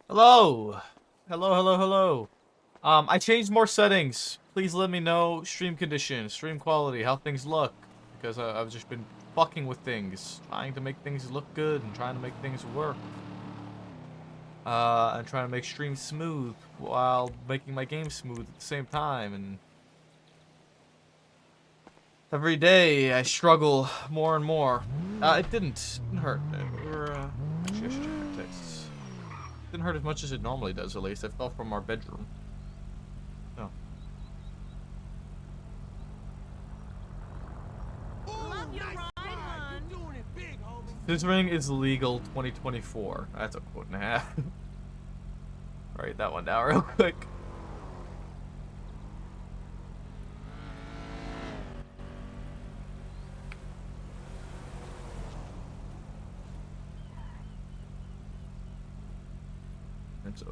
Hello! Hello. I changed more settings. Please let me know stream conditions, stream quality, how things look. Because I've just been fucking with things. Trying to make things look good and trying to make things work. And trying to make streams smooth while making my game smooth at the same time. And every day I struggle more and more. It didn't hurt. Actually, I should check my texts. Didn't hurt as much as it normally does, at least. I fell from our bedroom. No. Love your ride, hon. You doing it big, homie. Scissoring is legal 2024. That's a quote and a half. Write that one down real quick. It's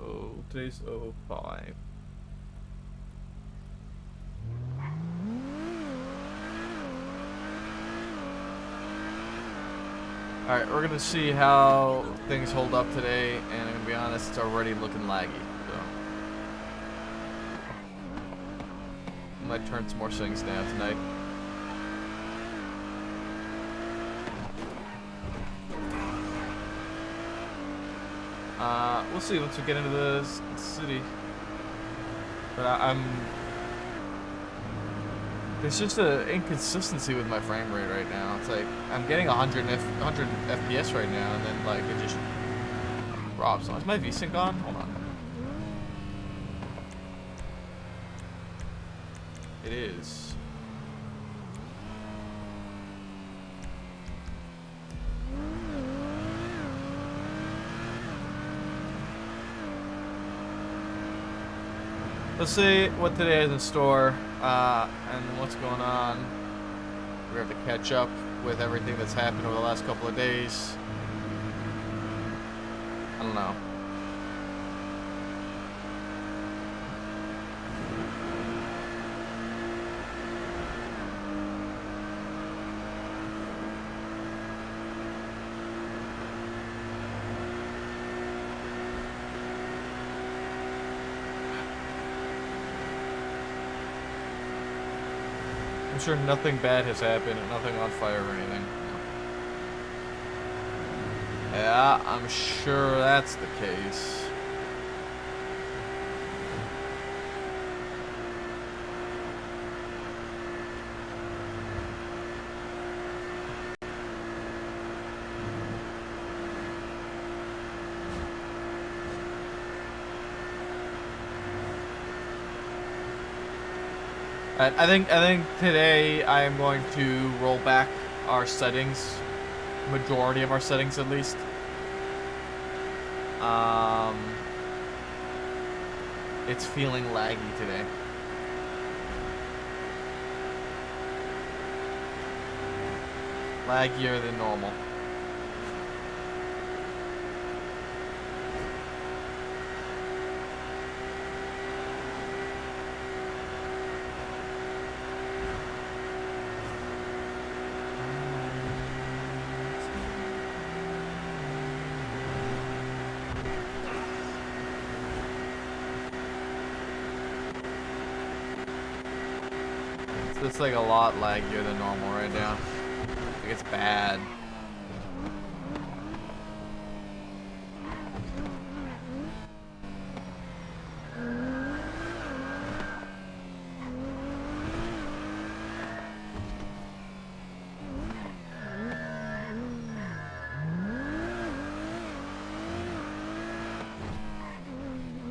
today's 05. Alright, we're gonna see how things hold up today, and I'm gonna be honest, it's already looking laggy, so. I might turn some more settings down tonight. We'll see once we get into the city. But there's just an inconsistency with my frame rate right now. It's like, I'm getting 100 FPS right now, and then, like, it just drops. Is my VSync on? Hold on. It is. Let's see what today has in store, and what's going on. We have to catch up with everything that's happened over the last couple of days. I don't know. I'm sure nothing bad has happened, nothing on fire or anything. Yeah, I'm sure that's the case. I think today I am going to roll back our settings, majority of our settings at least. It's feeling laggy today. Laggier than normal. It's like a lot laggier than normal right now. Like it's bad.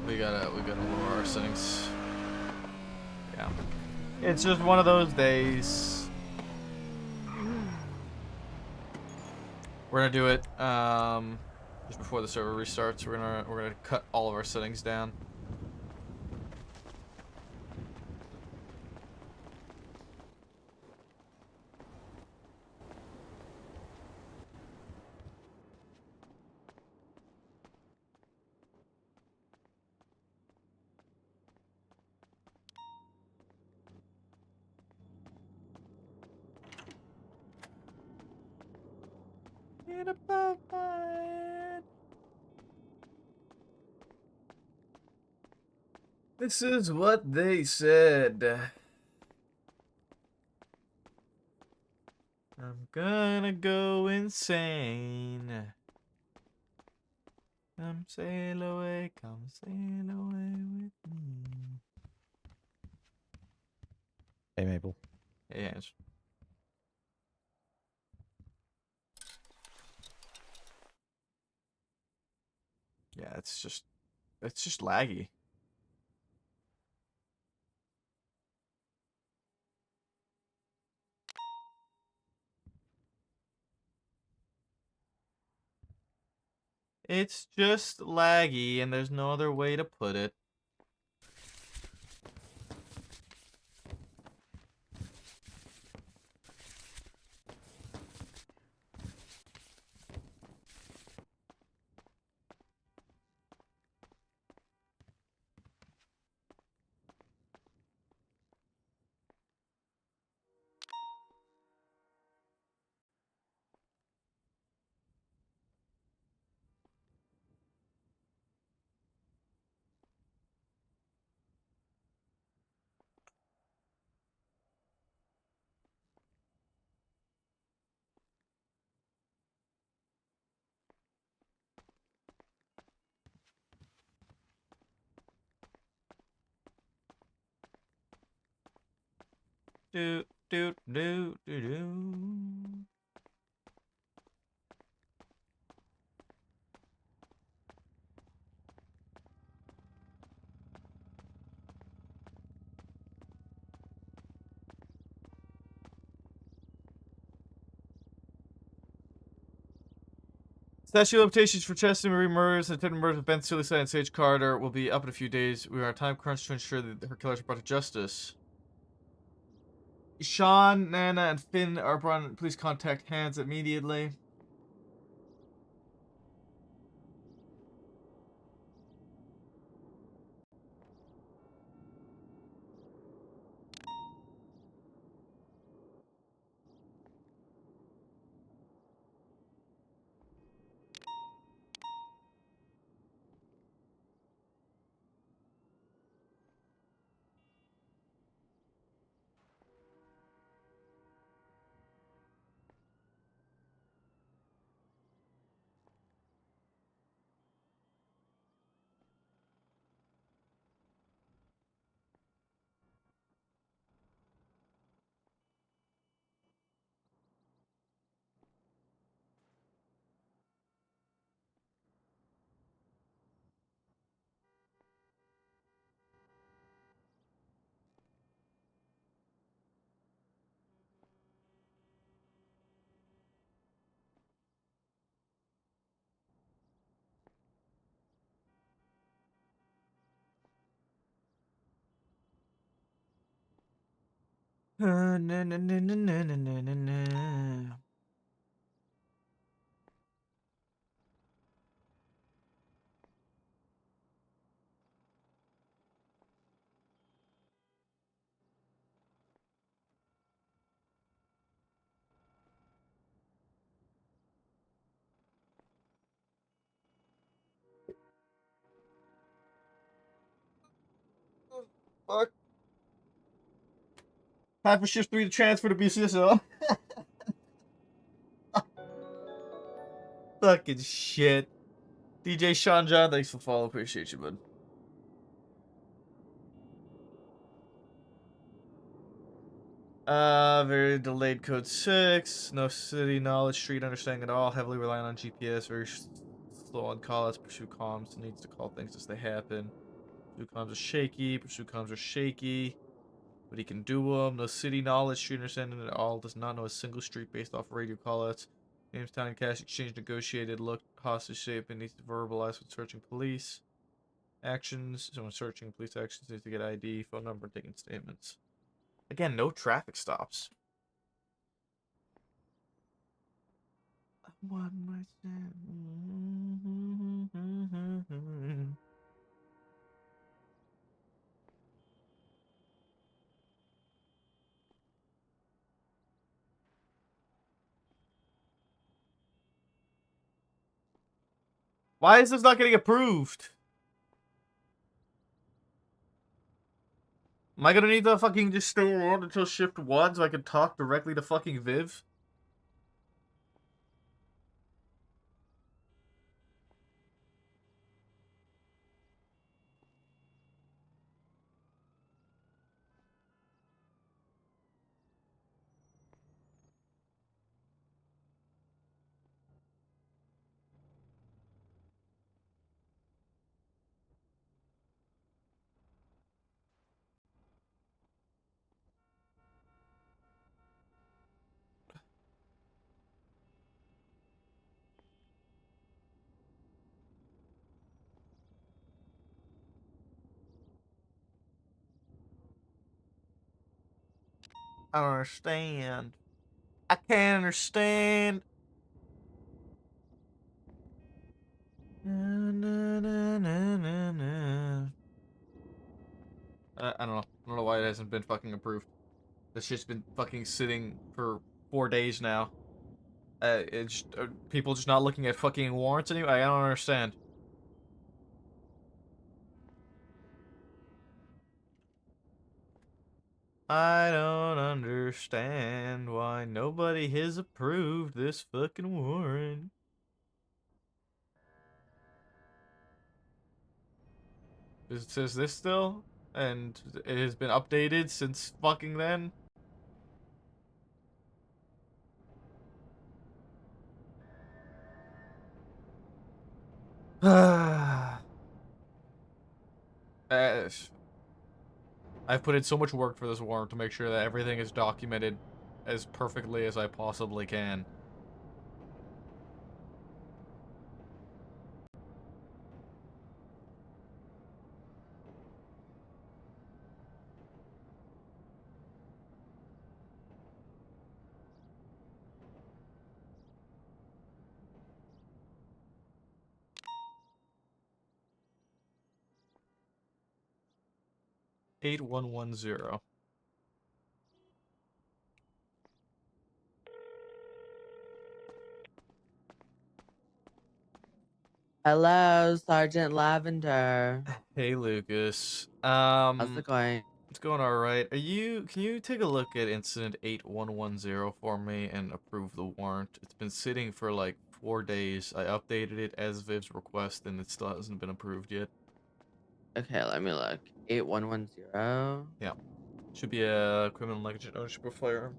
We gotta lower our settings. Yeah. It's just one of those days. We're gonna do it just before the server restarts. We're gonna cut all of our settings down. Get above my head. This is what they said. I'm gonna go insane. Come sail away with me. Hey, Mabel. Hey, Hans. Yeah, it's just laggy. It's just laggy, and there's no other way to put it. Do do do do do. Statute of limitations for Chester Marie murders and attempted murders of Ben Suicide and Sage Carter will be up in a few days. We are on time crunch to ensure that her killers are brought to justice. Sean, Nana, and Finn are brought. Please contact Hans immediately. Na, na, na, na, na, na, na, na. Fuck. Time for shift 3 to transfer to BCSO. Fucking shit. DJ Sean John, thanks for follow. Appreciate you, bud. Very delayed code 6. No city knowledge, street understanding at all. Heavily reliant on GPS. Very slow on callouts. Pursue comms. Needs to call things as they happen. Pursue comms are shaky. Pursue comms are shaky. But he can do them. No city knowledge, street understanding at all. Does not know a single street based off radio callouts. Names, town, and cash exchange negotiated. Look hostage shape and needs to verbalize with searching police. Actions. Someone searching police actions needs to get ID, phone number, taking statements. Again, no traffic stops. One myself. Why is this not getting approved? Am I gonna need to fucking just stay around until shift 1 so I can talk directly to fucking Viv? I don't understand. I can't understand. Na, na, na, na, na, na. I don't know. I don't know why it hasn't been fucking approved. This shit's been fucking sitting for 4 days now. It's people just not looking at fucking warrants anymore. I don't understand. I don't understand why nobody has approved this fucking warrant. It says this still, and it has been updated since fucking then. I've put in so much work for this warrant to make sure that everything is documented as perfectly as I possibly can. Eight 8110. Hello, Sergeant Lavender. Hey Lucas. How's it going? It's going alright. Can you take a look at incident 8110 for me and approve the warrant? It's been sitting for like 4 days. I updated it as Viv's request and it still hasn't been approved yet. Okay, let me look. 8110. Yeah. Should be a criminal negligent ownership of firearm.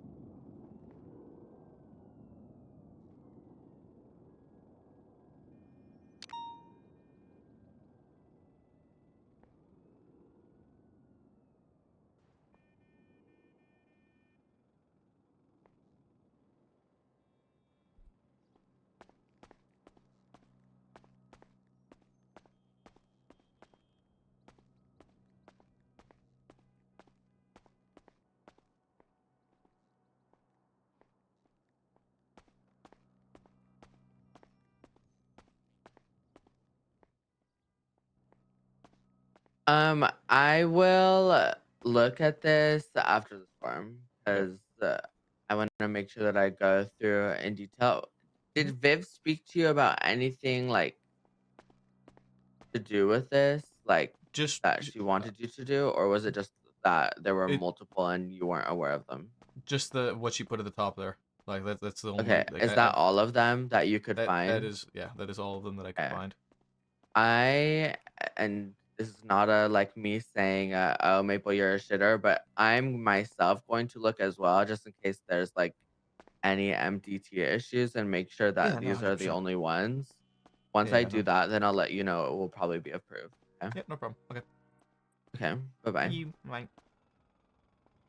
I will look at this after the storm Okay. because I want to make sure that I go through in detail. Did Mhm. Viv speak to you about anything like to do with this, like Just that she wanted you to do, or was it just that there were it multiple and you weren't aware of them? just the what she put at the top there. Like that's the Okay, only like is that all of them that you could that find? is yeah, that is all of them that I could Okay. find. I and this is not a like me saying, "Oh, Maple, you're a shitter," but I'm myself going to look as well, just in case there's like any MDT issues, and make sure Yeah, that no, these are the 100%. only ones. Once I Yeah, do no. that, then I'll let you know it will probably be approved. Okay. Yeah, no problem. Okay. Okay. Bye bye. You might.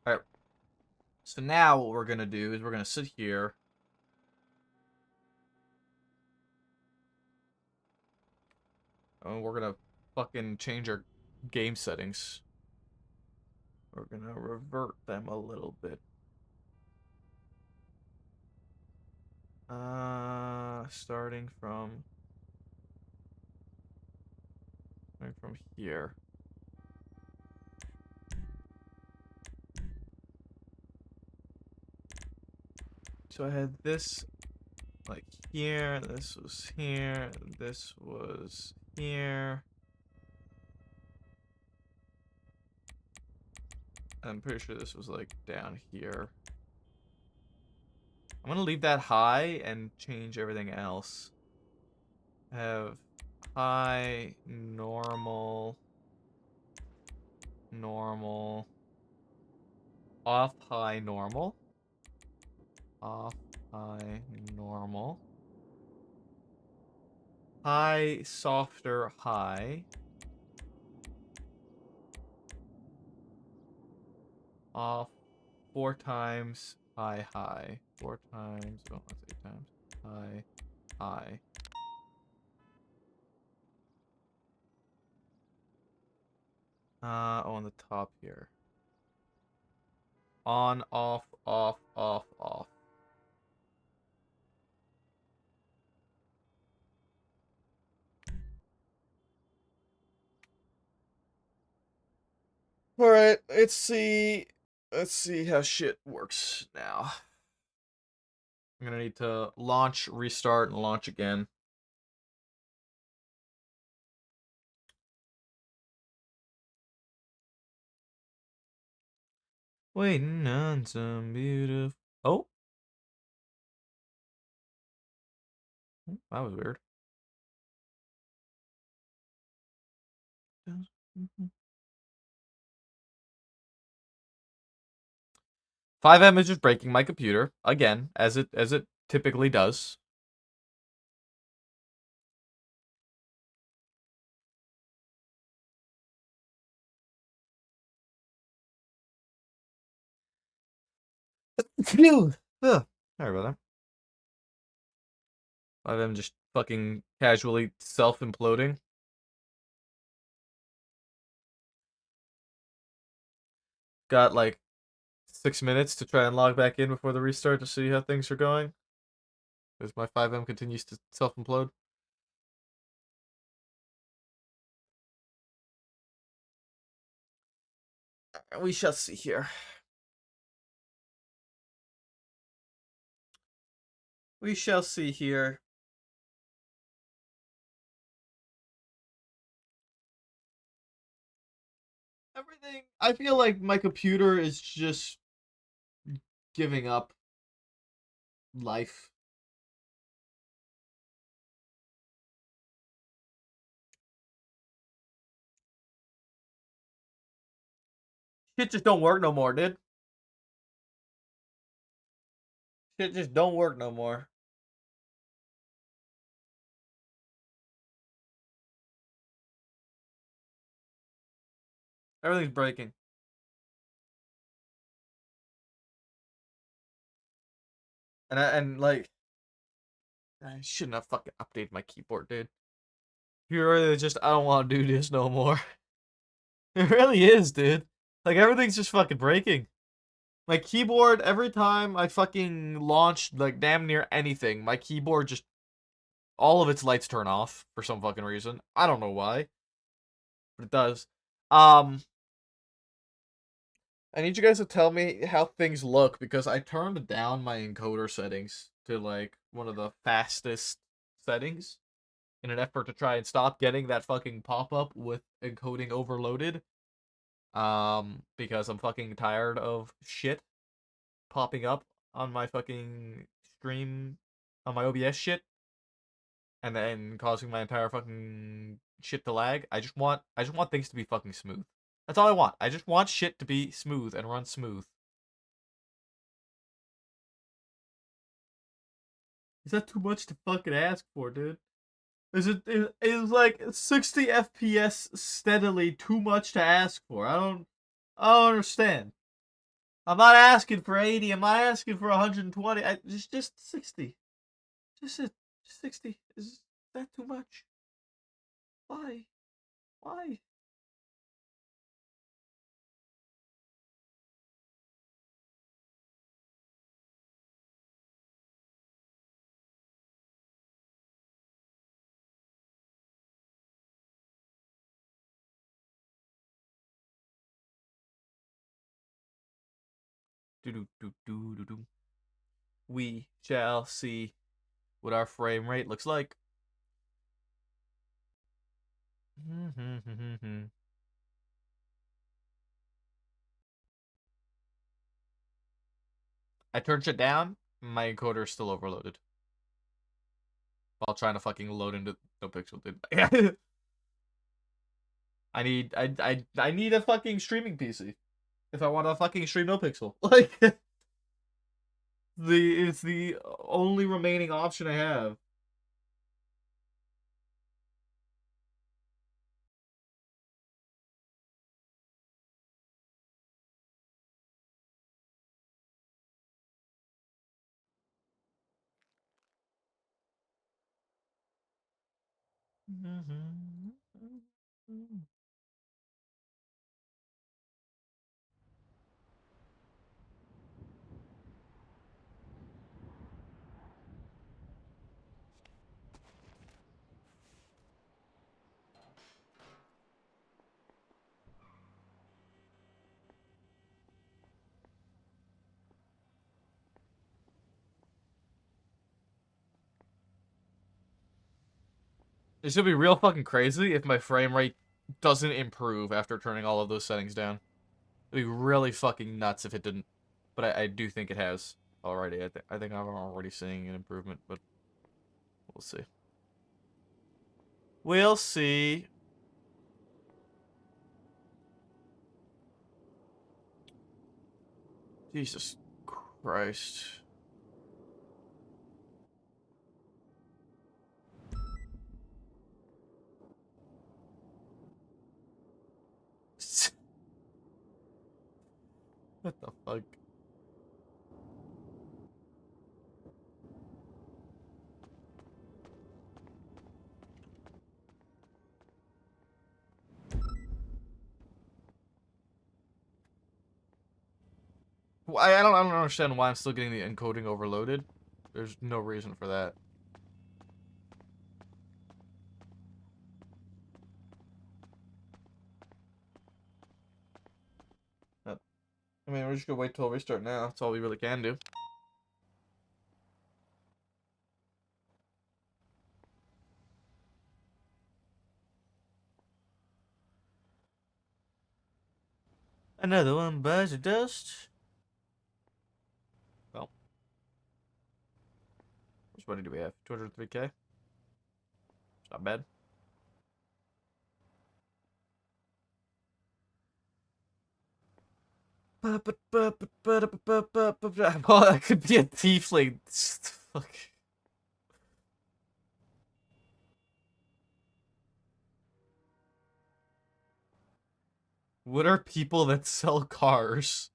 Alright. So now what we're gonna do is we're gonna sit here. And we're gonna fucking change our game settings. We're gonna revert them a little bit. Starting from here. So I had this like here, this was here, this was here. I'm pretty sure this was like down here. I'm gonna leave that high and change everything else. Have high, normal, normal, off, high, normal, off, high, normal, high, softer, high, off, 4 times, high, high, 4 times, oh, that's 8 times, high, high. On the top here. On, off, off, off, off. Alright, let's see. Let's see how shit works now. I'm gonna need to launch, restart, and launch again. Waiting on some beautiful. Oh, that was weird. 5M is just breaking my computer again, as it typically does. Phew. Ugh. Sorry about that. 5M just fucking casually self-imploding. Got like 6 minutes to try and log back in before the restart to see how things are going. As my 5M continues to self-implode. We shall see here. We shall see here. Everything. I feel like my computer is just giving up life. Shit just don't work no more, dude. Shit just don't work no more. Everything's breaking. And like I shouldn't have fucking updated my keyboard, dude. You're really just I don't want to do this no more. It really is, dude. Like everything's just fucking breaking. My keyboard, every time I fucking launch like damn near anything, my keyboard just all of its lights turn off for some fucking reason. I don't know why, but it does. Um, I need you guys to tell me how things look because I turned down my encoder settings to like one of the fastest settings in an effort to try and stop getting that fucking pop-up with encoding overloaded. Because I'm fucking tired of shit popping up on my fucking stream on my OBS shit and then causing my entire fucking shit to lag. I just want things to be fucking smooth. That's all I want. I just want shit to be smooth and run smooth. Is that too much to fucking ask for, dude? Is like 60 FPS steadily too much to ask for? I don't understand. I'm not asking for 80. I'm not asking for 120. Just 60. Just 60. Is that too much? Why? Why? Do do do do do do. We shall see what our frame rate looks like. I turned shit down. My encoder is still overloaded. While trying to fucking load into NoPixel, dude. I need a fucking streaming PC if I want to fucking stream NoPixel. Like it's the only remaining option I have. It's gonna be real fucking crazy if my frame rate doesn't improve after turning all of those settings down. It'd be really fucking nuts if it didn't. But I do think it has already. I think I'm already seeing an improvement, but we'll see. We'll see. Jesus Christ. What the fuck? I don't understand why I'm still getting the encoding overloaded. There's no reason for that. I mean, we're just gonna wait till restart now. That's all we really can do. Another one bites the dust. Well, which money do we have? 203K? It's not bad. Well, that could be a tiefling. Fuck. What are people that sell cars?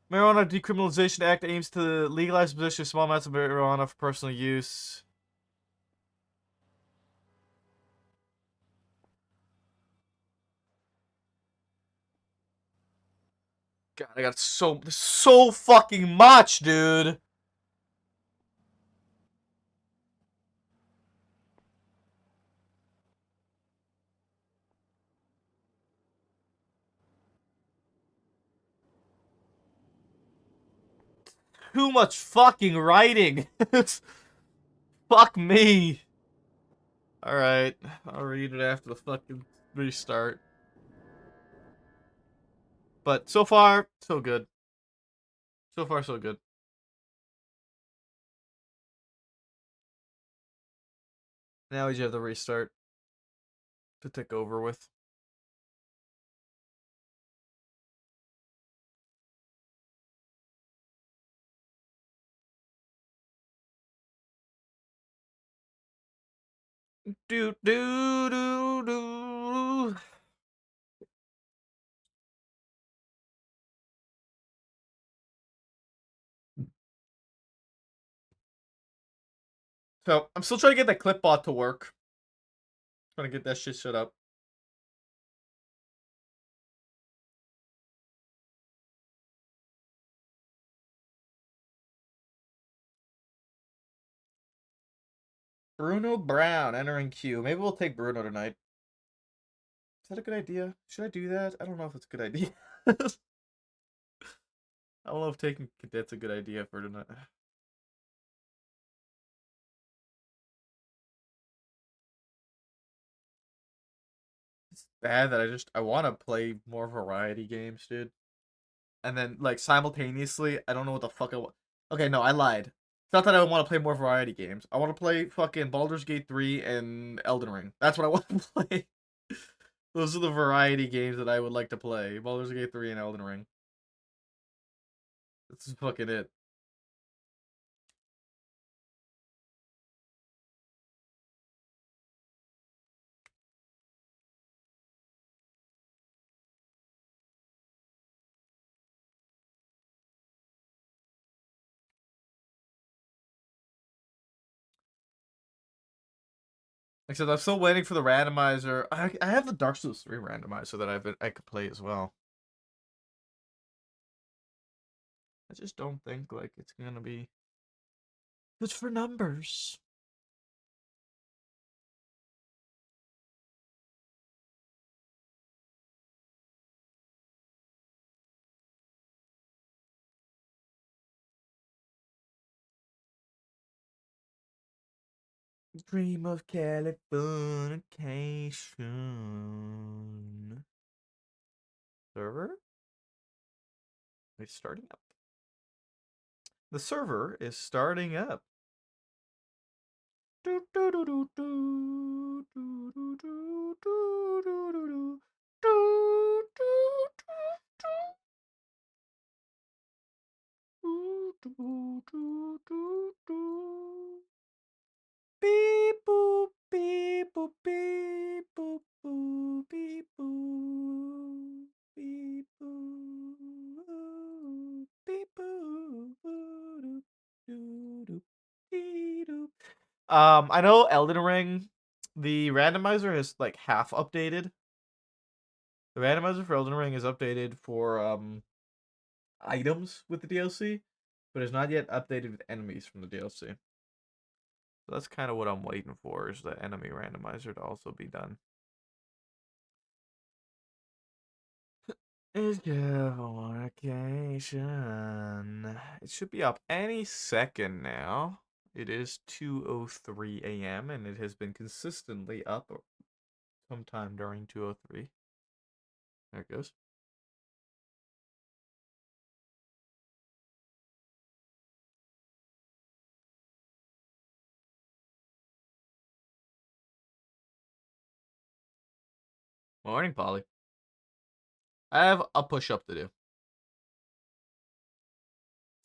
Marijuana Decriminalization Act aims to legalize possession of small amounts of marijuana for personal use. God, I got so fucking much, dude. Too much fucking writing. Fuck me. Alright, I'll read it after the fucking restart. But so far, so good. So far, so good. Now we just have the restart to take over with. Do do do do. So I'm still trying to get that clipbot to work. Trying to get that shit set up. Bruno Brown entering queue. Maybe we'll take Bruno tonight. that a good idea? Should I do that? I don't know if it's a good idea. I don't know if taking cadets a good idea for tonight. It's bad that I want to play more variety games, dude. And then like simultaneously, I don't know what the fuck I want. Okay, no, I lied. It's not that I want to play more variety games. I want to play fucking Baldur's Gate 3 and Elden Ring. That's what I want to play. Those are the variety games that I would like to play. Baldur's Gate 3 and Elden Ring. This is fucking it. Except I'm still waiting for the randomizer. I have the Dark Souls 3 randomizer that I could play as well. I just don't think like it's gonna be good for numbers. Dream of Californication. Server? It's starting up. The server is starting up. Beep boop beep boop beep boop boop beep boop beep boop beep boop doop. I know Elden Ring, the randomizer is like half updated. The randomizer for Elden Ring is updated for items with the DLC, but is not yet updated with enemies from the DLC. So that's kind of what I'm waiting for, is the enemy randomizer to also be done. It's Californication. It should be up any second now. It is 2:03 a.m. and it has been consistently up sometime during 2:03. There it goes. Morning, Polly. I have a push-up to do. That's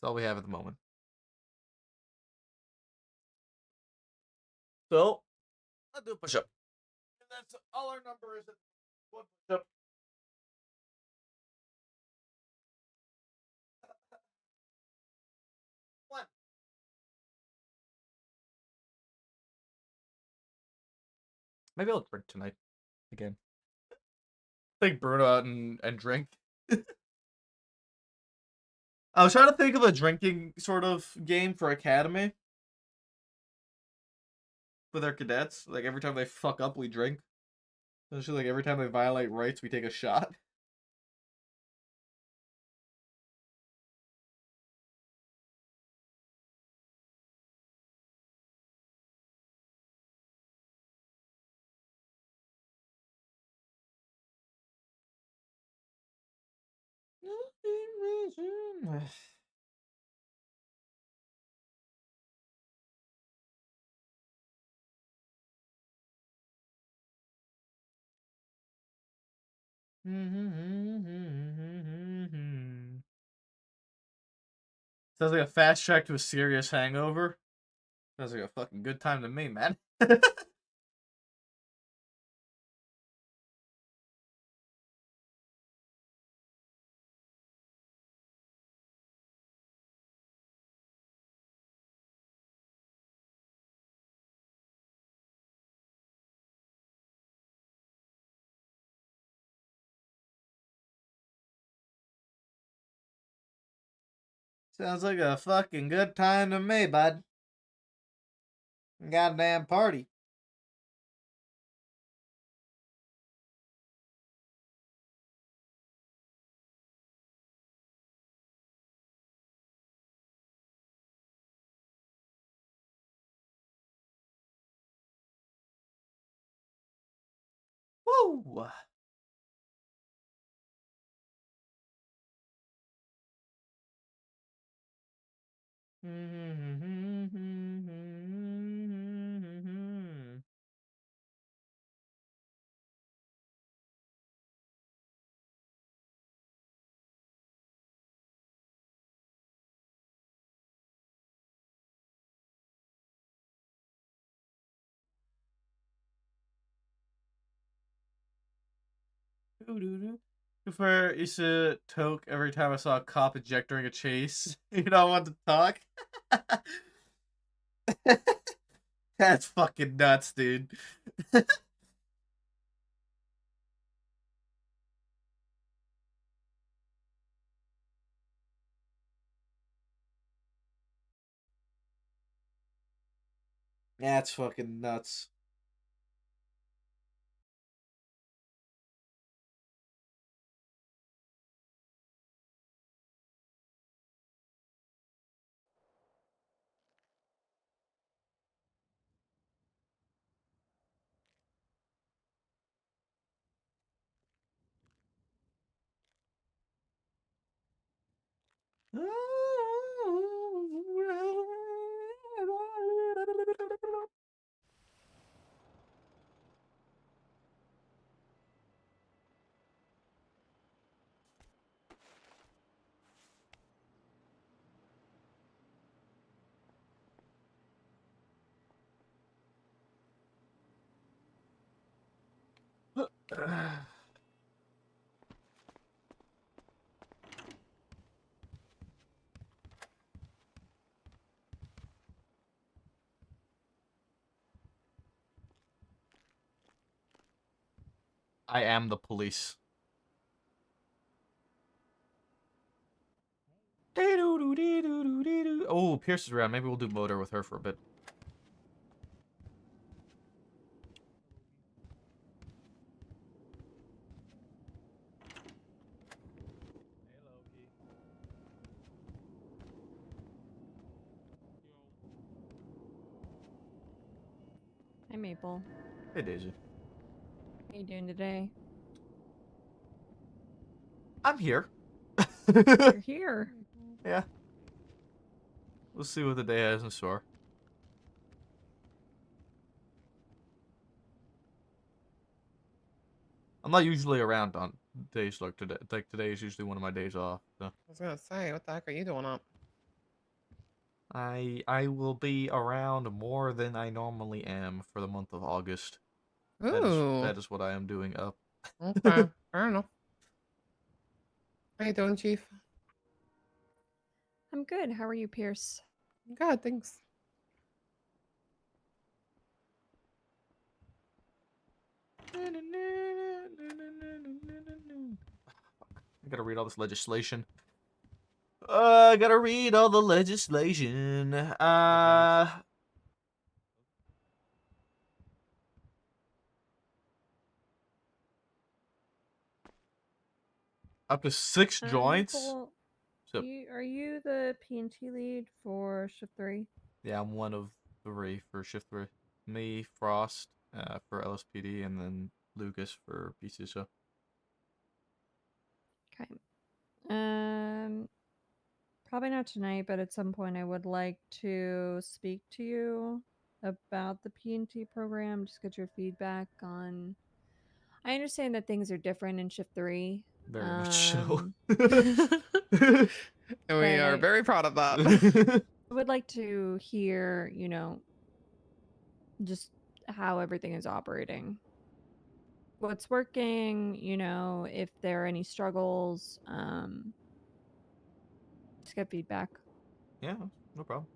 all we have at the moment. So, I'll do a push-up. And that's all our number is. One push-up. One. Maybe I'll drink tonight again. Take Bruno out and drink. I was trying to think of a drinking sort of game for Academy. With our cadets. Like every time they fuck up, we drink. Essentially, like every time they violate rights, we take a shot. Sounds like a fast track to a serious hangover. Sounds like a fucking good time to me, man. Sounds like a fucking good time to me, bud. Goddamn party. Woo! Prefer used to toke every time I saw a cop eject during a chase. You don't want to talk? That's fucking nuts, dude. That's fucking nuts. I am the police. Oh, Pierce is around. Maybe we'll do motor with her for a bit. Hi, Maple. Hey, Daisy. How you doing today? I'm here. You're here. Yeah. We'll see what the day has in store. I'm not usually around on days like today. Like today is usually one of my days off. So I was gonna say, what the heck are you doing up? I will be around more than I normally am for the month of August. Ooh, That is what I am doing up. okay, fair enough. How you doing, Chief? I'm good. How are you, Pierce? Good, thanks. I gotta read all this legislation. I gotta read all the legislation. Up to 6 joints. Maple, So are you the PnT lead for shift 3? yeah, I'm one of 3 for shift 3. Me, Frost, for LSPD, and then Lucas for PC. So Okay. Probably not tonight, but at some point I would like to speak to you about the PnT program. Just get your feedback on. I understand that things are different in shift 3. very much so. And we But are I very proud of that. would like to hear, just how everything is operating. What's working, if there are any struggles, just get feedback. Yeah, no problem.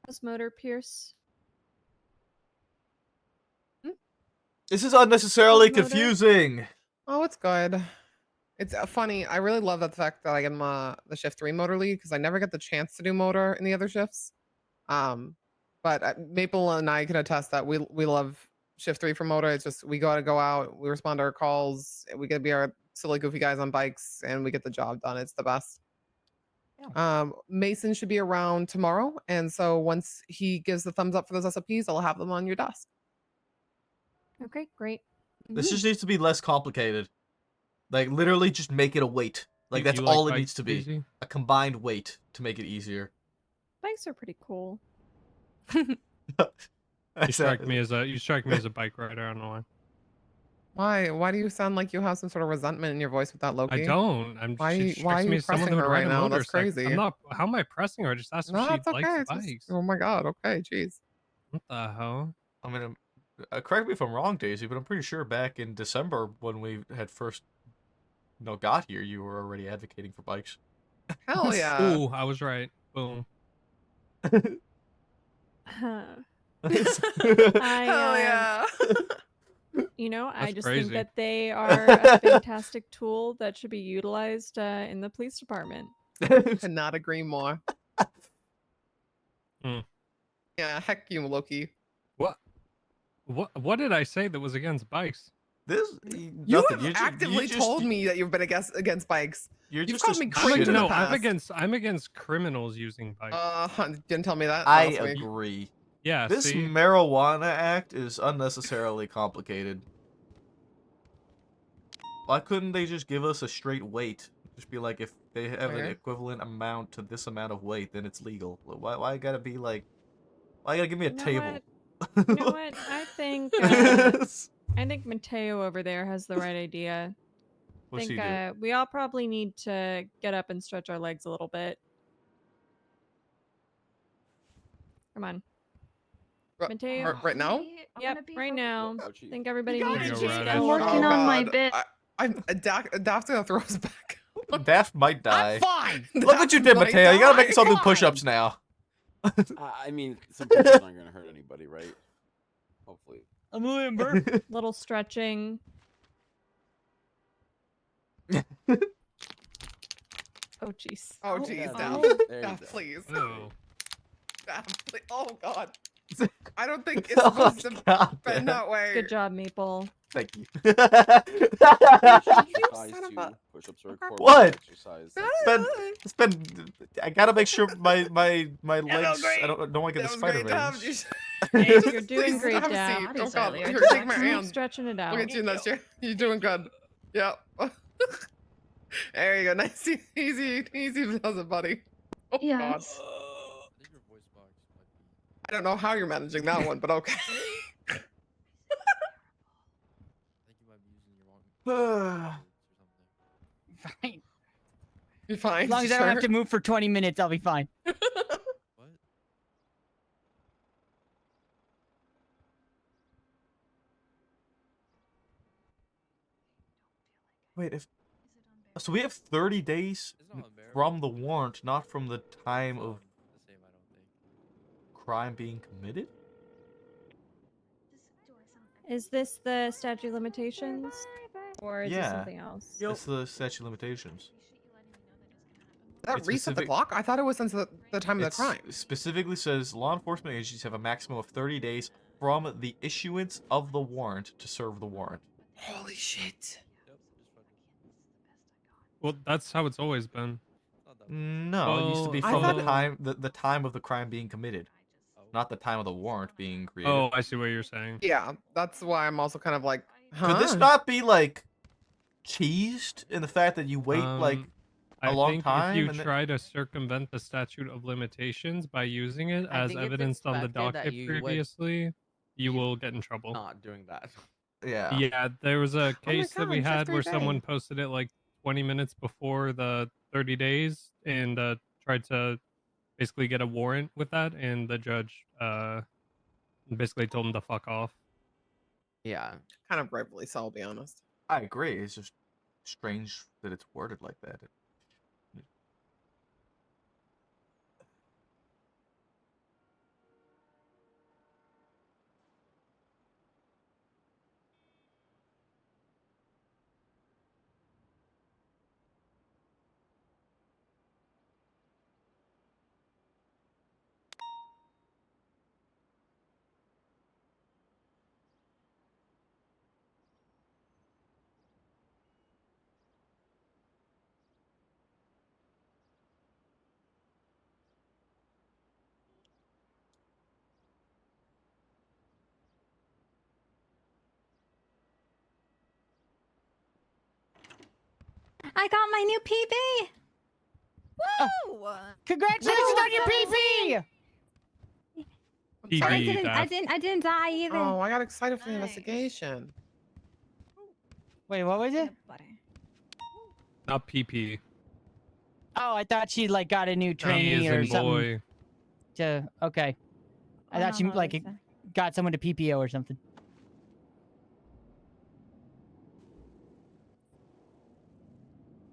How's motor, Pierce? This is unnecessarily How's motor? confusing. Oh, it's good. It's funny. I really love that the fact that I am the shift 3 motor lead because I never get the chance to do motor in the other shifts. But Maple and I can attest that we love shift 3 for motor. It's just we gotta go out, we respond to our calls, we get to be our silly goofy guys on bikes, and we get the job done. It's the best. Mason should be around tomorrow, and so once he gives the thumbs up for those SOPs, I'll have them on your desk. Okay, great. This just needs to be less complicated. Like, literally just make it a weight. Like, that's You like all it bikes, needs to be. Daisy? A combined weight to make it easier. Bikes are pretty cool. You strike me as a bike rider. I don't know why. Why do you sound like you have some sort of resentment in your voice with that, Loki? I don't. I'm. Why She are strikes me you as someone pressing who would her ride right a now? That's motorcycle. crazy. I'm not. How am I pressing her? I just asked if No, she it's okay. likes It's just, bikes. oh my god. Okay, jeez. What the hell? I mean, correct me if I'm wrong, Daisy, but I'm pretty sure back in December when we had first, got here, you were already advocating for bikes. Hell yeah. Ooh, I was right. Boom. I, Hell yeah. I That's just crazy. think that they are a fantastic tool that should be utilized in the police department. Could not agree more. Hmm. Yeah, heck you, Loki. What did I say that was against bikes? You Nothing. have actively told me that you've been against bikes. You've called me cringe in the past. I'm against criminals using bikes. Didn't tell me that. I last week. agree. Yeah, This see? marijuana act is unnecessarily complicated. Why couldn't they just give us a straight weight? Just be like, if they have an Okay. equivalent amount to this amount of weight, then it's legal. Why gotta be like, why gotta give me a table? You know what? I think Mateo over there has the right idea. What's he I do? think we all probably need to get up and stretch our legs a little bit. Come on. Mateo? Right now? Yep, right now. I think everybody You needs got to it, just Rad. get a I'm little... working on my God. bit. I'm Daft's gonna throw us back. Daft might die. Fine. Look what you did, Daft Mateo. You gotta make might yourself do die. push-ups now. I mean, some push-ups aren't gonna hurt anybody, right? Hopefully. I'm a limber. little stretching. Oh, jeez. Oh, jeez, yeah, Daft. there you Daft, go. please. Oh. Daft, please. Oh, God. I don't think it's supposed to God been damn. that way. Good job, Maple. Thank you. Exercise son of too. a- Push-ups are a core What? exercise. It's been. I gotta make sure my legs. great. I don't want to get That the was spider great, Daft. veins. You're doing Please great, have a Daft. seat. Oh, God. Slightly Here, take my arthritis. Keep hand. stretching it out. Look at you in that chair. You're doing good. Yep. There you go. Nice, easy does it, buddy. Oh, God. Yes. I don't know how you're managing that one, but okay. Fine. You're fine. As long as I don't have to move for 20 minutes, I'll be fine. Wait, so we have 30 days from the warrant, not from the time of crime being committed? Is this the statute of limitations? Or is this Yeah. something else? It's the statute of limitations. That It's reset the specific- clock? I thought it was since the time of the It crime. specifically says law enforcement agencies have a maximum of 30 days from the issuance of the warrant to serve the warrant. Holy shit. Well, that's how it's always been. No, it used to be Well, from I the thought- time the time of the crime being committed, not the time of the warrant being created. Oh, I see what you're saying. Yeah, that's why I'm also kind of like, huh? Could this not be like teased in the fact that you wait like a I long think time? if you and then- try to circumvent the statute of limitations by using it I as think if it's evidenced on the expected that docket you would previously, you will get in trouble. Not doing that. Yeah. Yeah, there was a case that we God, had shift where 3 someone day. posted it like 20 minutes before the 30 days and tried to basically get a warrant with that, and the judge basically told him to fuck off. Yeah. Kind of rightfully so, I'll be honest. I agree. It's just strange that it's worded like that. I got my new PB. Woo! Congratulations on your PV! I PB, Daph. didn't die either. Oh, I got excited for the Nice. investigation. Wait, what was it? Butter. Not PP. Oh, I thought she like got a new E trainee as or in something. boy. Okay. I thought she like got someone to PPO or something.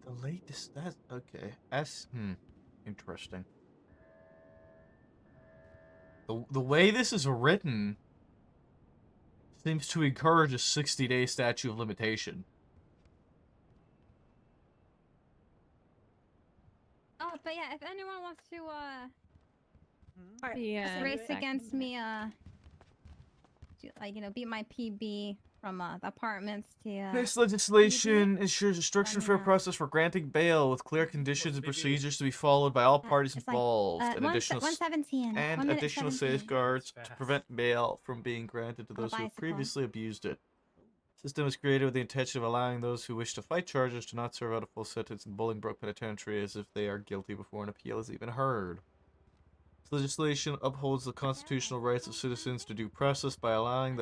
The latest. That's okay. Interesting. The way this is written seems to encourage a 60-day statute of limitation. Oh, but yeah, if anyone wants to Yeah. race exactly. against me, beat my PB from the apartments to This legislation ensures a strict and fair know. process for granting bail with clear conditions and procedures to be followed by all parties it's like, involved, and 117. and 1 minute additional 17. safeguards to prevent bail from being granted to On a those who have bicycle. previously abused it. The system is created with the intention of allowing those who wish to fight charges to not serve out a full sentence in Bolingbroke Penitentiary as if they are guilty before an appeal is even heard. This legislation upholds the constitutional rights of citizens to due process by allowing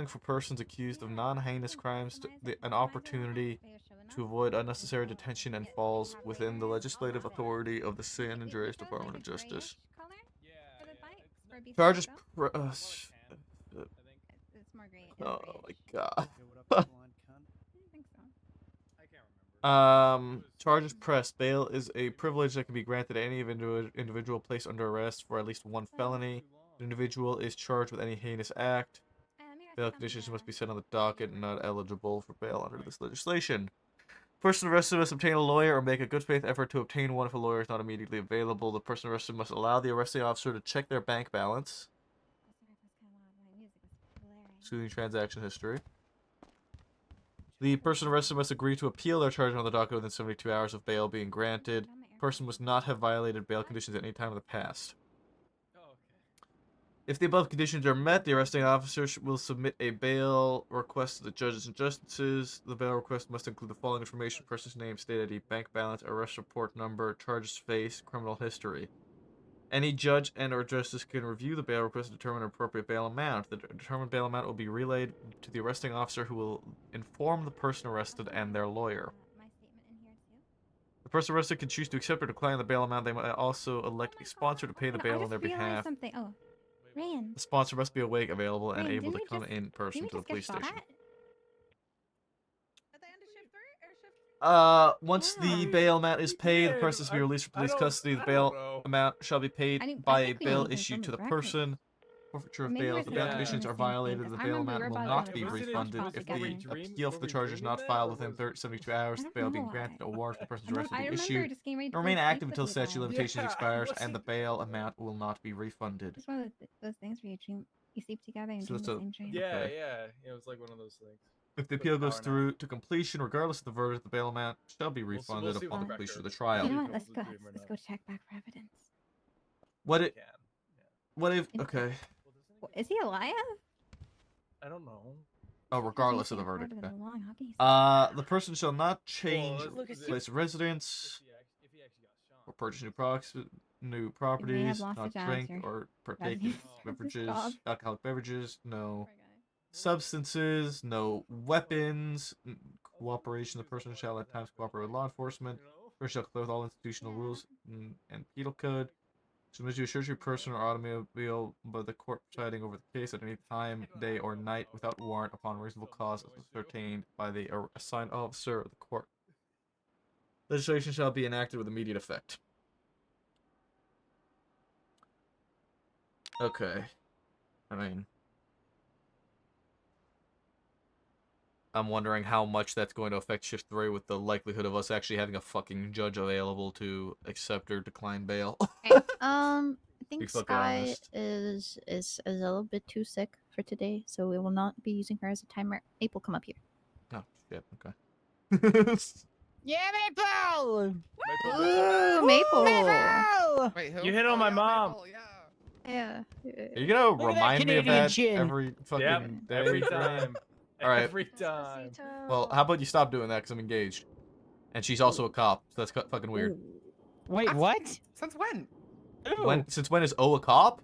for persons accused of non-heinous crimes an opportunity to avoid unnecessary detention and falls within the legislative authority of the San Andreas Department of Justice. Charges. It's more gray. Oh my god. I think so. Charges pressed. Bail is a privilege that can be granted to any individual placed under arrest for at least one felony. The individual is charged with any heinous act. Bail conditions must be set on the docket and not eligible for bail under this legislation. Person arrested must obtain a lawyer or make a good faith effort to obtain one if a lawyer is not immediately available. The person arrested must allow the arresting officer to check their bank balance, excluding transaction history. The person arrested must agree to appeal their charge on the docket within 72 hours of bail being granted. Person must not have violated bail conditions at any time in the past. If the above conditions are met, the arresting officer will submit a bail request to the judges and justices. The bail request must include the following information: person's name, state ID, bank balance, arrest report number, charges faced, criminal history. Any judge and/or justice can review the bail request and determine an appropriate bail amount. The determined bail amount will be relayed to the arresting officer, who will inform the person arrested and their lawyer. The person arrested can choose to accept or decline the bail amount. They might also elect a sponsor to pay the bail on their behalf. Something. Oh, Ryan. The sponsor must be awake, available, and Ryan, able to didn't we come just- in person Didn't to we the just get police shot station. at? Once the Wow. bail amount is paid, the did. person must be released from police don't- custody. The I bail don't know. amount shall be paid I by a think we bail need to issued to the confirm the records. person. Forfeiture of Maybe bail. we're If the bail thinking conditions the are same thing, violated, 'cause the I bail remember amount we were will about not to be do a refunded. SpongeBob If together. the appeal for the charge is not filed within 72 hours, the bail being granted, a warrant for the person's arrest will I be remember issued. just getting ready to Remain go active sleep until the with statute of you guys. limitations Yeah, I expires, and wasn't- the bail amount will not be refunded. It's one of those things where you sleep together and So dream the it's a- same dream. Yeah, Okay. yeah. It was like one of those things. If the Like appeal a goes power nap. through to completion, regardless of the verdict, the bail amount shall be We'll refunded see upon what the the completion of the record- trial. You know Yeah. what? Let's We'll go. do it right Let's now. go check back for evidence. What We it? can. Yeah. What if? It- Okay. Is he alive? I don't know. Oh, regardless of the Part verdict. of Okay. the long hockey The person shall not change let's- place of residence If he actually got shot. or purchase new properties, lost not the jobs drink or or partake he in has his beverages, job. alcoholic beverages, no Poor guy. substances, no weapons, cooperation. The person shall at times cooperate with law enforcement. The person shall comply with all institutional rules and penal code. Submit to a surgery person or automobile by the court presiding over the case at any time, day, or night without warrant upon reasonable cause as ascertained by the assigned officer of the court. Legislation shall be enacted with immediate effect. Okay. I mean, I'm wondering how much that's going to affect Shift 3 with the likelihood of us actually having a fucking judge available to accept or decline bail. I think Be fucking Sky honest. is a little bit too sick for today, so we will not be using her as a timer. Maple, come up here. Oh, shit, okay. Yeah, Maple! Ooh, Maple. Maple! Wait, who? You hit on my yeah, mom. Maple, yeah. Yeah. Are you gonna Look at that remind me of Canadian that chin. every fucking Yep. day? Every Ryan? time. All right. Every time. Well, how about you stop doing that because I'm engaged? And she's also a cop, so that's fucking weird. Wait, That's- what? Since when? Since when is O a cop?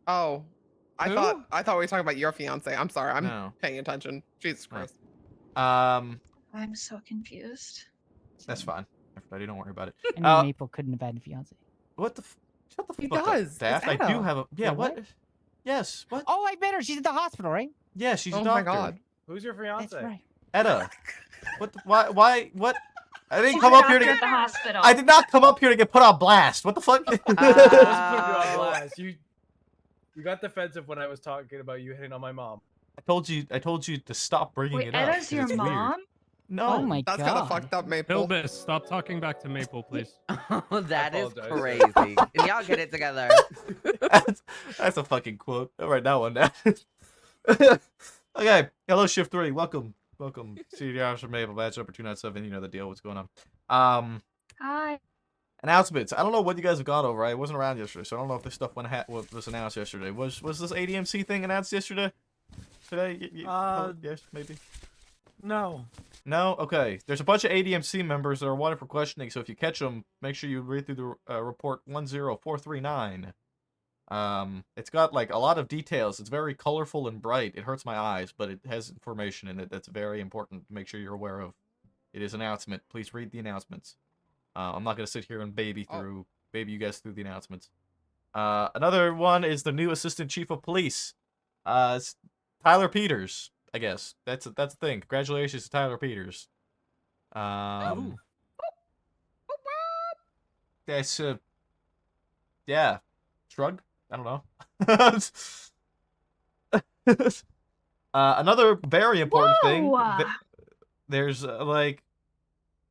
Oh, I Who? thought we were talking about your fiance. I'm sorry. I'm No. paying attention. Jesus No. Christ. I'm so confused. That's fine. Everybody, don't worry about it. I knew Maple couldn't have had a fiance. What the? Shut the He fuck does. up, Daft. I It's do Anna. have a. Yeah. Wait, What? what? Yes. What? Oh, I met her. She's at the hospital, right? Yeah, she's a Oh doctor. my God. Who's your fiance? That's right. Etta. What? Why? Why? What? I didn't She's come a up here to doctor get. at the hospital. I did not come up here to get put on blast. What the fuck? I wasn't putting you on Oh. blast. You got defensive when I was talking about you hitting on my mom. I told you to stop bringing Wait, it up. Etta's 'cause your it's weird. mom? No. Oh my That's god. kind of fucked up, Maple. Hilbis, stop talking back to Maple, please. That is apologize. crazy. Can y'all get it together? That's a fucking quote. I'll write that one down. Okay. Hello, Shift 3. Welcome. Welcome. Senior Officer Maple, badge number 297. You know the deal. What's going on? Hi. Announcements. I don't know what you guys have gone over. I wasn't around yesterday, so I don't know if this stuff was announced yesterday. Was this ADMC thing announced yesterday? Today? Yes, maybe. No. No? Okay. There's a bunch of ADMC members that are wanted for questioning, so if you catch them, make sure you read through the report 10439. It's got, like, a lot of details. It's very colorful and bright. It hurts my eyes, but it has information in it that's very important to make sure you're aware of. It is an announcement. Please read the announcements. I'm not going to sit here and baby you guys through the announcements. Another one is the new Assistant Chief of Police. It's Tyler Peters, I guess. That's the thing. Congratulations to Tyler Peters. That's yeah. Shrug? I don't know. Another very important thing. Whoa! There's like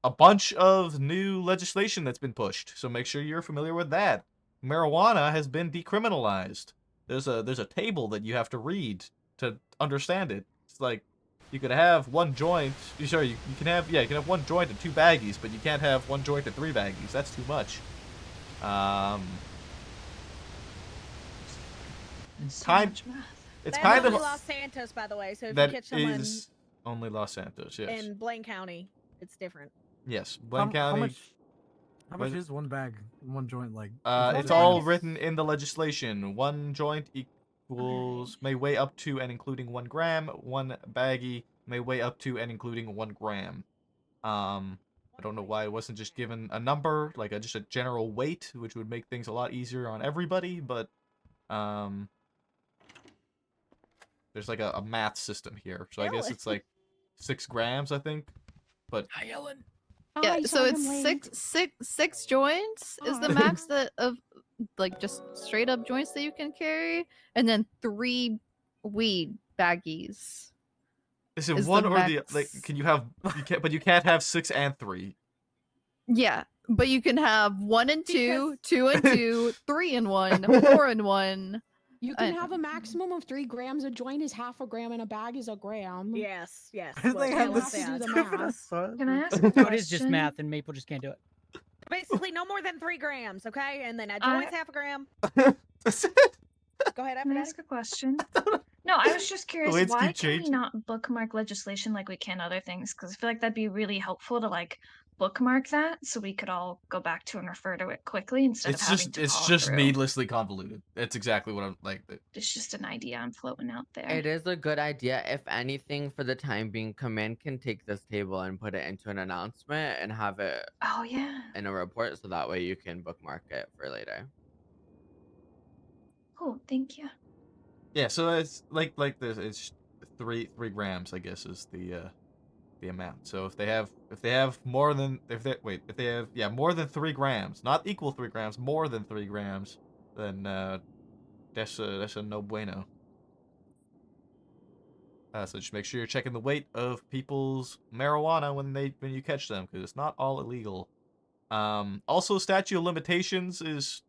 a bunch of new legislation that's been pushed, so make sure you're familiar with that. Marijuana has been decriminalized. There's a table that you have to read to understand it. It's like you could have one joint. Sorry, you can have one joint and 2 baggies, but you can't have one joint and 3 baggies. That's too much. So Kind- much math. It's That's kind of only Los Santos, by the way. So if you that catch someone is only Los Santos. Yes. in Blaine County, it's different. Yes, Blaine County. How much is one bag, one joint like? It's all written in the legislation. 1 joint equals may weigh up to and including 1 gram. 1 baggie may weigh up to and including 1 gram. I don't know why it wasn't just given a number, like just a general weight, which would make things a lot easier on everybody. But there's like a math system here, so I guess it's like 6 grams, I think. But Hi, Ellen. Yeah, so it's six joints is the max that of like just straight up joints that you can carry, and then 3 weed baggies. is it is one the or the max. like? Can you have? But you can't have 6 and 3. Yeah, but you can have 1 and 2, 2 and 2, 3 and 1, 4 and 1. You can have a maximum of 3 grams. A joint is half a gram, and a bag is a gram. Yes, yes. They what have Taylor the said. do the math. Can I ask a So it is just question? math, and Maple just can't do it. Basically, no more than 3 grams, okay? And then a I- joint's half a gram. That's it. Go ahead, Can I Aphrodite. ask a question? No, I was just curious. Ways keep Why can we changing. not bookmark legislation like we can other things? Because I feel like that'd be really helpful to like bookmark that, so we could all go back to and refer to it quickly instead of having to It's call just through. needlessly convoluted. That's exactly what I'm like. It's just an idea I'm floating out there. It is a good idea. If anything, for the time being, command can take this table and put it into an announcement and have it Oh yeah. in a report, so that way you can bookmark it for later. Cool. Thank you. Yeah, so it's like this. It's 3 grams, I guess, is the amount. So if they have more than more than 3 grams, not equal 3 grams, more than 3 grams, then that's a no bueno. So just make sure you're checking the weight of people's marijuana when you catch them, because it's not all illegal. Also, statute of limitations is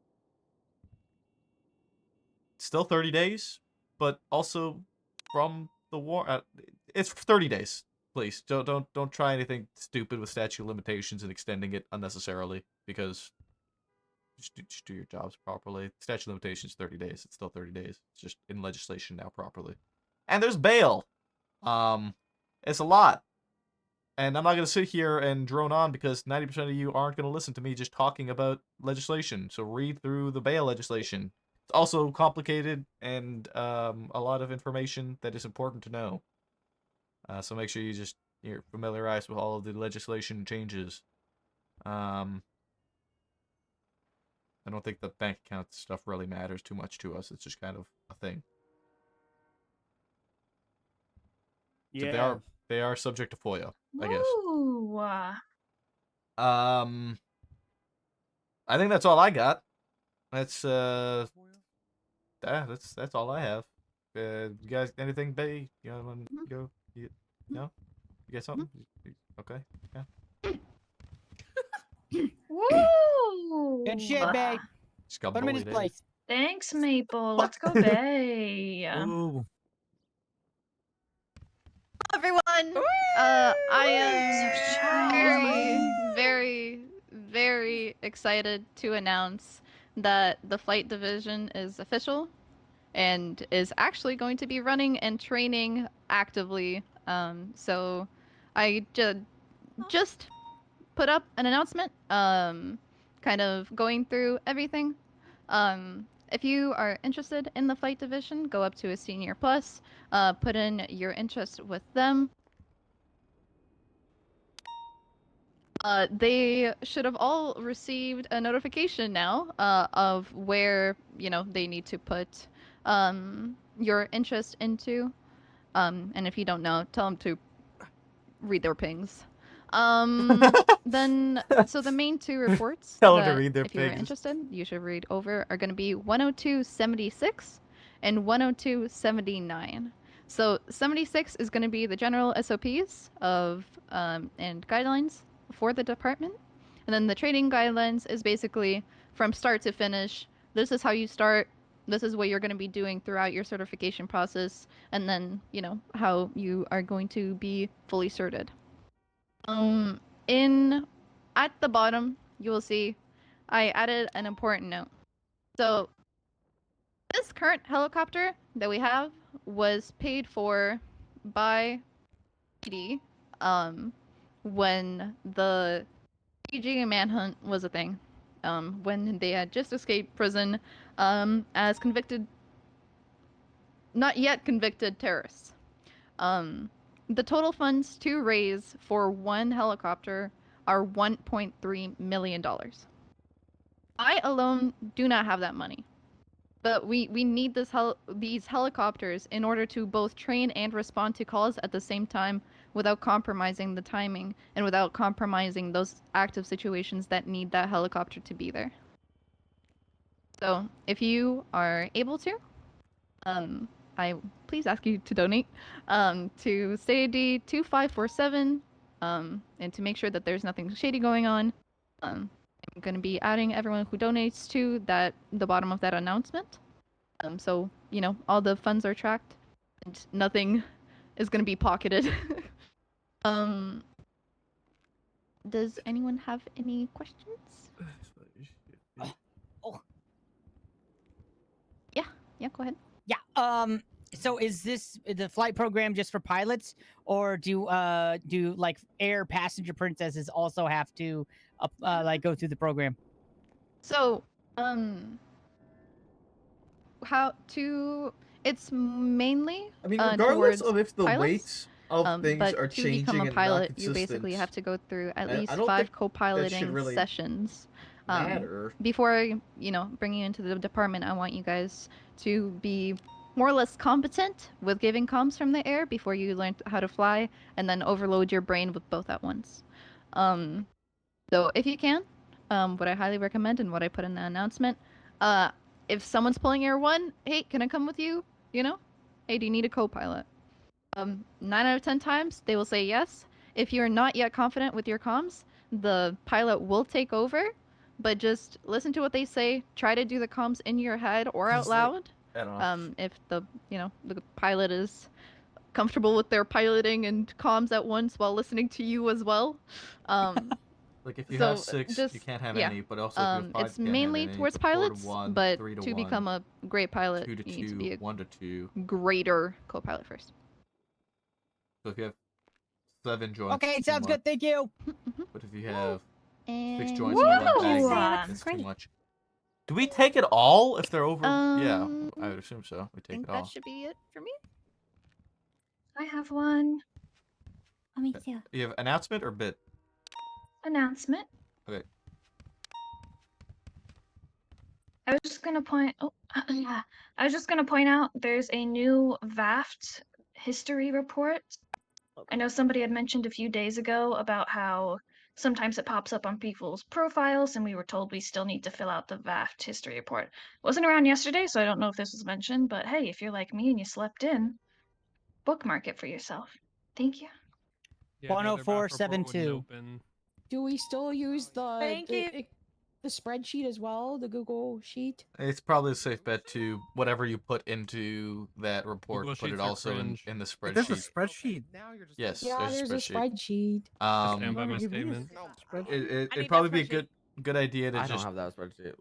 still 30 days, but also from the war, it's 30 days. Please don't try anything stupid with statute of limitations and extending it unnecessarily, because just do your jobs properly. Statute of limitations 30 days. It's still 30 days. It's just in legislation now properly. And there's bail. It's a lot. And I'm not going to sit here and drone on because 90% of you aren't going to listen to me just talking about legislation. So read through the bail legislation. It's also complicated and a lot of information that is important to know. So make sure you're familiarized with all of the legislation changes. I don't think the bank account stuff really matters too much to us. It's just kind of a thing. So Yeah. they are subject to FOIA, I guess. Ooh. I think that's all I got. That's that's all I have. You guys, anything, Bay? You guys want to go? No? You got something? Okay. Yeah. Woo! Good shit, Bay. Just got Put him in his bullied, place. Thanks, Maple. Let's go, Bay. Ooh. Everyone, I am very excited to announce that the flight division is official and is actually going to be running and training actively. So I just put up an announcement, kind of going through everything. If you are interested in the flight division, go up to a senior plus, put in your interest with them. They should have all received a notification now of where they need to put your interest into. And if you don't know, tell them to read their pings. Then, so the main two reports Tell them to that, read their if you're pings. interested, you should read over are going to be 102.76 and 102.79. So 76 is going to be the general SOPs of and guidelines for the department, and then the training guidelines is basically from start to finish. This is how you start. This is what you're going to be doing throughout your certification process, and then how you are going to be fully certed. At the bottom, you will see I added an important note. So this current helicopter that we have was paid for by PD when the PG manhunt was a thing. When they had just escaped prison as not yet convicted terrorists. The total funds to raise for one helicopter are $1.3 million. I alone do not have that money. But we need these helicopters in order to both train and respond to calls at the same time without compromising the timing and without compromising those active situations that need that helicopter to be there. So if you are able to, I please ask you to donate to SAD 2547 and to make sure that there's nothing shady going on. I'm going to be adding everyone who donates to the bottom of that announcement. So all the funds are tracked and nothing is going to be pocketed. Does anyone have any questions? Oh. Yeah, go ahead. Yeah. So is this the flight program just for pilots, or do like air passenger princesses also have to like go through the program? So it's mainly I mean, regardless towards of if the pilots, weights of things but are to become changing a and pilot, not you basically consistent, have to go through at I least don't 5 think that should co-piloting really sessions. matter. Before I, bring you into the department, I want you guys to be more or less competent with giving comms from the air before you learn how to fly, and then overload your brain with both at once. So if you can, what I highly recommend and what I put in the announcement, if someone's pulling Air 1, hey, can I come with you? Hey, do you need a co-pilot? 9 out of 10 times, they will say yes. If you're not yet confident with your comms, the pilot will take over, but just listen to what they say. Try to do the comms in your head or out loud. I don't know. If the pilot is comfortable with their piloting and comms at once while listening to you as well. Like if you so have 6, you can't have any, but also if you have 5, it's you can't have mainly any. towards But 4 to pilots, 1, but 3 to to 1, become a great pilot, 2 to you need to 2, be a 1 to 2. greater co-pilot first. So if you have 7 joints. Okay, is too sounds much. good. Thank you. But if you have 6 And joints in one bag, Woo! that's too much. Do we take it all if they're over? Yeah, I would assume so. We I take think it all. that should be it for me. I have one Oh, me too. You have announcement or bit? announcement. Okay. I was just gonna point. Oh, yeah. I was just gonna point out there's a new VAFT history report. I know somebody had mentioned a few days ago about how sometimes it pops up on people's profiles, and we were told we still need to fill out the VAFT history report. Wasn't around yesterday, so I don't know if this was mentioned. But hey, if you're like me and you slept in, bookmark it for yourself. Thank you. Yeah, the other back report wouldn't 10472. open. Do we still use Thank you. the spreadsheet as well, the Google sheet? It's probably a safe bet to whatever you put into that report, Google put it Sheets are also in cringe. the There's a spreadsheet. spreadsheet. Now you're just Yes, Yeah, there's a spreadsheet. I stand by Um, my Give me statement. a spreadsheet. it'd probably be a good idea to I don't just. have that spreadsheet.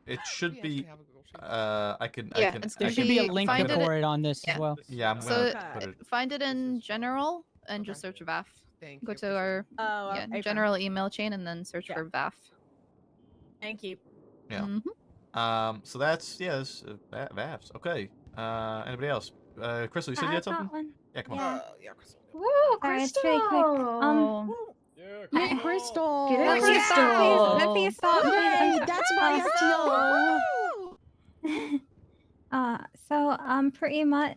It should We be. actually have a Google sheet. I can. Yeah, I can. it's There I should can be a Maybe link find it- for it on this yeah. as well. Yeah, I'm So gonna put it. find it in general and just search VAF. Thank Go you. to our Oh, yeah, apron. general email chain and then search Yeah. for VAF. Thank you. Yeah. Mhm. So that's yes, VAFs. Okay. Anybody else? Crystal, you said you had something? One. Yeah, come on. Yeah. Yeah, Crystal. Woo, Sorry, it's really quick. Hey, Crystal. Get Let it, me stop, Crystal. please stop. Yay, that's my FTO. So pretty much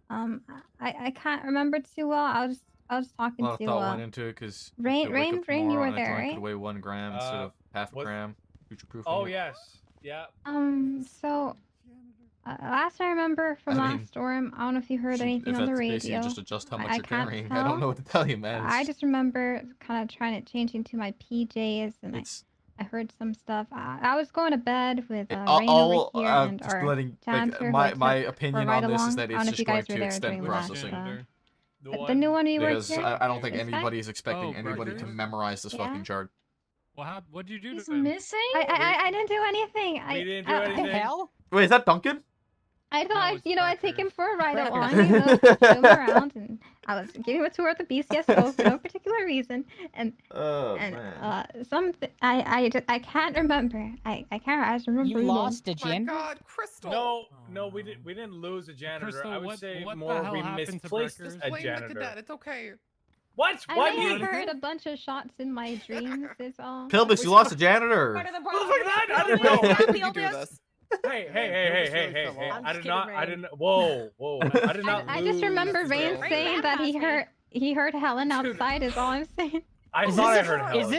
I can't remember too well. I was A talking lot of to thought went into it because Rain, you were there, could right? weigh 1 gram instead of half a what- gram. Future proof. Oh yes, yeah. So last I remember from I last mean, storm, I don't know if you heard anything If on the that's the case, you radio. just adjust how much I you're can't carrying. I don't tell. know what to tell you, man. I just remember kind of trying to change into my PJs, and It's I heard some stuff. I was going to bed with Rain all over here and just our letting janitor. my who opinion ride on this is along. that I don't it's know if just you going guys were to there extend during last, processing. the new one we worked Because here. I don't think This guy? anybody is expecting Oh, anybody to Rutgers? memorize this Yeah. fucking chart. Well, what'd you do He's to him? missing? I didn't do anything. We didn't do What the anything. hell? Wait, is that Duncan? I thought No, it's I'd take him for a ride Crackers. along, show him around, and I was giving him a tour of the BCSO for no particular reason, and I can't remember. I can't. I just remember. You lost a My janitor? God, Crystal. No, we didn't lose a janitor. Crystal, I would what- say what the more hell we happened to misplaced Breckers? a Blame the janitor. cadet. It's okay. What? I Why may me? have heard a bunch of shots in my dreams. Is all. Pilbus, you lost a janitor. Part of the I didn't problem. know. How did you do this? Hey. I'm I just did not. kidding, I Rain. didn't. Whoa. I did not. I just remember lose Rain the- saying that he heard Helen outside. Is all I'm saying. I Is thought I this heard a, Helen.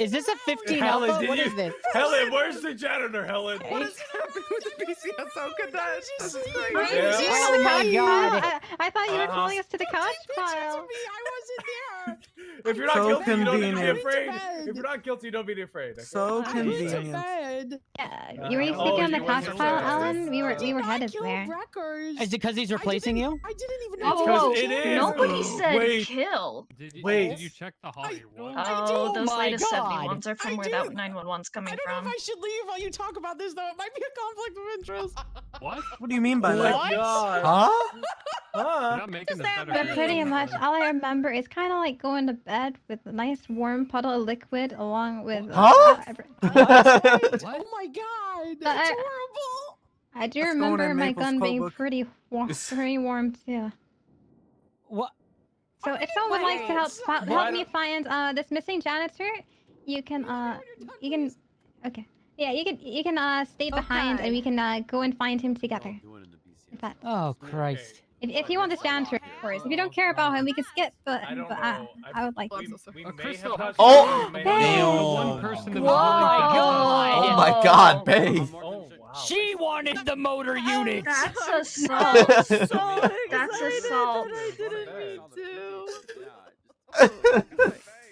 is this a 15 Helen, alpha? did What you- is this? Helen, where's the janitor, Helen? What is happening with the BCSO cadet? This is crazy. Rain, Yeah. you Oh on the my couch God. pile? I thought you were Uh-huh. calling us to the couch pile. I wasn't there. If you're not So guilty, you don't need to be convenient. afraid. Bed. If you're not guilty, you don't be afraid. Okay? So I went to convenient. bed. Yeah, you were you Oh, sleeping on you the went couch to pile, bed. Alan? We I did were not headed kill there. Breckers. Is it because he's replacing you? I didn't even Whoa, know. Because whoa, it is. nobody said Wait. kill. Wait. Did you check the hottie? What? Oh, those my latest God. 71s are from I where do. that 911's I coming don't know from. if I should leave while you talk about this, though. It might be a conflict of interest. What? What do you mean by Oh that? my God. Huh? You're Huh? not making this that better. But for pretty yourself. much, all I remember is kind of like going to bed with a nice warm puddle of liquid along with. Huh? What? Oh my God. But That's I- horrible. I do That's going remember in my Maple's gun quote being book. pretty warm too. What? So if someone would like to help Why help me don't- find this missing janitor, you can okay. Yeah, you can stay behind Okay. and we can go and find him together. If that Oh, Christ. if you want this janitor, of course. If you don't care about him, we can skip. But I don't but know. I would like. We, to. we A may crystal. have touched Oh! we may Damn. have- One person that Whoa. was willing to Oh my God, babe. Oh wow. She wanted the motor unit. That's assault. That's assault.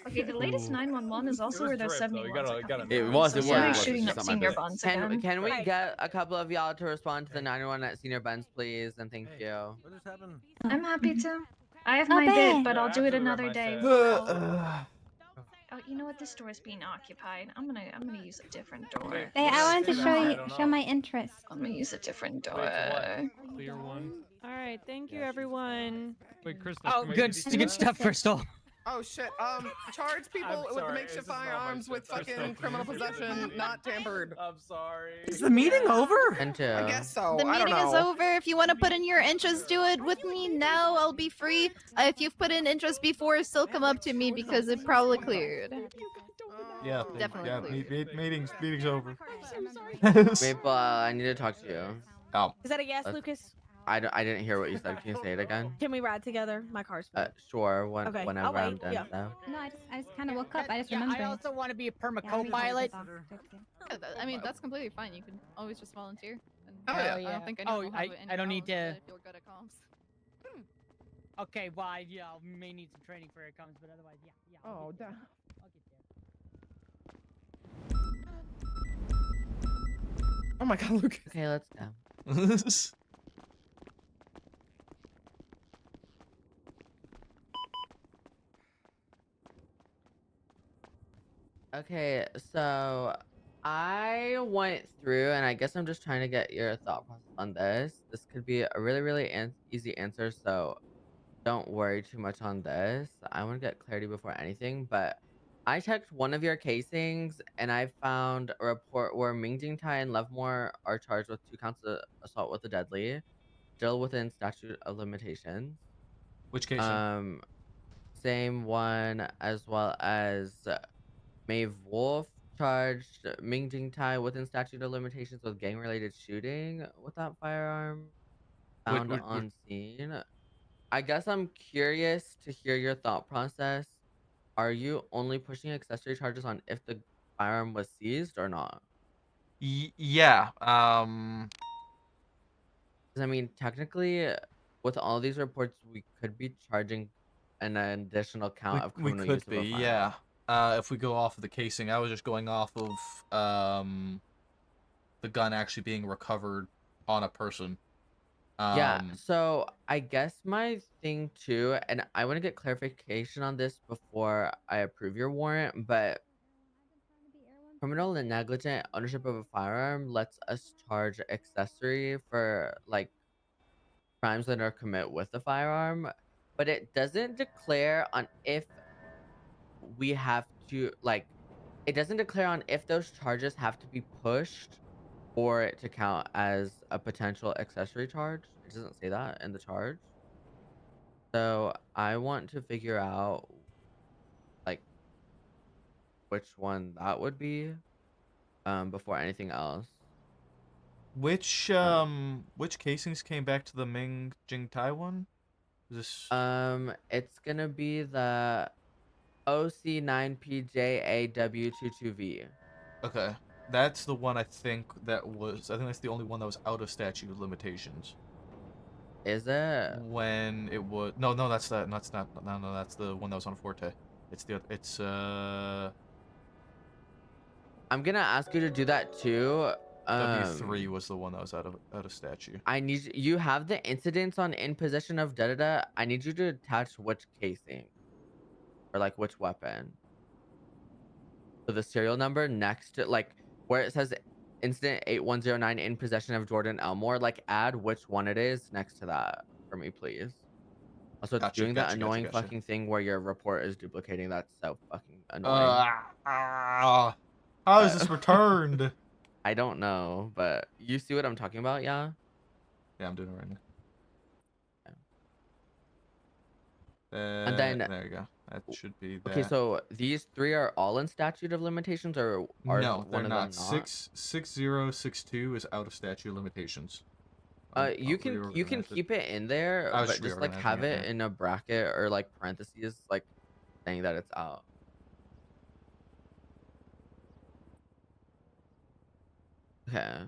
Okay, the latest 911 is also where those 71s are coming from. It was. So It somebody's was. shooting It's up just on my senior bed. buns Can again. we Right. get a couple of y'all to respond to the 911 at senior Benz, please? And thank you. What just happened? I'm happy to. I have Oh, my babe. bit, but I'll do it After another my day. set. Oh, you know what? This door is being occupied. I'm gonna use a different door. Hey, I wanted to show my interest. I'm gonna use a different door. Clear one. All right, thank you, everyone. Wait, Crystal. Oh, come here, good, did you see good that? stuff, Crystal. Oh shit. Charge people with the makeshift firearms with fucking criminal possession, not tampered. I'm sorry. Is the meeting over? And I guess so. The I don't meeting is know. over. If you want to put in your interest, do it with me now. I'll be free. If you've put in interest before, still come up to me because it probably cleared. Yeah, Definitely cleared. meeting's over. Maple, I need to talk to you. Oh. Is that a yes, Let's- Lucas? I didn't hear what you said. Can you say it again? Can we ride together? My car's full. Sure. Okay, Whenever I'll I'm wait, done. yeah. So. No, I just kind of woke up. I just Yeah, remembered. I also want to be a perma Yeah, I'm co-pilot. I mean, that's completely fine. You can always just volunteer. And Oh, yeah. I don't think anyone will have any I don't need problems with to. it if you're good at comms. Okay, well, I may need some training for it comes, but otherwise, yeah. Oh, damn. I'll get there. Oh my god, Lucas. Okay, let's go. Okay, so I went through, and I guess I'm just trying to get your thought process on this. This could be a really easy answer, so don't worry too much on this. I want to get clarity before anything, but I checked one of your casings, and I found a report where Ming Tai and Lovemore are charged with 2 counts of assault with a deadly, still within statute of limitations. Which casing? Same one, as well as Maeve Wolf charged Ming Tai within statute of limitations with gang-related shooting with that firearm found on scene. I guess I'm curious to hear your thought process. Are you only pushing accessory charges on if the firearm was seized or not? Yeah. 'Cause, I mean, technically, with all these reports, we could be charging an additional count of We criminal could use of a be, firearm. yeah. If we go off of the casing, I was just going off of the gun actually being recovered on a person. Yeah, so I guess my thing too, and I want to get clarification on this before I approve your warrant, but criminal and negligent ownership of a firearm lets us charge accessory for like crimes that are commit with a firearm, but it doesn't declare on if we have to it doesn't declare on if those charges have to be pushed for it to count as a potential accessory charge. It doesn't say that in the charge. So I want to figure out like which one that would be before anything else. Which casings came back to the Ming Jing Tai one? Is this It's gonna be the OC9PJAW22V. okay? That's the one I think that's the only one that was out of statute of limitations. Is it? When it was no, that's not. That's the one that was on Forte. It's I'm gonna ask you to do that too. W3 was the one that was out of statute. I need you have the incidents on in possession of da. I need you to attach which casing or like which weapon. So the serial number next to like where it says incident 8109 in possession of Jordan Elmore, like add which one it is next to that for me, please. Also, it's doing that annoying fucking thing where your report is duplicating. That's so fucking annoying. How is this returned? I don't know, but you see what I'm talking about, yeah? Yeah, I'm doing it right now. And then there you go. That should be that. Okay, so these 3 are all in statute of limitations, or are no, one they're of not. them not? 6062 is out of statute of limitations. You can keep it in there, but just like have it in a bracket or like parentheses, like saying that it's out. Okay.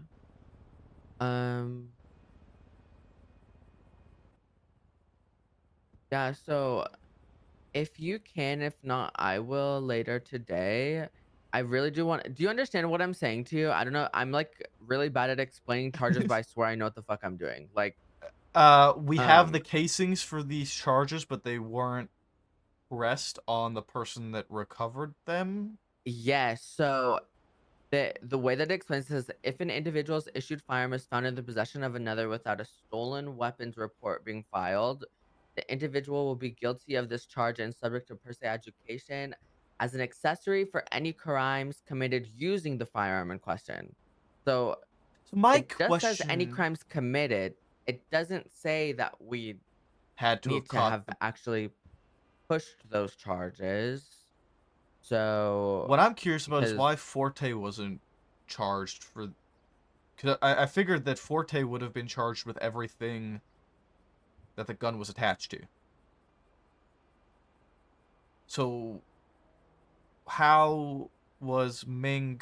Yeah, so if you can, if not, I will later today. I really do want. Do you understand what I'm saying to you? I don't know. I'm like really bad at explaining charges, but I swear I know what the fuck I'm doing. Like, we have the casings for these charges, but they weren't pressed on the person that recovered them? Yes. So the way that it explains this is if an individual's issued firearm is found in the possession of another without a stolen weapons report being filed, the individual will be guilty of this charge and subject to per se education as an accessory for any crimes committed using the firearm in question. So my it just says any question crimes committed. It doesn't say that we had to have need to caught have them. actually pushed those charges. So What I'm curious about is because why Forte wasn't charged for. Because I figured that Forte would have been charged with everything that the gun was attached to. So, how was Ming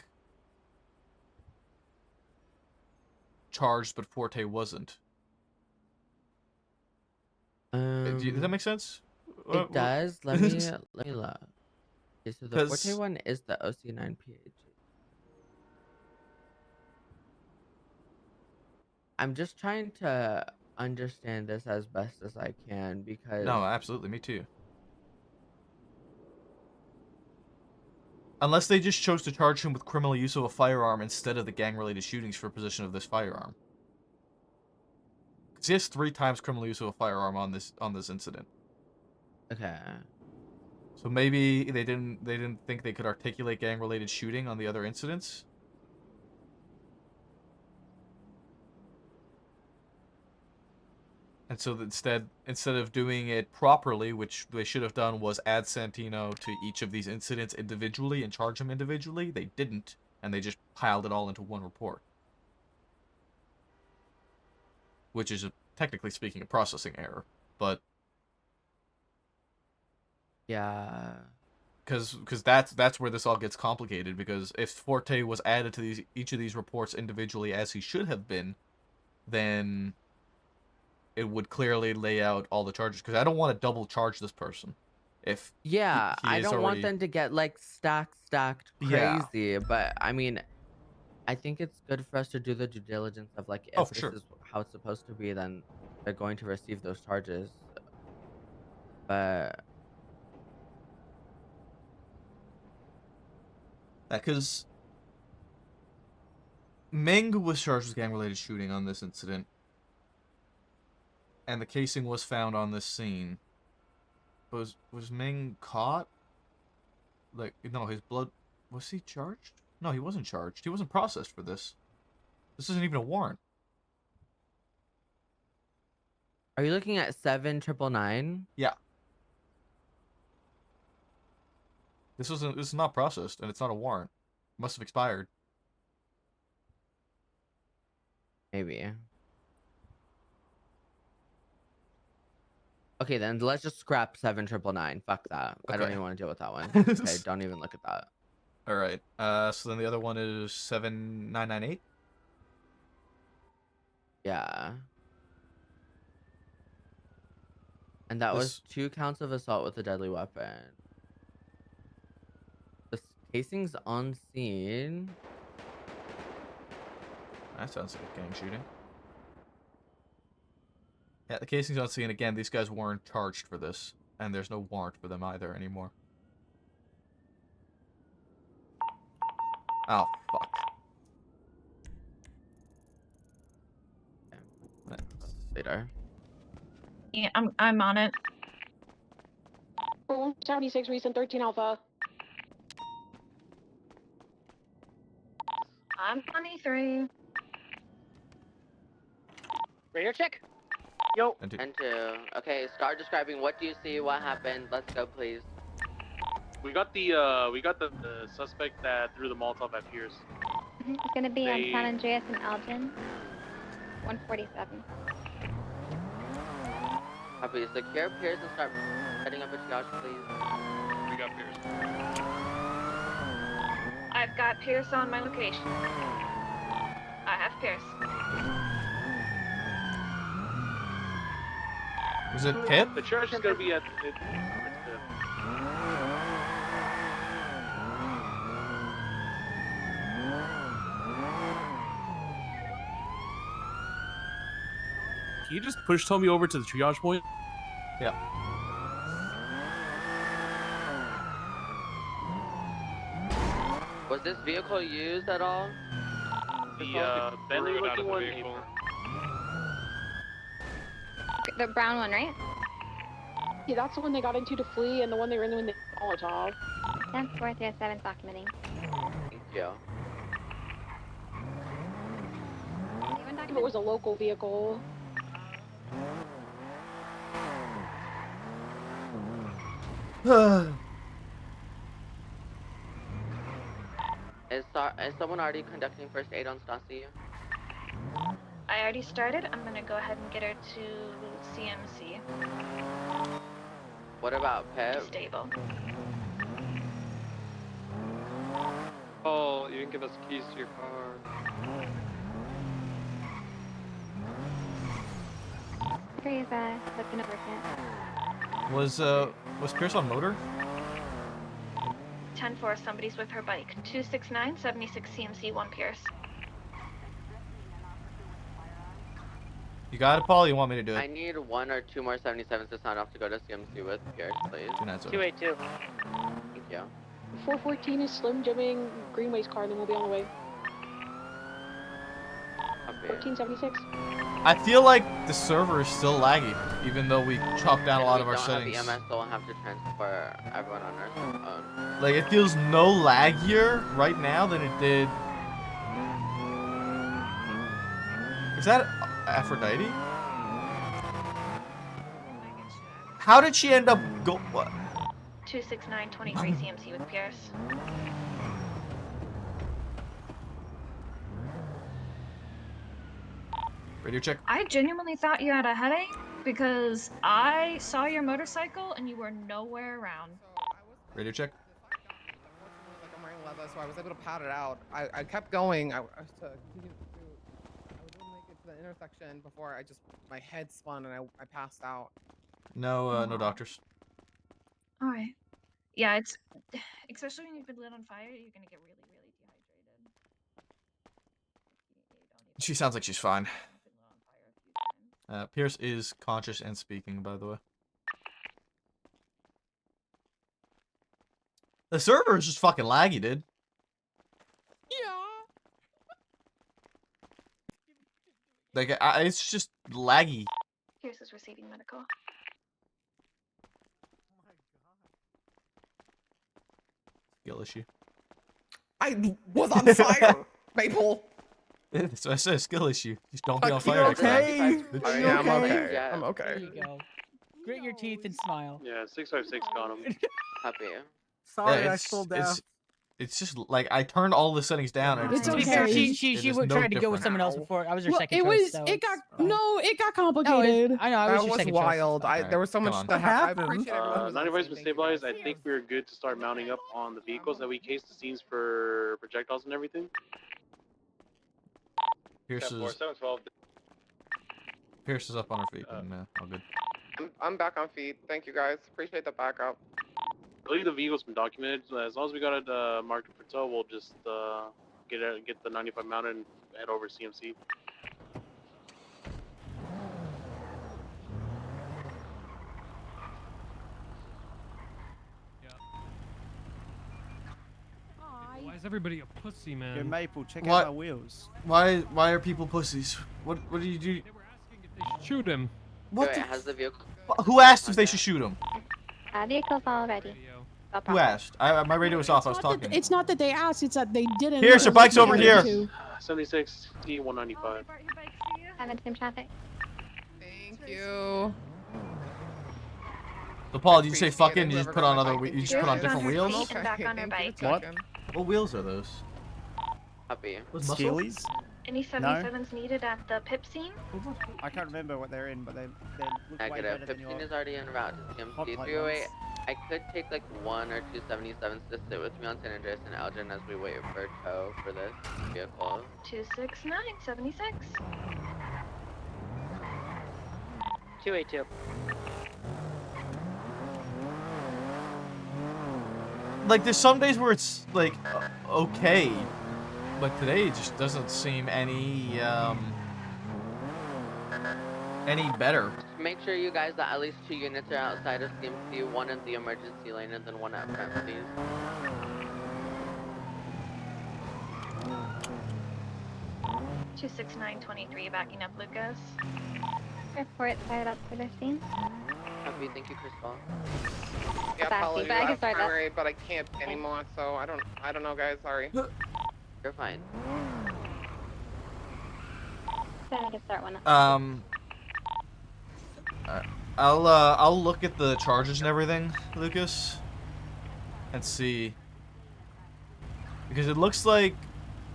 charged but Forte wasn't? Does that make sense? It does. Let me look. Okay, so the Forte 'Cause- one is the OC9PH. I'm just trying to understand this as best as I can because No, absolutely, me too. Unless they just chose to charge him with criminal use of a firearm instead of the gang-related shootings for possession of this firearm. Because he has 3 times criminal use of a firearm on this incident. Okay. So maybe they didn't think they could articulate gang-related shooting on the other incidents. And so instead of doing it properly, which they should have done was add Santino to each of these incidents individually and charge them individually, they didn't, and they just piled it all into one report. Which is, technically speaking, a processing error, but... Yeah. Because that's where this all gets complicated, because if Forte was added to each of these reports individually as he should have been, then it would clearly lay out all the charges, because I don't want to double charge this person. If Yeah, he I is don't want already... them to get like stacked Yeah. crazy, but I mean, I think it's good for us to do the due diligence of like Oh, if for this sure. is how it's supposed to be, then they're going to receive those charges. But Because Meng was charged with gang-related shooting on this incident, and the casing was found on this scene. Was Meng caught? Like, no, his blood... Was he charged? No, he wasn't charged. He wasn't processed for this. This isn't even a warrant. are you looking at 7999? Yeah. This is not processed, and it's not a warrant. It must have expired. Maybe. Okay, then let's just scrap 7999. Fuck that. I don't Okay. even want to deal with that one. Okay, don't even look at that. All right. So then the other one is 7998. Yeah. And that was 2 counts of assault with a deadly weapon. The casing's on scene. That sounds like a gang shooting. Yeah, the casing's on scene. Again, these guys weren't charged for this, and there's no warrant for them either anymore. Oh, fuck. Later. Yeah, I'm on it. 76 recent 13 Alpha. I'm 23. Radar check. Yo. And 2. Okay, start describing. What do you see? What happened? Let's go, please. We got the suspect that threw the Molotov at Pierce. It's gonna be on They- San Andreas and Elgin. 147. Copy. Secure Pierce and start setting up a triage, please. We got Pierce. I've got Pierce on my location. I have Pierce. Was it Pip? The church is gonna be at. Can you just push Tommy over to the triage point? Yeah. Was this vehicle used at all? The Bentley looking one. The brown one, right? Yeah, that's the one they got into to flee, and the one they were in when they Molotov. 10-4-3-7 documenting. Thank you. If it was a local vehicle. Is someone already conducting first aid on Stassi? I already started. I'm gonna go ahead and get her to CMC. What about Pip? Stable. Oh, you didn't give us keys to your car. Three is that's an overfit. Was Pierce on motor? 10-4, somebody's with her bike. 269, 76 CMC, 1 Pierce. You got it, Paul? You want me to do I it? need 1 or 2 more 77s to sign off to go to CMC with Pierce, please. 282. Thank you. 414 is Slim Jimming Greenway's car, then we'll be on the way. 1476. I feel like the server is still laggy, even though we chopped down a lot of our If we settings. don't have EMS, so we'll have to transfer everyone on our own. Like, it feels no laggier right now than it did. Is that Aphrodite? How did she end up what? 269, 23 CMC with Pierce. Radio check. I genuinely thought you had a headache because I saw your motorcycle and you were nowhere around. Radio check. Like I'm wearing leather, so I was able to pat it out. I kept going. I was to continue to shoot. I was able to make it to the intersection before my head spun and I passed out. No, no doctors. All right. Yeah, it's especially when you've been lit on fire, you're gonna get really, really dehydrated. She sounds like she's fine. Pierce is conscious and speaking, by the way. The server is just fucking laggy, dude. Yeah. Like, it's just laggy. Pierce is receiving medical. Skill issue. I was on fire, Maple. So I said a skill issue. Just don't be on You're fire. okay. Bitch. Yeah, I'm okay. I'm There okay. you go. Grit your teeth and smile. Yeah, 656 got him. Happy. Sorry, Yeah, I stole death. it's just like I turned all the settings down. And It's To be okay. fair, she it's just no tried to go with different. someone else before. I was her Well, second it choice. was. So It got it's fine. no. It got No, complicated. I know. I was That your was second wild. choice. There was so much on. that happened. I appreciate everyone who was 95's listening. been stabilized. I think we're good to start mounting up on the vehicles that we cased the scenes for projectiles and everything. Pierce is up on her feet. And, all good. I'm back on feet. Thank you guys. Appreciate the backup. I believe the vehicle's been documented. As long as we got it marked for tow, we'll just get the 95 mounted and head over to CMC. Why is everybody a pussy, man? Yo, Maple, check What? out my wheels. Why are people pussies? What do you do? Shoot him. What Wait, the? has the vehicle? Who asked if they should shoot him? Vehicle's all ready. No Who problem. asked? My radio was off. I was It's not talking. that- It's not that they asked. It's that they didn't. Here's your bike's over here. 76 T195. Having some traffic. Thank you. So Paul, did you say Appreciate fucking? it, You just whoever put got on my other. bike. You just put on different wheels. feet and back on her bike. What? What wheels are those? Happy. What's muscle? Steelies? Any 77s needed at the PIP scene? I can't remember what they're in, but they look way Negative. better than your 15 is already en route to hot CMC. pipe 308. ones. I could take like 1 or 2 77s to sit with me on San Andreas and Elgin as we wait for tow for this vehicle. 269, 76. 282. Like, there's some days where it's like okay, but today it just doesn't seem any better. Make sure you guys that at least 2 units are outside of CMC, 1 in the emergency lane and then 1 at front, please. 26923 backing up Lucas. Report started up for the scene. Copy. Thank you, Crystal. Yeah, Back, apologies. but I can I'm start that. primary, but I can't anymore, so I don't know, guys. Sorry. You're fine. Then I can start one up. I'll look at the charges and everything, Lucas, and see, because it looks like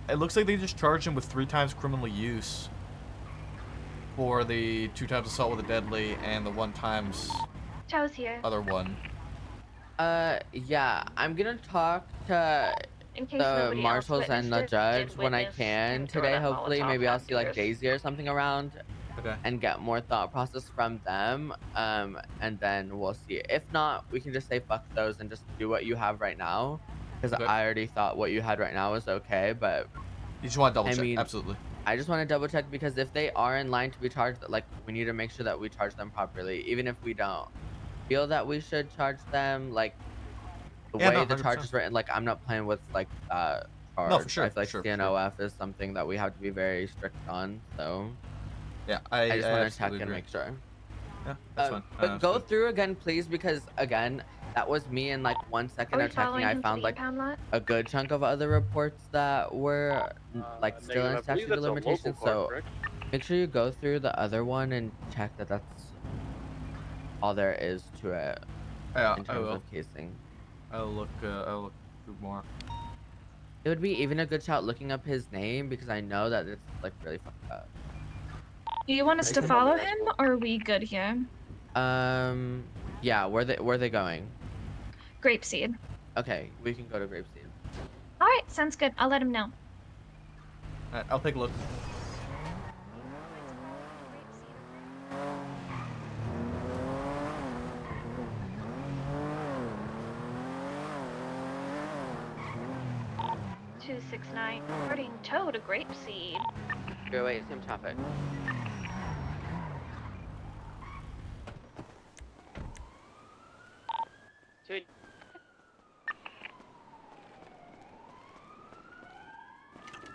they just charged him with 3 times criminal use for the 2 times assault with a deadly and the 1 times Chow's here. other one. Yeah, I'm gonna talk to In case the nobody else marshals and the witnessed it, judge did when I witness can him throw today. that Hopefully, Molotov maybe I'll see like outdoors. Daisy or something around. Okay. And get more thought process from them. And then we'll see. If not, we can just say fuck those and just do what you have right now. Because Okay. I already thought what you had right now was okay, but You just want to double I check, mean, absolutely. I just want to double check because if they are in line to be charged, like we need to make sure that we charge them properly, even if we don't feel that we should charge them. Like the Yeah, way no, the charge 100%. is written, like I'm not playing with like that charge. No, for I sure, feel like for sure. CNOF is something that we have to be very strict on. So Yeah, I just want to check absolutely and agree. make sure. Yeah, that's fine. But go through again, please, because again, that was me in like 1 second Are we of checking. following I him to found the like impound lot? a good chunk of other reports that were like still Negative. in I believe statute of that's a local limitations. car, So correct? make sure you go through the other one and check that that's all there is to it Yeah, in I terms will. of casing. I'll look through more. It would be even a good shot looking up his name because I know that it's like really fucked up. Do you want us to follow him, or are we good here? Yeah, where they going? Grapeseed. Okay, we can go to Grapeseed. All right, sounds good. I'll let him know. Alright, I'll take a look. Two 269 reporting tow to Grapeseed. Go wait, same traffic. Two.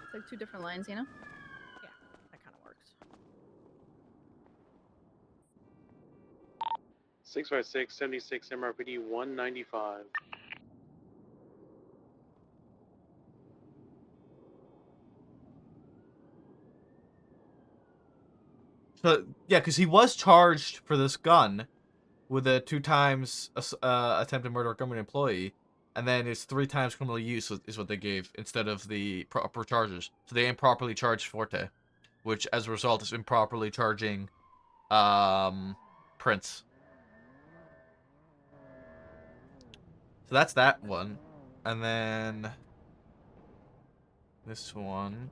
It's like 2 different lines, you know? Yeah, that kind of works. 656 76 MRPD 195. So yeah, because he was charged for this gun with a 2 times attempted murder of government employee, and then it's 3 times criminal use is what they gave instead of the proper charges. So they improperly charged Forte, which as a result is improperly charging Prince. So that's that one, and then this one.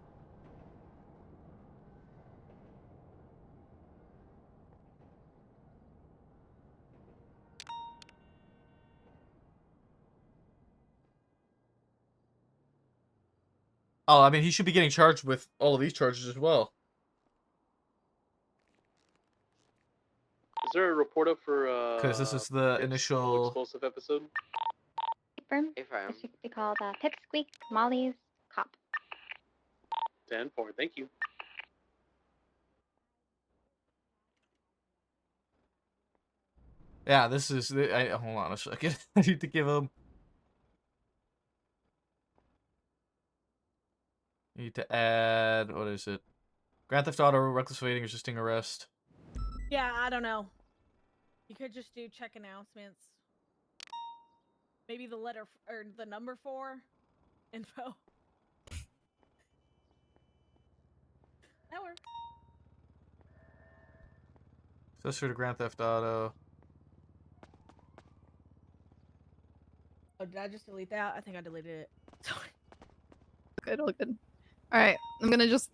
Oh, I mean, he should be getting charged with all of these charges as well. Is there a report up for Because this is the Pip's initial explosive episode? Firm. Affirm. It should be called Pipsqueak Molly's Cop. 10-4, thank you. Yeah, this is. Hold on a second. I need to give him. Need to add. What is it? Grand Theft Auto, reckless evading, resisting arrest. Yeah, I don't know. You could just do check announcements. Maybe the letter or the number 4 info. That works. Accessory to Grand Theft Auto. Oh, did I just delete that? I think I deleted it. Sorry. Good, all good. Alright, I'm gonna just.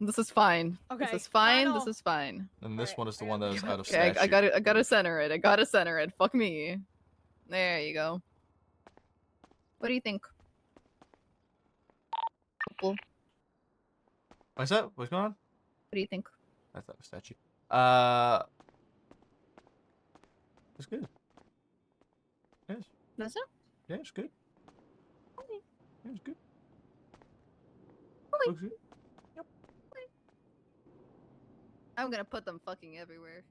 This is fine. Okay, This is fine. final. This is fine. And this one is the one that is out of Okay, statute. I gotta center it. I gotta center it. Fuck me. There you go. What do you think? Couple. What's up? What's going on? What do you think? That's out of statute. It's good. Yes. That's it? Yeah, it's good. Yeah, it's good. Okay. Looks good. Yep. I'm gonna put them fucking everywhere.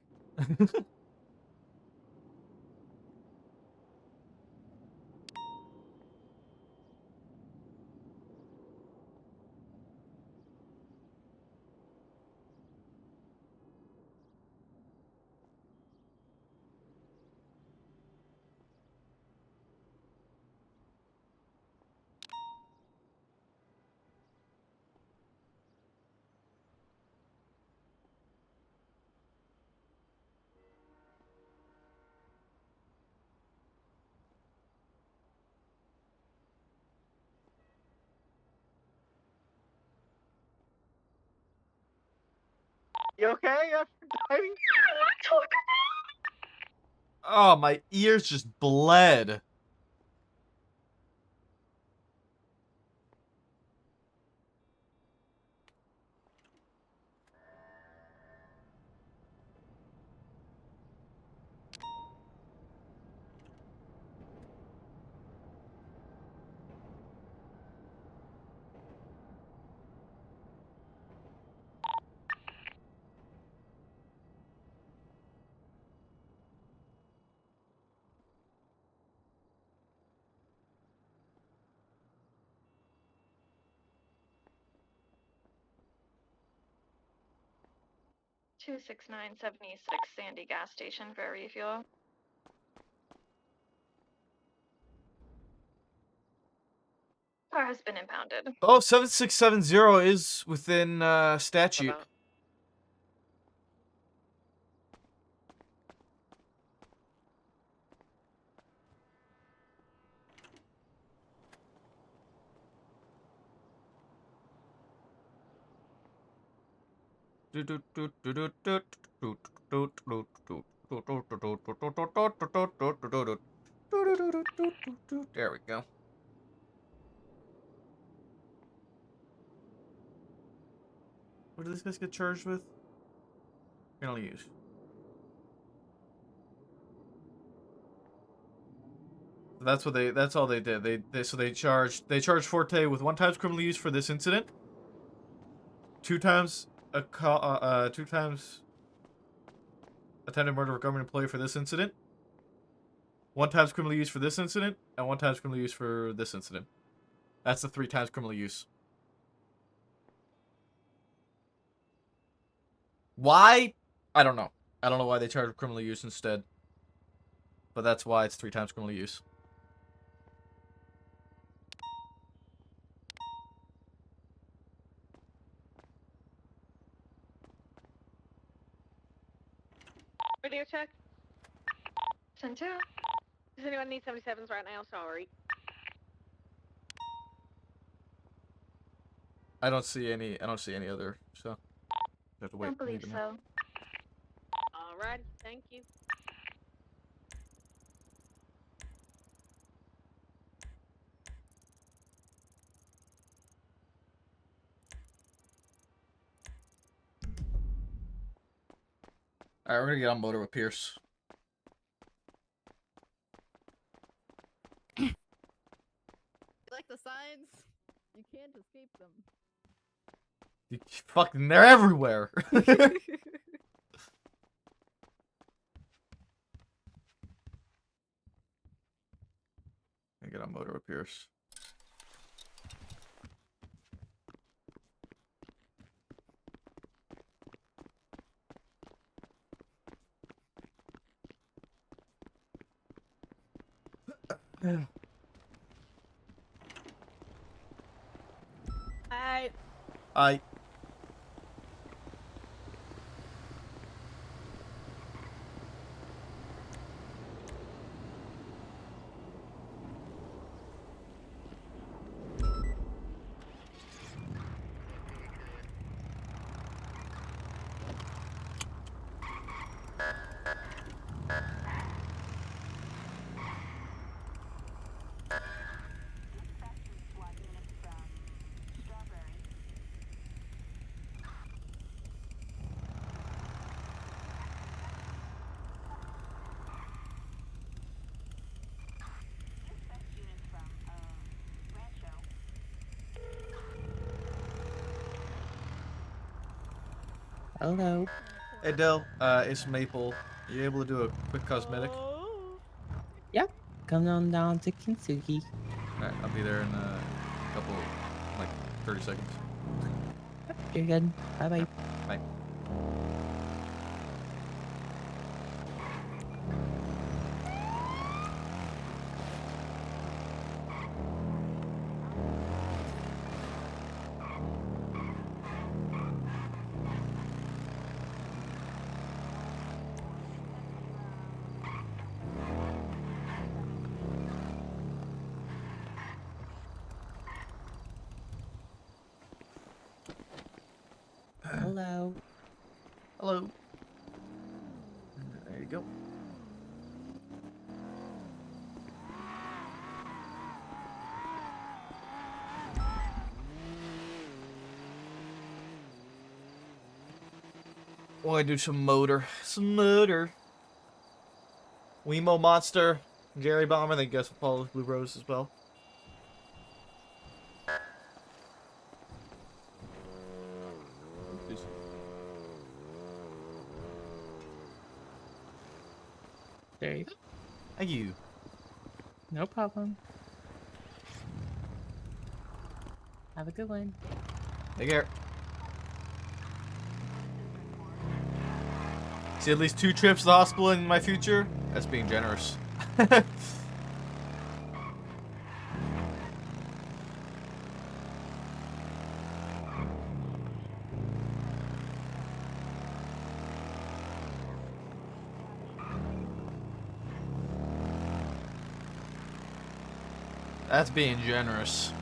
You okay after diving? Oh, my ears just bled. Two 6976 Sandy gas station for refuel. Car has been impounded. Oh, 7670 is within statute. There we go. What did this guy get charged with? Criminal use. So that's what they. That's all they did. They charged Forte with 1 times criminal use for this incident. 2 times two times attempted murder of a government employee for this incident. 1 times criminal use for this incident, and 1 times criminal use for this incident. That's the 3 times criminal use. Why? I don't know. I don't know why they charged criminal use instead. But that's why it's 3 times criminal use. Radio check. 10-2. Does anyone need 77s right now? Sorry. I don't see any other, so I have to wait. Don't believe so. Alright, thank you. Alright, we're gonna get on motor with Pierce. You like the signs? You can't escape them. You fucking, they're everywhere. Get on motor with Pierce. Hi. I. Hello. Hey Dill, it's Maple. Are you able to do a quick cosmetic? Yep. Come on down to Kintsugi. Alright, I'll be there in a couple, like 30 seconds. You're good. Bye bye. Bye. Hello. Hello. There you go. Want to do some motor. Some motor. Wemo Monster. Jerry Bomber. Thank you guys for following Blue Rose as well. Please. There you go. Thank you. No problem. Have a good one. Take care. See at least 2 trips to the hospital in my future? That's being generous. That's being generous.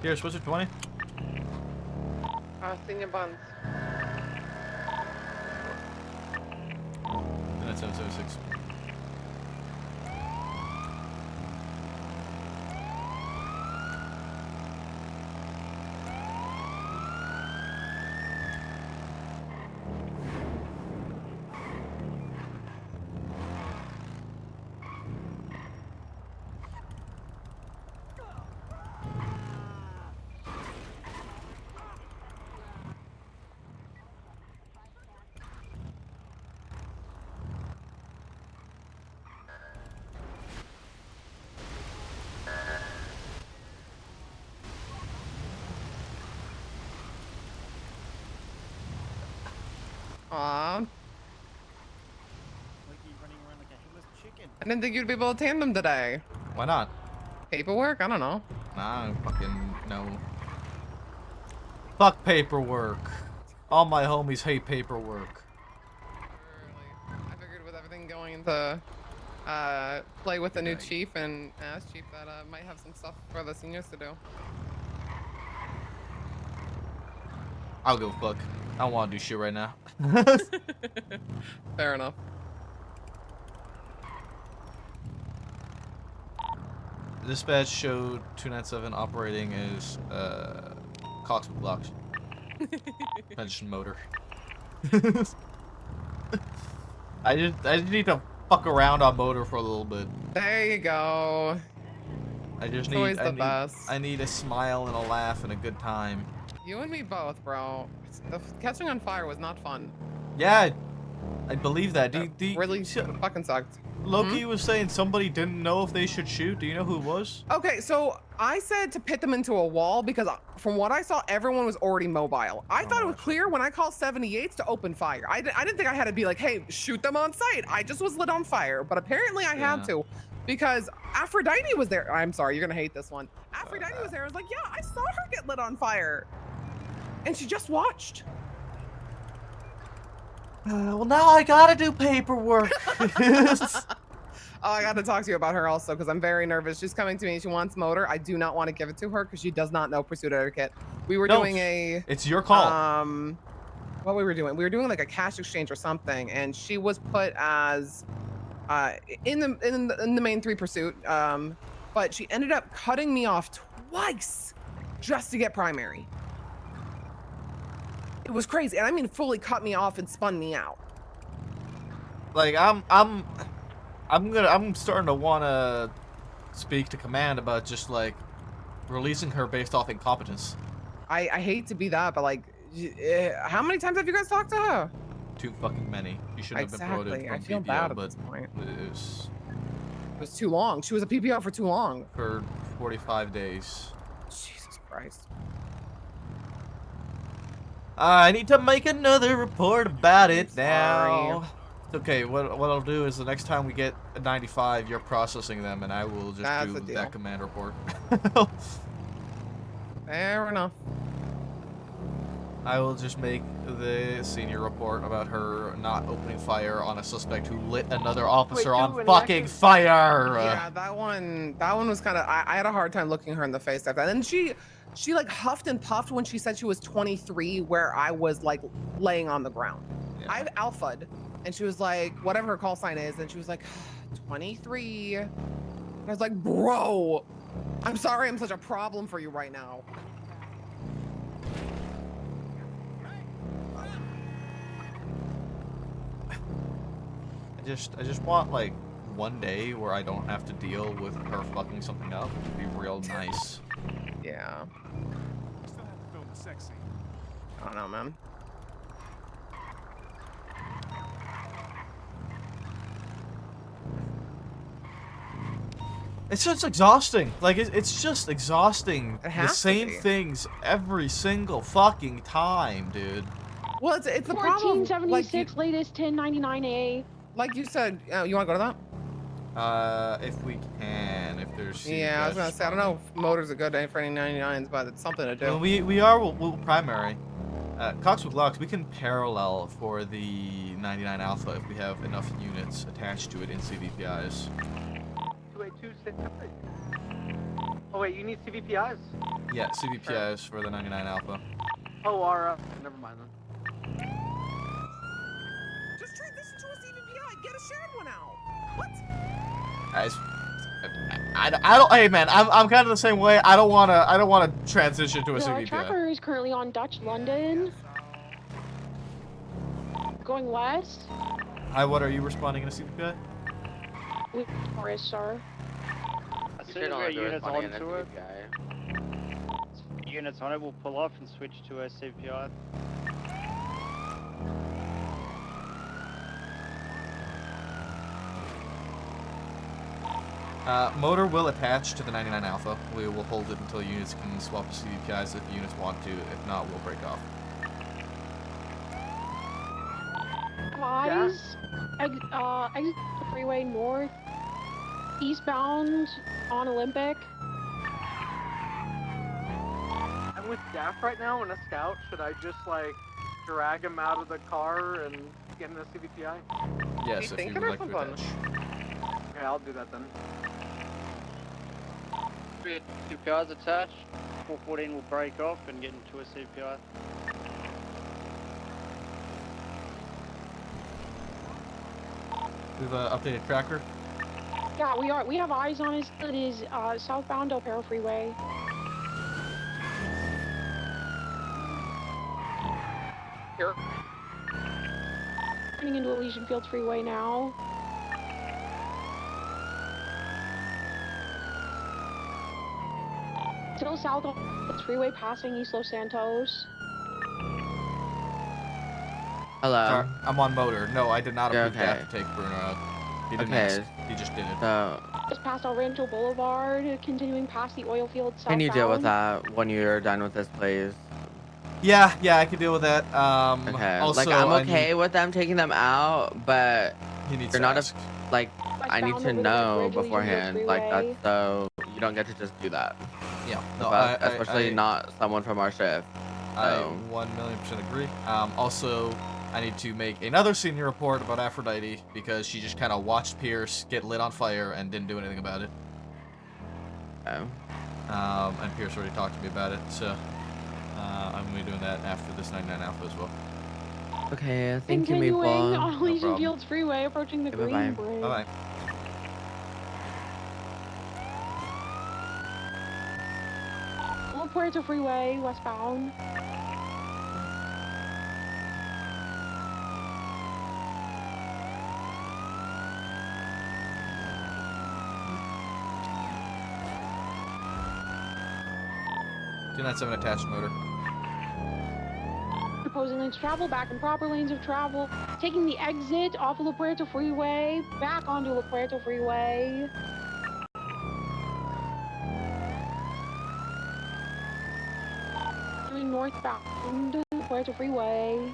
Here, switch it 20. Senior buns. And that's 776. Aw. Like you running around like a headless chicken. I didn't think you'd be able to tandem today. Why not? Paperwork? I don't know. Nah, I don't fucking no. Fuck paperwork. All my homies hate paperwork. I figured with everything going into play with the new chief and ask chief that might have some stuff for the seniors to do. I'll go fuck. I don't want to do shit right now. Fair enough. Dispatch showed 297 operating as Cox with blocks. Mention motor. I just need to fuck around on motor for a little bit. There you go. I just It's need always the best. I need a smile and a laugh and a good time. You and me both, bro. The catching on fire was not fun. Yeah, I believe that. Really fucking sucked. Loki was saying somebody didn't know if they should shoot. Do you know who it was? Okay, so I said to pit them into a wall because from what I saw, everyone was already mobile. I thought it was clear when I called 78s to open fire. I didn't think I had to be like, hey, shoot them on sight. I just was lit on fire, but apparently I had to because Aphrodite was there. I'm sorry, you're gonna hate this one. Aphrodite was there. I was like, yeah, I saw her get lit on fire. And she just watched. Well, now I gotta do paperwork. Oh, I got to talk to you about her also because I'm very nervous. She's coming to me. She wants motor. I do not want to give it to her because she does not know pursuit etiquette. We were doing a. It's your call. What we were doing? We were doing like a cash exchange or something, and she was put as in the main 3 pursuit. But she ended up cutting me off twice just to get primary. It was crazy, and I mean fully cut me off and spun me out. Like I'm starting to wanna speak to command about just like releasing her based off incompetence. I hate to be that, but like, how many times have you guys talked to her? Too fucking many. You shouldn't have been promoted Exactly. I from feel PPO, bad at but this point. it was too long. She was a PPO for too long. For 45 days. Jesus Christ. I need to make another report about it sorry. now. It's okay. What I'll do is the next time we get a 95, you're processing them, and I will just That's do a deal. that command report. Fair enough. I will just make the senior report about her not opening fire on a suspect who lit another officer on fucking fire. Yeah, that one was kind of. I had a hard time looking her in the face after that. And she like huffed and puffed when she said she was 23, where I was like laying on the ground. Yeah. I alpha'd, and she was like, whatever her call sign is, and she was like, 23. And I was like, bro, I'm sorry, I'm such a problem for you right now. I just want like one day where I don't have to deal with her fucking something up. It'd be real nice. Yeah. I don't know, man. It's just exhausting. Like, it's just exhausting. It The has to same be. things every single fucking time, dude. Well, it's the problem. 1476, latest 1099A. Like you said, you want to go to that? If we can, if there's... Yeah, I was gonna say, I don't know if motors are good for any 99s, but it's something to do. Well, we are we'll primary. Cox with Locks, we can parallel for the 99 Alpha if we have enough units attached to it in CVPIs. 282. Oh wait, you need CVPIs? Yeah, CVPIs for the 99 Alpha. Oh, never mind then. Just transition to a CVPI. Get a shared one out. What? Guys, I don't. Hey man, I'm kind of the same way. I don't wanna transition to a The CVPI. tracker is currently on Dutch London. Going west. Hi, what are you responding in a CVPI? With Forest, sir. As soon as we get units onto it, units on it will pull off and switch to a CPI. Motor will attach to the 99 Alpha. We will hold it until units can swap to CVPIs if the units want to. If not, we'll break off. Eyes, exit the freeway north, eastbound on Olympic. I'm with Daff right now in a scout. Should I just like drag him out of the car and get in a CVPI? Yes, if you would like to attach. Okay, I'll do that then. CPIs attached. 414 will break off and get into a CPI. We've updated tracker. Yeah, we have eyes on it. It is southbound Del Perro Freeway. Here. Turning into Elysian Fields Freeway now. Still south of the freeway, passing East Los Santos. Hello. Sorry, I'm on motor. No, I did not approve Okay. that to take Bruno out. He didn't Okay. ask. He just did it. So, Just past El Rancho Boulevard, continuing past the oil field southbound. can you deal with that when you're done with this, please? Yeah, I can deal with that. Okay. Also, Like, I'm I okay need- with them taking them out, but He needs you're to not ask. like, I need to know beforehand. Like, that's so you don't get to just do that. Yeah. No, But especially I- not someone from our shift. I So. 1,000,000% agree. Also, I need to make another senior report about Aphrodite because she just kind of watched Pierce get lit on fire and didn't do anything about it. Oh. And Pierce already talked to me about it, so I'm gonna be doing that after this 99 Alpha as well. Okay, thank you, Continuing Maple. on No Elysian problem. Fields Freeway, approaching the Okay, Green bye-bye. Bridge. Bye. La Puerta Freeway, westbound. Do not have an attached motor. Opposing lanes of travel, back in proper lanes of travel. Taking the exit off of La Puerta Freeway, back onto La Puerta Freeway. Doing northbound, La Puerta Freeway.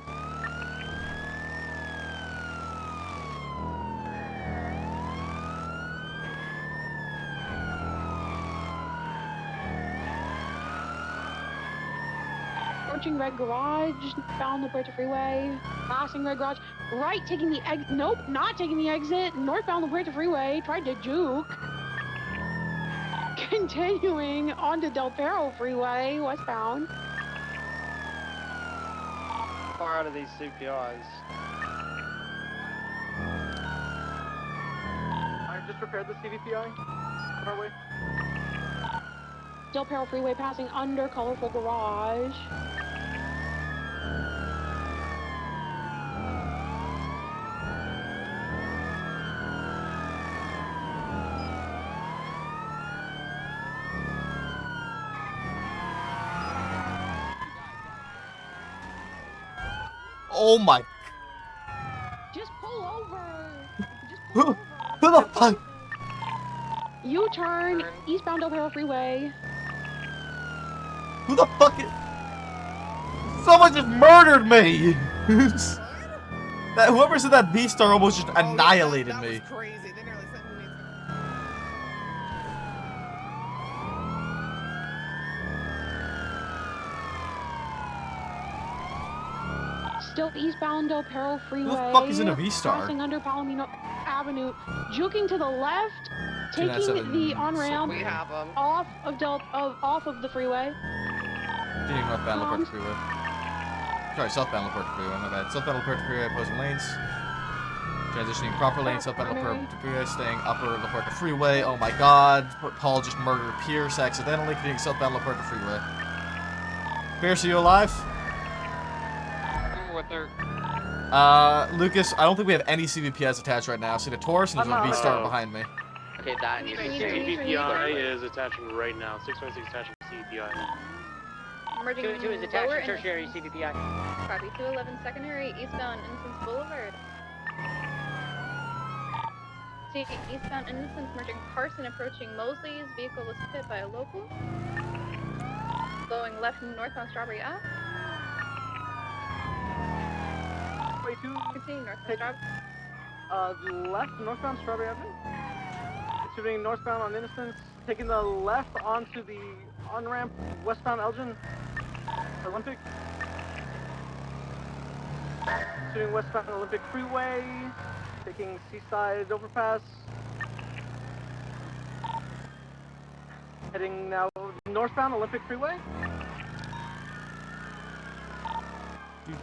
Approaching Red Garage, bound La Puerta Freeway. Passing Red Garage. Right, taking the exit. Nope, not taking the exit. Northbound La Puerta Freeway. Tried to juke. Continuing onto Del Perro Freeway, westbound. Far out of these CPIs. I just repaired the CVPI. On our way. Del Perro Freeway passing under Colorful Garage. Oh my. Just pull over. Who the fuck? U-turn, eastbound Del Perro Freeway. Who the fuck is... Someone just murdered me! That whoever said that V-Star almost just annihilated that me. was crazy. They nearly sent me. Still eastbound Del Perro Freeway. Who the fuck is in a V-Star? Passing under Palomino Avenue. Juking to the left. Taking 297. the on-ramp We have them. off of the freeway. Continuing northbound La Puerta Freeway. Sorry, southbound La Puerta Freeway, my bad. Southbound La Puerta Freeway, opposing lanes. Transitioning proper lane, southbound La Puerta Freeway, staying upper La Puerta Freeway. Oh my god, Paul just murdered Pierce accidentally, continuing southbound La Puerta Freeway. Pierce, are you alive? With her. Lucas, I don't think we have any CVPS attached right now. See the Taurus and there's a V-Star behind me. Okay, that needs to be changed. CVPI is attaching right now. 616 attaching CVPI. Merging Two is lower attached to tertiary CVPI. Copy. 211 secondary, eastbound Innocence Boulevard. See, eastbound Innocence merging Carson approaching Mosley's. Vehicle was hit by a local. Going left northbound Strawberry Ave. Wait, two. Continuing northbound Strawberry. Left, northbound Strawberry Avenue. Shooting northbound on Innocence. Taking the left onto the on-ramp, westbound Elgin. Olympic. Shooting westbound Olympic Freeway. Taking Seaside Overpass. Heading now northbound Olympic Freeway.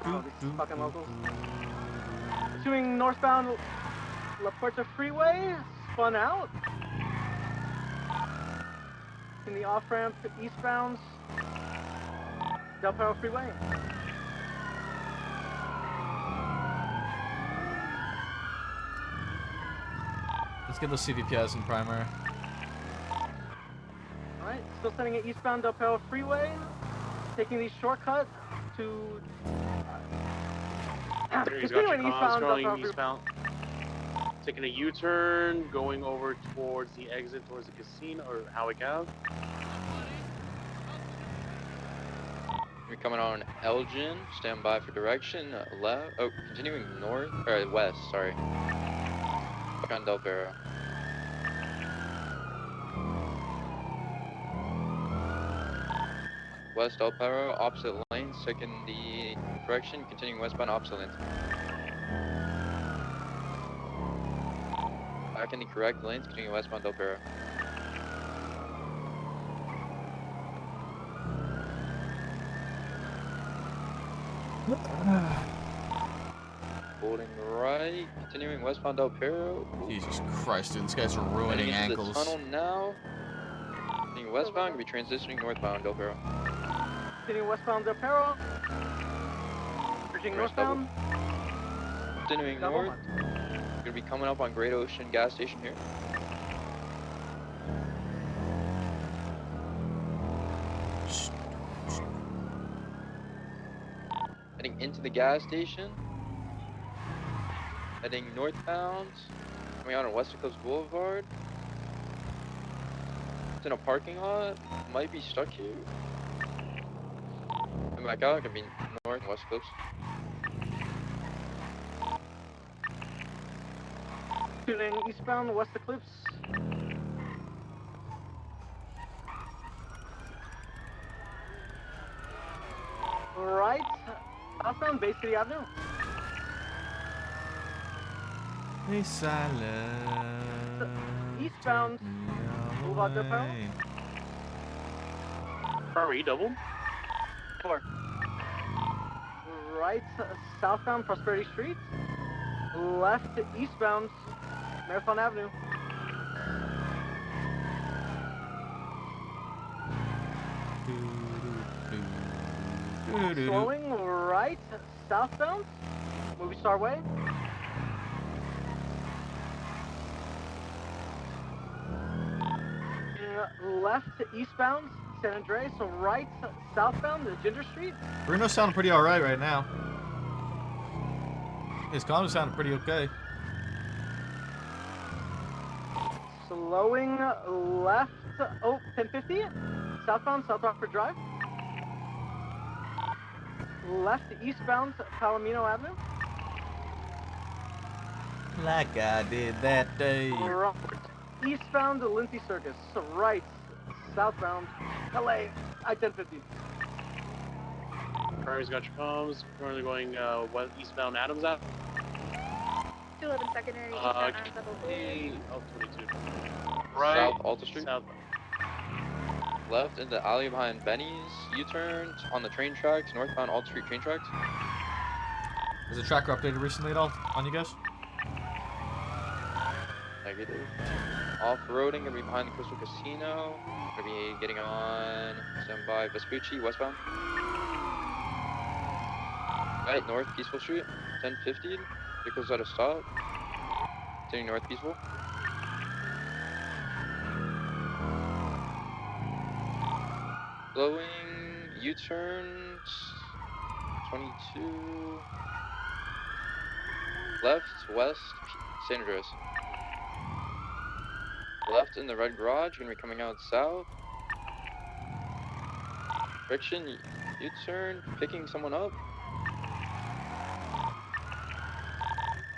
Oh, these fucking locals. Pursuing northbound La Puerta Freeway, spun out. In the off-ramp eastbound Del Perro Freeway. Let's get those CVPS in primary. Alright, still sending it eastbound Del Perro Freeway. Taking the shortcut to... He's got your comms going eastbound. Taking a U-turn, going over towards the exit towards the casino or Howick Ave. You're coming on Elgin. Stand by for direction. Left. Oh, continuing north or west. Sorry. Back on Del Perro. West Del Perro, opposite lanes, taking the direction, continuing westbound, opposite lanes. Back in the correct lanes, continuing westbound Del Perro. holding right, continuing westbound Del Perro. Ooh. Jesus Christ, dude, these guys are ruining Heading into ankles. the tunnel now. Continuing westbound, gonna be transitioning northbound Del Perro. Continuing westbound Del Perro. Bridging northbound. Continuing Double north. Gonna be coming up on Great Ocean gas station here. Heading into the gas station. Heading northbound. Coming out on Western Coast Boulevard. It's in a parking lot. Might be stuck here. Coming back out. Gonna be north and west coast. Tuning eastbound West Eclipse. Right, southbound Bay City Avenue. Hey, silent. Eastbound Boulevard Del Perro. Are we doubled? 4. Right, southbound Prosperity Street. Left, eastbound Marathon Avenue. Slowing right, southbound, Movie Star Way. Left, eastbound, San Andreas. So right, southbound, Ginger Street. Bruno's sounding pretty alright right now. His comms sounding pretty okay. Slowing left, 1050, southbound South Rockford Drive. Left, eastbound, Palomino Avenue. Like I did that day. Right, eastbound, Lindsay Circus. Right, southbound, LA, I-1050. Primary's got your comms. Currently going west eastbound Adams Ave. 211 secondary. Okay. Oh, 22. Right. South Alta Street. South. Left in the alley behind Benny's. U-turn on the train tracks. Northbound Alta Street train tracks. Has the tracker updated recently at all on you guys? Negative. Off-roading, gonna be behind the Crystal Casino. Gonna be getting on standby Vespucci, westbound. Right, north, Peaceful Street, 1050. Vehicles at a stop. Continuing north, Peaceful. Slowing, U-turns, 22. Left, west, San Andreas. Left in the red garage, gonna be coming out south. Friction, U-turn, picking someone up.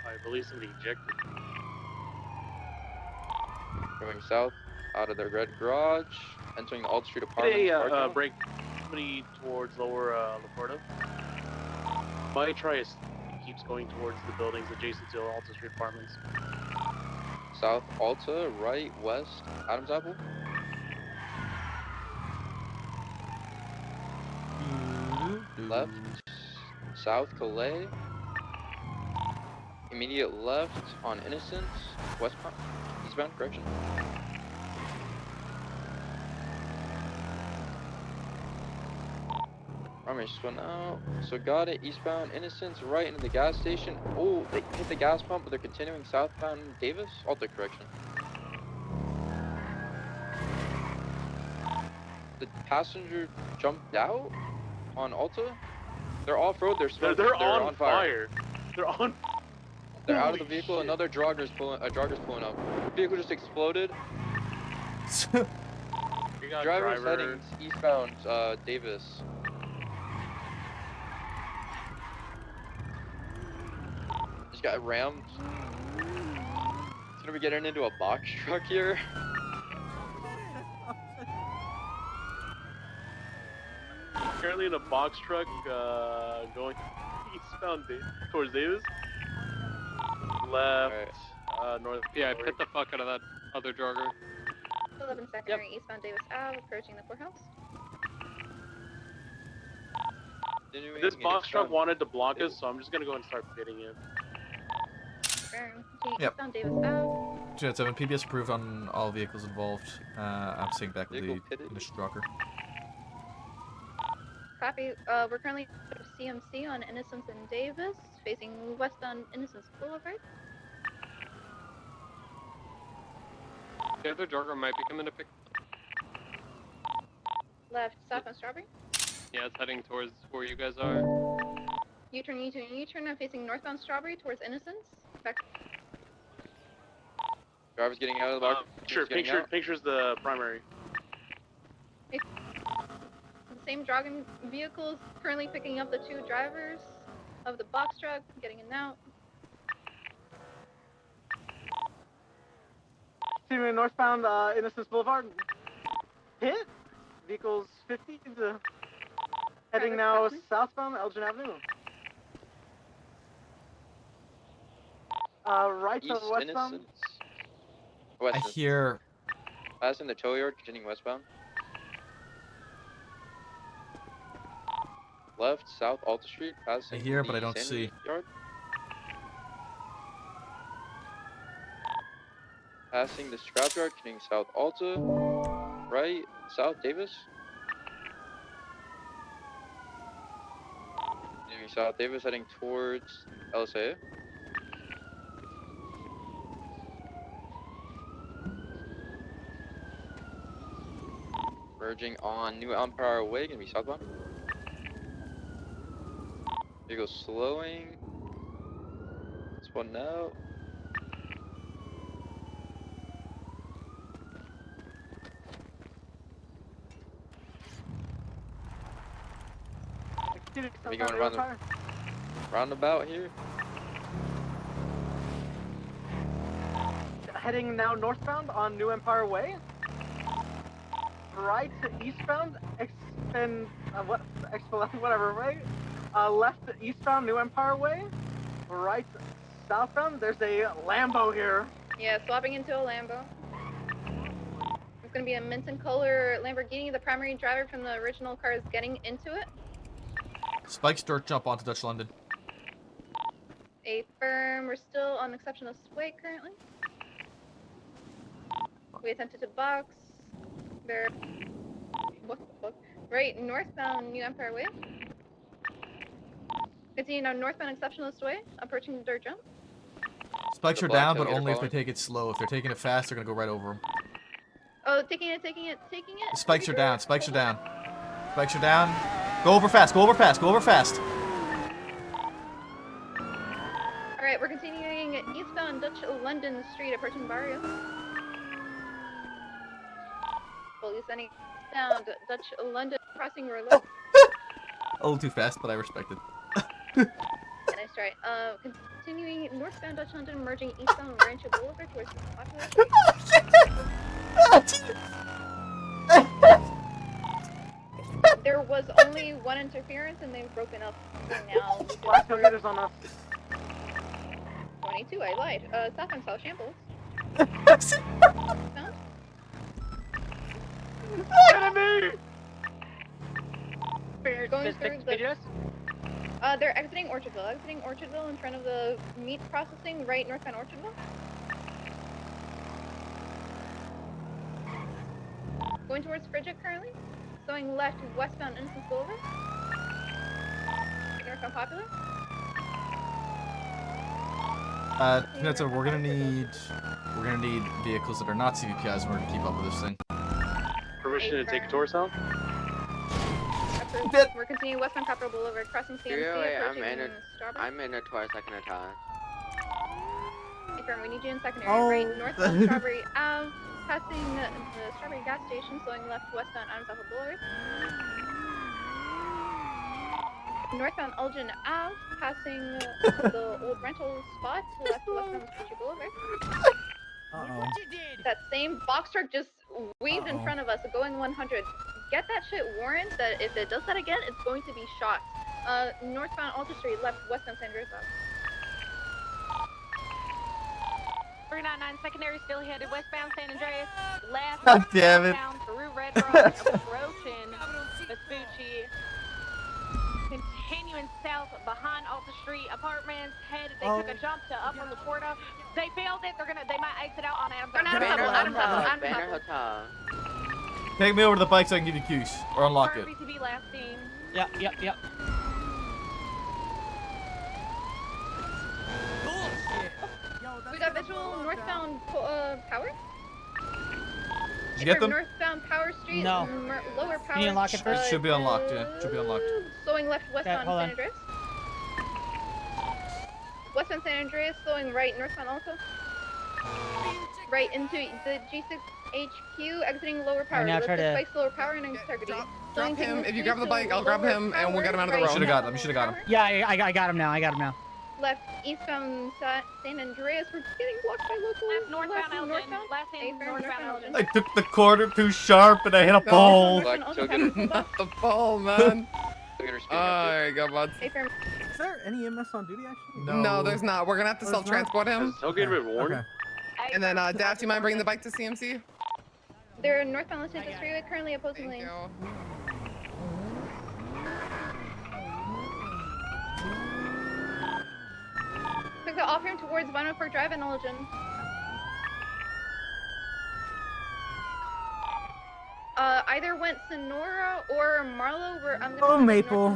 I believe somebody ejected. Going south out of the red garage, entering the Alta Street apartment. Hey, break somebody towards lower Laporta. My Trias keeps going towards the buildings adjacent to Alta Street apartments. South Alta, right, west, Adams Apple. Left, south Calais. Immediate left on Innocence, westbound, eastbound, correction. Primary spun out. So got it, eastbound Innocence, right into the gas station. Oh, they hit the gas pump, but they're continuing southbound Davis. Alta, correction. The passenger jumped out on Alta. They're off-road. They're on fire. They're on. They're out of the vehicle. Another jogger's pulling up. Vehicle just exploded. Driver's heading eastbound Davis. Just got rammed. He's gonna be getting into a box truck here. Currently in a box truck going eastbound towards Davis. Left, north. Yeah, I hit the fuck out of that other jogger. 11 secondary, eastbound Davis Ave, approaching the courthouse. This box truck wanted to block us, so I'm just gonna go and start pitting it. confirm. Continue Yep. eastbound Davis Ave. 297, PBS approved on all vehicles involved. I'm staying back with Vehicle the pitted. initial stalker. Copy. We're currently at CMC on Innocence and Davis, facing westbound Innocence Boulevard. The other jogger might be coming to pick. Left, south on Strawberry. Yeah, it's heading towards where you guys are. U-turn, U-turn, U-turn. I'm facing northbound Strawberry towards Innocence. Back. Driver's getting out of the bar. Sure, picture's the primary. The same jogging vehicles currently picking up the two drivers of the box truck, getting in and out. Continuing northbound Innocence Boulevard. Hit. Vehicles 50 to heading now southbound Elgin Avenue. Right to East westbound. Innocence. West. I hear. Passing the tow yard, continuing westbound. Left, south Alta Street, passing. I hear, but the I don't Sandy see. Yard. Passing the scrap yard, continuing south Alta. Right, south Davis. Continuing south Davis, heading towards LSA. Merging on New Empire Way, gonna be southbound. Vehicle slowing. This one now. Are we going around the roundabout here? Heading now northbound on New Empire Way. Right to eastbound, whatever, right? Left to eastbound New Empire Way. Right southbound, there's a Lambo here. Yeah, swapping into a Lambo. It's gonna be a mint and color Lamborghini. The primary driver from the original car is getting into it. Spike's dirt jump onto Dutch London. A firm. We're still on exceptional sway currently. We attempted to box. They're what the fuck? Right, northbound New Empire Way. Continue now northbound exceptionalist way, approaching the dirt jump. Spikes are down, but only if they take it slow. If they're taking it fast, they're gonna go right over them. Oh, taking it. The spikes are down. Spikes are down. Spikes are down. Go over fast. Go over fast. Go over fast. All right, we're continuing eastbound Dutch London Street, approaching Barrio. Fully sending down Dutch London, crossing Roulette. A little too fast, but I respect it. Nice try. Continuing northbound Dutch London, merging eastbound Rancho Boulevard towards the popular. There was only one interference, and they've broken up now. Black tailgaters on us. 22, I lied. South and South Shambles. Sound? Enemy! Going through the... they're exiting Orchardville in front of the meat processing, right northbound Orchardville. Going towards Frigid currently. Going left westbound Innocence Boulevard. Northbound Popular. That's we're gonna need vehicles that are not CVPIs in order to keep up with this thing. Permission to take a tour, Sal? We're continuing westbound Capitol Boulevard, crossing CMC, approaching Strawberry. I'm in a tour second attack. Confirm, we need you in secondary. Right northbound Strawberry Ave, passing the Strawberry gas station, slowing left westbound Adams Apple Boulevard. Northbound Elgin Ave, passing the old rental spot, left westbound Vespucci Boulevard. That same box truck just weaved in front of us, going 100. Get that shit warrant that if it does that again, it's going to be shot. Northbound Alta Street, left westbound San Andreas Ave. 399 secondary still headed westbound San Andreas, left God damn it. westbound Peru Red Rock, approaching Vespucci. continuing south behind Alta Street Apartments. They Oh. took a jump to Upper Laporta. They failed it. They might exit out on Adams. Banner Hotel. Banner Hotel. Take me over to the bike so I can give you keys or unlock it. BTB last team. Yep. We got visual northbound power. Did you get them? Northbound Power Street. No. Lower Power. Can you unlock it first? It should be unlocked. Yeah, should be unlocked. Slowing left westbound hold San on. Andreas. Westbound San Andreas, slowing right northbound also. Right into the G6 HQ, exiting lower power. now try to- Spikes lower power and integrity. Drop him. If you grab the bike, I'll grab him, and we'll get him out of the You road. should have got him. You should have got him. Yeah, I got him now. Left eastbound San Andreas. We're getting blocked by locals. Left northbound Elgin. Last team northbound Elgin. I took the corner too sharp and I hit a pole. Black token. Not the pole, man. Token speed. There you go, bud. Stay firm. Is there any EMS on duty actually? No, there's not. We're gonna have to Oh, there's self-transport him. Tailgate been worn? Okay. And then, Daft, you mind bringing the bike to CMC? They're northbound Los Santos Freeway, currently opposing lanes. Took the off ramp towards Vinyl Fork Drive and Elgin. Either went Sonora or Marlow. I'm gonna. Oh, Maple.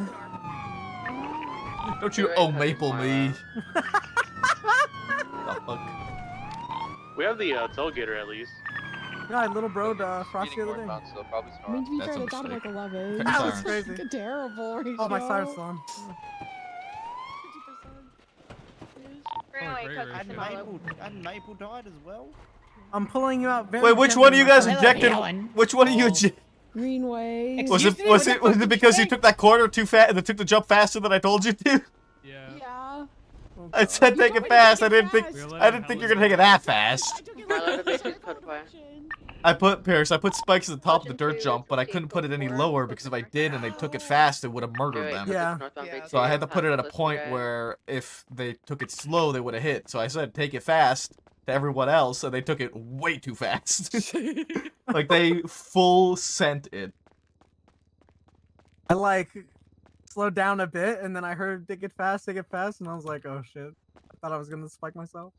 Don't you maple me. The fuck? We have the tailgater at least. Yeah, I little broed Frosty the other day. Northbound, so probably I mean, to be That's fair, a they got him like mistake. 11. Check your That was sirens. crazy. Fucking terrible. Oh, my siren's still on. 50%. And Maple died as well. I'm pulling you out very Wait, which one of you guys gently, my ejected? friend. Which one of you ejected? Greenway. Was it because you took that corner too fast and took the jump faster than I told you to? Yeah. I said take it fast. I didn't think you're gonna take it that fast. I put spikes at the top of the dirt jump, but I couldn't put it any lower because if I did and they took it fast, it would have murdered them. Yeah. So I had to put it at a point where if they took it slow, they would have hit. So I said take it fast to everyone else, and they took it way too fast. Like they full sent it. I like slowed down a bit, and then I heard take it fast, and I was like, oh shit. I thought I was gonna spike myself.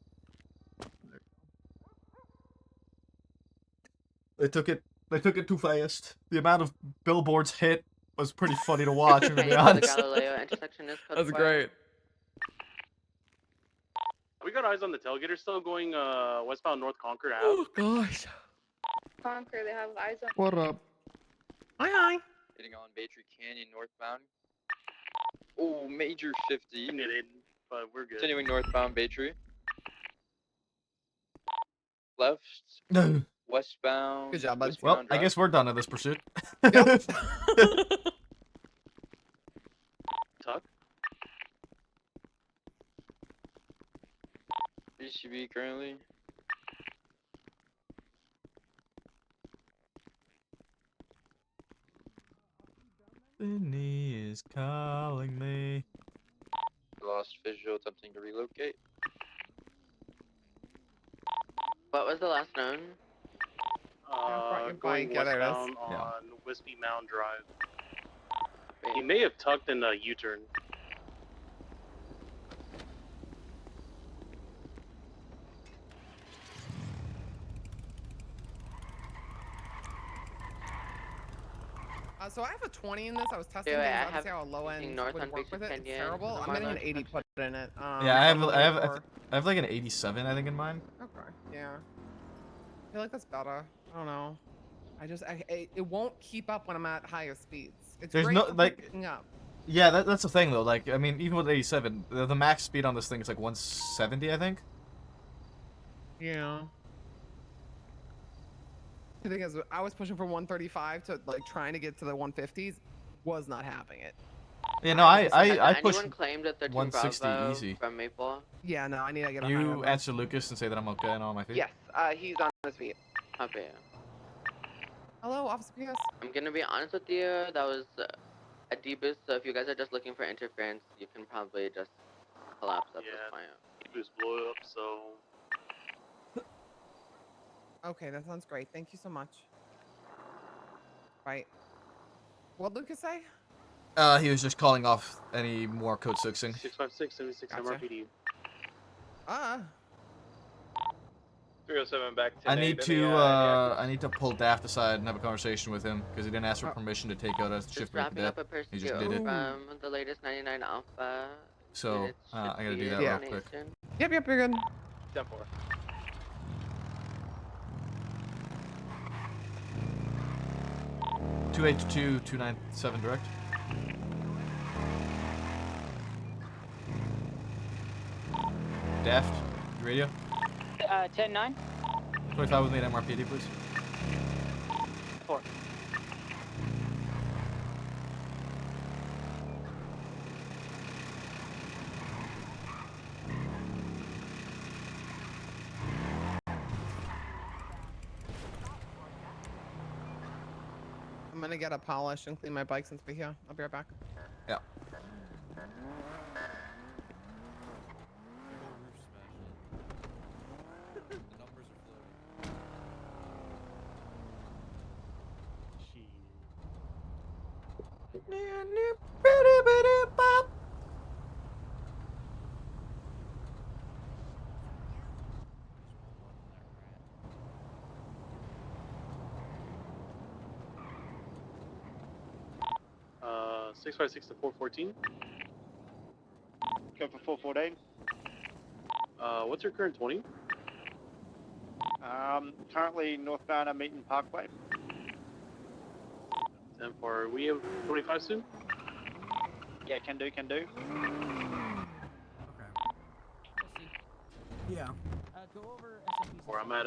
They took it too fast. The amount of billboards hit was pretty funny to watch, to be honest. That's great. We got eyes on the tailgater still going westbound North Concord Ave. Oh gosh. Conquer, they have eyes on. What up? Hi. Hitting on Bay Tree Canyon northbound. Oh, major 50. But we're good. Continuing northbound Bay Tree. Left. No. Westbound. Good job, bud. Well, westbound I drive. guess we're done in this pursuit. Tuck. BCB currently. Sydney is calling me. Lost visual attempting to relocate. What was the last known? brought your Going bike. Yeah, there it is. westbound Yeah. on Wispy Mound Drive. He may have tucked in a U-turn. So I have a 20 in this. I was testing Yeah, things I out to have see how a low end north would on work with it. It's Canyon, terrible. I'm north getting on an 80 put in it. Yeah, I I'm have looking I have like an 87, I think, in mine. Okay. Yeah. I feel like that's better. I don't know. It won't keep up when I'm at higher speeds. It's There's great no for like. picking up. Yeah, that's the thing though. Like, I mean, even with 87, the max speed on this thing is like 170, I think. Yeah. The thing is, I was pushing from 135 to like trying to get to the 150s, was not having it. Yeah, no, I Has push anyone claimed that 13 160 Bravo easy. from Maple? Yeah, no, I need to get a higher You number. answer Lucas and say that I'm okay and on my feet. Yes, he's on his feet. Okay. Hello, Officer PS. I'm gonna be honest with you, that was a D-boost, so if you guys are just looking for interference, you can probably just collapse at this point. D-boost blew up, so... Okay, that sounds great. Thank you so much. Right. What'd Lucas say? He was just calling off any more code 6ing. 656, 76 Gotcha. MRPD. 307 back to I need to pull Daft aside and have a conversation with him because he didn't ask for permission to take out a shift 3 Wrapping cadet. up a He just pursuit did it. from the latest 99 Alpha. So Units I should gotta be do that in real quick. donation. Yep, you're good. 10-4. 282 297 direct. Daft, radio. 10-9. 25 with me at MRPD, please. 4. I'm gonna get a polish and clean my bike since we're here. I'll be right back. Yeah. Uh, 656 to 414. Go for 414. What's your current 20? Currently northbound at Meaton Parkway. 10-4. We have 25 soon? Yeah, can do. Yeah. Go over Or I'm at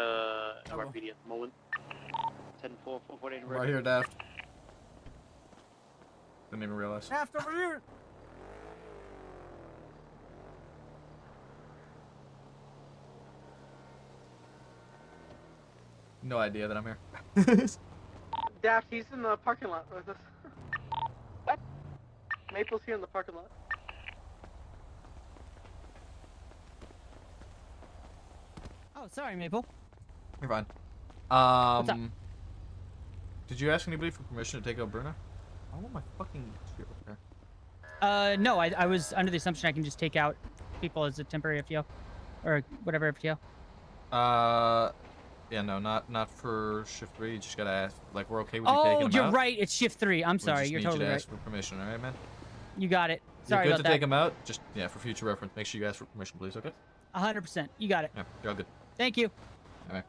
MRPD at the moment. 10-4, 414. I'm right here, Daft. Didn't even realize. Daft over here. No idea that I'm here. Daft, he's in the parking lot with us. What? Maple's here in the parking lot. Oh, sorry, Maple. You're fine. What's up? Did you ask anybody for permission to take out Bruno? I want my fucking shit up there. No, I was under the assumption I can just take out people as a temporary FTO. Or whatever FTO. Yeah, no, not for shift 3. You just gotta ask. Like, we're okay with you taking them out. Oh, you're right. It's shift 3. I'm sorry. We You're just need totally you to right. ask for permission, all right, man? You got it. Sorry You're about good to that. take them out. Just yeah, for future reference, make sure you ask for permission, please. Okay? 100%. You got it. Yeah, you're all good. Thank you. All right.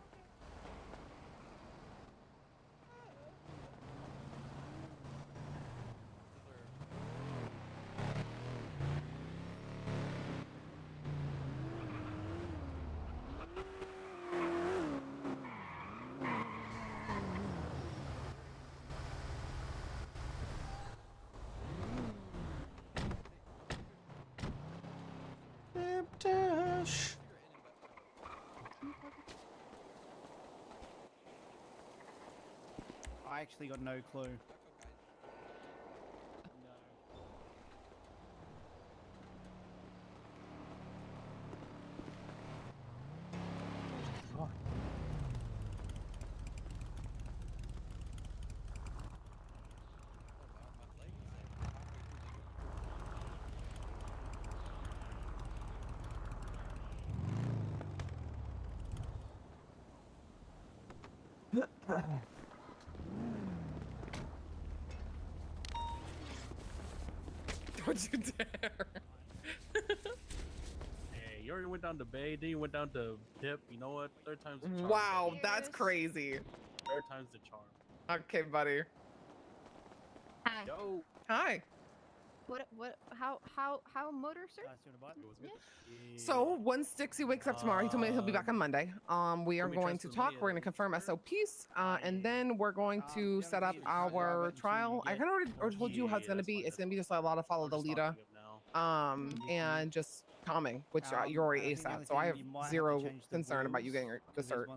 Dash. I actually got no clue. Don't you dare. Hey, you already went down to Bay, then you went down to Pip. You know what? Third time's the charm. Wow, that's crazy. Third time's the charm. Okay, buddy. Hi. Yo. Hi. How motor, sir? So once Dixie wakes up tomorrow, he told me he'll be back on Monday. We are we going to trust talk. Leah? We're going to confirm SOPs, and then we're going to set up our trial. I kind of already told you how it's going to be. It's going to be just a lot of follow the leader, and just calming, which you're already ASAP. So I have zero concern about you getting the cert.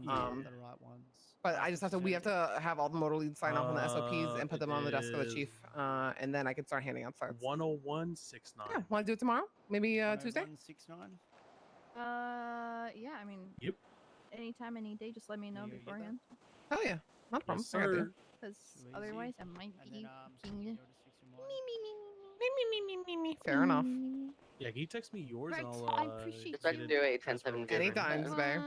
But I just have to. We have to have all the motor leads sign off on the SOPs and put them on the desk of the chief, and then I can start handing out certs. 10169. Yeah, want to do it tomorrow? Maybe Tuesday. 169. Yeah, I mean. Yep. Anytime, any day, just let me know beforehand. Oh yeah, not a problem. Yes, I got you. sir. Because otherwise, I might be fucking me. Fair enough. Yeah, can you text me yours and Right, I'll I appreciate Just like you. do a 10-7 Anytime, Zbay.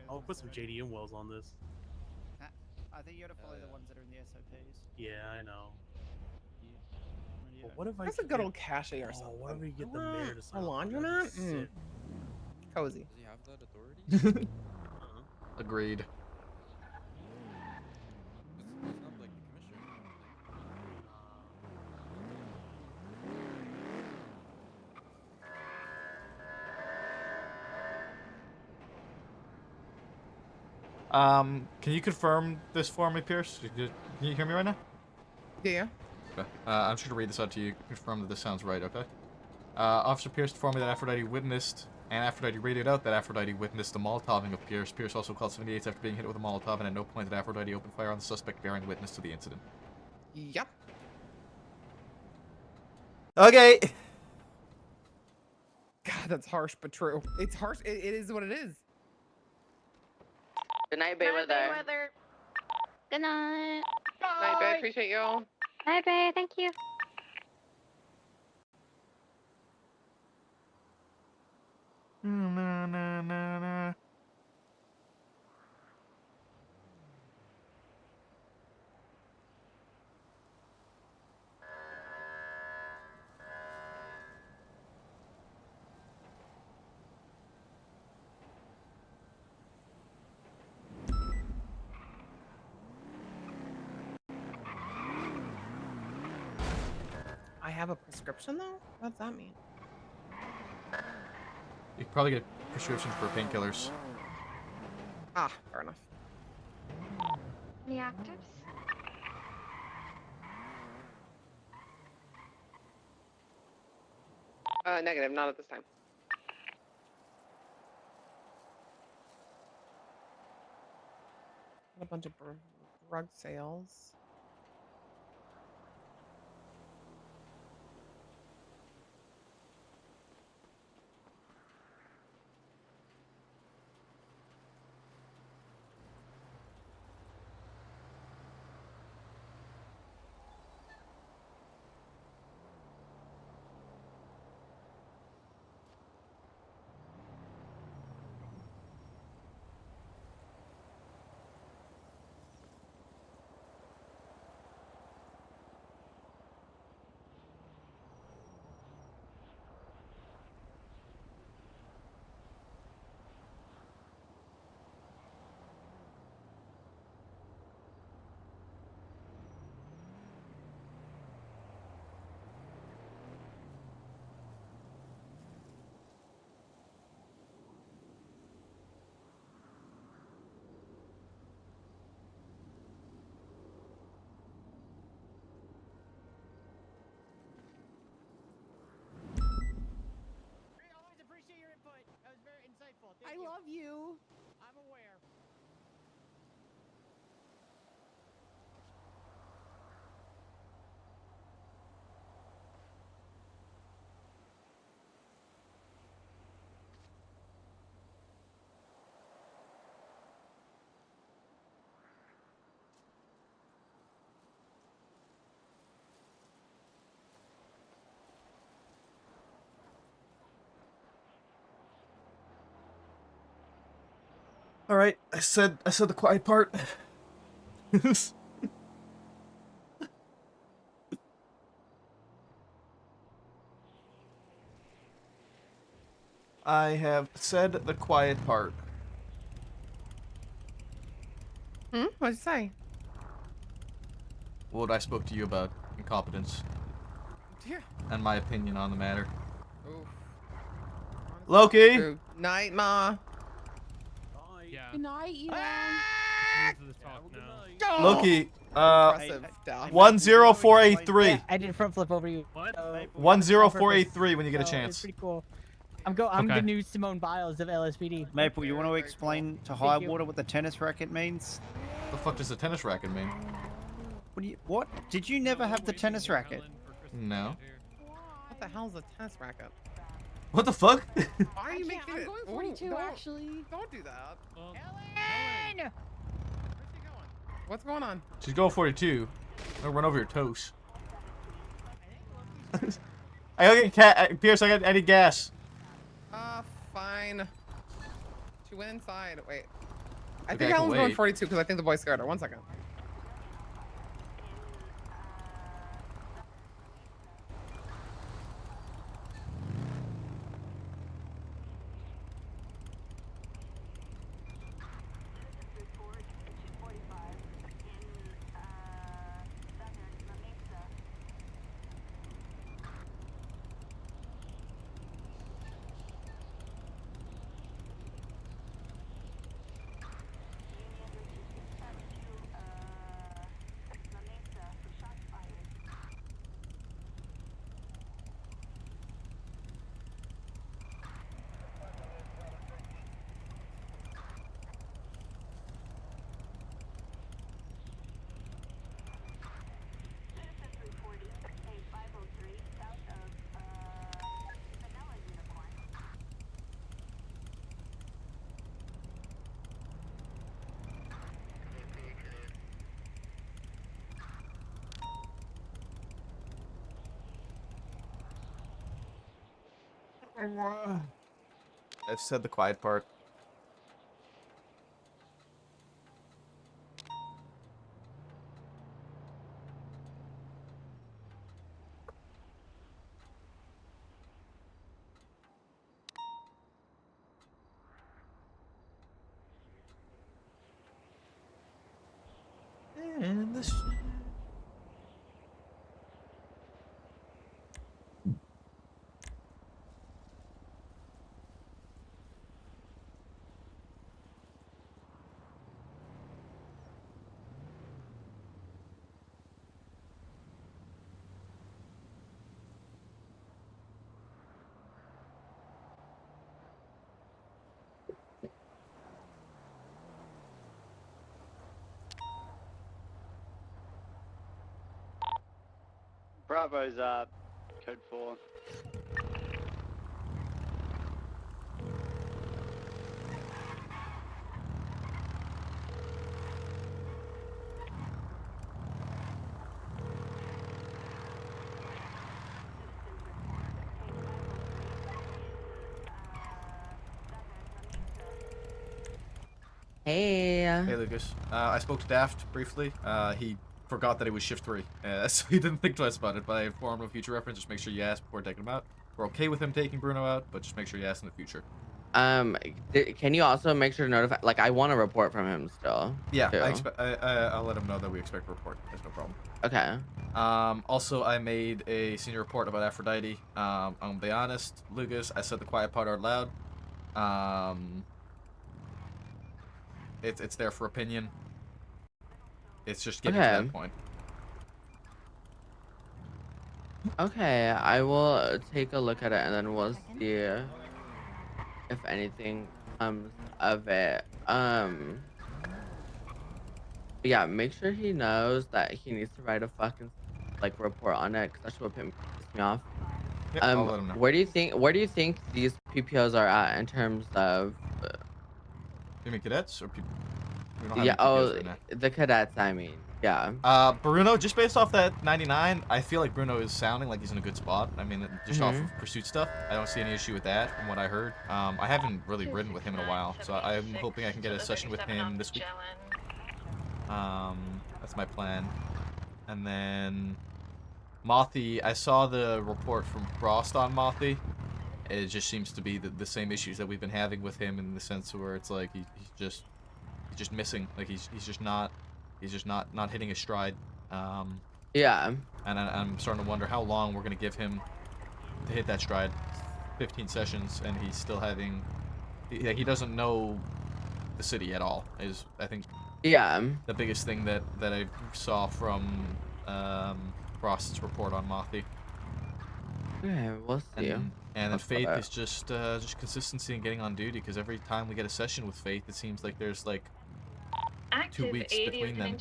I'll put some JDM wells on this. I think you gotta follow the ones that are in the SOPs. Yeah, I know. Yeah. But what if I That's a could good get- old cache or Oh, something. what if we get the I mayor want to a sign off on it? That'd laundromat? be sick. Cozy. Does he have that authority? Agreed. He's not like the commissioner. I don't think. Can you confirm this for me, Pierce? Can you hear me right now? Yeah. Okay. I'm just gonna read this out to you. Confirm that this sounds right, okay? Officer Pierce informed me that Aphrodite witnessed, and Aphrodite read it out that Aphrodite witnessed the Molotoving of Pierce. Pierce also called 78s after being hit with a Molotov, and at no point did Aphrodite open fire on the suspect bearing witness to the incident. Yep. Okay. God, that's harsh but true. It's harsh. It is what it is. Good night, Bayweather. Good night. Night, Bay. Appreciate y'all. Bye, Bay. Thank you. Na, na, na, na. I have a prescription though? What does that mean? You could probably get prescriptions for painkillers. Ah, fair enough. Any actives? Negative, not at this time. A bunch of drug sales. Always appreciate your input. That was very insightful. I love you. I'm aware. All right, I said the quiet part. I have said the quiet part. What'd you say? What I spoke to you about incompetence Yeah. and my opinion on the matter. Oof. Loki. True. Night, Ma. Yeah. Good night, Elon. This is the talk now. Loki. Impressive death. 10483. I did front flip over you. What? 10483 when you get a So chance. It's pretty cool. I'm the Okay. new Simone Biles of LSPD. Maple, you want to explain to Thank High you. Water what the tennis racket means? The fuck does the tennis racket mean? What? Did you never have the tennis racket? No. What the hell's a tennis racket? What the fuck? Why are you making I'm it? going Ooh, 42 don't- actually. Don't do that. Ellen! Where's he going? What's going on? She's going 42. I'll run over your toast. I gotta get Pierce, I need gas. Fine. She went inside. Wait. I Okay, think I can Helen's going wait. 42 because I think the boy scared her. 1 second. I've said the quiet part. And this. Bravo's code 4. Hey. Hey, Lucas. I spoke to Daft briefly. He forgot that it was shift 3, so he didn't think twice about it, but I informed him of future reference. Just make sure you ask before taking him out. We're okay with him taking Bruno out, but just make sure you ask in the future. Can you also make sure to notify? Like, I want a report from him still. Yeah, too. I'll let him know that we expect a report. There's no problem. Okay. Also, I made a senior report about Aphrodite. I'll be honest, Lucas, I said the quiet part out loud. It's there for opinion. It's just getting to that point. Okay, I will take a look at it and then we'll see if anything comes of it. Yeah, make sure he knows that he needs to write a fucking like report on it, because that's what pissed me off. Yep, I'll let him know. Where do you think these PPOs are at in terms of? You mean cadets or people? We don't have Yeah. any PPOs Oh, right now. the cadets. I mean, yeah. Bruno, just based off that 99, I feel like Bruno is sounding like he's in a good spot. I mean, just off of pursuit stuff, I don't see any issue with that from what I heard. I haven't really ridden with him in a while, so I'm hoping I can get a session with him this week. That's my plan. And then Mothy, I saw the report from Frost on Mothy. It just seems to be the same issues that we've been having with him, in the sense where it's like he's just missing. Like he's just not hitting his stride. Yeah. And I'm starting to wonder how long we're gonna give him to hit that stride. 15 sessions, and he's still having. He doesn't know the city at all. Is I think. Yeah. The biggest thing that I saw from Frost's report on Mothy. Okay, we'll see. And then Faith is just consistency and getting on duty, because every time we get a session with Faith, it seems like there's like 2 weeks between them.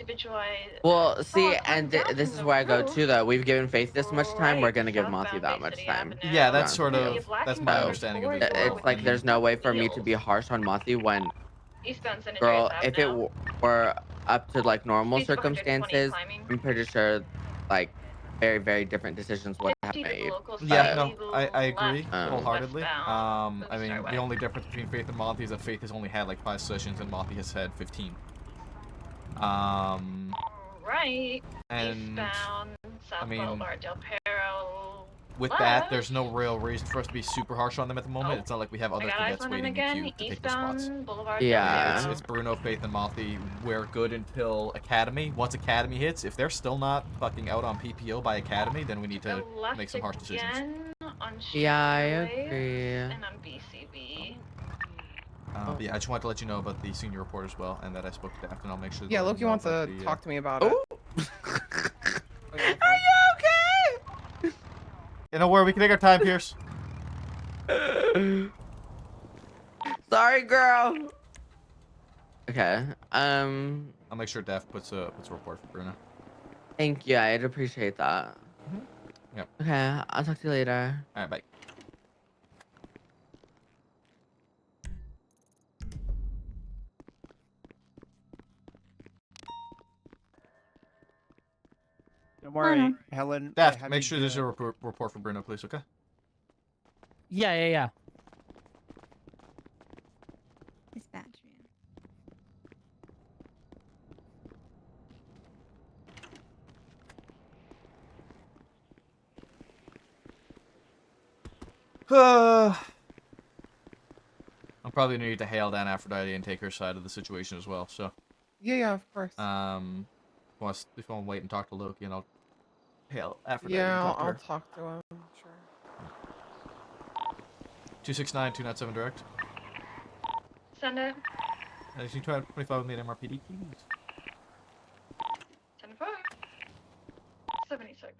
Well, see, and this is where I go too. Though we've given Faith this much time, we're gonna give Mothy that much time. Yeah, that's sort of that's my understanding of it. It's like there's no way for me to be harsh on Mothy when, girl, if it or up to like normal Speeds of 120 circumstances, climbing. I'm pretty sure like very, very different decisions would have To the made. local Yeah, speed no, legal I agree left wholeheartedly. westbound I mean, Starway. the only difference between Faith and Monty is that Faith has only had like 5 sessions and Monty has had 15. Right. And Eastbound, South I mean, Boulevard Del Perro. with left. that, there's no real reason for us to be super harsh on them at the moment. It's not like we have I other got eyes cadets on him waiting in again. queue to take the spots. Eastbound Boulevard Yeah. Del Perro. It's Bruno, Faith, and Monty. We're good until Academy. Once Academy hits, if they're still not fucking out on PPO by Academy, then we need to make some harsh decisions. On Yeah, I Shortwave agree. And on BCB. But yeah, I just wanted to let you know about the senior report as well, and that I spoke to Daft, and I'll make sure. Yeah, let Loki him know wants to about the, talk to me about it. Are you okay? You know where we can take our time, Pierce. Sorry, girl. Okay. I'll make sure Daft puts a report for Bruno. Thank you. I'd appreciate that. Yep. Okay. I'll talk to you later. All right, bye. Don't worry, Helen. Daft, make sure there's a report for Bruno, please, okay? Yeah. Dispatch, I'm probably gonna need to hail down Aphrodite and take her side of the situation as well. So. Yeah, of course. If you want to wait and talk to Loki, and I'll hail Aphrodite Yeah, and talk to I'll her. talk to him. Sure. 269, 297 direct. Send it. 25 with me at MRPD, please. 10-4. 76.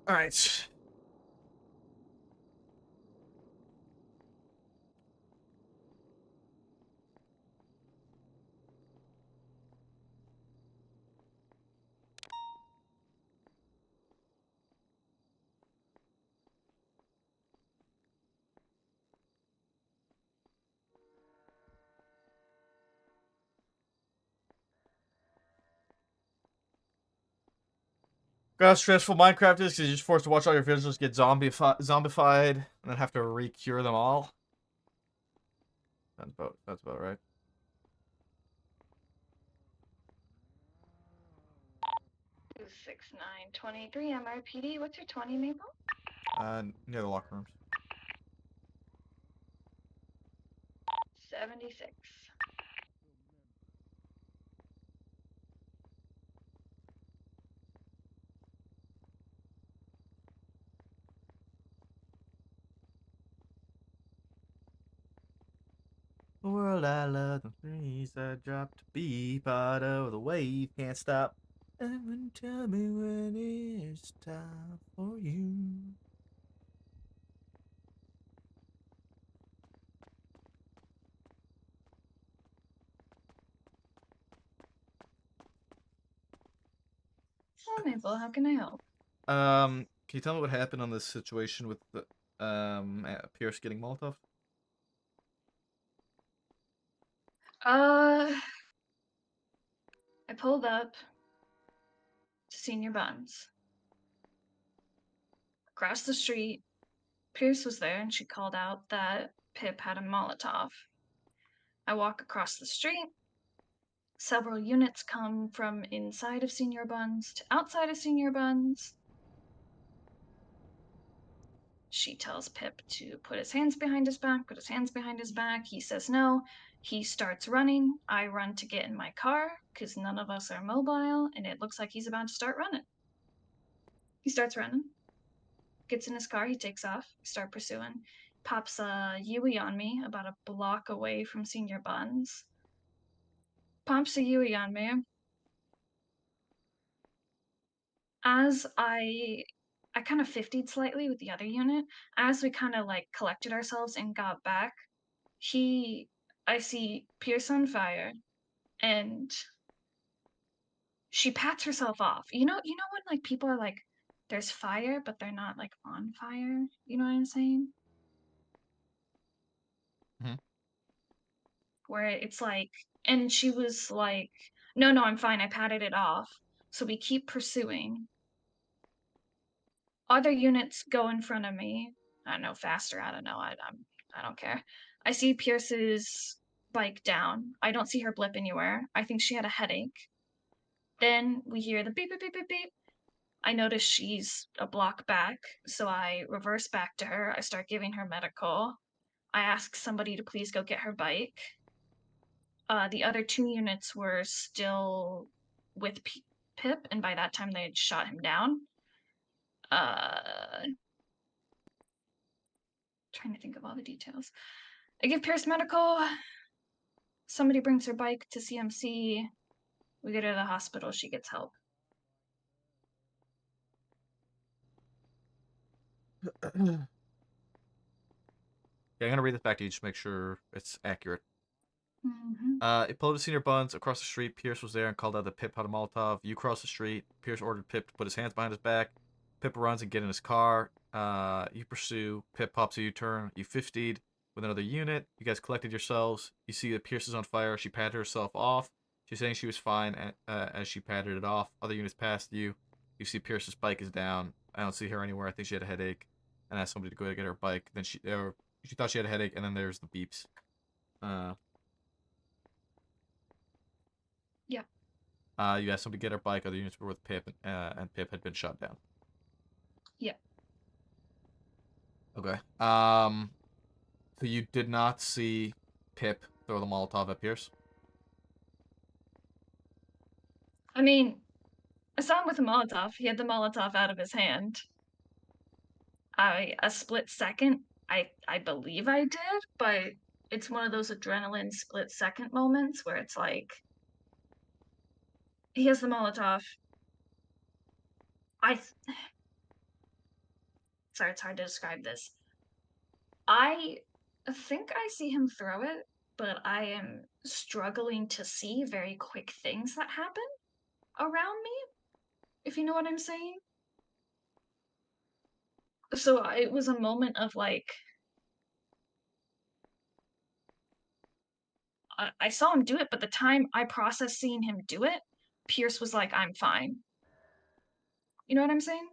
All right. How stressful Minecraft is because you're just forced to watch all your villagers get zombified and then have to re-cure them all. That's about right. 26923 MRPD. What's your 20, Maple? Near the locker rooms. 76. The world I love, the trees I dropped to be part of the wave can't stop. And tell me when it's time for you. Oh, Maple, how can I help? Can you tell me what happened on this situation with the Pierce getting Molotov? I pulled up to Senior Buns. Across the street, Pierce was there and she called out that Pip had a Molotov. I walk across the street. Several units come from inside of Senior Buns to outside of Senior Buns. She tells Pip to put his hands behind his back, put his hands behind his back. He says no. He starts running. I run to get in my car because none of us are mobile, and it looks like he's about to start running. He starts running, gets in his car, he takes off, we start pursuing. Pops a Yui on me about a block away from Senior Buns. Pops a Yui on me. As I kind of 50'd slightly with the other unit. As we kind of like collected ourselves and got back, I see Pierce on fire, and she pats herself off. You know when like people are like, there's fire, but they're not like on fire. You know what I'm saying? Mhm. Where it's like, and she was like, no, I'm fine. I patted it off. So we keep pursuing. Other units go in front of me. I don't know, faster. I don't know. I don't care. I see Pierce's bike down. I don't see her blip anywhere. I think she had a headache. Then we hear the beep, beep, beep, beep, beep. I notice she's a block back, so I reverse back to her. I start giving her medical. I ask somebody to please go get her bike. The other 2 units were still with Pip, and by that time they had shot him down. Trying to think of all the details. I give Pierce medical. Somebody brings her bike to CMC. We get her to the hospital. She gets help. Yeah, I'm gonna read this back to you just to make sure it's accurate. Mm-hmm. It pulled up to Senior Buns across the street. Pierce was there and called out that Pip had a Molotov. You cross the street. Pierce ordered Pip to put his hands behind his back. Pip runs and get in his car. You pursue. Pip pops a U-turn. You 50'd with another unit. You guys collected yourselves. You see that Pierce is on fire. She patted herself off. She's saying she was fine as she patted it off. Other units passed you. You see Pierce's bike is down. I don't see her anywhere. I think she had a headache and asked somebody to go get her bike. Then she thought she had a headache, and then there's the beeps. Yeah. You asked somebody to get her bike. Other units were with Pip, and Pip had been shot down. Yeah. Okay. So you did not see Pip throw the Molotov at Pierce? I mean, I saw him with a Molotov. He had the Molotov out of his hand. A split second, I believe I did, but it's one of those adrenaline split second moments where it's like, he has the Molotov. Sorry, it's hard to describe this. I think I see him throw it, but I am struggling to see very quick things that happen around me, if you know what I'm saying. So it was a moment of like, I saw him do it, but the time I processed seeing him do it, Pierce was like, I'm fine. You know what I'm saying?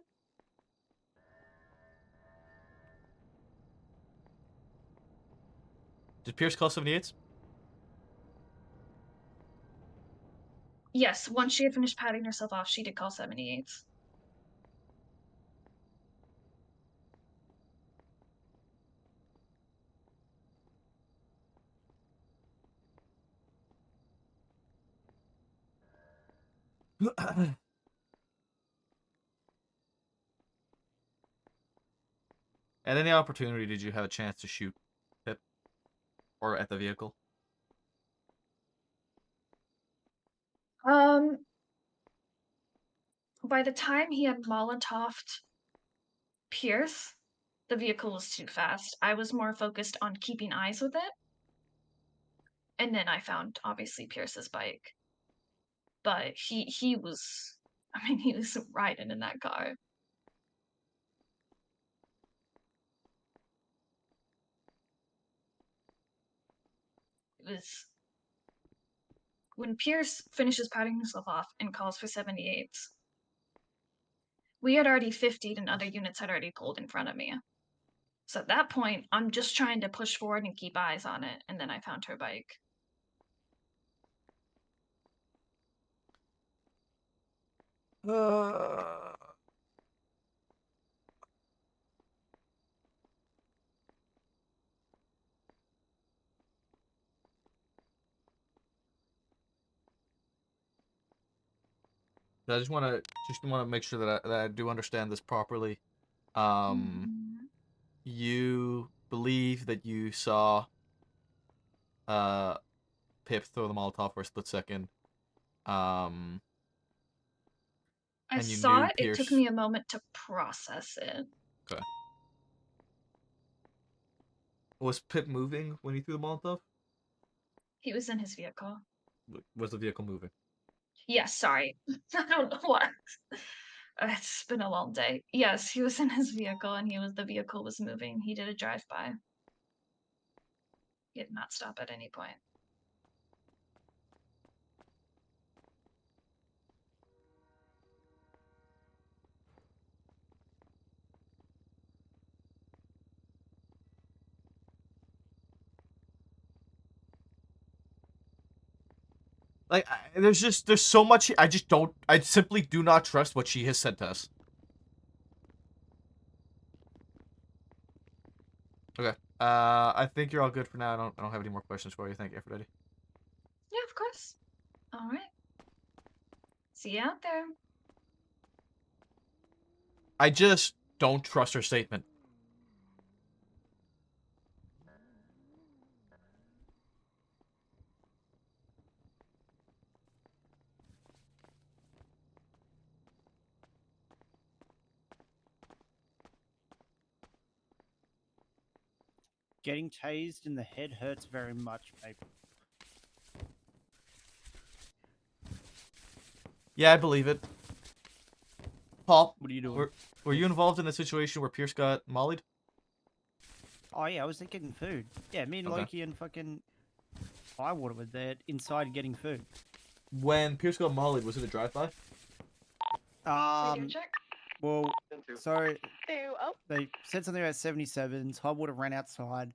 Did Pierce call 78s? Yes, once she had finished patting herself off, she did call 78s. At any opportunity, did you have a chance to shoot Pip? Or at the vehicle? By the time he had Molotoved Pierce, the vehicle was too fast. I was more focused on keeping eyes with it. And then I found, obviously, Pierce's bike. But he was, I mean, he was riding in that car. It was, when Pierce finishes patting himself off and calls for 78s, we had already 50'd and other units had already pulled in front of me. So at that point, I'm just trying to push forward and keep eyes on it, and then I found her bike. I just want to make sure that I do understand this properly. You believe that you saw Pip throw the Molotov for a split second. I And you saw knew it. It took Pierce- me a moment to process it. Okay. Was Pip moving when he threw the Molotov? He was in his vehicle. Was the vehicle moving? Yes, sorry. I don't know what. It's been a long day. Yes, he was in his vehicle and the vehicle was moving. He did a drive-by. He did not stop at any point. Like, there's so much. I simply do not trust what she has said to us. Okay. I think you're all good for now. I don't have any more questions for you. Thank you, Aphrodite. Yeah, of course. All right. See you out there. I just don't trust her statement. Getting tased in the head hurts very much, babe. Yeah, I believe it. Paul, what are you doing? Were you involved in the situation where Pierce got mollied? Oh yeah, I was getting food. Yeah, me and Okay. Loki and fucking Firewater were there inside getting food. When Pierce got mollied, was it a drive-by? Well, so they said something about 77s. Highwater ran outside.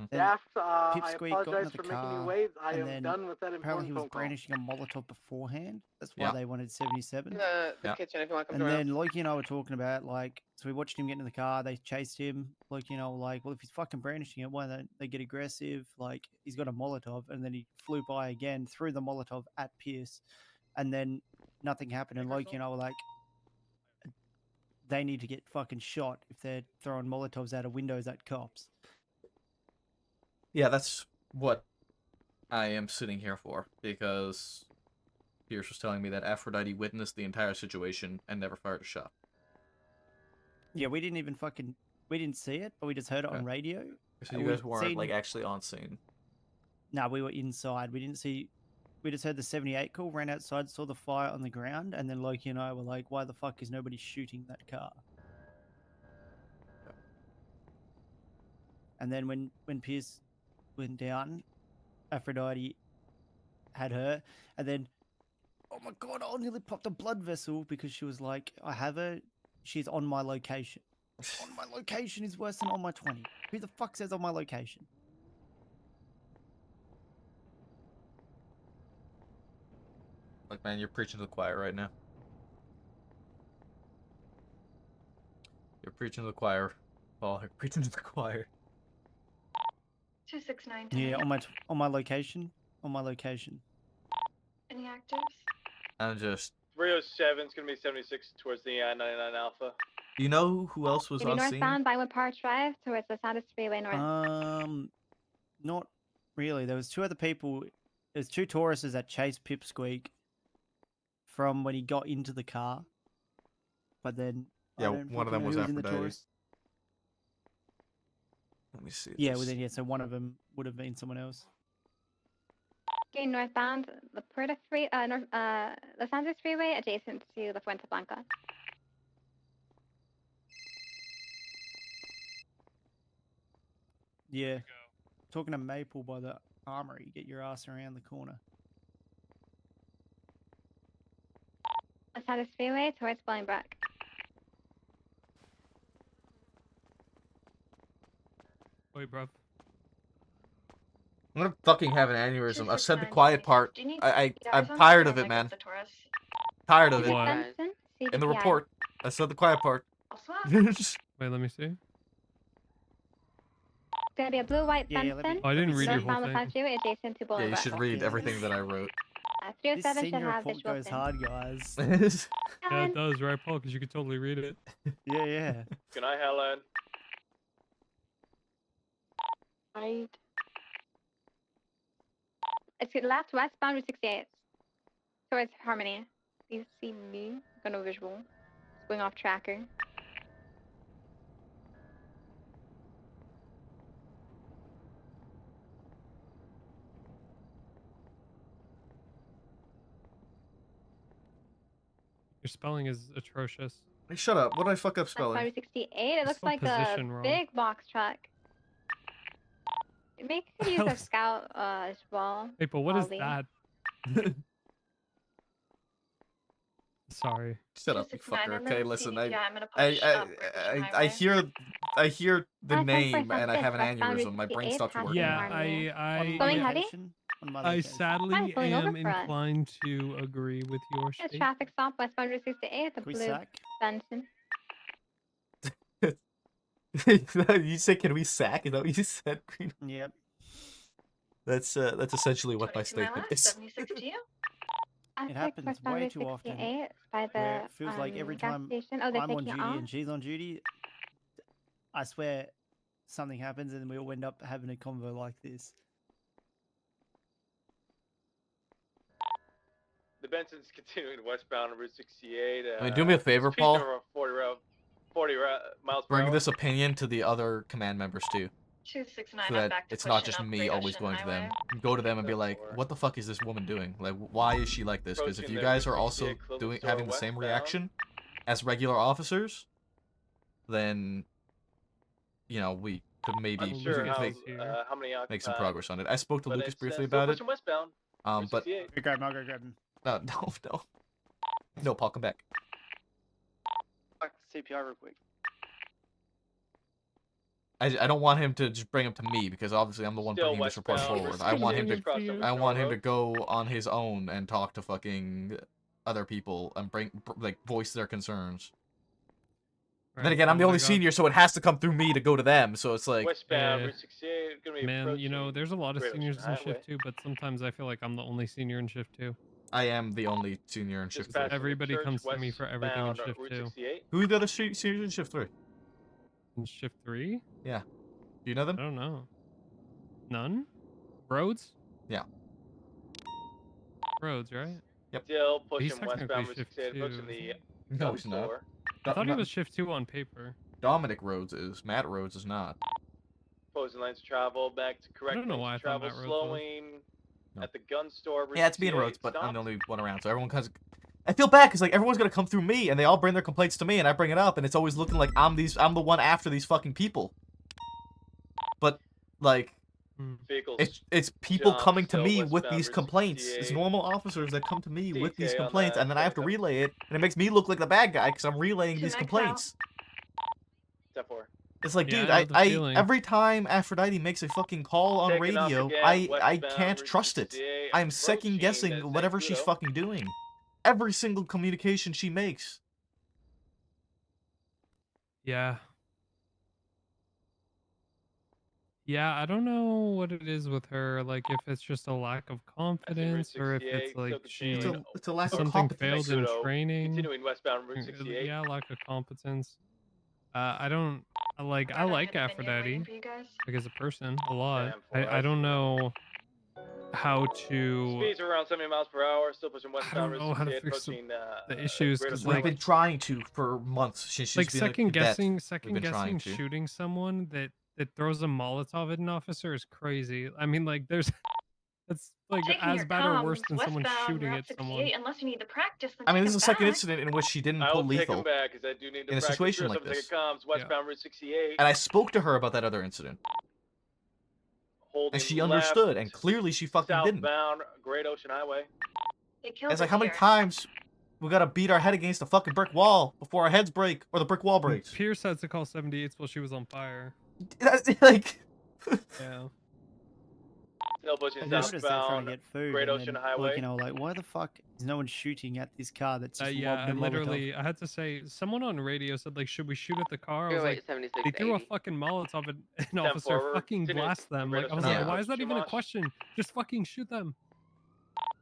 Then Daft, I Pipsqueak got apologize into the for making you car, wait. I and am then done with that apparently important he was phone call. brandishing a Molotov beforehand. That's why Yeah. they wanted 77. The Yeah. kitchen, if you want to come And to then Loki and I were talking about, like, so we watched him get into the car. They chased him. Loki and I were like, well, if he's fucking brandishing it, why don't they get aggressive? Like, he's got a Molotov. And then he flew by again, threw the Molotov at Pierce. And then nothing happened. And Loki and I were like, they need to get fucking shot if they're throwing Molotovs out of windows at cops. Yeah, that's what I am sitting here for, because Pierce was telling me that Aphrodite witnessed the entire situation and never fired a shot. Yeah, we didn't even fucking, we didn't see it, but we just heard it on radio. So you guys weren't, like, actually on scene. No, we were inside. We didn't see. We just heard the 78 call, ran outside, saw the fire on the ground, and then Loki and I were like, "Why the fuck is nobody shooting that car?" And then when Pierce went down, Aphrodite had her, and then, oh my god, I nearly popped a blood vessel because she was like, "I have her. She's on my location." On my location is worse than on my 20. Who the fuck says on my location? Like, man, you're preaching to the choir right now. You're preaching to the choir. Paul, you're preaching to the choir. 269. Yeah, on my location. On my location. Any actors? I'm just... 307 is going to be 76 towards the 99 Alpha. Do you know who else was on scene? Northbound Vinewood Park Drive towards the Sanders Freeway North. Not really. There was two other people. There's two Tauruses that chased Pipsqueak from when he got into the car. But then Yeah, I don't one of fucking them know was who in the Aphrodite. Taurus. Let me see. Yeah, this. well then yeah, so one of them would have been someone else. Okay, northbound La Puerta Free, Los Angeles Freeway adjacent to La Fuente Blanca. Yeah. Talking to Maple by the armory, get your ass around the corner. Los Angeles Freeway towards Bolingbrook. Wait, bro. I'm gonna fucking have an aneurysm. I've said the quiet part. I'm tired of it, man. Tired of it. What? In the report, I said the quiet part. Wait, let me see. Gonna be a blue-white Yeah, Benson. Oh, I didn't read your whole northbound thing. Los Angeles Freeway adjacent to Yeah, you Bolingbrook. should read everything that I wrote. This 307 should senior have report visual goes sim. hard, guys. Yeah, it does, right, Paul? Because you could totally read it. Yeah, yeah. Good night, Helen. Right. It's left westbound Route 68 towards Harmony. You see me? Got no visual. It's going off tracker. Your spelling is atrocious. Hey, shut up. What did I fuck up Westbound spelling? Route 68. It looks spelled like a position wrong. big box truck. Maybe could use a scout as well. Maple, what is Ollie. that? Sorry. Shut up, you 269, fucker. I'm Okay, in listen. CDPI. I'm gonna push up Richmond I Highway. hear the That's name 10.6, and I have an westbound aneurysm. My brain 68, stops passing working. Yeah, Harmony. I Going heavy? I sadly pulling over am for us. inclined to agree with your A statement. traffic stop westbound Route 68, the Can we blue sack? Benson. You say, can we sack? Is that what you said, Green? Yep. That's essentially what my 22 my statement left, is. 76 to you. It happens westbound way Route too often. 68 by Where the it feels like every gas time station. Oh, they're I'm on taking duty it off. and she's on duty, I swear something happens and we all end up having a convo like this. The Benson's continuing westbound on Route 68. I mean, do me a favor, speed Paul. number 40 miles per Bring hour. this opinion to the other command members too. 269, So I'm that back to it's not pushing just up me Great always Ocean going to them. Highway. Go to them and be like, "What the fuck is this woman doing? Like, why is she like this?" Because if Approaching you the guys Route are also 68 clothing store having the same westbound. reaction as regular officers, then we could maybe Unsure how, make how many some occupied, progress on it. I spoke to but Lucas it's, briefly still about it. pushing westbound. Route But 68. Go grab him, I'll go grab him. no, Paul, come back. Fuck CPR real quick. I don't want him to just bring him to me because obviously I'm the one Still bringing this report westbound, forward. Route I want him 68, across to Overtown Road. go on his own and talk to fucking other people and voice their concerns. Then again, I'm the only senior, so it has to come through me to go to them. So it's like Westbound Route 68, gonna be Man, approaching there's a lot of Great Ocean seniors in Highway. shift 2, but sometimes I feel like I'm the only senior in shift 2. I am the only senior in shift 3. Dispatch Everybody Church comes to me for everything in westbound shift Route 2. 68. Who are the other seniors in shift 3? In shift 3? Yeah. Do you know them? I don't know. None? Rhodes? Yeah. Rhodes, right? Yep. Still He's pushing technically westbound Route shift 68, 2. approaching the No, gun he's not. store. I thought he was shift 2 on paper. Dominic Rhodes is. Matt Rhodes is not. Opposing lanes of travel, back to correct I don't know lanes why I of thought travel, Matt Rhodes was. slowing No. at the gun store. Route Yeah, it's me and 68, Rhodes, but I'm stopped. the only one around, so everyone comes. I feel bad because like everyone's gonna come through me, and they all bring their complaints to me, and I bring it up, and it's always looking like I'm the one after these fucking people. But like, Vehicles it's people jump, coming to still me with westbound these Route complaints. 68. It's normal officers that come to me with these DK on complaints, that and then I have to 27. relay it, and it makes me look like the bad guy because I'm relaying Two these max complaints. Step 4. It's like, Yeah, dude, I know the I feeling. every time Aphrodite makes a fucking call on Taking off radio, again, I westbound can't Route trust it. 68, I'm second guessing approaching whatever St. she's Pluto. fucking doing. Every single communication she makes. Yeah. Yeah, I don't know what it is with her. Like, if it's just a lack of confidence, or if it's 68, like still she continuing It's a lack of something competence. failed in Pluto, training. Continuing westbound Route 68. Yeah, lack of competence. I don't I like Aphrodite, for you guys. like as a person, a lot. Damn, I don't know how to. Speeds are around 70 miles per hour, still pushing westbound don't Route know how to 68, fix approaching the issues, Great 'cause, Ocean We've like- Highway. been trying to for months. She's Like been second a cadet. guessing We've been trying to. shooting someone that throws a Molotov at an officer is crazy. I mean, like there's that's like Taking as your bad or worse comms than someone westbound shooting Route at 68, someone. unless you need to practice. Then I mean, take this is the it second back. incident in which she didn't I pull will take lethal him back because I do need to in a practice. situation like 072 this. comms westbound Route 68. And I spoke to her about that other incident, Holding and she left, understood, and clearly she fucking didn't. southbound Great Ocean Highway. It killed It's like, us how many here. times we gotta beat our head against a fucking brick wall before our heads break or the brick wall breaks? Pierce had to call 78 while she was on fire. That's like, Yeah. Still pushing I noticed they're trying southbound to get food. Great and Ocean then, Highway. like, why the fuck is no one shooting at this car that's just Yeah, lobbed I a Molotov? literally, I had to say, someone on radio said, like, should we shoot at the car? I was Wait, like, 76 they threw a 80. fucking Molotov at an 10 officer, forward, fucking continue blast them. Great Like, I was Ocean like, Highway. why is that even a Chumash. question? Just fucking shoot them.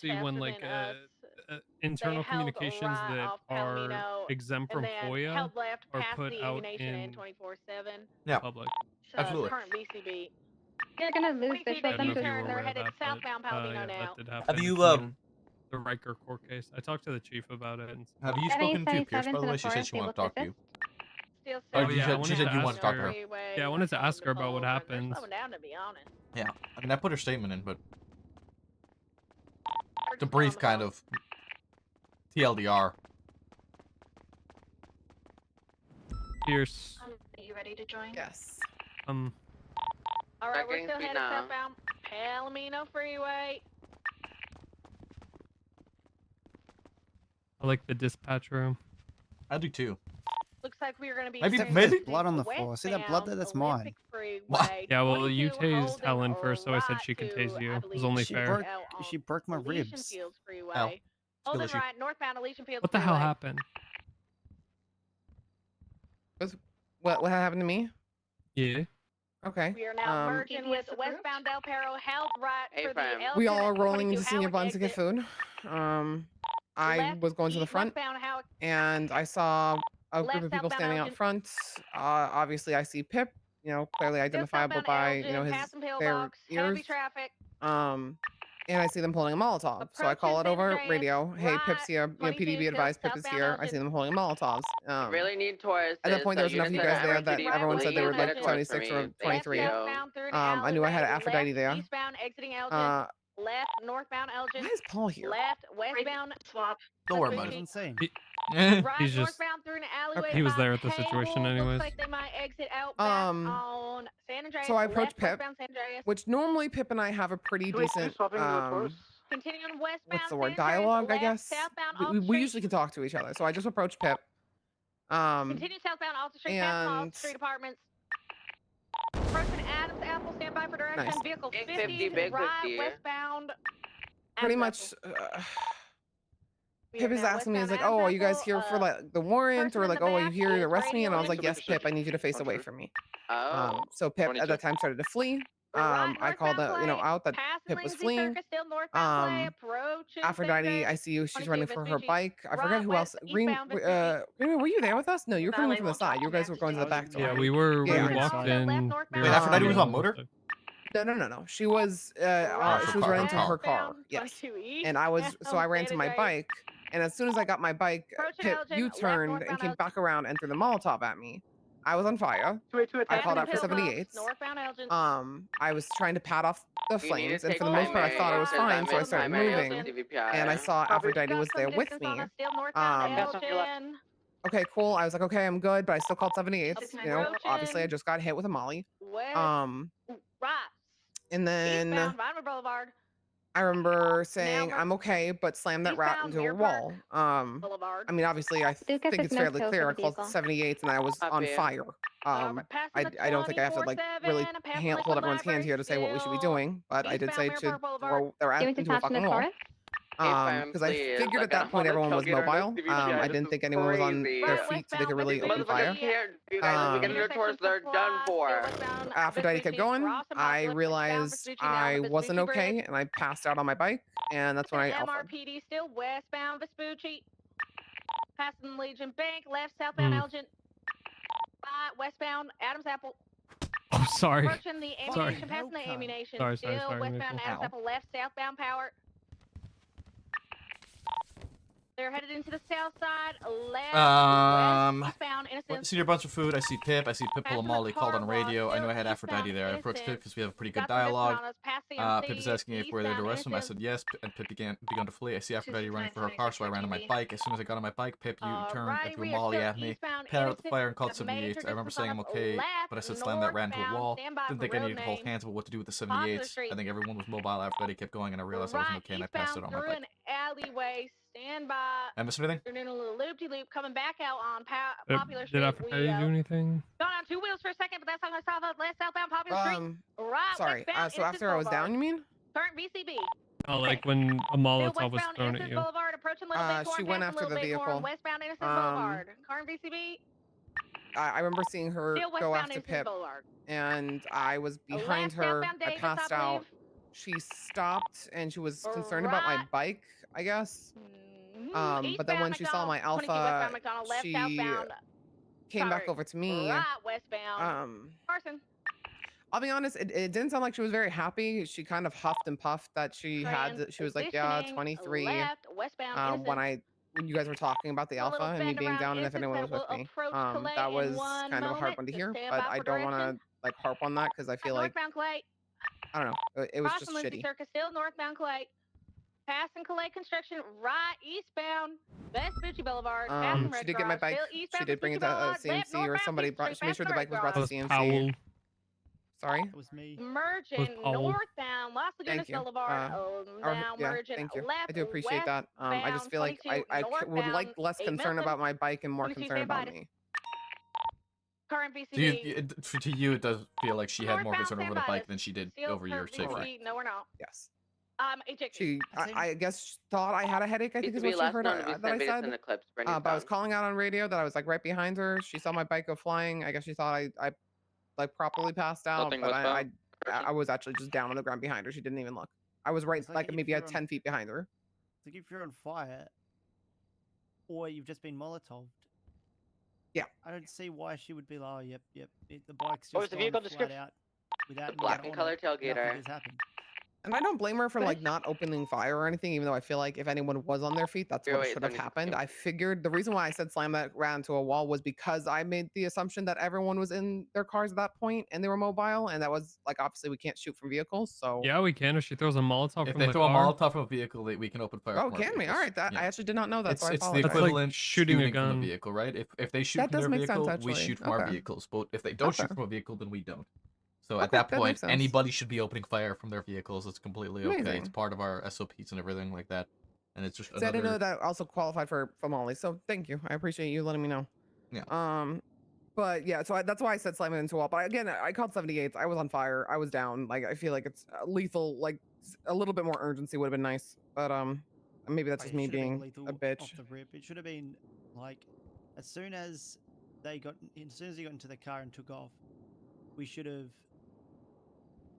see when faster like than us. internal held communications right that off are Palomino exempt and from then FOIA held left are past put the out ammunition in 24/7. Yeah. public. Absolutely. Current VCB. You're gonna lose the VCB I don't know if you were U-turn. They're aware of headed that, but southbound Palomino yeah, now. that did happen. Have It's you in the Riker court case. I talked to the chief about it. And have you spoken to Pierce, by the way? She said she wanted to talk to you. Still Oh south yeah, of she said you want to talk to her. freeway. Yeah, I wanted to ask her about what They're happened. slowing down, to be honest. Yeah. I mean, I put her statement in, but to brief kind of TLDR. Pierce. Are you ready to join? Yes. All right, we're Checking still speed headed now. southbound Palomino Freeway. I like the dispatch room. I do too. Looks like we are going to be Maybe- experiencing maybe- There's blood on the floor. See that blood there? That's mine. Olympic Freeway. What? Yeah, well, 22 you tased holding Helen first, so I said right she could to, tase you. I It was believe, only She fair. broke. out on She broke my Elysian ribs. Fields Freeway. Ow. Holding issue. right northbound Elysian Fields What the Freeway. hell happened? What happened to me? Yeah. Okay. We are now Um, merging with westbound Del Perro, held right for the A-frame. we Elgin all are rolling 22 into Senior Howard Buns to get exit. food. I Left, was going to the east, front, westbound Howard. and I saw a Left group of people southbound standing out Elgin. front. Obviously, I see Pip. You know, clearly identifiable southbound by Elgin, his passing their pillbox, heavy ears. traffic. And I see them holding a Molotov. So I call it Approaching over San Andreas, radio. Hey, right, Pip's here. You know, PD 22 be advised, Pip is southbound here. I see Elgin. them holding Molotovs. You really need tourists. At that point, there was enough of you guys there that everyone said they were like 76 or 23. Southbound through the I knew I had alleyway, Aphrodite there. left, eastbound exiting Elgin. Left, northbound Elgin. Why is Paul here? Left, westbound swap. Don't worry about Doesn't it. seem. Right, He's just northbound through an alleyway. he was by there at the situation Haywood. anyways. Looks like they might exit out back on San Andreas. So I approach left, Pip, westbound San Andreas. which normally Pip and I have a pretty decent Continuing westbound what's the word, San Andreas, dialogue, I left, guess. Southbound We Alta Street. usually can talk to each other. So I just approach Pip. Continue southbound Alta Street, passing and- Alta Street apartments. Approaching Adams Apple, stand by for direction. Nice. Vehicle Big 50, 50, big right, 50. westbound. Pretty Adams much, Apple. We Pip are is now asking me, he's like, westbound oh, are you guys Adams here Apple, for like the warrant, or person in like, the oh, are you back here to is arrest me? And I was radio like, yes, Pip, I need you to face away from me. Oh. So Pip at 22. that time started to flee. Right, I called northbound out play, that passing Pip was Lindsay fleeing. Circus, still northbound play, approaching Aphrodite, San I Andreas, see you. She's 22 running for her Vespucci. bike. I forget Right, who else. west, Green, eastbound Vespucci. Green, were you there with us? No, you were coming Valet from the won't side. talk You to guys were going to the back door. Yeah, we were. Yeah, we yeah. walked in. northbound we Wait, were Aphrodite was on outside. motor? No. She was her she was car, running her to car. her car. Yes. And I was so I ran to my bike, and as soon as I got my bike, Pip U-turned and came back around and threw the Molotov at me. I was on fire. I called out for 78s. Northbound Elgin. I was trying to pat off the You need to flames, and take for the most part, I thought it was primary, fine, so I because started I'm in moving, CVPI. and I saw Aphrodite was there with Distance me. on us, still northbound Um, Elgin. Okay, cool. I was like, okay, I'm good, but I still called 78s. You know, Approaching. obviously, I just got hit with a molly. West, And right, then eastbound Weimar Boulevard. I remember saying, Now I'm okay, but slam that rat eastbound into a Deer Park wall. Boulevard. I mean, obviously, I think Lucas is it's no fairly skill clear. for I the called vehicle. 78s and I was on Copy. fire. I don't think I have to like really hold everyone's hand here to say what we should be doing, but I did say to throw their ass Do you want to into a pass in fucking the wall. chorus? Because I figured at that point everyone was mobile. I didn't think anyone was on their feet so they could really open fire. You guys get their tours, they're done for. Aphrodite kept going. I realized I wasn't okay, and I passed out on my bike, and that's when I alphaed. MRPD still westbound Vespucci. Passing Legion Bank, left southbound Elgin. Westbound Adams Apple. Oh, sorry. Approaching the ammunition, passing the ammunition. Sorry, still westbound Maple. Adams Apple, left southbound Power. They're headed into the south side, left, west, eastbound Innocence. See your bunch of food. I see Pip. I see Pip pull a molly. Called on radio. I knew I had Aphrodite there. I approached Pip because we have a pretty good dialogue. Pip is asking if we're there to arrest him. I said yes, and Pip began to flee. I see Aphrodite running for her car, so I ran on my bike. As soon as I got on my bike, Pip U-turned and threw a molly at me. Pat out the fire and called 78s. I remember saying I'm okay, but I said slam that ran into a wall. Didn't think I needed to hold hands about what to do with the 78s. I think everyone was mobile. Aphrodite kept going, and I realized I wasn't okay, and I passed it on my bike. Alleyway, stand by. I missed anything? They're doing a little loop-de-loop coming back out on Popular Did Street. Aphrodite do anything? Gone on two wheels for a second, but that's on the left southbound Popular Street. Right, Sorry. westbound So after I was Boulevard. down, you mean? Current VCB. Oh, like when a Molotov was westbound thrown at Innocence you. Boulevard, approaching Little Bighorn, She went passing after Little the Bighorn, vehicle. westbound Innocence Boulevard. Current VCB. I remember seeing her Still go westbound after Innocence Pip, Boulevard. and I was behind Left her. southbound I Davis, passed I out. believe. She stopped, and she was concerned about my Right. bike, I guess. But then when she saw my alpha, McDonald, left she southbound. came back Sorry, over to me. Right westbound. Carson. I'll be honest, it didn't sound like she was very happy. She kind of huffed and puffed that she was like, yeah, 23. Left westbound. When you guys were talking about the A little alpha and me bend being around down and if Innocence anyone that was with will me. approach Clay That in was one kind of a hard moment. one to Just hear, stand but by I for don't want direction. to like harp on that because I feel like, Northbound Clay. I don't know, it was just Crossing Lindsay shitty. Circus, still northbound Clay. Passing Clay Construction, right eastbound. Vespucci Boulevard. Passing She Red did get my Garage, bike. still eastbound She did bring it to Vespucci Boulevard, left CMC or northbound somebody Peach brought. Street, She made sure the past bike was brought That to was CMC. Powell. Sorry. That was me. Merging Powell. northbound Las Lagunas Thank you. Boulevard. Now Yeah, merging thank you. left I do appreciate that. I just westbound feel like 22 would like northbound less 8 concern Milton. about my bike and more 22 concern standby about to me. current To BCB. you, it does feel like she had more Northbound concern over the standby bike than she did Still over your current safety. BCB. No, we're not. Yes. Ejected. She, I guess, thought I had a headache. I think is what she heard that I said. But I was calling out on radio that I was like right behind her. She saw my bike go flying. I guess she thought I like properly passed out, Nothing but westbound. I was actually just down on the ground behind her. She didn't even look. I was right, It's like like if maybe you're at on- 10 feet behind her. It's like if you're on fire, or you've just been Molotov'd. Yeah. I don't see why she would be like, oh, yep. The bike's What was just the gone vehicle flat description? out without Black anyone and on color it. tailgater. Nothing has happened. And I don't blame her for like not opening fire or anything, even though I feel like if anyone was on their feet, that's what should have 0876 happened. I figured the reason why I said slam that ran into a wall was because I made the assumption that everyone was in their cars at that point and they were mobile, and that was like obviously we can't shoot from vehicles, so Yeah, we can if she throws a Molotov If from they the throw car. a Molotov from a vehicle, we can open fire. Oh, from our can we? All vehicles. right, that I Yeah. actually did not know that. It's So I it's the apologize. That's like equivalent shooting a from gun. the vehicle, right? If they shoot That from their does make sense, vehicle, we actually. shoot from our Okay. vehicles. But if they don't Okay. shoot from a vehicle, then we don't. So at Okay, that that point, makes sense. anybody should be opening fire from their vehicles. It's completely okay. It's Amazing. part of our SOPs and everything like that. And it's just See, I didn't know another. that also qualified for Molly, so thank you. I appreciate you letting me know. Yeah. But yeah, so that's why I said slam it into a wall. But again, I called 78s. I was on fire. I was down. Like I feel like it's lethal. Like a little bit more urgency would have been nice. But maybe that's Like, just it me should have been being lethal a bitch. off the rip. It should have been like as soon as he got into the car and took off, we should have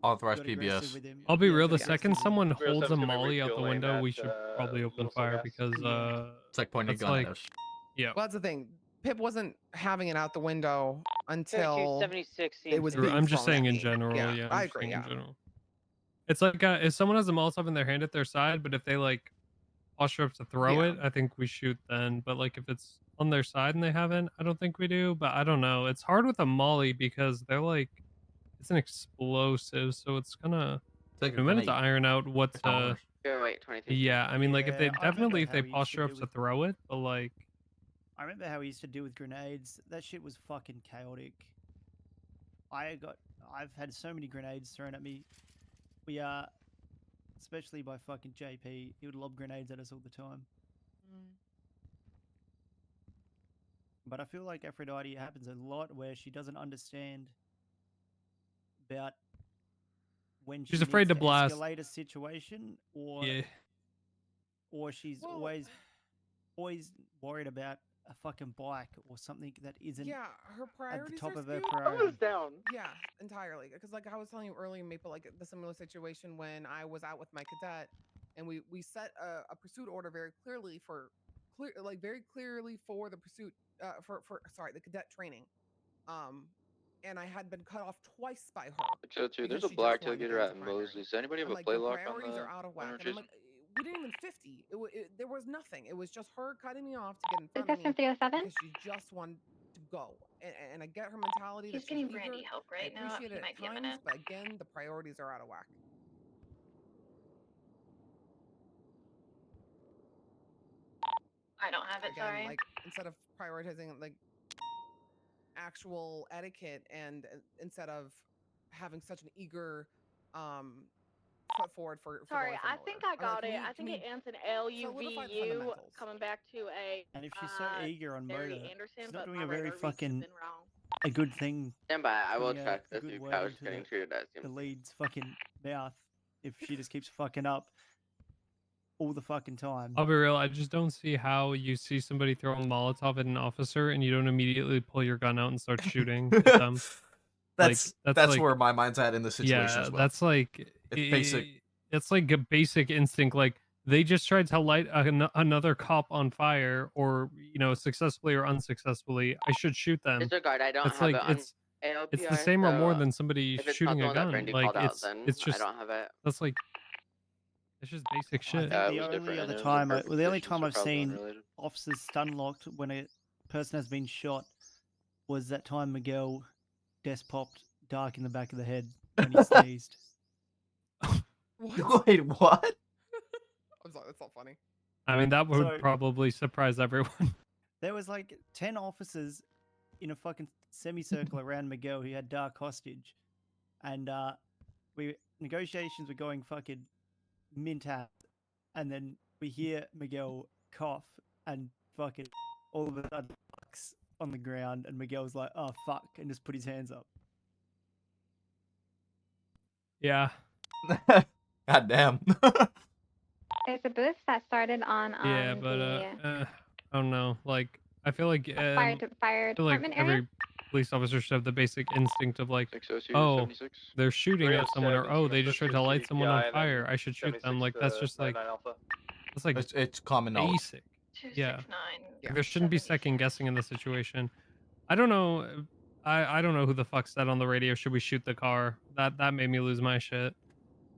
Authorized got aggressive PBS. with him. I'll be Yeah, real. got The second aggressive. someone Real holds a stuff's gonna be molly out the refueling window, we at, should probably open Little fire Gas. because It's like pointing a that's gun like at us. yeah. Well, that's the thing. Pip wasn't having it out the window until 76 it was True, being I'm just thrown saying at in me. general. Yeah, I'm I just agree. saying Yeah. in general. It's like if someone has a Molotov in their hand at their side, but if they like posture up to throw Yeah. it, I think we shoot then. But like if it's on their side and they haven't, I don't think we do. But I don't know. It's hard with a molly because they're like, it's an explosive, so it's gonna Take a minute to iron out what's Wait, 22. Yeah, I mean like if they Yeah, I remember definitely if how they we used to posture up do to with- throw it, but like I remember how we used to deal with grenades. That shit was fucking chaotic. I've had so many grenades thrown at me. We especially by fucking JP. He would lob grenades at us all the time. But I feel like Aphrodite happens a lot where she doesn't understand about when She's she afraid needs to blast. escalate a situation, or yeah. or she's always worried about a fucking bike or something that isn't Yeah, her at the priorities top are of her skewed. priority. down. Yeah, entirely. Because like I was telling you earlier, Maple, like the similar situation when I was out with my cadet, and we set a pursuit order very clearly very clearly for the pursuit the cadet training, and I had been cut off twice by her. 602, there's because a she black just wanted to tailgater go at as a primary. Mosley. Does anybody have I'm a like, play your lock on priorities the are out of whack. winner, And I'm Jason? like, we didn't even 50. There was nothing. It was just her cutting me off to get in front Is of that me 307? because she just wanted to go. And I get her mentality. He's that getting she's Brandy eager. help I right now. appreciate He it might at be a times, minute. but again, the priorities are out of whack. I don't have it, Again, sorry. like instead of prioritizing like actual etiquette and instead of having such an eager foot forward for Sorry, going for I motor. think I I'm like, got can it. we- I can think we it ends in solidify the LUVU, fundamentals? coming back to a And if she's so eager on Mary motor, Anderson, she's but not doing my a very radar reads have fucking been wrong. a good thing. Stand by. I will putting track a this good if word I was into getting the treated as the him. lead's fucking mouth if she just keeps fucking up all the fucking time. I'll be real, I just don't see how you see somebody throwing Molotov at an officer and you don't immediately pull your gun out and start shooting at them. That's like, where my mind's at in this situation yeah, as well. that's like It's basic. It's like a basic instinct. Like they just tried to light another cop on fire, or successfully or unsuccessfully, I should shoot them. Disregard, I don't That's have like it on it's the AOPR, same or more so than somebody if it's shooting a possible that gun. Brandy Like called out, then it's I just don't have it. that's like it's just basic I shit. think Yeah, it the was only different, other and it was a time, perfect the only vision, time so I've probably seen unrelated. officers stun locked when a person has been shot was that time Miguel desk popped Dark in the back of the head when he sneezed. Wait, what? I'm sorry, that's not funny. I mean, that would So- probably surprise everyone. There was like 10 officers in a fucking semicircle around Miguel who had Dark hostage, and negotiations were going fucking mint ass, and then we hear Miguel cough and fucking all of a sudden fucks on the ground, and Miguel's like, "Oh fuck," and just put his hands up. Yeah. God damn. There's a booth that started on Yeah, but I don't know. Like, I feel like fire I feel like department every area. police officer should have the basic instinct of like, 602, oh, 76. they're shooting at someone, or 307, oh, they just tried to light someone on CPI, and fire. then I should shoot them. 76 Like that's just like 99 Alpha. that's like It's common knowledge. basic. Yeah. 269. There shouldn't be second guessing in the situation. I don't know. I don't know who the fuck said on the radio, should we shoot the car? That made me lose my shit.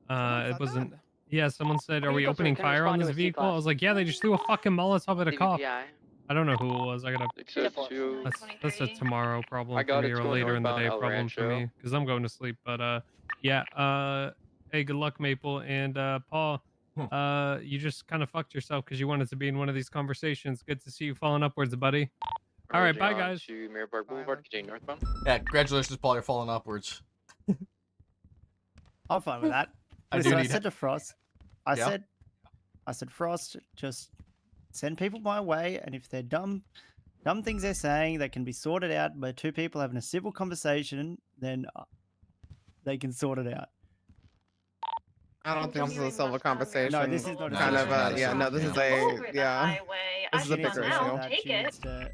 It wasn't. Yeah, someone said, are we Vehicle opening 3, fire on respond to this a vehicle? I C-class. was like, yeah, they just threw a fucking Molotov at a cop. CVPI. I don't know who it was. I gotta. 602. That's a tomorrow problem I got for it. me, It's or going later in the northbound day El problem for Rancho. me, because I'm going to sleep. But yeah. Hey, good luck, Maple and Paul. You just kind of fucked yourself because you wanted to be in one of these conversations. Good to see you falling upwards, buddy. All right, Merging bye on guys. To Mirror Park Boulevard, continue northbound. Yeah, congratulations, Paul. You're falling upwards. I'm fine with that. I Listen, do I need- said to Frost, I Yeah? said, Frost, just send people my way, and if they're dumb things they're saying that can be sorted out by two people having a civil conversation, then they can sort it out. I don't think this is a civil conversation. No, this is not a kind civil of conversation. yeah. No, this is a yeah. This is a bigger issue. She needs to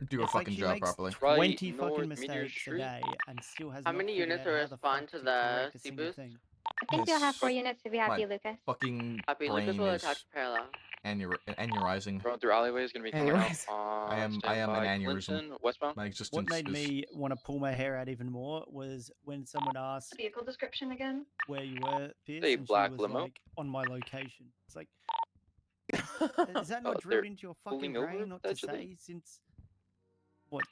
Do her It's like fucking she job makes properly. 20 Right fucking north Meteor mistakes a Street. day and still has How not many figured units out will how the respond fuck to the correct a C single boost? thing. I think you'll have 4 units if you're My happy, Lucas. fucking Happy brain Lucas will is attack parallel. aneurysing. Going through alleyway is going to be coming out Anyways. on I am an standby aneurysm. Clinton, westbound. My existence What made is... me want to pull my hair out even more was when someone asked Vehicle description again. where you were, Pierce, Say and black she was limo. like, on my location. It's like, is that Oh, not they're drilled into your fucking pulling over, brain not to allegedly? say since, what,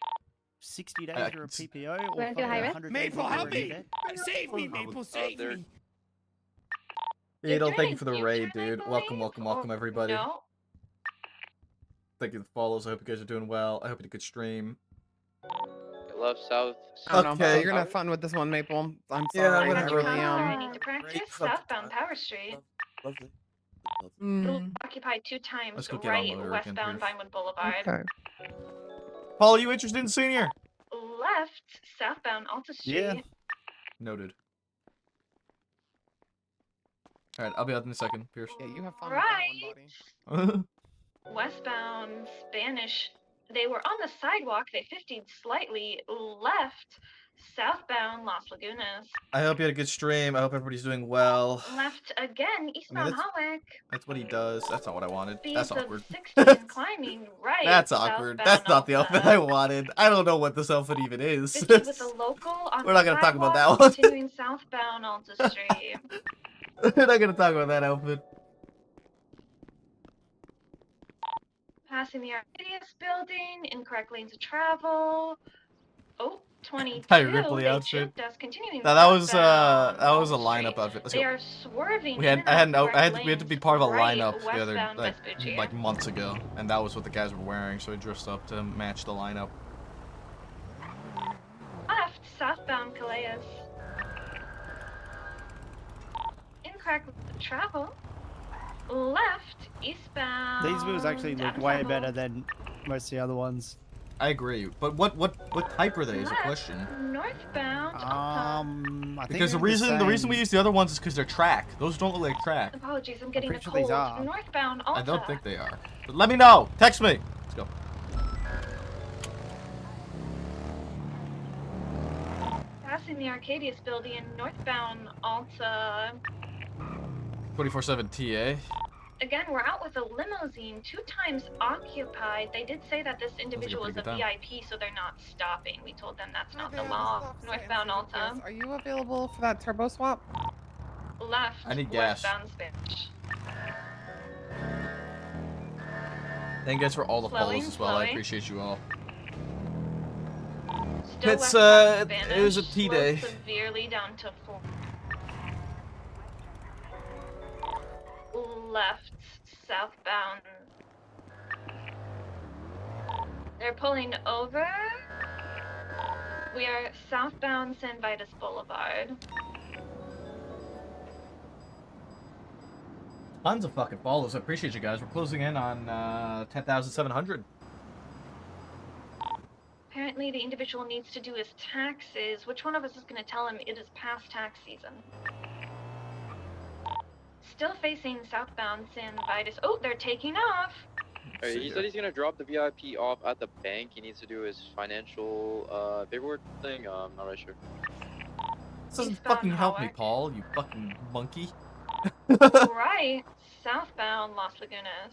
60 days you're a it's- PPO or Wanna do fucking high risk? 100 days Maple, you're help already me! dead? Save me, Maple, save they're- me! Beetle, thank you doing for the a raid, U-turn, I dude. Welcome, believe, welcome, or everybody. No. Thank you for the follows. I hope you guys are doing well. I hope you had a good stream. Left, south. I don't know. Okay. You're gonna have fun with this one, Maple. I'm Yeah, sorry. whatever. I really I need to practice. Great fucking Southbound Power Street. Lovely. It'll occupy 2 times Let's go get on right motor again, westbound Pierce. Vinewood Boulevard. Okay. Paul, are you interested in senior? Left southbound Alta Street. Yeah. Noted. Alright, I'll be out in a second, Pierce. Yeah, you have fun Right. with that one, buddy. Westbound Spanish. They were on the sidewalk. They 50'd slightly left. Southbound Las Lagunas. I hope you had a good stream. I hope everybody's doing well. Left again. Eastbound that's- Hawick. That's what he does. That's not what I wanted. Speeds That's of awkward. 60 and climbing right. That's awkward. southbound That's not the Alta. outfit I wanted. I don't know what this outfit even is. 50 with a local on We're the not gonna talk about sidewalk, that one. Continuing southbound Alta Street. We're not gonna talk about that outfit. Passing the Arcadius building, incorrect lanes of travel. Oh, 22. Ty Ripley they outfit. chipped us, continuing Now that was southbound that was a Alta lineup Street. outfit. Let's They go. are swerving. We had in and I out had no correct I had we had to be lanes part of a right lineup the other westbound Vespucci. like months ago, and that was what the guys were wearing. So we dressed up to match the lineup. Left, southbound Calais. Incorrect travel. Left, eastbound. These wheels actually look down way travel. better than most of the other ones. I agree, but what type are they is a Left, question. northbound. I think Because the they're reason we same. use the other ones is because they're track. Those don't look like track. Apologies, I'm getting a pretty sure these cold. are. Northbound Alta. I don't think they are. But let me know. Text me. Let's go. Passing the Arcadius building, northbound Alta. 24/7 TA. again, we're out with a limousine, 2 times occupied. They did say that this individual is pretty a good time. VIP, so they're not stopping. We told them that's not the there, this is law. Officer Northbound Anthony Pierce. Alta. Are you available for that turbo swap? Left, I need gas. westbound Spanish. Thank you guys for all the Slowing, follows as well. I slowing. appreciate you all. Still It's westbound it was a Spanish, T slowed day. severely down to 4. Left, southbound. They're pulling over. We are southbound San Vitus Boulevard. Tons of fucking follows. I appreciate you guys. We're closing in on 10,700. Apparently the individual needs to do his taxes. Which one of us is going to tell him it is past tax season? Still facing southbound San Vitus. Oh, they're taking off. He said he's gonna drop the VIP off at the bank. He needs to do his financial paperwork thing. I'm not really sure. This doesn't fucking help me, Paul. You fucking monkey. Right, southbound Las Lagunas.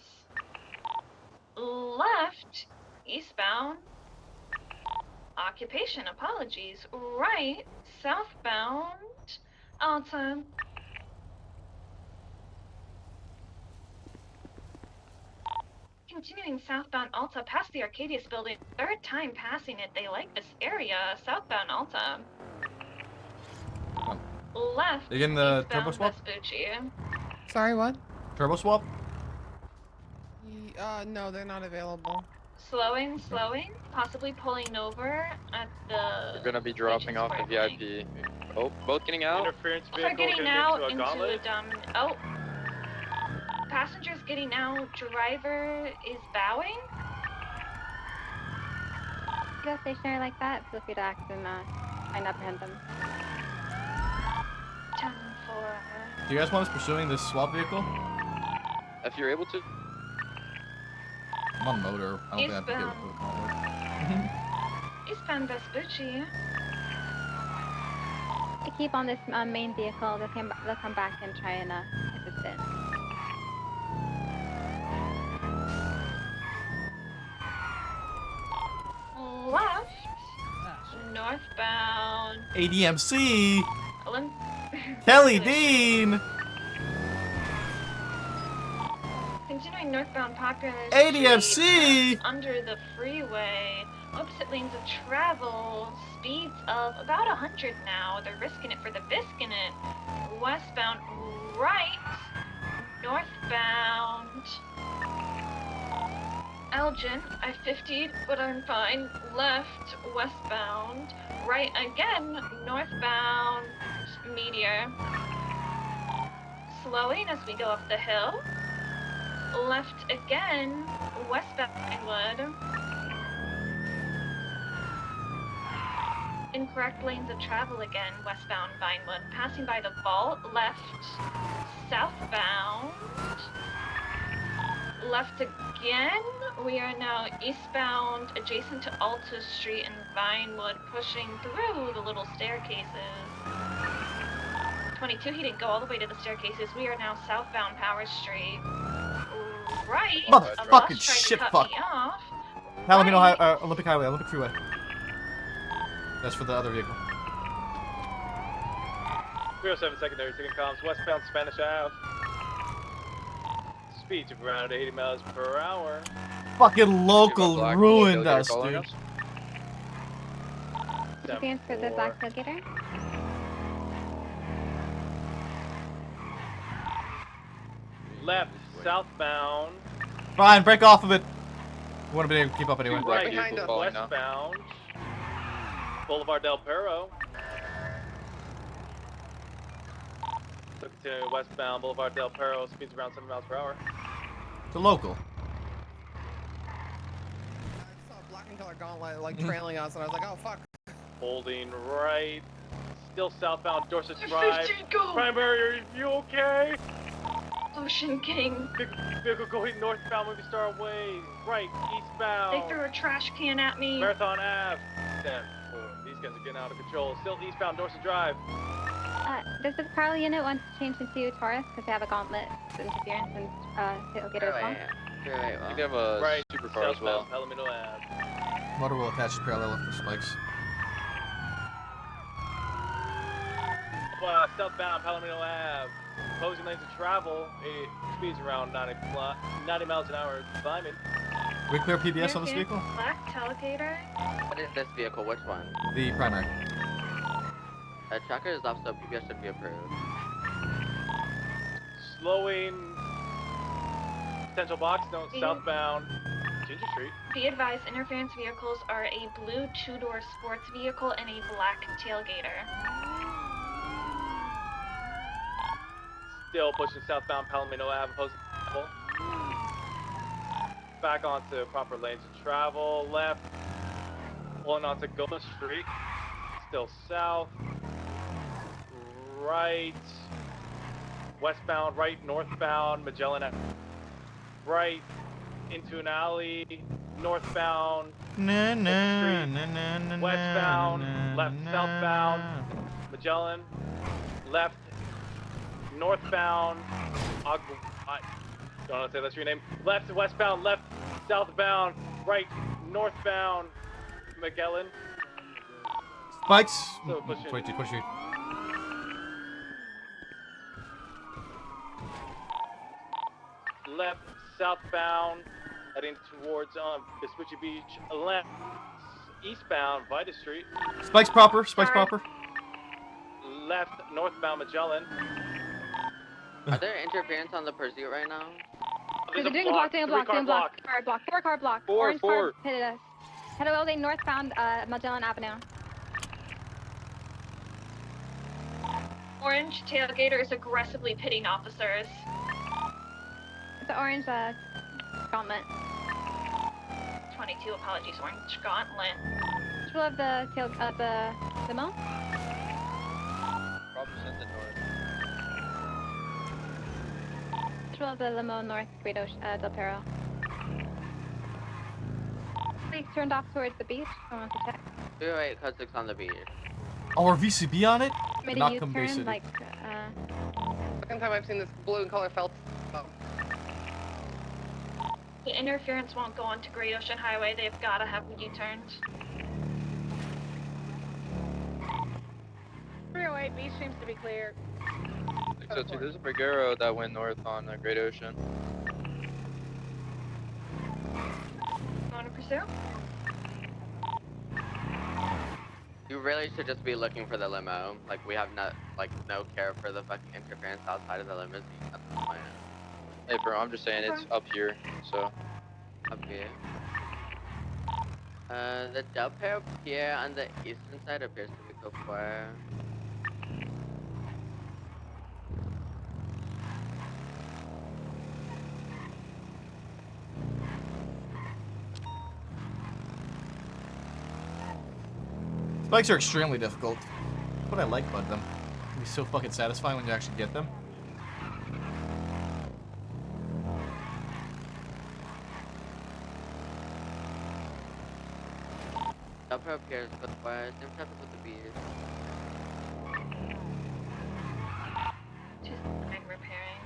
Left, eastbound. Occupation, apologies. Right, southbound Alta. Continuing southbound Alta past the Arcadius building. 3rd time passing it. They like this area. Southbound Alta. Left. You getting the eastbound turbo swap? Vespucci. Sorry, what? Turbo swap? No, they're not available. Slowing, possibly pulling over at the. We're gonna be dropping off the VIP. Oh, both getting out. Interference They're vehicle getting out into a gauntlet. oh. Passengers getting out. Driver is bowing. Go stationary like that. Feel free to act and try and apprehend them. 10-4. Do you guys want us pursuing this swap vehicle? If you're able to. I'm on motor. I don't think I'd be able to put a convoy. Eastbound Vespucci. To keep on this main vehicle, they'll come back and try and assist it. Left. Northbound. ADMC! Olymp Kelly Dean! Continuing northbound Popular ADMC! Street, under the freeway, opposite lanes of travel, speeds of about 100 now. They're risking it for the biscuit. Westbound right, northbound Elgin. I 50'd, but I'm fine. Left, westbound, right again, northbound Meteor. Slowing as we go up the hill. Left again, westbound Vinewood. Incorrect lanes of travel again, westbound Vinewood. Passing by the vault, left, southbound. Left again. We are now eastbound, adjacent to Alta Street and Vinewood, pushing through the little staircases. 22, he didn't go all the way to the staircases. We are now southbound Power Street. Right. Motherfucking shit fuck. Now let me know how, Olympic Highway, Olympic Freeway. That's for the other vehicle. 307 secondary, taking comms, westbound Spanish Ave. Speeds of around 80 miles per hour. Fucking local ruined us, Tailgater dude. Advance for the black tailgater. Left, southbound. Fine, break off of it. We want to be able to keep up anyway. Right, westbound. Boulevard Del Perro. Continuing westbound Boulevard Del Perro, speeds around 7 miles per hour. The local. I saw a black and color gauntlet like trailing us, and I was like, oh fuck. Holding right. Still southbound Dorset Drive. Primary, are you okay? Ocean King. Vehicle going northbound, movie star away. Right, eastbound. They threw a trash can at me. Marathon Ave. 10. These guys are getting out of control. Still eastbound Dorset Drive. Does the patrol unit want to change into Taurus because they have a gauntlet interference and tailgater as well? I think they have a Right, supercar as well. southbound Palomino Ave. Motor will attach to parallel for spikes. Southbound Palomino Ave. Opposing lanes of travel. Speeds around 90 miles an hour. Climbing. We clear PBS on this vehicle? Black tailgater. What is this vehicle? Which one? The primary. Tracker is off, so PBS should be approved. Slowing. Potential box note southbound Ginger Street. Be advised, interference vehicles are a blue two-door sports vehicle and a black tailgater. Still pushing southbound Palomino Ave, opposing travel. Back onto proper lanes of travel. Left. Pulling onto Goma Street. Still south. Right. Westbound, right, northbound, Magellan Ave. Right into an alley. Northbound. Westbound. Left, southbound. Magellan. Left. Northbound, I don't want to say that's your name. Left, westbound, left, southbound, right, northbound, Magellan. Spikes! So push it. Push it. Left, southbound, heading towards Vespucci Beach. Left, eastbound, Vita Street. Spikes proper, spikes proper. Left, northbound, Magellan. Are there interference on the pursuit right now? They're doing a block, doing a block. Four-car block. Orange car pitted us. Head away northbound Magellan Avenue. Orange tailgater is aggressively pitting officers. It's an orange gauntlet. 22, apologies, orange gauntlet. Control of the limo. Problem sent the north. Control of the limo north, Great Del Perro. Please turned off towards the beach. I want to check. Wait, code 6 on the beach. Oh, our VCB on it? Made Not a come Bay U-turn, City. like, Second time I've seen this blue and color felt. The interference won't go onto Great Ocean Highway. They've got to have U-turned. 308 beach seems to be clear. 602, there's a big arrow that went north on the Great Ocean. Want to pursue? You really should just be looking for the limo. Like, we have no care for the fucking interference outside of the limousine at this point. Hey bro, I'm just saying it's up here, so. Up here. The Del Perro Pier on the eastern side appears to be code 4. Spikes are extremely difficult. That's what I like about them. It's so fucking satisfying when you actually get them. Del Perro Pier is code 4. Same traffic with the beach. Just repairing.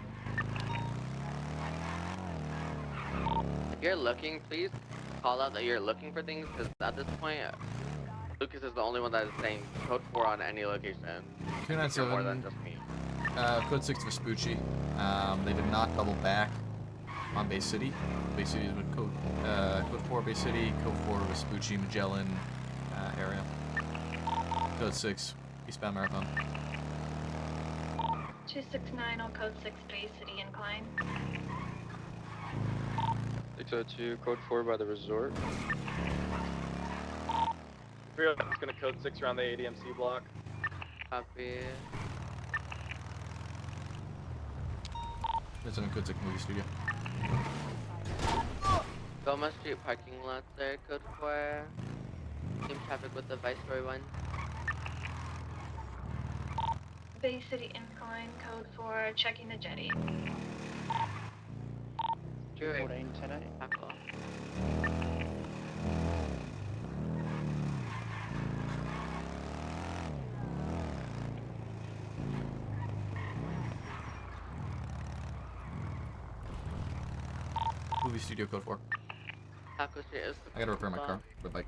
If you're looking, please call out that you're looking for things, because at this point, Lucas is the only one that is saying code 4 on any location. 297. More than just me. Code 6 Vespucci. They did not double back on Bay City. Bay City is with code 4 Bay City, code 4 Vespucci, Magellan area. Code 6 eastbound Marathon. 269 on code 6 Bay City Incline. 602, code 4 by the resort. 308 is going to code 6 around the ADMC block. Copy. It's in code 6 movie studio. Goma Street parking lot there, code 4. Same traffic with the Viceroy one. Bay City Incline, code 4, checking the jetty. 214, 10-8. Movie studio code 4. Taco Street is I gotta repair my car. My bike.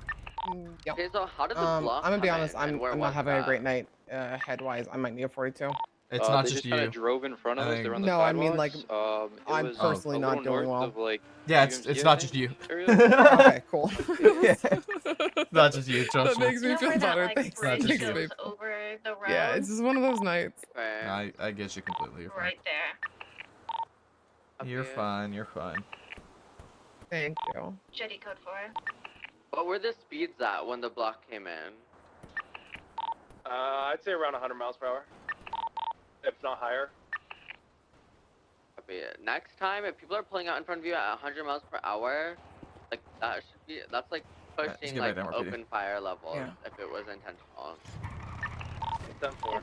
Yep. Okay, so how did the block I'm gonna be come honest. in, and where I'm was not having a that? great night head-wise. I might need a 42. It's not They just kind you. of drove in front of I us. They think- were on the No, I mean, sidewalks. like, It I'm was personally a not little doing north well. of like. Yeah, it's UMC, not I just think, you. area. Okay, cool. Not just you, trust That me. makes me feel better. Thanks. Not just Thanks, you. babe. over the road. Yeah, it's just one of those nights. I get you completely. You're fine. Right there. You're fine. You're fine. Thank you. Jetty code 4. What were the speeds at when the block came in? I'd say around 100 miles per hour, if not higher. Copy. Next time, if people are pulling out in front of you at 100 miles per hour, like that should be, that's like just pushing get like back down, repeat it. open fire levels Yeah. if it was intentional. 10-4.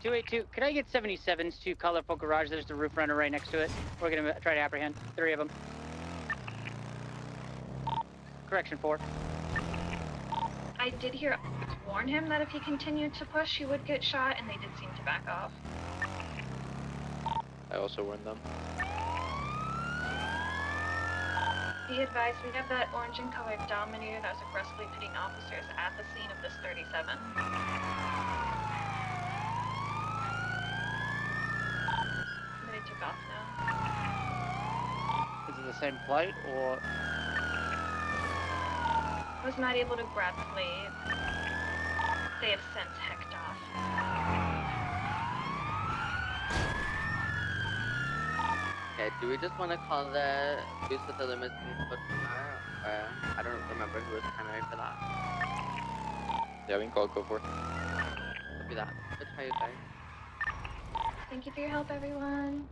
282. Could I get 77s to colorful garage? There's the roof runner right next to it. We're gonna try to apprehend 3 of them. Correction 4. I did hear warn him that if he continued to push, he would get shot, and they did seem to back off. I also warned them. Be advised, we have that orange and colored Dominator that was aggressively pitting officers at the scene of this 37. They took off now. Is it the same plate or? Was not able to grab the blade. They have since hecked off. Okay, do we just want to call the boost with the limits and put I don't remember who was primary for that. Yeah, we can call code 4. Copy that. Good try, you guys. Thank you for your help, everyone.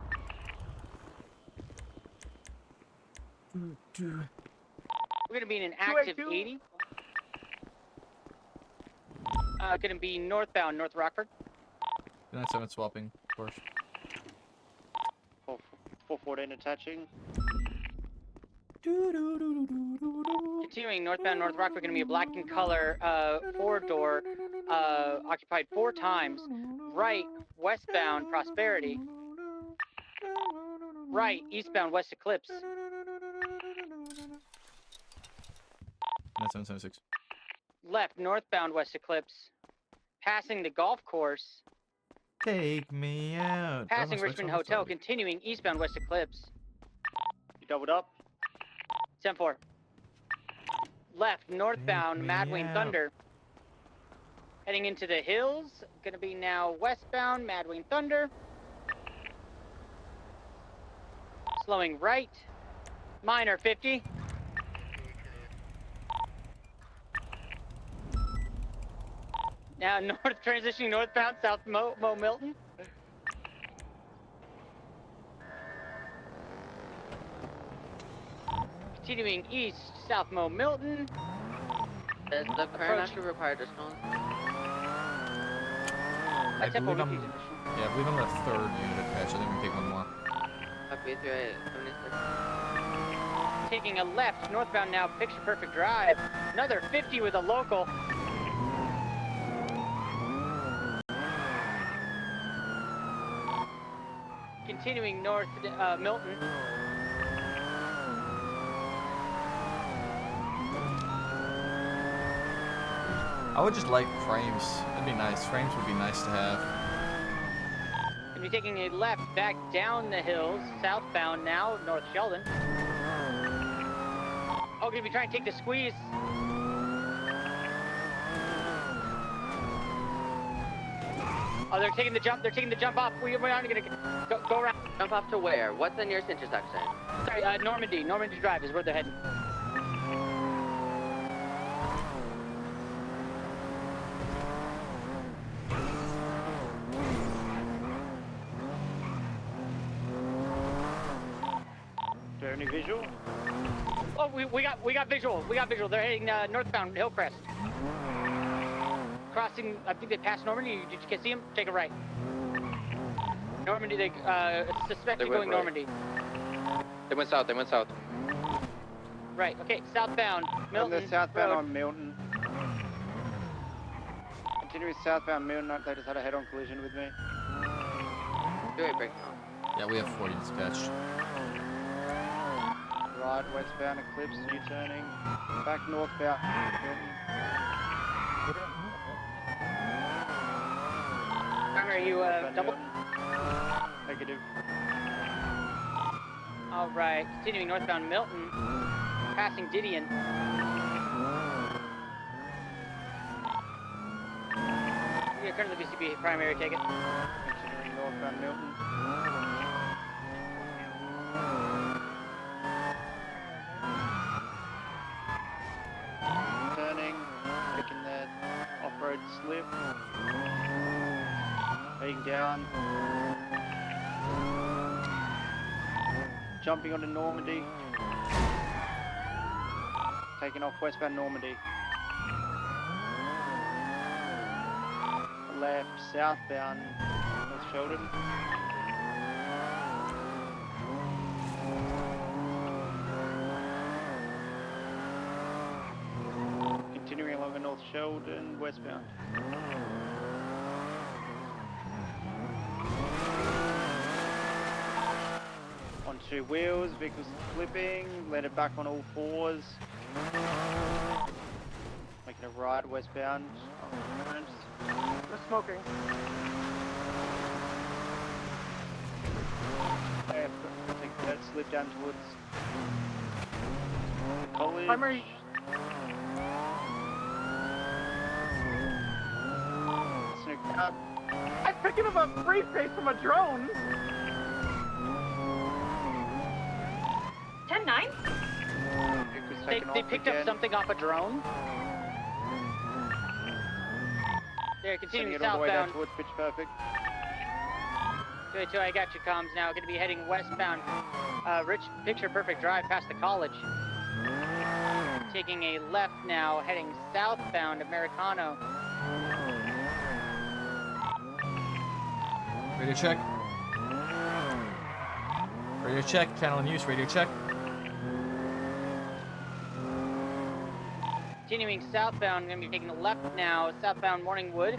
We're gonna be in an active 80. Gonna be northbound, North Rockford. 97 swapping, of course. 414 attaching. Continuing northbound, North Rockford, gonna be a black in color, 4-door, occupied 4 times. Right, westbound, Prosperity. Right, eastbound, West Eclipse. 9776. Left, northbound, West Eclipse. Passing the golf course. Take me out. Passing Richmond Hotel, continuing eastbound, West Eclipse. You doubled up. 10-4. Left, northbound, me Madwing out. Thunder. Heading into the hills. Gonna be now westbound, Madwing Thunder. Slowing right. Minor 50. Now north, transitioning northbound, South Mo Milton. Continuing east, South Mo Milton. Does the current actually require additional? I believe I'm, yeah, I believe I'm the 3rd unit patch. I think we can take one more. Copy 3876. Taking a left, northbound now, Picture Perfect Drive. Another 50 with a local. Continuing north, Milton. I would just like frames. That'd be nice. Frames would be nice to have. Gonna be taking a left back down the hills, southbound now, North Sheldon. Oh, gonna be trying to take the squeeze. Oh, they're taking the jump. They're taking the jump off. We're not gonna go around. Jump off to where? What's the nearest intersection? Sorry, Normandy. Normandy Drive is where they're heading. Do you have any visual? Oh, we got visual. We got visual. They're heading northbound Hillcrest. Crossing. I think they passed Normandy. Did you see them? Take a right. Normandy. They suspected going right. Normandy. They went south. They went south. Right. Okay. Southbound Milton. On the southbound Road. on Milton. Continuing southbound Milton. They just had a head-on collision with me. Do a break. Yeah, we have 4 units patched. Right, westbound Eclipse, U-turning. Back northbound. Are you double? Negative. All right, continuing northbound Milton, passing Didion. Yeah, currently BCB primary, take it. Continuing northbound Milton. Turning, taking that off-road slip. Heading down. Jumping onto Normandy. Taking off westbound Normandy. Left, southbound North Sheldon. Continuing along the North Sheldon, westbound. On two wheels, vehicles flipping, landed back on all fours. Making a right westbound. They're smoking. I think that slip down towards college. Primary. I'm picking up a briefcase from a drone. 10-9? They picked up something off a drone. They're continuing Sending it all the way down southbound. towards Pitch Perfect. 282, I got you, comms now. Going to be heading westbound. Rich Picture Perfect Drive past the college. Taking a left now, heading southbound Americano. Radio check. Radio check. Channel in use. Radio check. Continuing southbound, going to be taking a left now, southbound Morningwood.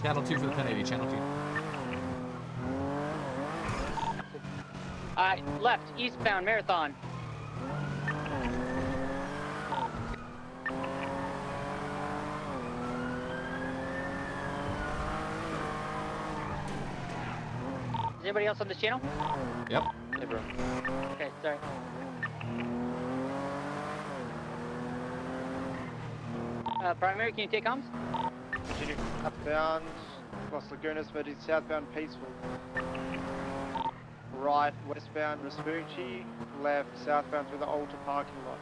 Channel 2 for the 1080. Channel 2. Left, eastbound Marathon. Is anybody else on this channel? Yep. Hey, bro. Okay, sorry. Primary, can you take comms? Continue upbound, Los Lagunas, heading southbound Peaceful. Right, westbound Vespucci, left, southbound through the Alta parking lot.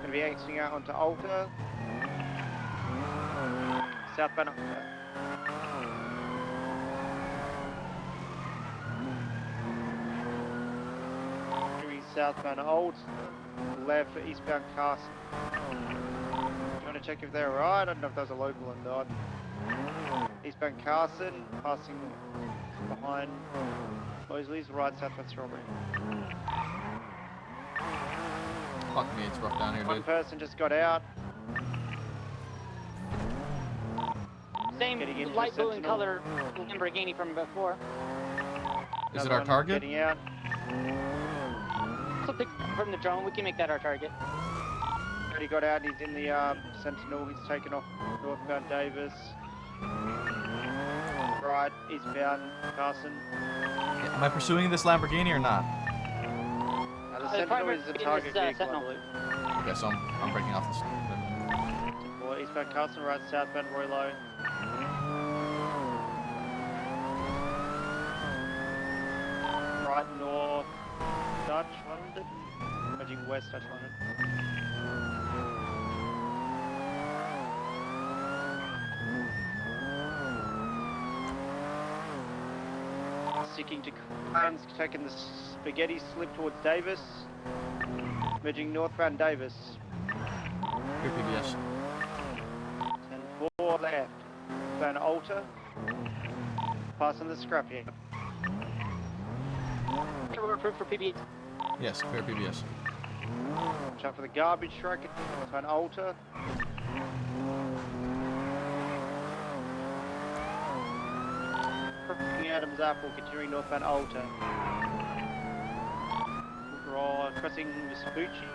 Gonna be exiting out onto Alta. Southbound Alta. Doing southbound Alta, left for eastbound Carson. You want to check if they're right? I don't know if there's a local or not. Eastbound Carson, passing behind Mosley's, right southwest Strawberry. Fuck me, it's rough down here, One dude. person just got out. Same Getting into light blue in Sentinel. color Lamborghini from before. Is it Another our one target? Getting out. Something from the drone, we can make that our target. Already got out, he's in the Sentinel, he's taken off northbound Davis. Right, eastbound Carson. Yeah, am I pursuing this Lamborghini or not? The Sentinel is the target vehicle, I Sentinel. believe. Okay, so I'm breaking off this. Well, eastbound Carson, right southbound Roylo. Right north Dutch London. Emerging west Dutch London. Sticking to Cranes, taking the spaghetti slip towards Davis. Merging northbound Davis. Here, PBS. 10-4 left. Van Alta. Passing the scrap heap. We're approved for PB. Yes, clear PBS. Watch out for the garbage truck. Van Alta. Adams Apple, continuing northbound Alta. crossing Vespucci.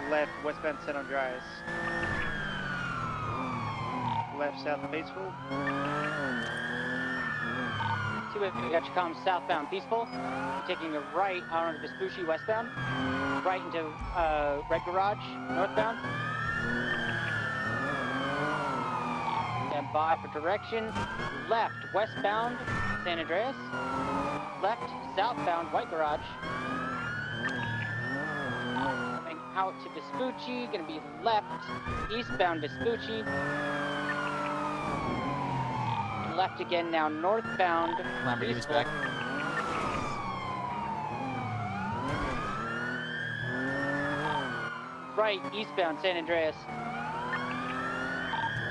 Left, westbound San Andreas. Left, south Peaceful. See what we got you coming southbound Peaceful. You're taking a right out on Vespucci westbound. Right into Red Garage northbound. Stand by for direction. Left westbound San Andreas. Left southbound White Garage. Coming out to Vespucci. Gonna be left eastbound Vespucci. Left again now northbound. Lamborghini's back. Right eastbound San Andreas.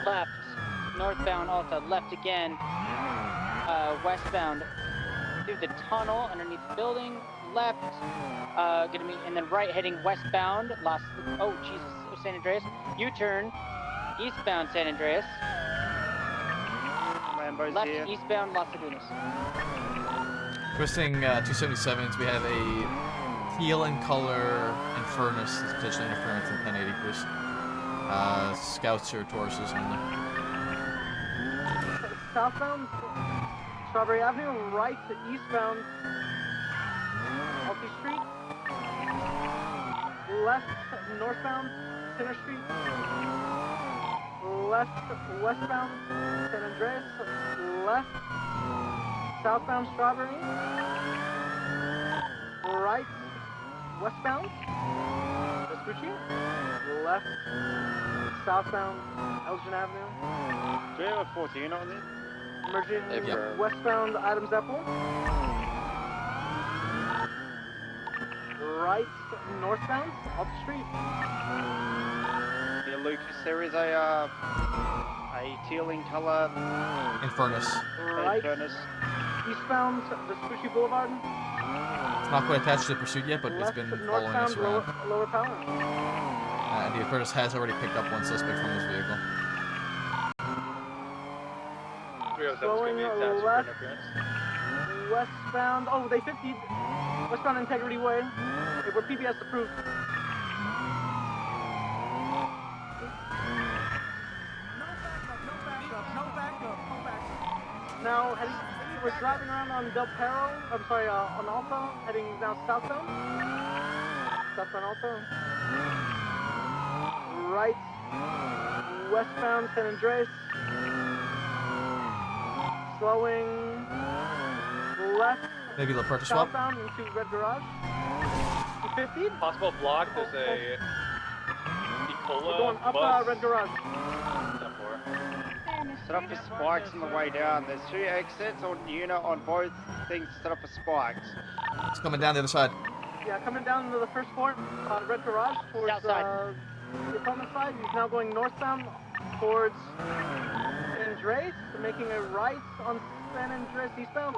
Left northbound Alta. Left again westbound through the tunnel underneath the building. Left gonna be and then right heading westbound oh Jesus San Andreas. U-turn eastbound San Andreas. Lambo's Left here. eastbound Las Lagunas. Twisting 277s, we have a teal in color Infernus that's potentially interference in 1080, please. Scouts or Tauruses only. Southbound Strawberry Avenue, right to eastbound Alty Street. Left northbound Center Street. Left westbound San Andreas. Left southbound Strawberry. Right westbound Vespucci. Left southbound Elgin Avenue. Do we have a 14 on there? Merging Yep. westbound Adams Apple. Right northbound up the street. Yeah, Lucas, there is a teal in color Infernus. Right Infernus. eastbound Vespucci Boulevard. It's not quite attached to the pursuit yet, but it's Left been following us northbound around. lower power. And the Infernus has already picked up one suspect from this vehicle. Slowing left westbound. Oh, they 50'd. Westbound Integrity Way. Okay, we're PBS approved. Now heading, we're driving around on Del Perro. I'm sorry, on Alta, heading now southbound. Southbound Alta. Right, westbound San Andreas. Slowing left. Maybe Laporta swap? Southbound into Red Garage. 50. Possible block. There's a Nicola We're going up bus. Red Garage. Set up for spikes on the way down. There's 2 exits on unit on both things set up for spikes. It's coming down the other side. Yeah, coming down to the first floor on Red Garage towards Outside. The apartment side. He's now going northbound towards San Andreas, making a right on San Andreas eastbound.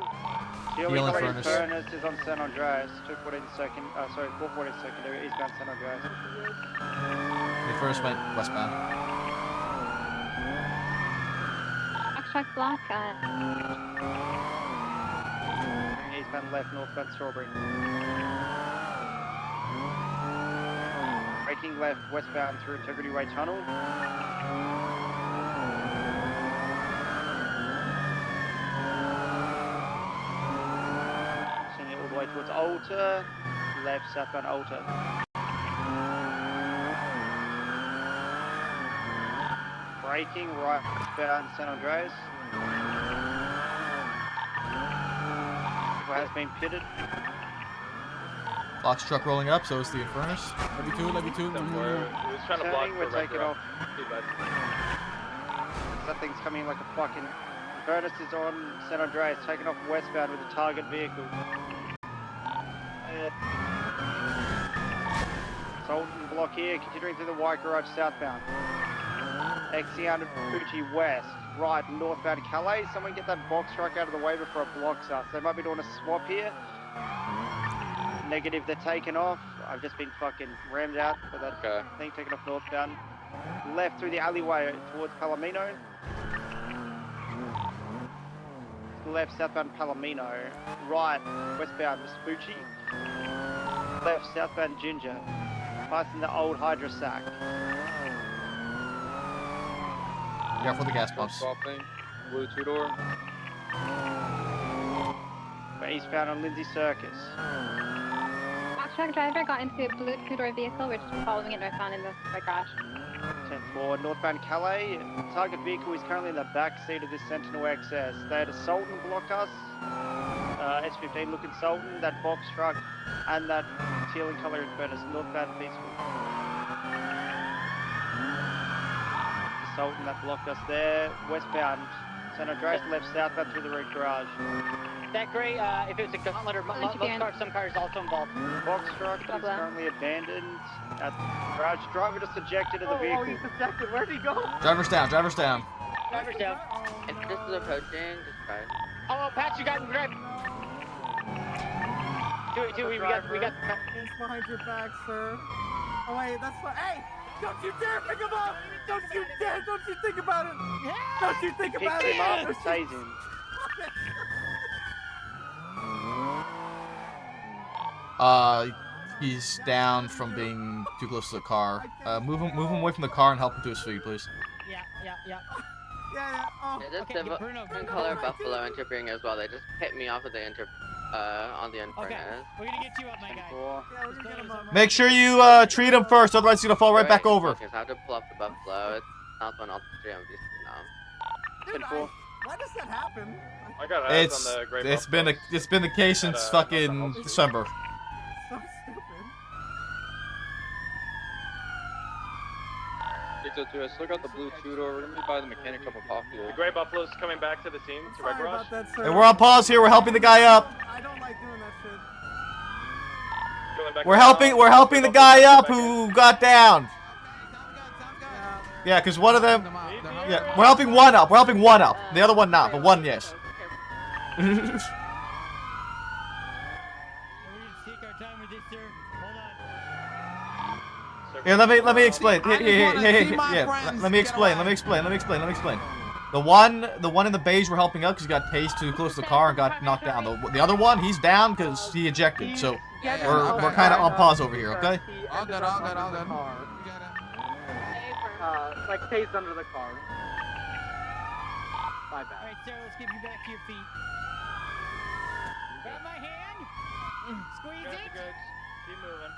Teal Teal in color Infernus. Infernus is on San Andreas. 214 second. Sorry, 440 secondary eastbound San Andreas. The Infernus went westbound. Extract block. Eastbound left, northbound Strawberry. Braking left, westbound through Integrity Way Tunnel. Sending it all the way towards Alta. Left, southbound Alta. Braking right, westbound San Andreas. Vehicle has been pitted. Box truck rolling up, so is the Infernus. Let me two. He was trying to block Turning, for we're Red taking Garage. off. Too bad. That thing's coming in like a fucking... Infernus is on San Andreas, taking off westbound with a target vehicle. Sultan block here, continuing through the White Garage southbound. Exiting out of Fuji west, right, northbound Calais. Someone get that box truck out of the way before it blocks us. They might be doing a swap here. Negative, they're taking off. I've just been fucking rammed out for that thing taking off northbound. Left through the alleyway towards Palomino. left, southbound Palomino. Right, westbound Vespucci. Left, southbound Ginger. Passing the old Hydra sack. Yeah, for the gas pumps. Swapping. Blue two-door. We're eastbound on Lindsay Circus. Truck driver got into a blue two-door vehicle. We're just following it northbound in the garage. 10-4, northbound Calais. Target vehicle is currently in the back seat of this Sentinel XS. They had a Sultan block us. S15 looking Sultan, that box truck, and that teal in colour Infernus, northbound Peaceful. The Sultan that blocked us there. Westbound San Andreas, left southbound through the red garage. That gray, if it's a gauntlet or most cars, some cars also involved. Box truck is currently abandoned at the garage. Driver just ejected of the vehicle. Oh, he's ejected. Where'd he go? Driver's down. Driver's down. Driver's down. If this is approaching, just drive. Oh, Pat, you got him. Grab. We got. It's behind your back, sir. Oh wait, that's fine. Hey, don't you dare pick him up! Don't you dare! Don't you think about it! Don't you think about it! Pick him up and save him. He's down from being too close to the car. Move him away from the car and help him to his feet, please. Yeah. Yeah, this civil color buffalo interfering as well. They just hit me off of the on the Infernus. Okay, we're gonna get you up, my guy. Yeah, we're gonna get him up. Make sure you treat him first, otherwise he's gonna fall right back over. Okay, so I have to pull up the buffalo. It's southbound Altitude MVC now. Dude, why does that happen? I got eyes on the gray It's been the case since fucking December. So stupid. 602, I still got the blue two-door. We're gonna be by the mechanic cup of coffee. The gray buffalo's coming back to the scene to red garage. Hey, we're on pause here. We're helping the guy up. I don't like doing that shit. We're helping the guy up who got down. Yeah, because one of them. Yeah, we're helping one up. We're helping one up. The other one not, but one yes. Here, let me explain. Yeah, let me explain. The one in the beige we're helping out because he got tased too close to the car and got knocked down. The other one, he's down because he ejected. So we're kind of on pause over here, okay? All good. Like tased under the car. My bad. Alright, Sarah, let's get you back to your feet. Grab my hand. Squeeze it. Good. Keep moving.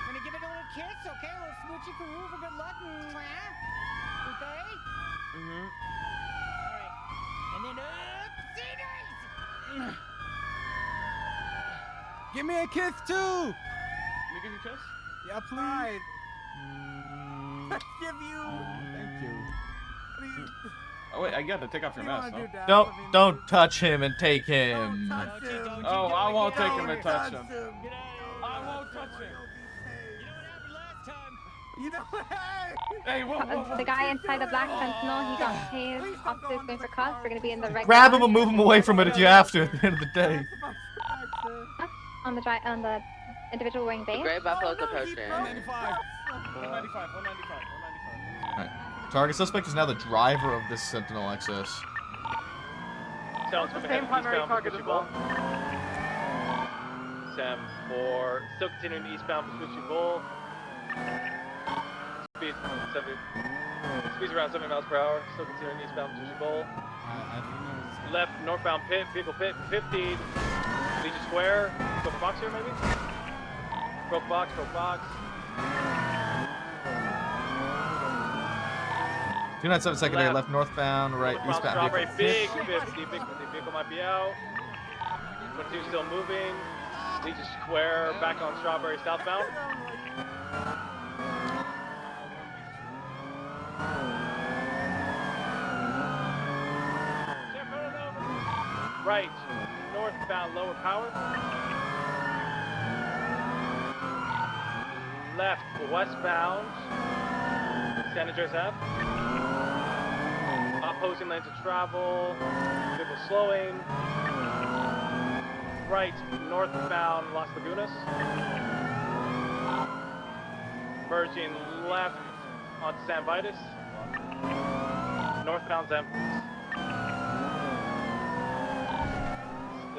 We're gonna give it a little kiss, okay? A little smoochy for good luck. Mwah. Okay? Alright. And then up. Give me a kiss too! Can we give you a kiss? Yeah, please. Give you. Thank you. Please. Oh wait, I gotta take off your mask, Don't touch him and take him. Oh, I won't take him and touch him. I won't touch him. You know what? Hey, whoa. The guy inside the black Sentinel, he got tased. Officers going for cuffs. We're gonna be in the red. Grab him and move him away from it if you have to at the end of the day. On the individual wearing beige. Gray buffalo's approaching. 195. Alright. Target suspect is now the driver of this Sentinel XS. Sounds Same primary target as well. Sam 4, still continuing eastbound for Switchy Bull. Speed's around 70 miles per hour, still continuing eastbound for Switchy Bull. Left, northbound pit, vehicle pit, 50, Legion Square. Go for box here, maybe? Broke box. 297 secondary, left northbound, right eastbound. Strawberry, big 50 vehicle might be out. 22 still moving. Legion Square, back on Strawberry southbound. Right, northbound lower power. Left, westbound. San Andreas Ave. Opposing lanes of travel. Vehicle slowing. Right, northbound Las Lagunas. Merging left onto San Vitus. Northbound San.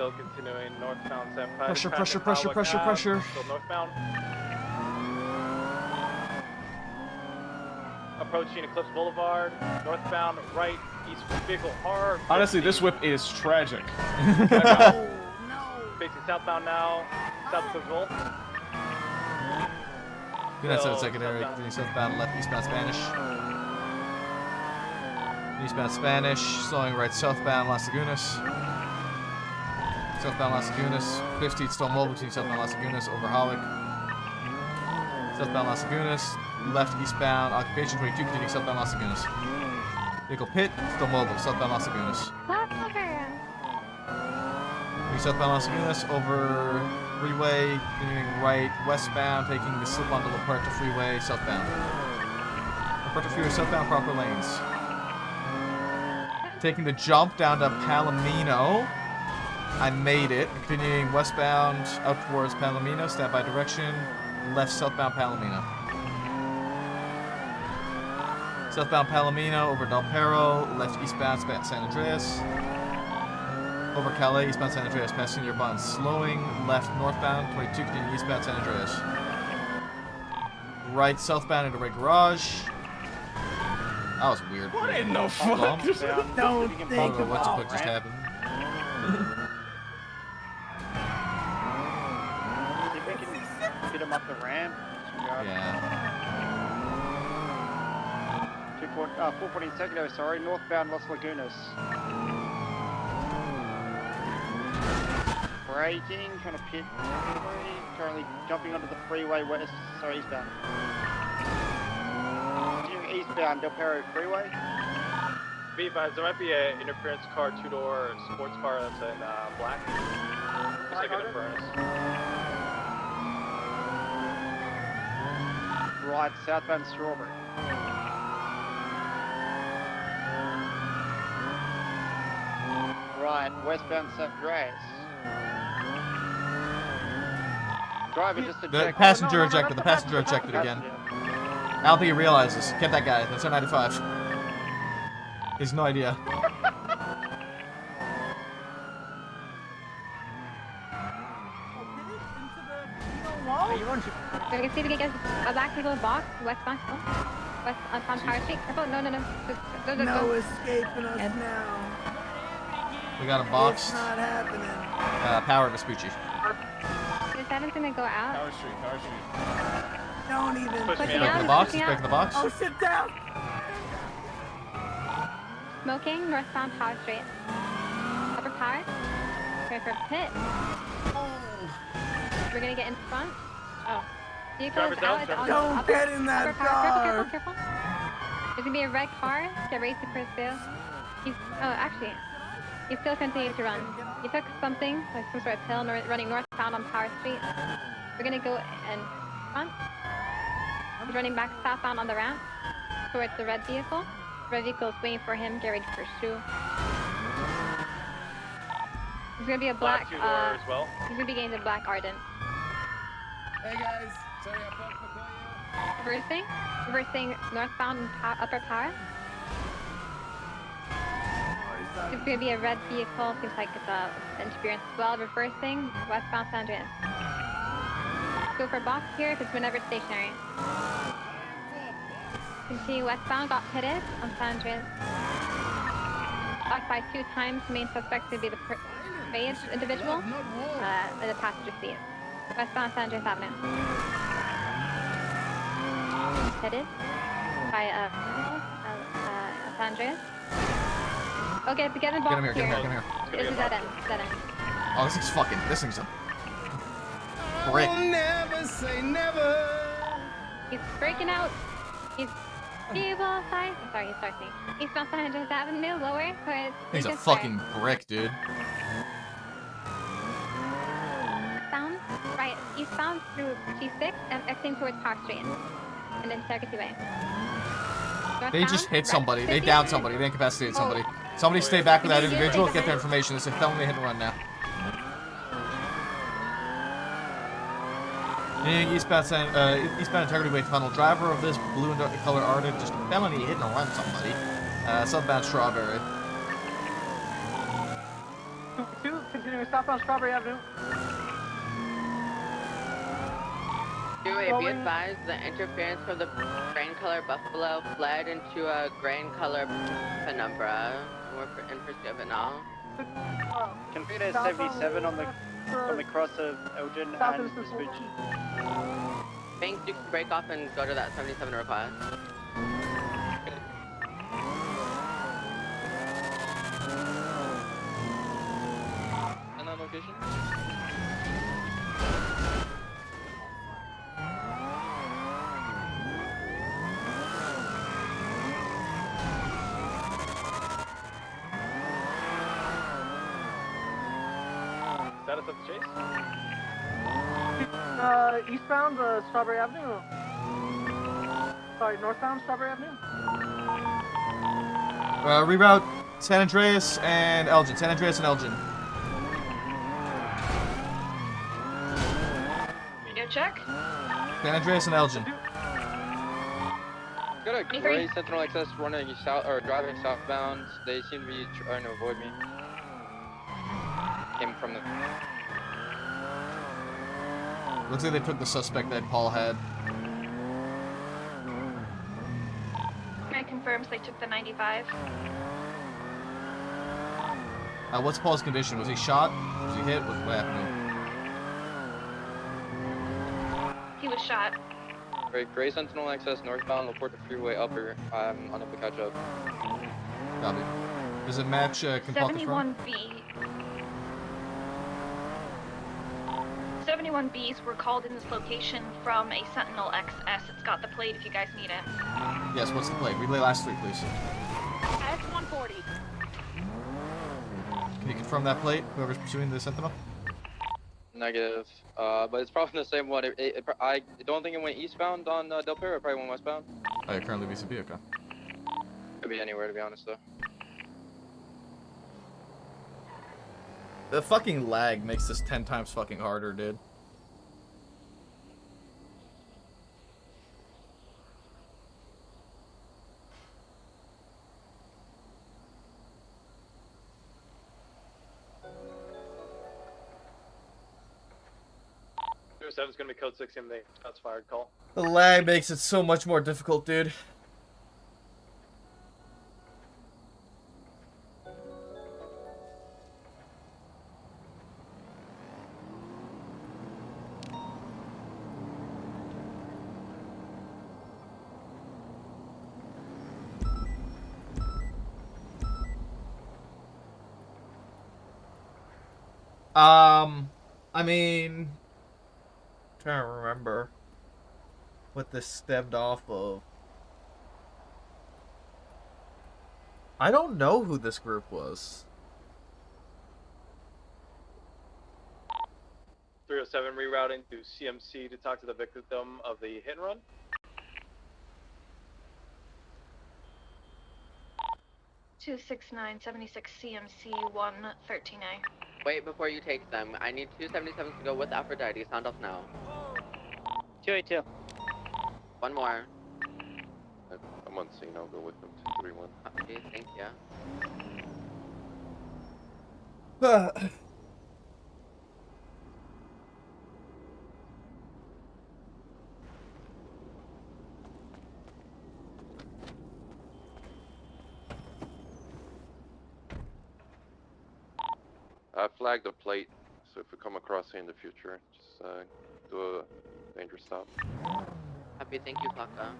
Still continuing northbound San Pedro. Pressure, pressure, pressure, pressure, pressure. Still northbound. Approaching Eclipse Boulevard, northbound, right, east vehicle hard. Honestly, this whip is tragic. Facing southbound now, south Eclipse Bowl. Good night, secondary. Continuing southbound, left, eastbound Spanish. Eastbound Spanish, slowing right southbound Las Lagunas. Southbound Las Lagunas. 50 still mobile between southbound Las Lagunas over Hollick. Southbound Las Lagunas. Left eastbound Occupation 22, continuing southbound Las Lagunas. Vehicle pit, still mobile, southbound Las Lagunas. Southbound Las Lagunas over freeway, continuing right westbound, taking the slip onto La Puerta Freeway southbound. La Puerta Freeway southbound, proper lanes. Taking the jump down to Palomino. I made it. Continuing westbound out towards Palomino, standby direction, left southbound Palomino. Southbound Palomino over Del Perro, left eastbound San Andreas. Over Calais, eastbound San Andreas, passing your bond. Slowing left northbound, 22, continuing eastbound San Andreas. Right southbound into Red Garage. That was weird. What in the fuck? Don't think what the about fuck just happened. See if we can get him up the ramp. Yeah. 440 Segundo, sorry, northbound Las Lagunas. Braking, kind of pit. Currently jumping onto the freeway west, sorry, eastbound. Continuing eastbound Del Perro Freeway. Be advised, there might be an interference car, two-door sports car that's in black. Looks like an interference. Right, southbound Strawberry. Right, westbound San Andreas. Driver just The ejected. passenger ejected. The passenger ejected again. I don't think he realizes. Get that guy. That's our 95. He has no idea. I can see if we can get a black people box, westbound, west on Power Street. Careful, no. No escaping us now. We got a box. It's not happening. Power Vespucci. Is that gonna go out? Power Street, Power Street. Don't even. He's breaking the box. He's breaking the box. Oh, sit down. Smoking, northbound Power Street. Upper Power. Going for a pit. We're gonna get in front. Oh. Vehicle is out. It's on Don't upper, get in that upper power. car. Careful. There's gonna be a red car. Get ready to pursue. Actually, he still continues to run. He took something, like some sort of pill, running northbound on Power Street. We're gonna go in front. He's running back southbound on the ramp towards the red vehicle. The red vehicle is waiting for him. Get ready to pursue. There's gonna be a black. two-door as well. He's gonna be getting the black Ardent. Hey guys, sorry I fucked with you. Reversing northbound upper power. It's gonna be a red vehicle. Seems like it's a interference as well. Reversing westbound San Andreas. Go for box here if it's whenever stationary. Continue westbound. Got pitted on San Andreas. Blocked by 2 times. Main suspect would be the beige individual in the passenger seat. Westbound San Andreas Avenue. Headed by San Andreas. Okay, to get in the box Get him here. This is dead end. Oh, this thing's fucking. This thing's a brick. I will never say never. He's breaking out. He's evil side. Sorry, he's starting. Eastbound San Andreas Avenue, lower towards. He's a Regent fucking Square. brick, dude. Eastbound, right, eastbound through G6 and exiting towards Park Street. And then Circuit Way. They just hit somebody. They downed somebody. They incapacitated somebody. Somebody stay back with that individual. Get their information. It's a felony hit and run now. Eastbound Integrity Way Tunnel. Driver of this blue and color Ardent just felony hit and run somebody. Southbound Strawberry. Two continuing southbound Strawberry Avenue. 2-8, be advised, the interference from the grain color buffalo fled into a grain color penumbra. We're in pursuit of it now. Can we get a 77 on the cross of Elgin and Vespucci? Banks, you can break off and go to that 77 request. And that location? Status of the chase? Eastbound Strawberry Avenue. Sorry, northbound Strawberry Avenue. Reroute San Andreas and Elgin. San Andreas and Elgin. Radio check. San Andreas and Elgin. Got a gray Sentinel XS running south or driving southbound. They seem to be trying to avoid me. Came from the. Looks like they took the suspect that Paul had. It confirms they took the 95. What's Paul's condition? Was he shot? Was he hit? What happened? He was shot. Great, gray Sentinel XS northbound. Report the freeway upper. I'm unable to catch up. Copy. Does it match Paul confirm? 71B. 71Bs were called in this location from a Sentinel XS. It's got the plate if you guys need it. Yes, what's the plate? Relay last three, please. S140. Can you confirm that plate? Whoever's pursuing the Sentinel? Negative. But it's probably the same one. I don't think it went eastbound on Del Perro. It probably went westbound. Oh, you're currently VCP, okay. Could be anywhere, to be honest, though. The fucking lag makes this 10 times fucking harder, dude. Seven's gonna be code 6 in the shots fired call. The lag makes it so much more difficult, dude. I mean, I'm trying to remember what this stemmed off of. I don't know who this group was. 307 rerouting to CMC to talk to the victim of the hit and run. 26976 CMC 113A. Wait, before you take them, I need 277s to go with Aphrodite. Sound off now. 282. One more. I'm on scene. I'll go with them. 231. Okay, thank you. I flagged a plate, so if we come across it in the future, just do a dangerous stop. Happy, thank you, Flocka.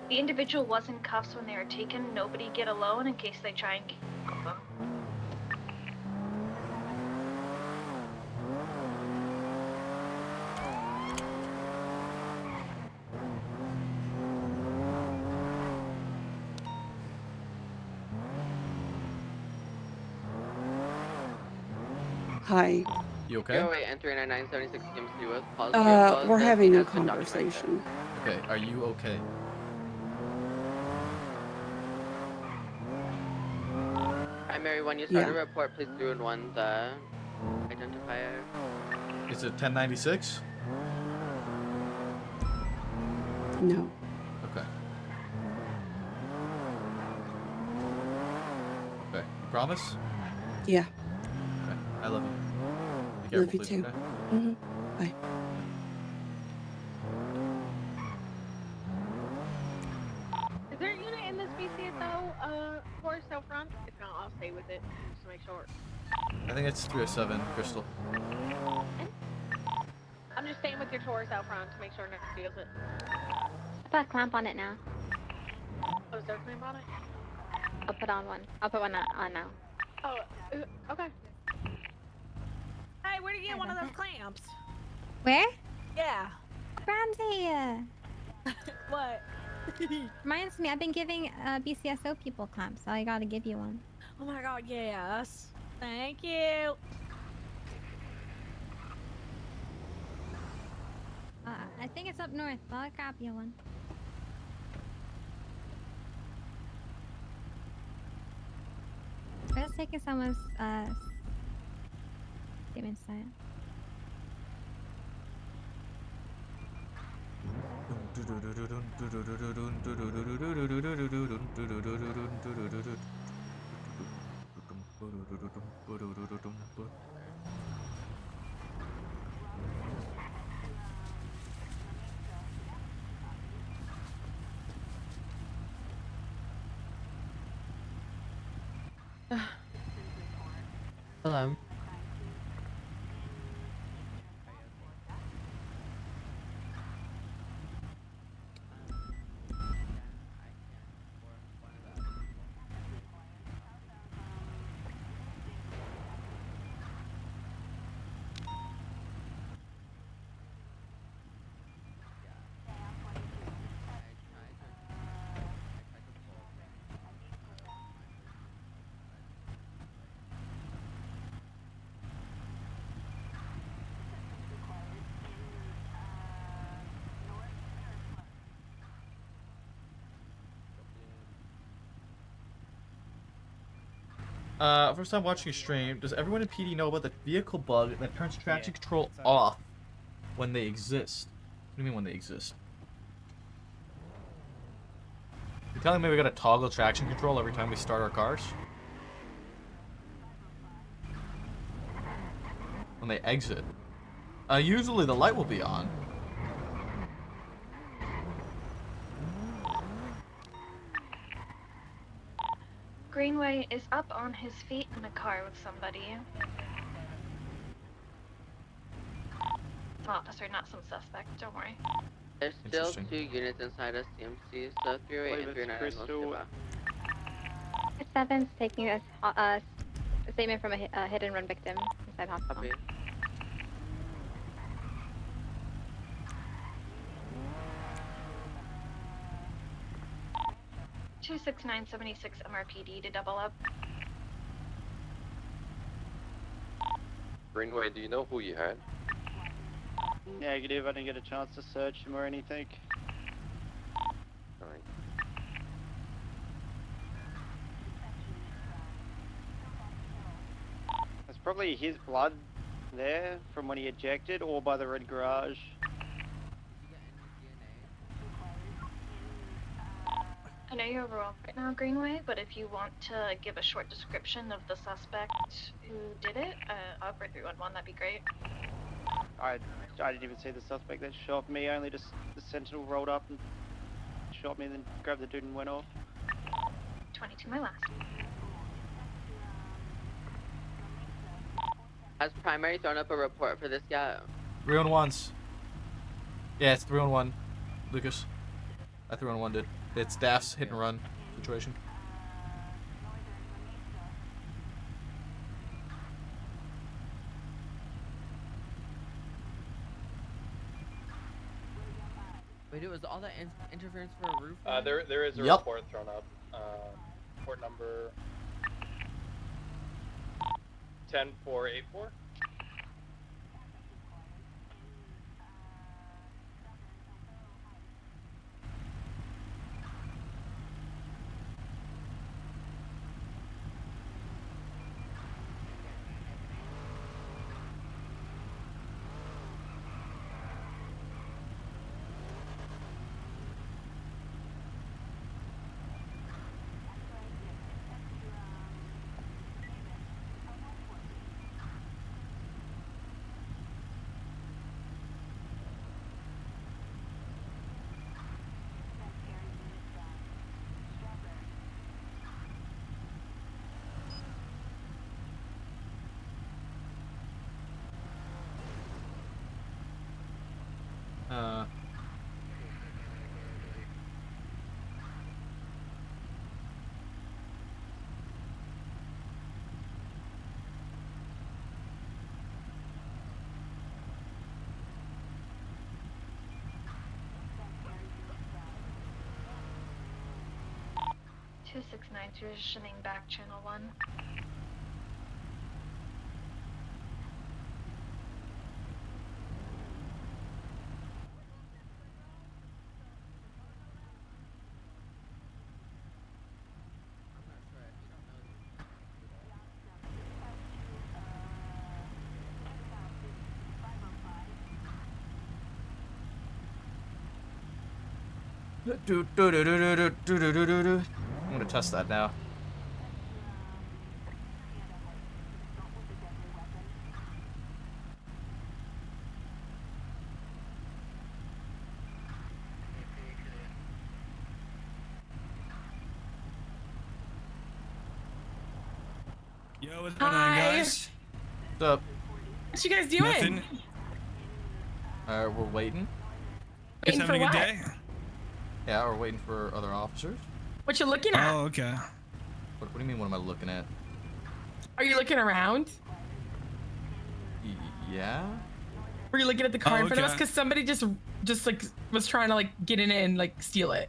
The individual was in cuffs when they were taken. Nobody get alone in case they try and kill them. Hi. You okay? Go away, entering a 976 CMC with positive. We're having a conversation. Okay, are you okay? Primary, when you start Yeah. a report, please do it one the identifier. Is it 1096? No. Okay. Okay. You promise? Yeah. Okay. I love you. Be careful, Love you please. too. Okay? Bye. Is there a unit in this BCSO course out front? If not, I'll stay with it just to make sure. I think it's 307, Crystal. I'm just staying with your Taurus out front to make sure next feels it. I put a clamp on it now. Oh, is there a clamp on it? I'll put on one. I'll put one on now. Oh, okay. Hey, where do you get one of those clamps? Where? Yeah. Ramsey! What? Reminds me, I've been giving BCSO people clamps, so I gotta give you one. Oh my god, yes. Thank you. I think it's up north, but I'll grab you one. We're just taking someone's statement side. Hello. First time watching a stream, does everyone in PD know about the vehicle bug that turns traction control off when they exist? What do you mean when they exist? You telling me we gotta toggle traction control every time we start our cars? When they exit. Usually the light will be on. Greenway is up on his feet in a car with somebody. Some officer, not some suspect. Don't worry. There's still 2 units inside a CMC, so 308 and 309 will still out. 7's taking a statement from a hit and run victim inside hospital. Copy. $26976 MRPD to double up. Greenway, do you know who you had? Negative, I didn't get a chance to search him or anything. Alright. There's probably his blood there from when he ejected, or by the red garage. I know you're overwhelmed right now, Greenway, but if you want to give a short description of the suspect who did it, offer 311, that'd be great. I didn't even see the suspect that shot me, only just the sentinel rolled up and shot me, then grabbed the dude and went off. 22, my last. Has primary thrown up a report for this guy? 311s. Yeah, it's 311, Lucas. 311 did. It's staff's hit and run situation. Wait, it was all that interference for a roof? There is a Yep. report thrown up. Report number 10484. Two 6-9 transitioning back channel 1. I'm gonna test that now. Yo, what's going on, guys? What's up? What you guys doing? Nothing. We're waiting. Just Waiting having for a good what? day. Yeah, we're waiting for other officers. What you looking at? Oh, okay. What do you mean? What am I looking at? Are you looking around? Yeah. Were you looking at the car in front of us? okay. Because somebody just like was trying to like get in it and like steal it.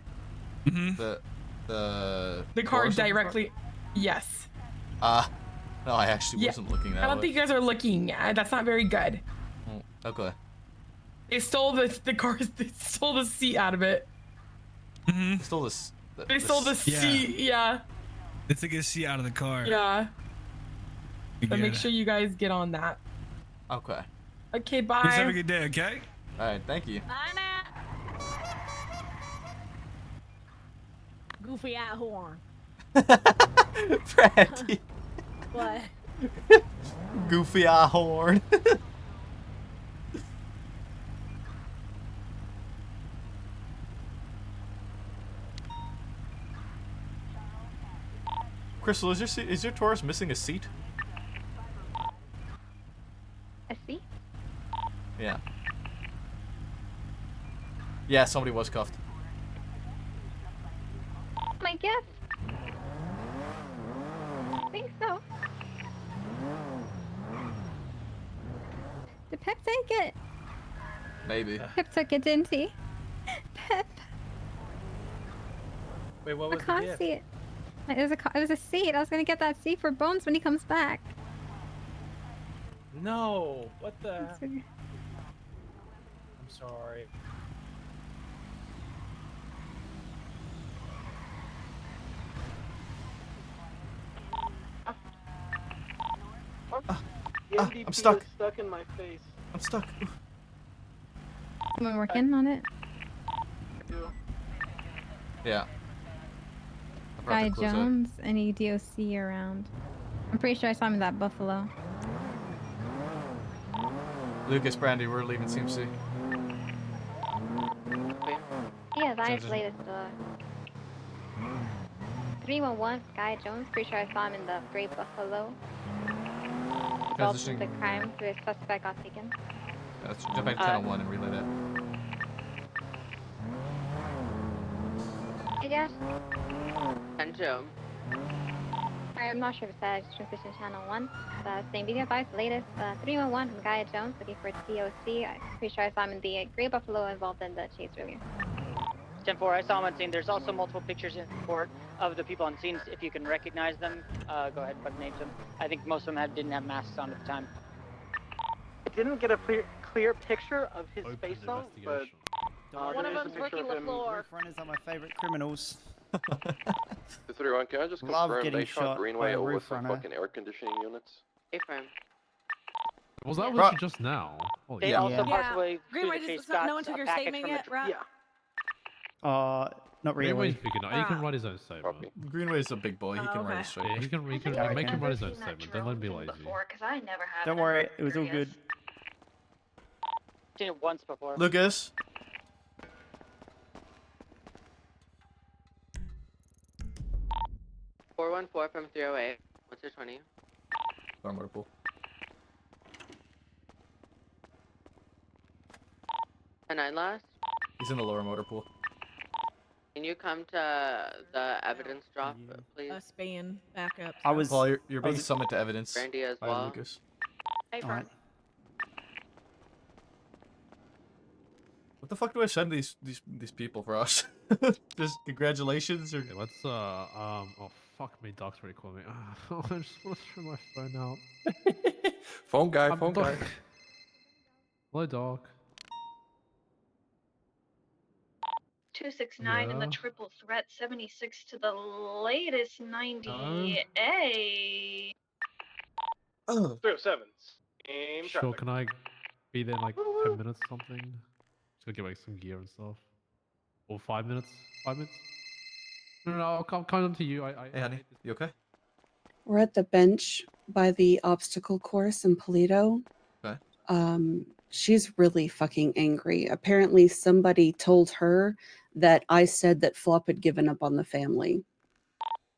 The The car doors of directly. Yes. No, I actually Yeah. wasn't looking that I don't way. think you guys are looking. That's not very good. Oh, okay. They stole the car. They stole the seat out of it. They stole this. They stole the seat. Yeah. They took a seat out of the car. Yeah. We So get make it. sure you guys get on that. Okay. Okay. Bye. Just have a good day, okay? All right. Thank you. Bye now. Goofy eye horn. Brandy. What? Goofy eye horn. Crystal, is your Taurus missing a seat? A seat? Yeah. Yeah, somebody was cuffed. My guess. I think so. Did Pep take it? Maybe. Pep took it, didn't he? Pep. Wait, what I was the can't gift? see it. It was a seat. I was gonna get that seat for Bones when he comes back. No. What the? That's okay. I'm sorry. The MDP I'm stuck. is stuck in my face. I'm stuck. We're working on it. Yeah. I forgot Guy to close that. Jones, any DOC around? I'm pretty sure I saw him in that Buffalo. Lucas, Brandy, we're leaving CMC. Yeah, that is Transition. latest. 311, Guy Jones. Pretty sure I saw him in the Gray Buffalo. Involved in Transitioning. the crime. The suspect got taken. Let's jump back to 1001 and relay that. Hey, Josh. And Joe. Alright, I'm not sure if it's that transition channel 1. Same video advice, latest 311 from Gaia Jones looking for TOC. I'm pretty sure I saw him in the Gray Buffalo involved in the chase earlier. 10-4, I saw him on scene. There's also multiple pictures in report of the people on scene. If you can recognize them, go ahead and put names them. I think most of them didn't have masks on at the time. I didn't get a clear picture of his face though, but One of there is a them's picture working of him. LaFleur. Runners are my favorite criminals. 231, can I just Love confirm getting they shot shot by Greenway a over roof some runner. fucking air conditioning units? Hey, friend. Was that Right. literally just now? Holy They shit. also partially Greenway, through the chase just, no got one took a your package statement from yet, the right? Not Greenway's really. big enough. He can write his own statement. Greenway's a big boy. He can write okay. it straight. Yeah, he can I make can. him write his own statement. Don't let him be lazy. Because I never have. Don't worry, it was all good. Seen it once before. Lucas. .414 from 308. What's your 20? Stormwater pool. Can I last? He's in the lower motor pool. Can you come to the evidence drop, please? Spain, back up. I was. Well, you're I being was- summoned to evidence. Brandy as by well. Lucas. Hey, All right. What the fuck do I send these people for us? Just congratulations or? Okay, let's oh fuck me, Doc's already calling me. I just want to throw my phone out. Phone guy, I'm phone Doc. guy. Hello, Doc. 269 in the Yeah? triple threat, 76 to the latest 90A. 307. Same Sure, traffic. can I be there in like 10 minutes or something? Just gotta get like some gear and stuff. Or 5 minutes? 5 minutes? No, I'll come to you. Hey, honey, you okay? We're at the bench by the obstacle course in Polito. Okay. She's really fucking angry. Apparently, somebody told her that I said that Flop had given up on the family.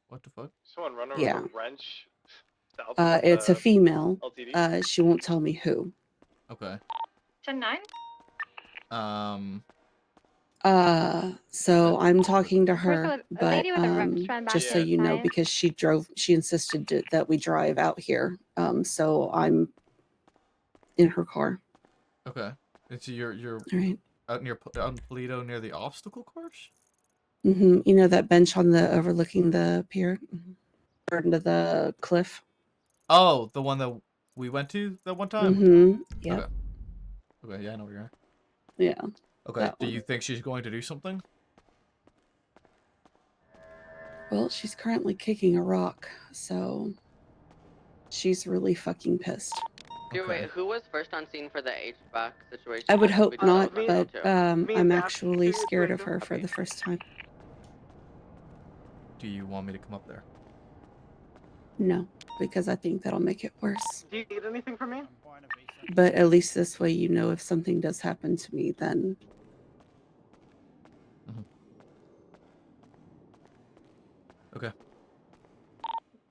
What the fuck? Someone run over Yeah. with a wrench. South It's a female. LTD. She won't tell me who. Okay. 10-9? So I'm talking to her, the but lady with the wrench ran back just so to you know, side. because she insisted that we drive out here. So I'm in her car. Okay. It's you're Right. out in Polito near the obstacle course? You know that bench on the overlooking the pier, or into the cliff. Oh, the one that we went to that one time? Yep. Okay. Okay, yeah, I know where you're at. Yeah. Okay, that do one. you think she's going to do something? Well, she's currently kicking a rock, so she's really fucking pissed. Wait, who was first on scene for the HVAC situation? I would We hope just know not, about but that too. I'm actually scared of her for the first time. Do you want me to come up there? No, because I think that'll make it worse. Do you need anything from me? But at least this way, you know, if something does happen to me, then Okay.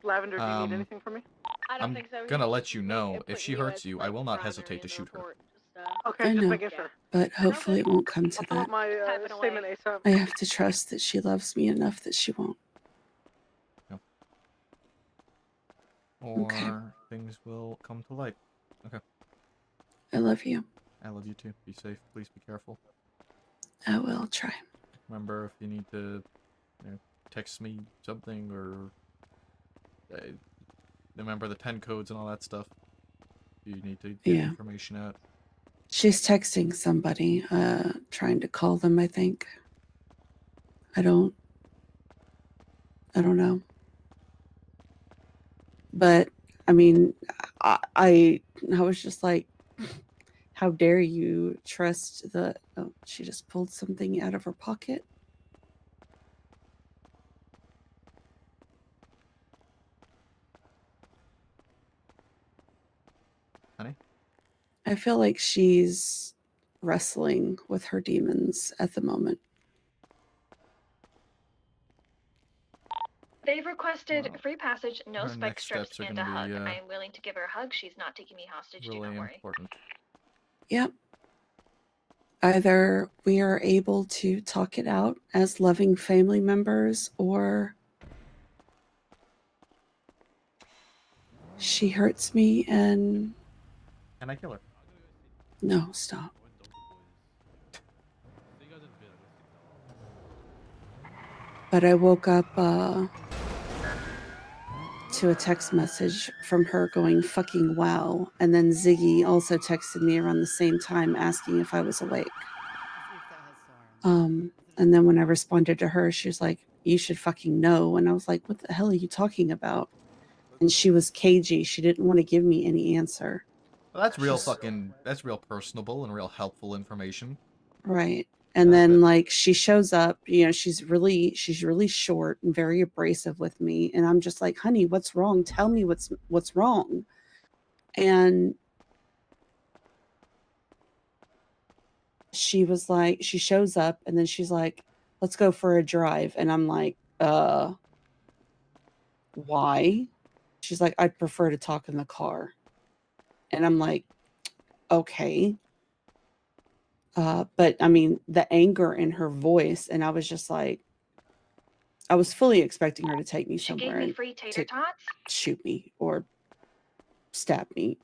Lavender, do you need anything from me? I don't I'm think so. gonna He's let you know if putting she you hurts as, you, I like, will the not primary hesitate to in the shoot her. report. Okay, I just know. making sure. But hopefully it won't come to I'll pull up that. my Typing away. statement ASAP. I have to trust that she loves me enough that she won't. Or things will come to light. Okay. I love you. I love you too. Be safe. Please be careful. I will try. Remember, if you need to, text me something or remember the 10 codes and all that stuff. You need to get Yeah. information out. She's texting somebody, trying to call them, I think. I don't know. But I mean, I was just like, how dare you trust the, oh, she just pulled something out of her pocket. Honey? I feel like she's wrestling with her demons at the moment. They've requested free passage, no her spike next strips, steps are and a gonna hug. be, I am willing to give her a hug. She's not taking me hostage. Do Really not worry. important. Yep. Either we are able to talk it out as loving family members, or she hurts me and... Can I kill her? No, stop. But I woke up to a text message from her going fucking wow, and then Ziggy also texted me around the same time asking if I was awake. And then when I responded to her, she was like, you should fucking know. And I was like, what the hell are you talking about? And she was cagey. She didn't want to give me any answer. Well, that's real that's real personable and real helpful information. Right. And then like she shows up, you know, she's really short and very abrasive with me. And I'm just like, honey, what's wrong? Tell me what's wrong. And she was like, she shows up and then she's like, let's go for a drive. And I'm like, why? She's like, I'd prefer to talk in the car. And I'm like, okay. But I mean, the anger in her voice, and I was just like, I was fully expecting her to take me She gave somewhere me and free tater to tots. shoot me or stab me.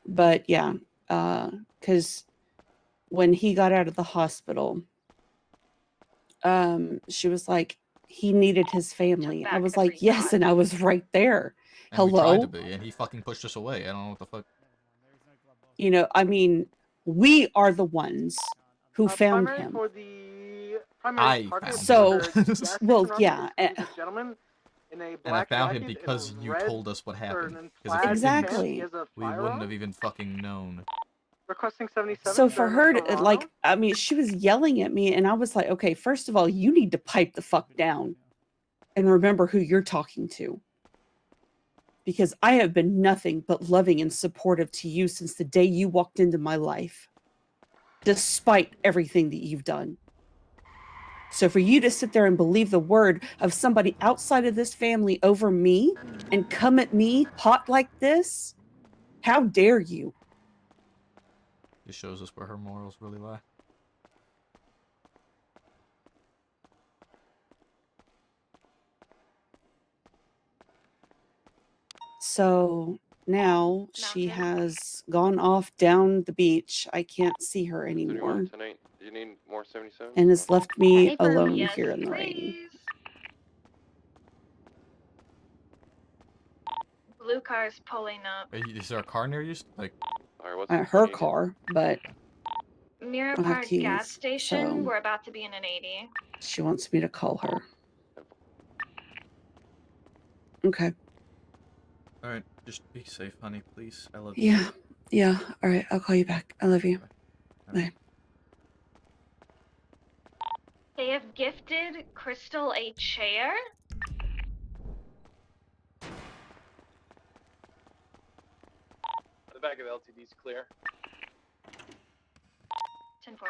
But yeah, because when he got out of the hospital, she was like, he needed his family. I was like, yes, and I was right there. And we tried to Hello? be, and he fucking pushed us away. I don't know what the fuck. You know, I mean, we are the ones who found Primary him. for the primary I target. found So, for gas well, station robbery yeah. is a gentleman in a And I black found him jacket because and a you red told us what happened. and Because if plaid you didn't, pants. He Exactly. has a we wouldn't firearm. have even fucking known. Requesting 77. So for her to Toronto. like, I mean, she was yelling at me, and I was like, okay, first of all, you need to pipe the fuck down and remember who you're talking to. Because I have been nothing but loving and supportive to you since the day you walked into my life, despite everything that you've done. So for you to sit there and believe the word of somebody outside of this family over me and come at me hot like this, how dare you? Just shows us where her morals really lie. So now she has gone off down the beach. I can't see her anymore. Tonight, do you need more 77? And has left me April, alone yes, here in the rain. please. Blue car's pulling up. Is there a car near you? Like, Alright, what's Her car, but Mirror I have Park gas keys, station. so We're about to be in an 80. she wants me to call her. Okay. all right, just be safe, honey, please. I love you. Yeah. Yeah. All right. I'll call you back. I love you. Bye. They have gifted Crystal a chair. The back of the LTD's clear. 10-4.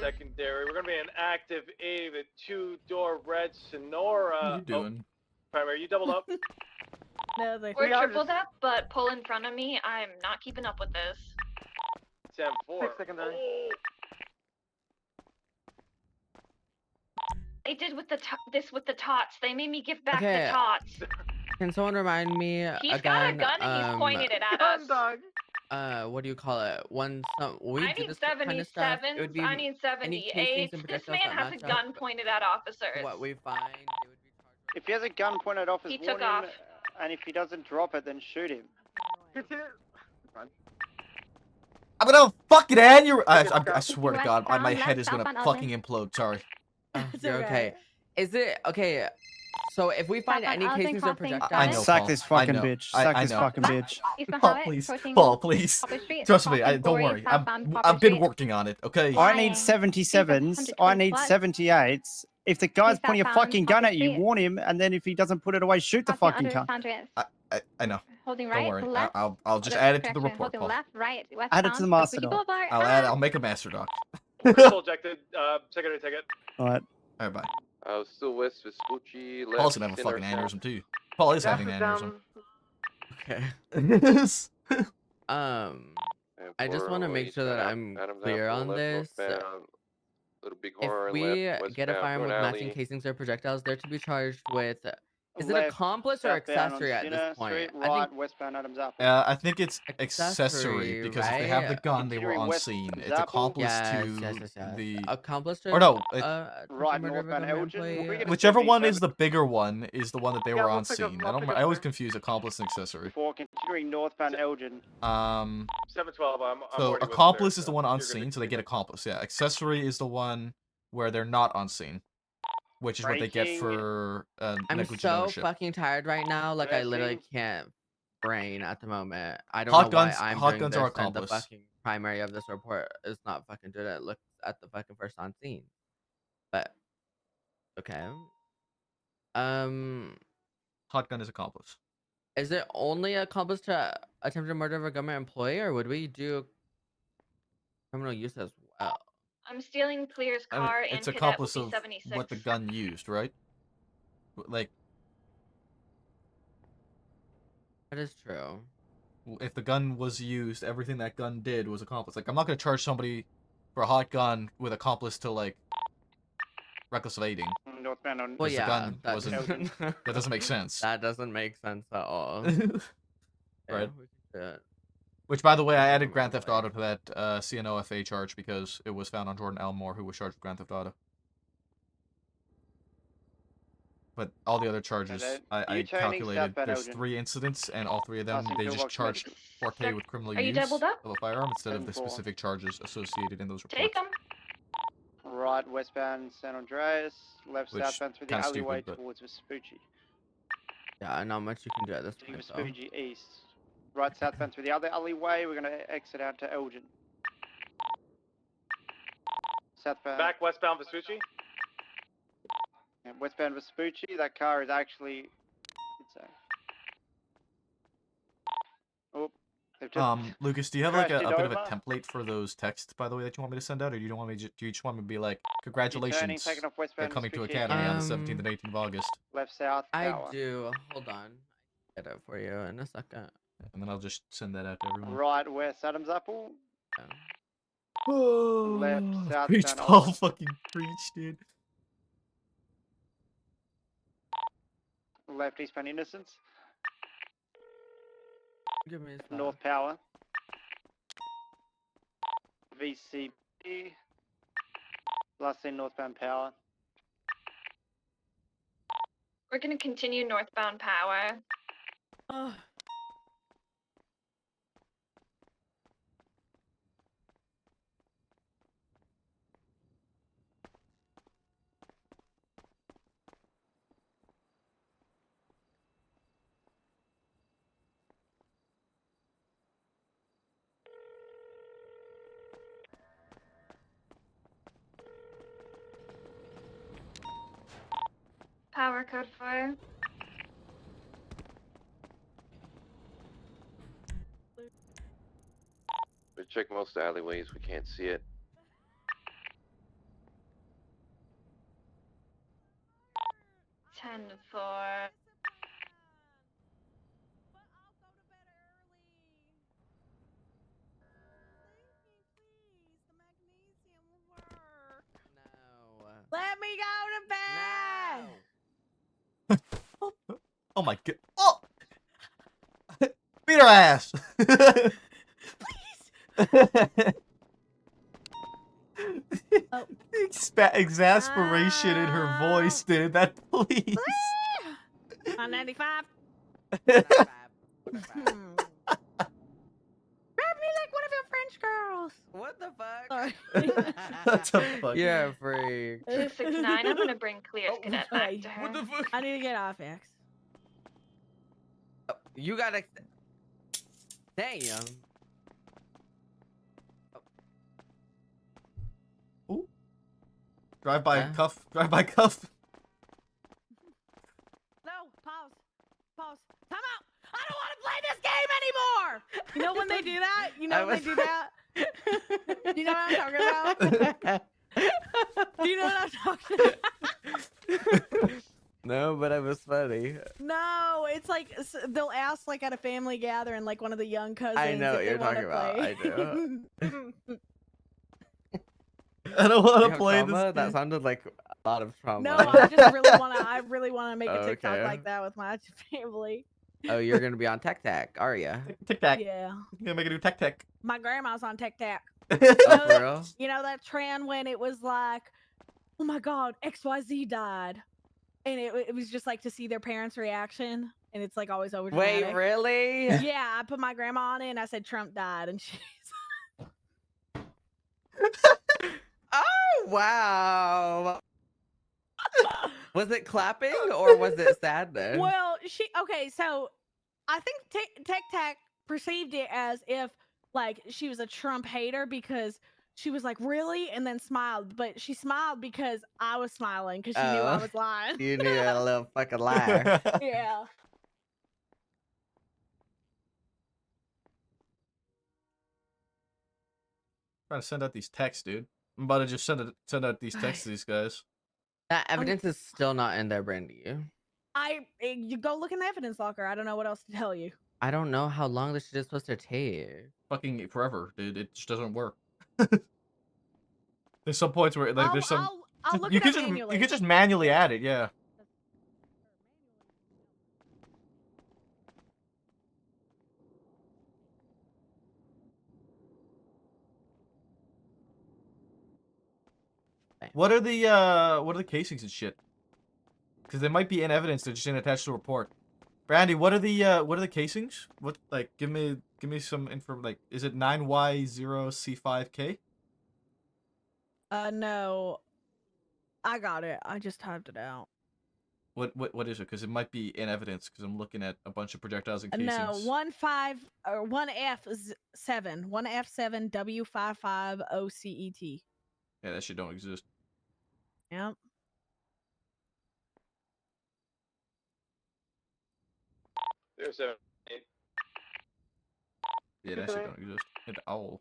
Secondary. We're gonna be an active 80 with 2-door red Sonora. What are you doing? Primary, you doubled up. No, they. We're tripled up, but pull in front of me. I'm not keeping up with this. 10-4. Secondary. They did with the this with the tots. They made me give back Okay. the tots. Can someone remind me He's again? got a gun and he's pointed it at us. What do you call it? When we I do need this kind of stuff, it would 77s. be I need any casings 78s. and This projectiles man that has a match up gun pointed at officers. what we find. If he has a gun pointed off, He warn took him, off. and if he doesn't drop it, then shoot him. I'm gonna fucking I swear to God, my head is gonna fucking implode. Sorry. You're okay. Is it okay? So if we find any casings or projectiles, I know, Sack Paul. this I fucking know. bitch. I Sack this know. fucking bitch. Paul, please. Paul, please. Trust me. Don't worry. I've been working on it. Okay. I need 77s. I need 78s. If the guy's pointing a fucking gun at you, warn him, and then if he doesn't put it away, shoot the fucking cunt. I know. Holding Don't right, worry. left. I'll just add it to the Correction, report, holding Paul. left, right, westbound. Add it to the master Fuji doc. Boulevard. I'll make a master doc. Crystal ejected. Secondary ticket. Alright. Alright, bye. Still west Vespucci, left. Paul's gonna have a fucking Center aneurysm too. Paul is having an Gas aneurysm. is Okay. I just want to make sure that I'm clear on this. Little big If horror we left, get a westbound, firearm through with an matching alley. casings or projectiles, they're to be charged with. Is it Left, accomplice or southbound on accessory at Center this point? Street, I right, think westbound Adams Apple. I think it's accessory because if they have the right? gun, they were Considering on West scene. It's Apple? accomplice Yes, to yes. the Accomplice to or no, Right, murder of a northbound government Elgin. employee. We get a whichever one 77. is the bigger one is the one that they Yeah, were we'll on pick up- scene. we'll pick up I always there. confuse accomplice and accessory. For continuing northbound Elgin. 712. I'm So already with accomplice there, is the one on you're gonna scene, so they get accomplice. Yeah, accessory is the one where they're not on scene, which is what they get Breaking- for I'm negligent so ownership. fucking tired right now. Like I literally Blessing. can't brain at the moment. I don't Hot know why guns- I'm hot doing guns this are and the accomplice. fucking primary of this report is not fucking doing it. Look at the fucking first on scene. But okay. Hot gun is accomplice. Is it only accomplice to attempted murder of a government employee, or would we do criminal use as well? I'm stealing Clear's I mean, car it's and Cadet will accomplice be of 76. what the gun used, right? Like, That is true. if the gun was used, everything that gun did was accomplice. Like, I'm not gonna charge somebody for a hot gun with accomplice to, like, reckless evading. Northbound on. Well, The yeah, gun that wasn't. doesn't, That doesn't make sense. That doesn't make sense at all. Right. Yeah, we can do it. Which, by the way, I Get added them Grand out of Theft the way. Auto to that CNOFA charge because it was found on Jordan Elmore, who was charged with Grand Theft Auto. But all the other charges, then I U-turning calculated southbound there's Elgin. 3 incidents, and all 3 of them, Passing they just pillbox charged medic. Forte with criminal Are you use doubled up? of a firearm instead of the 10-4. specific charges associated in those reports. Take them. Right westbound San Andreas, left Which, southbound through the kinda alleyway stupid, but- towards Vespucci. Yeah, not much you can do at this Taking point, though. Vespucci east. Right southbound through the other alleyway, we're gonna exit out to Elgin. Southbound. Back westbound Vespucci. And westbound Vespucci, that car is actually. Oh, they've just Lucas, do you have like crashed a it bit of a over. template for those texts, by the way, that you want me to send out, or do you want me to, do you just want me to be like, U-turning, congratulations, taking off they're westbound coming to Vespucci Academy on the again. 17th and 18th of August, Left south. I Tower. do. Hold on. Get it for you in a second. and then I'll just send that out to everyone. Right west Adams Apple. Yeah. Left southbound. Preach, Paul, Oliver. fucking preach, dude. Left eastbound Innocence. Give me a sec. North Power. VCB. Last seen northbound Power. We're gonna continue northbound Power. Oh. Power code 4. We check most alleyways, we can't see it. Ten four. Let me go to bed. Oh my god. Oh! Beat her ass! Oh. Exasperation in her voice, dude. That please. 195. Hmm. Grab me like one of your French girls. What the fuck? Sorry. That's a fuck. You're a freak. 269. I'm gonna bring Clear's Cadet back to her. What the fuck? I need to get off X. Oh, you gotta. Damn. Ooh. Drive by Yeah. cuff. Drive by cuff. No, pause. Pause. Time out. I don't want to play this game anymore. You know when they do that? You know when they do that? You know what I'm talking about? Do you know what I'm talking about? No, but it was funny. No, it's like they'll ask like at a family gathering, like one of the young cousins. I know if what they you're wanna talking about. I play. do. I don't want You to have play trauma? this. That sounded like a lot of trauma. No, I just really want to. I really want to make a TikTok Okay. like that with my family. Oh, you're gonna be on Tech Tac, are ya? Tic Tac. Yeah. You're gonna make a new Tech Tac. My grandma's on Tic Tac. Oh, for real? You know that trend when it was like, oh my God, XYZ died. And it was just like to see their parents' reaction. And it's like always over. Wait, really? Yeah, I put my grandma on it and I said Trump died. And she's. Oh, wow. Was it clapping or was it sadness? Well, okay, so I think Tech Tac perceived it as if like she was a Trump hater because she was like, really? And then smiled. But she smiled because I was smiling because she knew I was lying. You knew you had a little fucking liar. Yeah. Trying to send out these texts, dude. I'm about to just send out these texts to these guys. That evidence is still not in there, Brandy. You go look in the evidence locker. I don't know what else to tell you. I don't know how long this shit is supposed to take. Fucking forever, dude. It just doesn't work. There's some points where like there's some. I'll look you it could up just manually. you could just manually add it, yeah. What are the casings and shit? Because they might be in evidence. They're just in attached to a report. Brandy, what are the casings? What like give me some info. Like, is it 9Y0C5K? No, I got it. I just typed it out. What is it? Because it might be in evidence. Because I'm looking at a bunch of projectiles and casings. No, 1F7 W55 OCET. Yeah, that shit don't exist. Yep. There's 7-8. Yeah, that shit don't exist at all.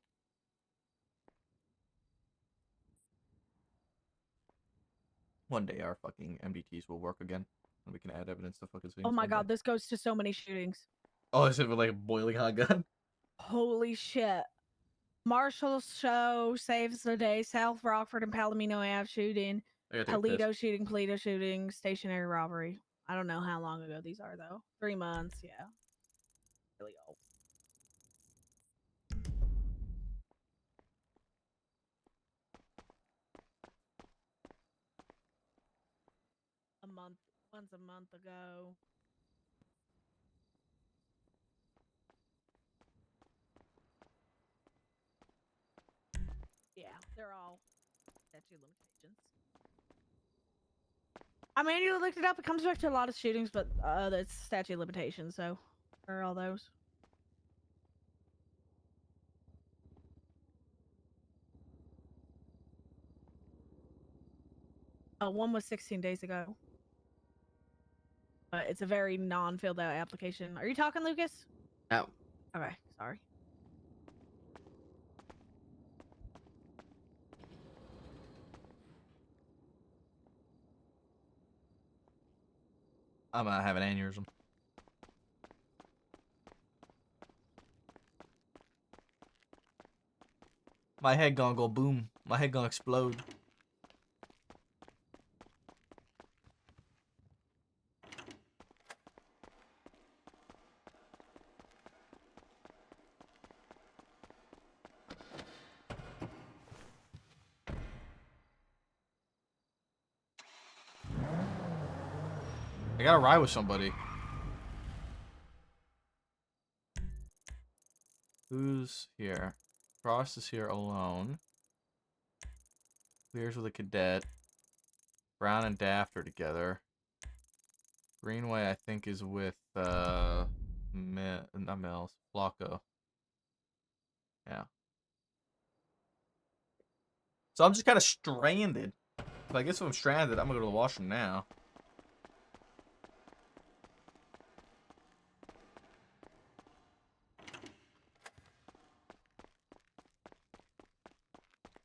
One day our fucking MDTs will work again, and we can add evidence to fucking things. Oh my one god, day. this goes to so many shootings. Oh, is it with like a boiling hot gun? Holy shit. Marshall's show saves the day. South Rockford and Palomino Ave shooting. I gotta take a piss. Toledo shooting. Stationary robbery. I don't know how long ago these are though. 3 months, yeah. Really old. Once a month ago. Yeah, they're all statute limitations. I manually looked it up. It comes back to a lot of shootings, but it's statute of limitations, so for all those. One was 16 days ago. But it's a very non-filled out application. Are you talking, Lucas? No. Okay, sorry. I'm gonna have an aneurysm. My head gonna go boom. My head gonna explode. I gotta ride with somebody. Who's here? Frost is here alone. Clears with a cadet. Brown and Daft are together. Greenway, I think, is with not Mills, Flocko. Yeah. So I'm just kind of stranded. So I guess if I'm stranded, I'm gonna go to the washroom now.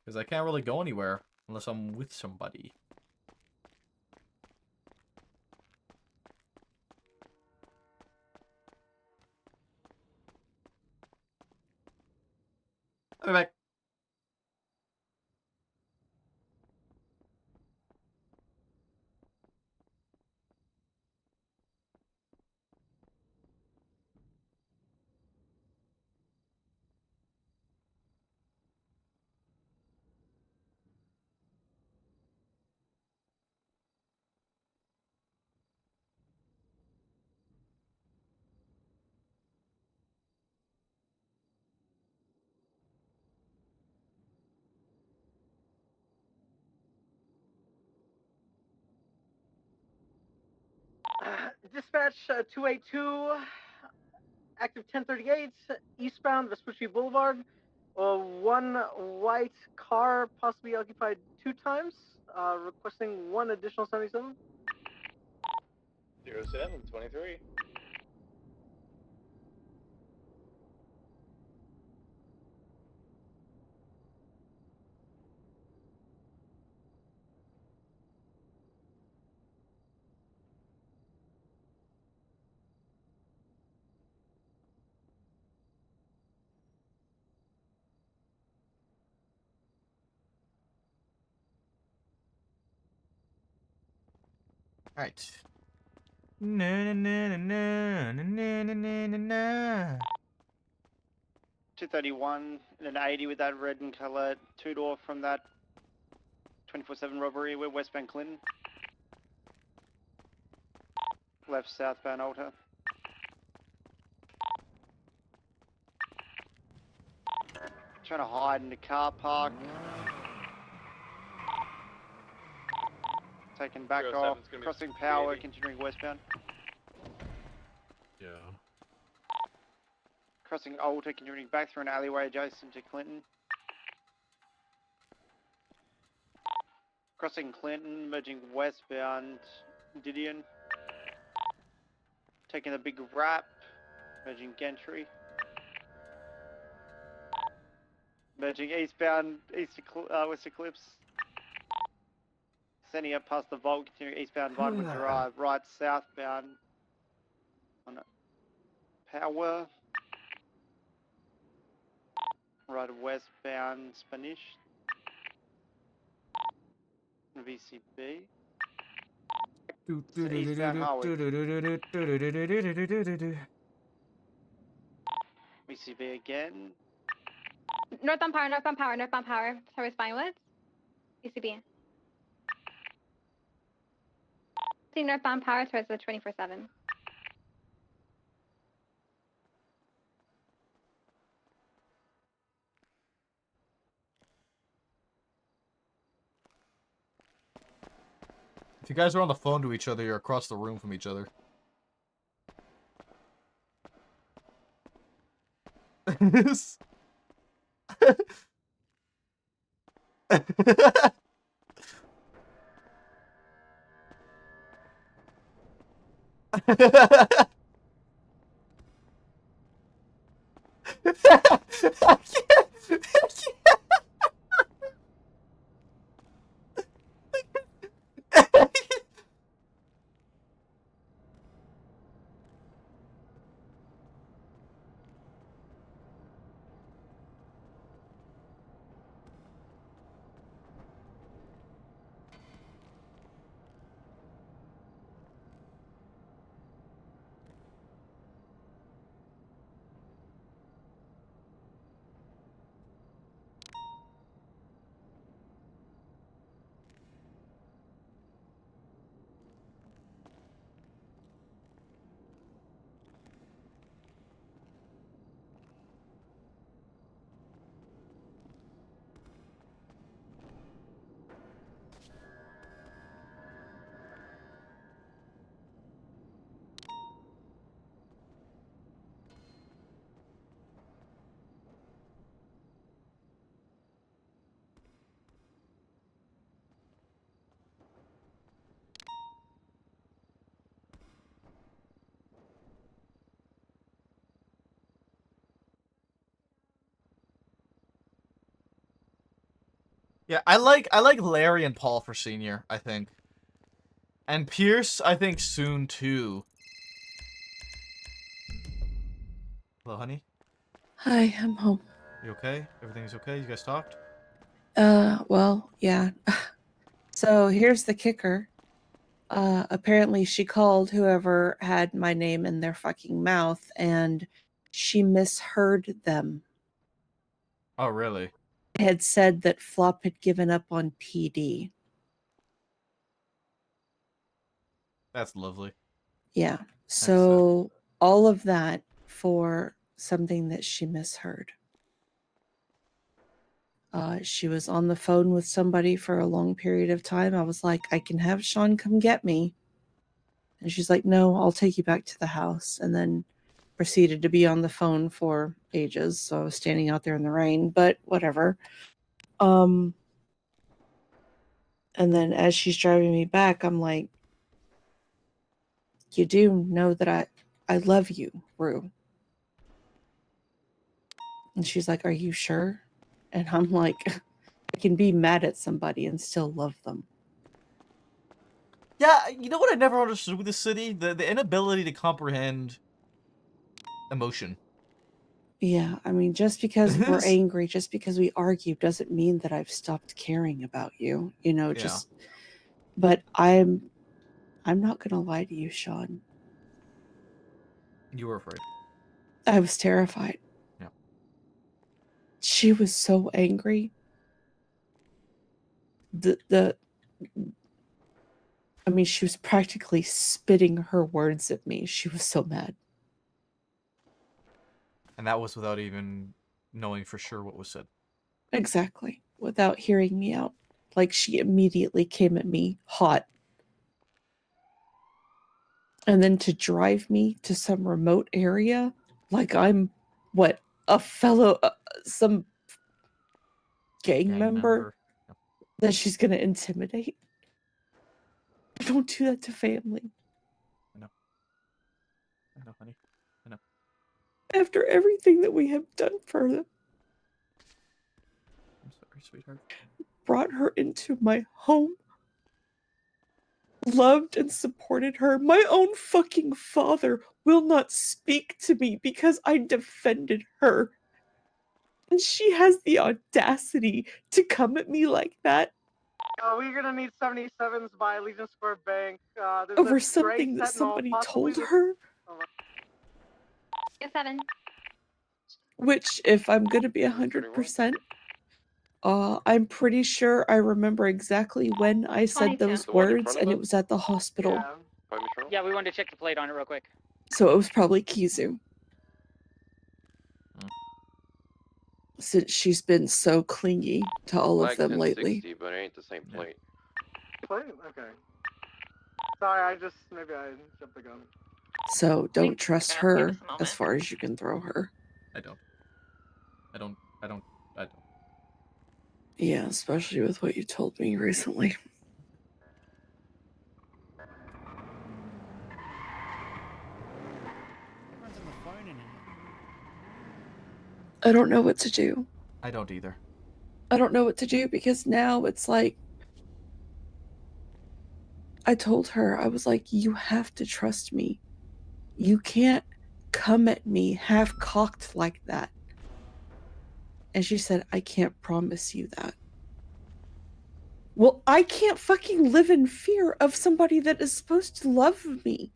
Because I can't really go anywhere unless I'm with somebody. I'll be back. Dispatch 282, active 1038, eastbound Vespucci Boulevard. One white car possibly occupied 2 times, requesting 1 additional 77. 0723. Alright. Na na na na na na na na na na. 231 and an 80 with that red and colour two-door from that 24/7 robbery. We're westbound Clinton. Left southbound Alta. Trying to hide in the car park. Taken back 307's off. gonna be Crossing power, 380. continuing westbound. Yeah. Crossing Alta, continuing back through an alleyway adjacent to Clinton. Crossing Clinton, merging westbound Didion. Taking the big wrap, merging Gentry. Merging eastbound West Eclipse. Sending up past the Vault, continuing eastbound Vinewood Drive, right southbound on Power. Right westbound Spanish. VCB. Eastbound Harwood. VCB again. Northbound power, northbound power, northbound power. Towards Vinewood. ECB. See northbound power towards the 24/7. If you guys are on the phone to each other, you're across the room from each other. Yeah, I like Larry and Paul for senior, I think. And Pierce, I think soon too. Hello, honey. Hi, I'm home. You okay? Everything's okay? You guys talked? Well, yeah. So here's the kicker. Apparently she called whoever had my name in their fucking mouth and she misheard them. Oh, really? Had said that Flop had given up on PD. That's lovely. Yeah. So all of that for something that she misheard. She was on the phone with somebody for a long period of time. I was like, I can have Sean come get me. And she's like, no, I'll take you back to the house. And then proceeded to be on the phone for ages. So I was standing out there in the rain, but whatever. And then as she's driving me back, I'm like, you do know that I love you, Rue. And she's like, are you sure? And I'm like, I can be mad at somebody and still love them. Yeah, you know what I never understood with this city? The inability to comprehend emotion. Yeah, I mean, just because we're angry, just because we argue, doesn't mean that I've stopped caring about you. You know, just. But I'm I'm not gonna lie to you, Sean. You were afraid. I was terrified. Yeah. She was so angry. I mean, she was practically spitting her words at me. She was so mad. And that was without even knowing for sure what was said. Exactly. Without hearing me out. Like, she immediately came at me hot. And then to drive me to some remote area, like I'm, what, a fellow, some gang member that she's gonna intimidate? Don't do that to family. I know, honey. I know. After everything that we have done for them. I'm sorry, sweetheart. Brought her into my home. Loved and supported her. My own fucking father will not speak to me because I defended her. And she has the audacity to come at me like that. We're gonna need 77s by Legion Square Bank. There's Over a something gray that Sentinel, somebody possibly told her. Get 7. Which, if I'm gonna be 100%, I'm pretty sure I remember exactly when I said 22. those The one in words, front of and it us? was at the hospital. Yeah, we wanted to check the plate on it real quick. So it was probably Kizu. Since she's been so clingy to all of Flag them lately. 1060, but it ain't the same plate. Plate? Okay. Sorry, maybe I jumped the gun. So don't trust give her us a moment. as far as you can throw her. I don't. Yeah, especially with what you told me recently. Everyone's on the phone in here. I don't know what to do. I don't either. I don't know what to do because now it's like, I told her, I was like, you have to trust me. You can't come at me half-cocked like that. And she said, I can't promise you that. Well, I can't fucking live in fear of somebody that is supposed to love me.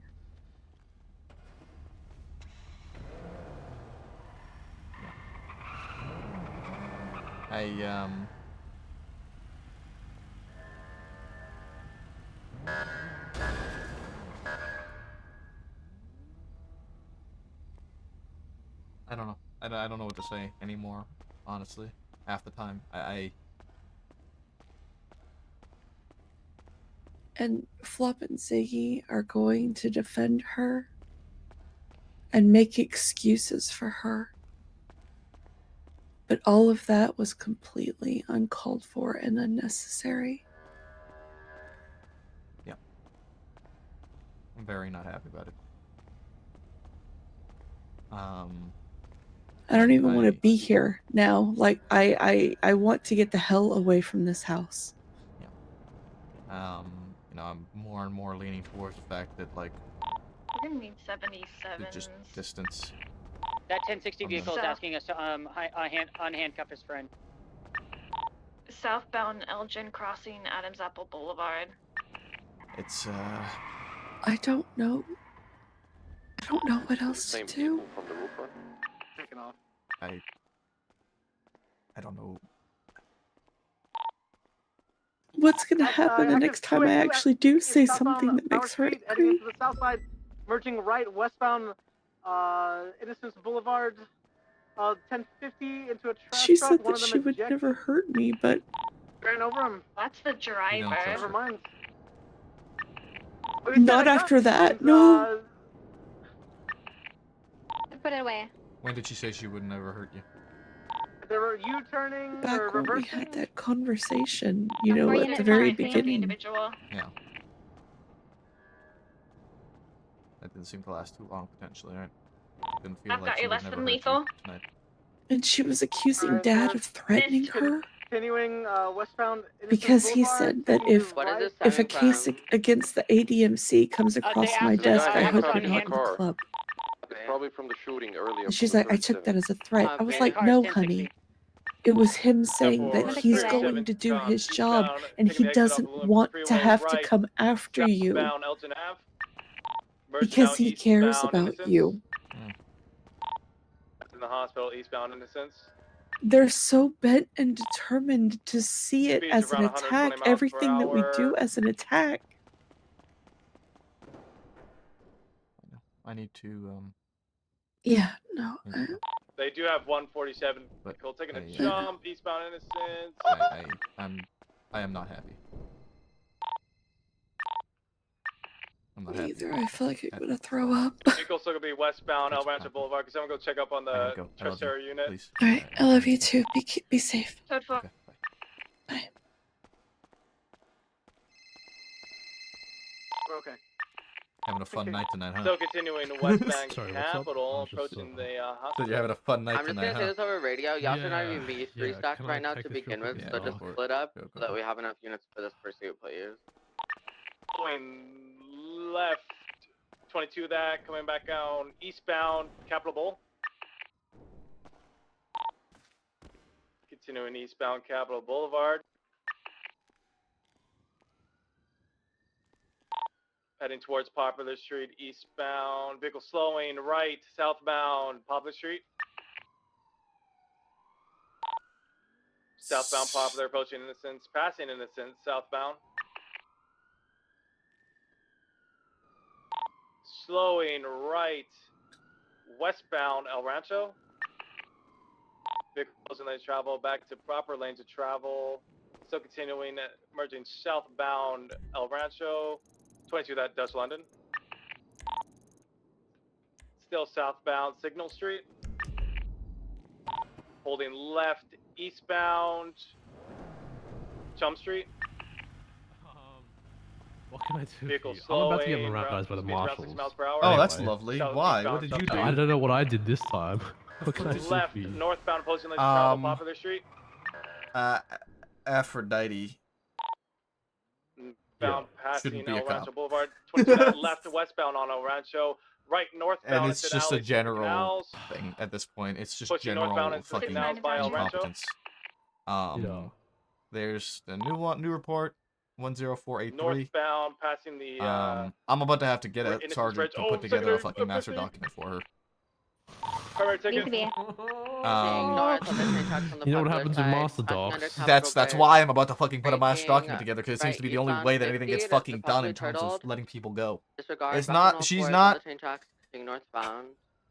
I don't know. I don't know what to say anymore, honestly. Half the time. And Flop and Ziggy are going to defend her and make excuses for her. But all of that was completely uncalled for and unnecessary. Yeah. I'm very not happy about it. I don't even want to be here now. Like, I want to get the hell away from this house. You know, I'm more and more leaning towards the fact that, like, We're gonna need 77s. just distance. That 1060 vehicle is So- asking us to unhandcuff his friend. Southbound Elgin crossing Adams Apple Boulevard. It's, I don't know. I don't know what else to Same do. people from the roof run? Taking off. I don't know. What's gonna happen the next time I actually do say something that makes her Heading angry? into the south side, merging right westbound Innocence Boulevard. 1050 into a trash She truck. said One that of them she would ejects. never hurt me, but Ran over him. That's the driver. Never mind. not after that. No. Put it away. When did she say she would never hurt you? They were U-turning or Back when we reversing. had that conversation, you know, Or at the very beginning. Individual. Yeah. That didn't seem to last too long, potentially, right? Didn't feel I've like got she you would less never than hurt you lethal. tonight. And she was accusing Alright, Dad so of threatening her Continuing westbound Innocence because he Boulevard, said that taking if right. a case against the ADMC comes across my asked- desk, they I asked hope us you're on not in the hand- club. It's probably from the shooting earlier. And she's from like, the I took that as a threat. I was The like, car's no, 1060. honey. It was him saying that for he's 37 going to do Con his job eastbound, and taking he the exit off doesn't of Lumen want to Freeway have to right, come after you southbound Elgin Ave. Merge because now he cares eastbound about Innocence. you. In the hospital, eastbound Innocence. They're so bent and determined to see it Speeds as an around 120 attack, miles per everything that we do hour. as an attack. I need to Yeah, no. They do have 147 vehicle taking a jump eastbound Innocence. I am not happy. I'm not Me happy. either. I feel like I'm gonna throw up. Vehicle still gonna be westbound El Rancho Boulevard. Can someone go check up on the Trustera unit? Please. Alright, I love you too. Be safe. Code 4. We're okay. Having a fun night tonight, huh? Still continuing westbound Sorry, what's up? Capital, I'm just, approaching the So hospital. you're having a fun night I'm just tonight, gonna say huh? this over radio. Y'all should not Yeah, even be yeah, restocked can I right now take to this real begin quick? with, Yeah, so go just for it. split up Go so that we have enough units for this pursuit, please. Going left, 22 that, coming back down eastbound Capitol Bowl. Continuing eastbound Capitol Boulevard. Heading towards Popular Street eastbound. Vehicle slowing right, southbound Popular Street. Southbound Popular approaching Innocence, passing Innocence, southbound. Slowing right, westbound El Rancho. Vehicles in lane of travel back to proper lanes of travel. Still continuing, merging southbound El Rancho. 22 that Dutch London. Still southbound Signal Street. Holding left eastbound Chum Street. What can I do for Vehicle you? I'm about to get slowing, harassed by the speeds around 60 marshals. miles per hour. Oh, that's Anyway. lovely. South Why? eastbound What did you Chum do? I don't know what I did this time. What can I do Left, for you? northbound opposing lanes of travel, Popular Street. Aphrodite. Bound passing shouldn't be a El cop. Rancho Boulevard. 22 left westbound on El Rancho. Right northbound And it's into just a alley, general canals. thing at this point. It's just Pushing northbound general into fucking canals by El Rancho. incompetence. There's the new report, 10483. Northbound passing the I'm about to have to get a Innocence sergeant Bridge. to Oh, put together a secondary, fucking master epiphany. document for her. Primary Needs ticket. to be. Ignore until the train tracks on the You know what popular happens in side, master passing docs? under Capitol That's Bridge, why I'm about to fucking put a master braking, document together, because it seems right to be the only eastbound way that anything gets 50, that's fucking done possibly in terms of turtled. letting people go. Disregard, It's back on not. all She's fours, not. on the train tracks, continuing northbound.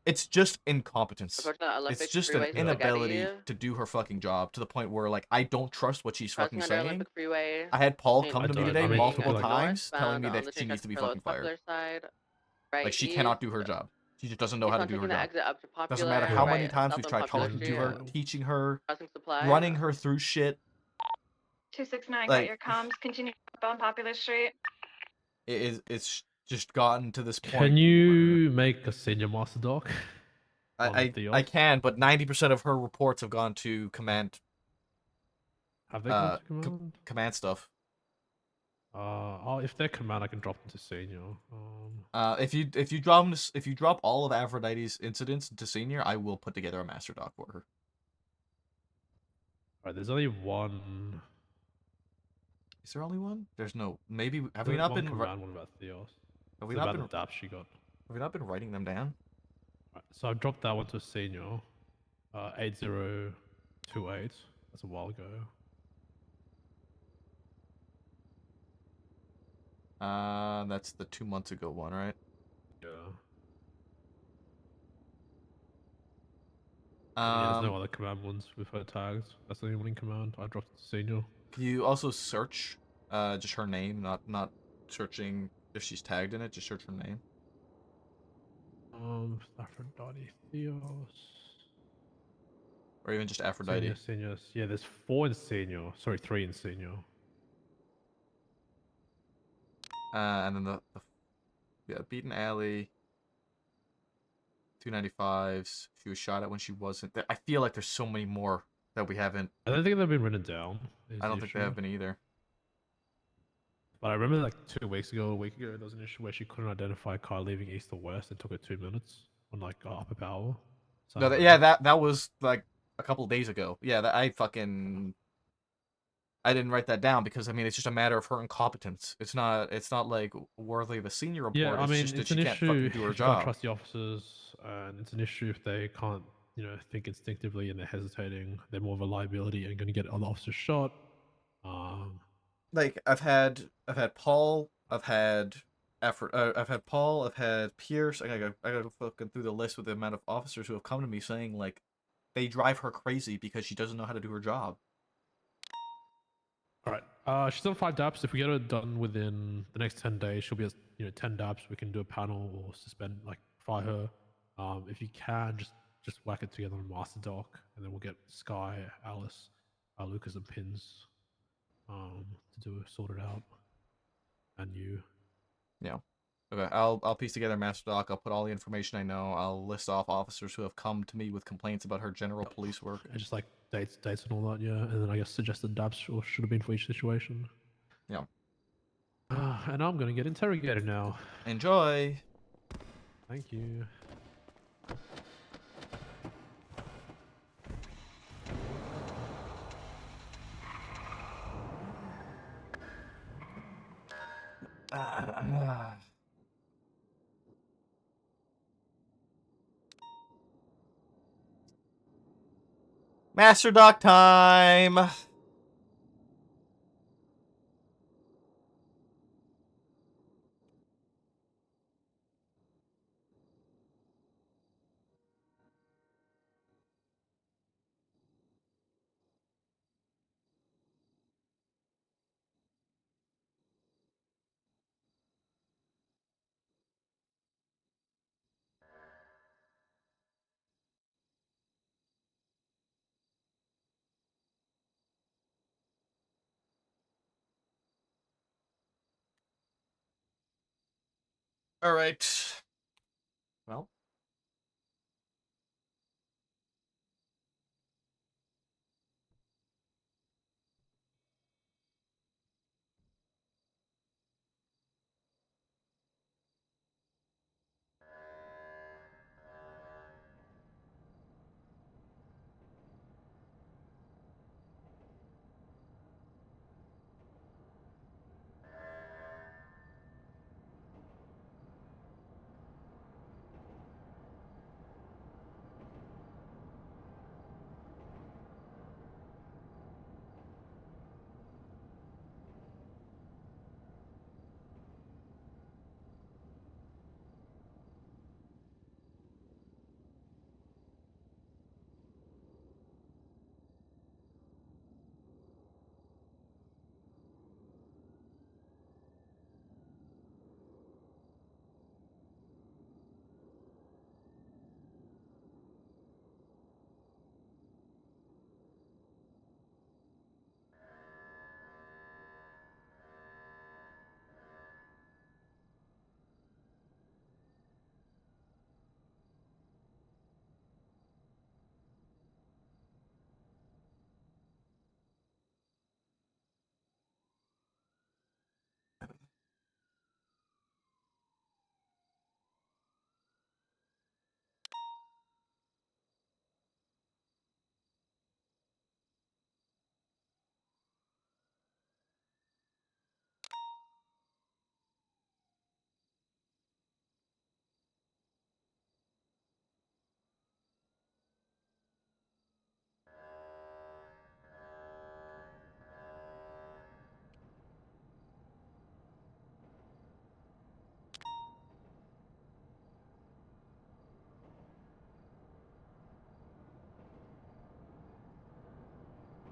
It's just incompetence. Approaching the Olympic It's just an Freeway, inability Spaghetti. to do her fucking job to the point where, like, I don't trust what she's Crossing fucking under saying. Olympic Freeway. I had Paul Continuing come to me don't. today I mean, multiple like- times telling northbound me on that the she train needs tracks to be parallel fucking with fired. Popular side. Right Like, she cannot do her east. job. She just doesn't know how to Eastbound do her taking the job. exit up to Popular. Doesn't matter how many right times south we've on tried Popular talking Street. to her, teaching her, Crossing supply. running her through shit. 269 Like- got your comms. Continue on Popular Street. It's just gotten to this point. Can you make a senior master doc? I can, but 90% of her reports have gone to command. Have they gone to command? Command stuff. Oh, if they're command, I can drop them to senior. If you drop all of Aphrodite's incidents to senior, I will put together a master doc for her. Alright, there's only one. Is there only one? There's no. Maybe have we There's not one been? command, one about Theos. Have we It's not about been? the DAP she got. Have we not been writing them down? Right, so I dropped that one to senior. 8028. That's a while ago. That's the 2 months ago one, right? Yeah. There's no other command ones with her tags. That's the only one in command. I dropped it to senior. Can you also search, just her name, not searching if she's tagged in it. Just search her name. Aphrodite, Theos. Or even just Aphrodite. Senior. Yeah, there's 4 in senior. Sorry, 3 in senior. And then the Beaten Alley. 295s. She was shot at when she wasn't there. I feel like there's so many more that we haven't. I don't think they've been written down. I don't think they have been either. But I remember like 2 weeks ago, a week ago, there was an issue where she couldn't identify a car leaving east or west. It took her 2 minutes on like upper power. So No, that was like a couple days ago. Yeah, that I didn't write that down because I mean it's just a matter of her incompetence. It's not like worthy of a senior report. Yeah, I It's mean, just that it's she an can't issue fucking do her if you can't job. trust the officers, and it's an issue if they can't, think instinctively and they're hesitating. They're more of a liability and going to get other officers shot. Like I've had Paul, I've had Paul, I've had Pierce. I gotta go fucking through the list with the amount of officers who have come to me saying like they drive her crazy because she doesn't know how to do her job. All right. She's on 5 DAPs. If we get her done within the next 10 days, she'll be at 10 DAPs. We can do a panel or suspend, like fire her. If you can, just whack it together on Master Doc, and then we'll get Sky, Alice, Lucas, and Pins to sort it out. And you. Yeah. Okay, I'll piece together Master Doc. I'll put all the information I know. I'll list off officers who have come to me with complaints about her general police work. And just like dates and all that, yeah. And then I guess suggested DAPs should have been for each situation. Yeah. And I'm gonna get interrogated now. Enjoy. Thank you. Master Doc time. All right. Well.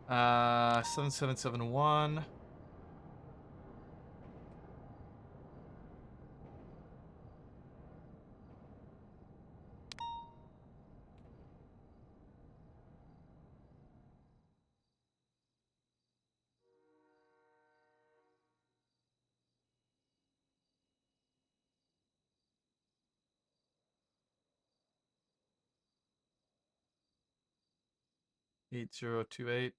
Uh, 7771. Eight 8028.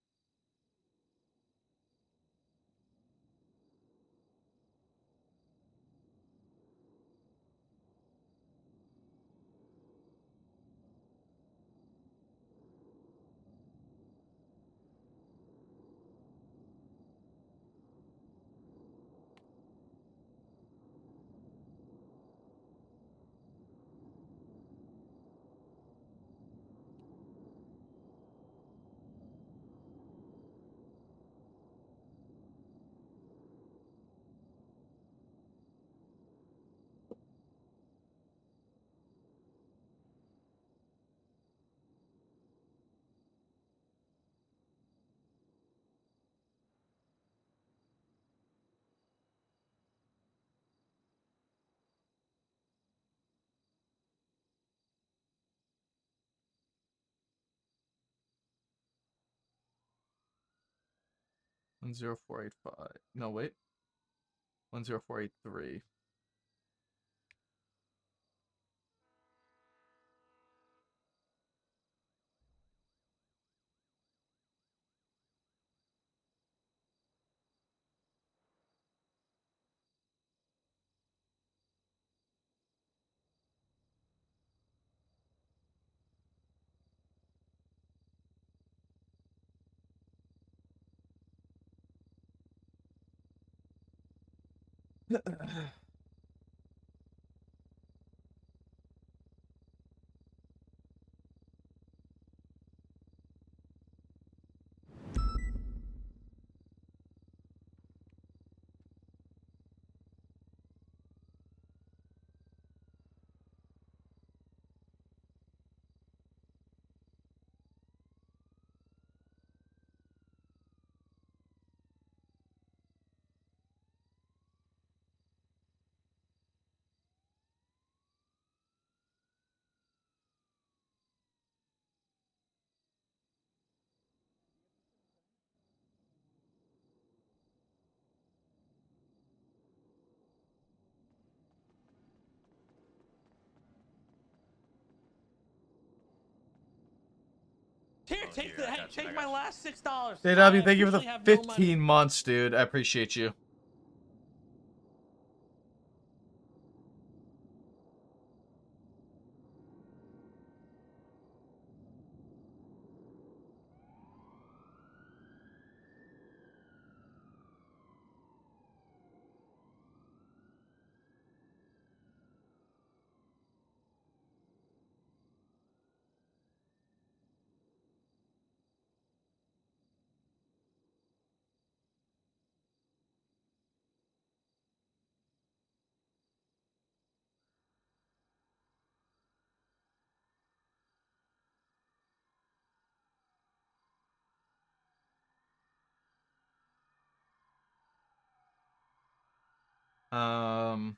10485. No, wait. 10483. Here, take my last $6. JW, thank you for the 15 months, dude. I appreciate you. Um.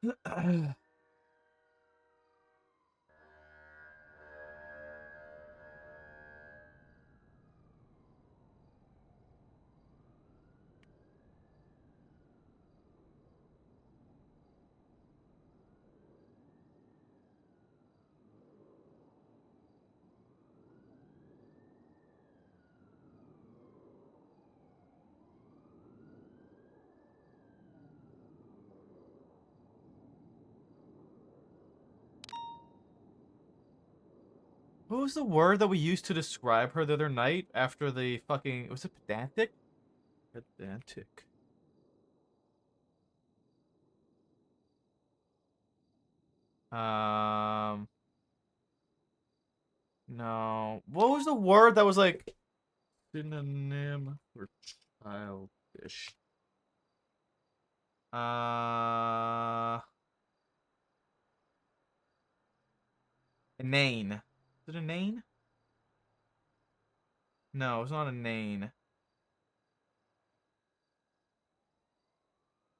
What was the word that we used to describe her the other night after the fucking... Was it pedantic? Pedantic. No. What was the word that was like... Synonym for childish? Inane. Is it inane? No, it's not inane.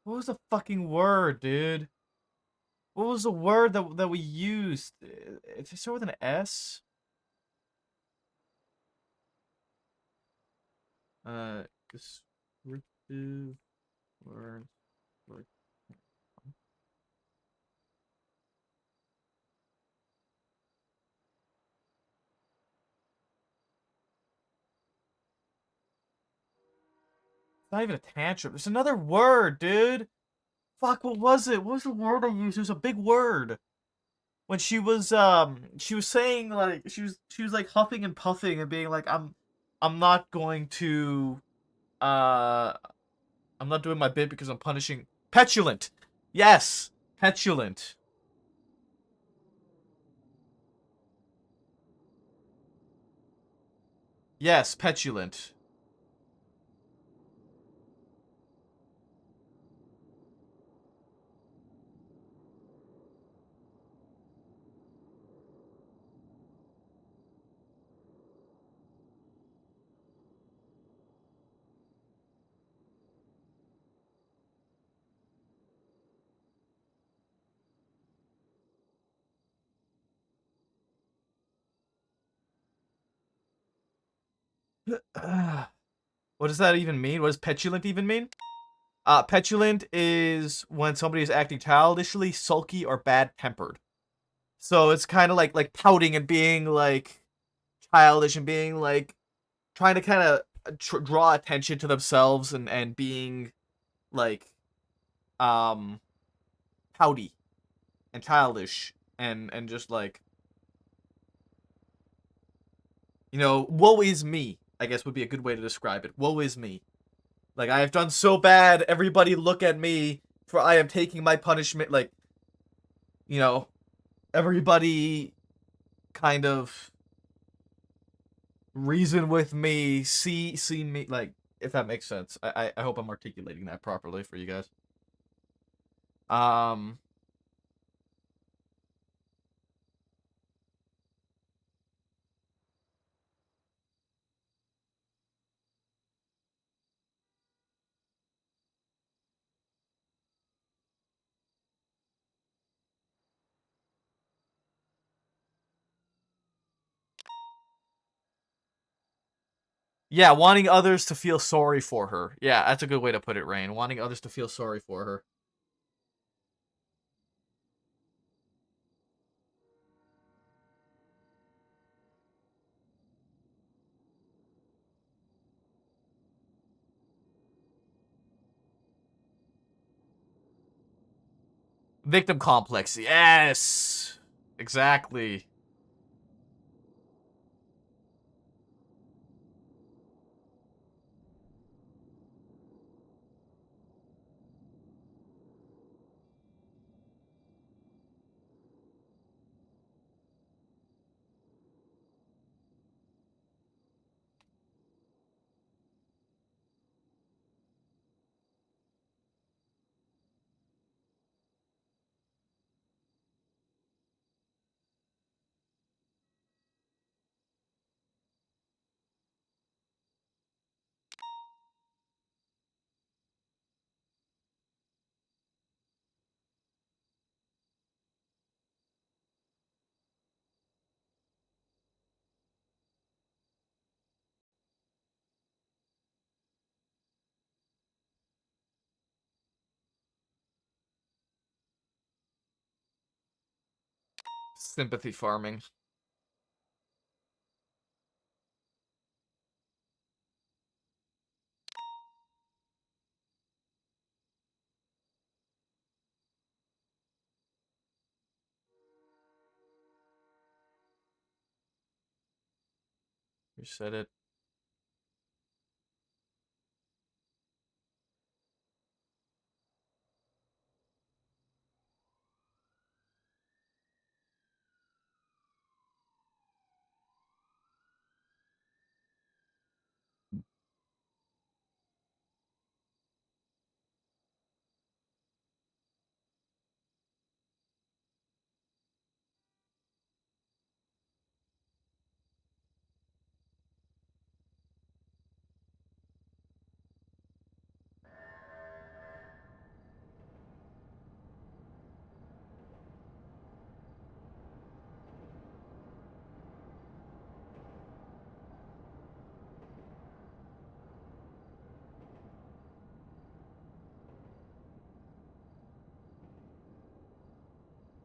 What was the fucking word, dude? What was the word that we used? It's start with an S? Descriptive words. It's not even a tantrum. There's another word, dude. Fuck, what was it? What was the word I used? It was a big word. When she was saying like she was like huffing and puffing and being like I'm not going to I'm not doing my bit because I'm punishing petulant. Yes, petulant. Yes, petulant. What does that even mean? What does petulant even mean? Petulant is when somebody is acting childishly, sulky, or bad-tempered. So it's kind of like pouting and being like childish and being like trying to kind of draw attention to themselves and being like pouty and childish and just like, you know, woe is me, I guess would be a good way to describe it. Woe is me. Like, I have done so bad, everybody look at me, for I am taking my punishment, like, you know, everybody kind of reason with me, see me, like, if that makes sense. I hope I'm articulating that properly for you guys. Yeah, wanting others to feel sorry for her. Yeah, that's a good way to put it, Rain. Wanting others to feel sorry for her. Victim complex. Yes! Exactly. Sympathy farming. You said it.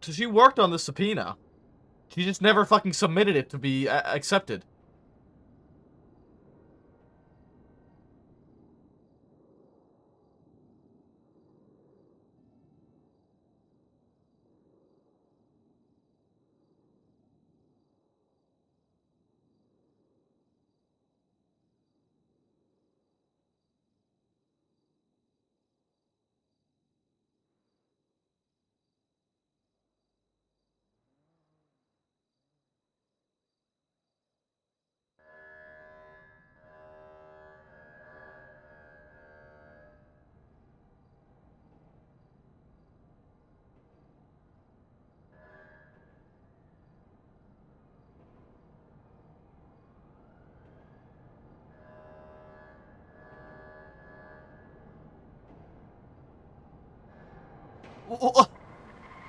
So she worked on the subpoena. She just never fucking submitted it to be accepted.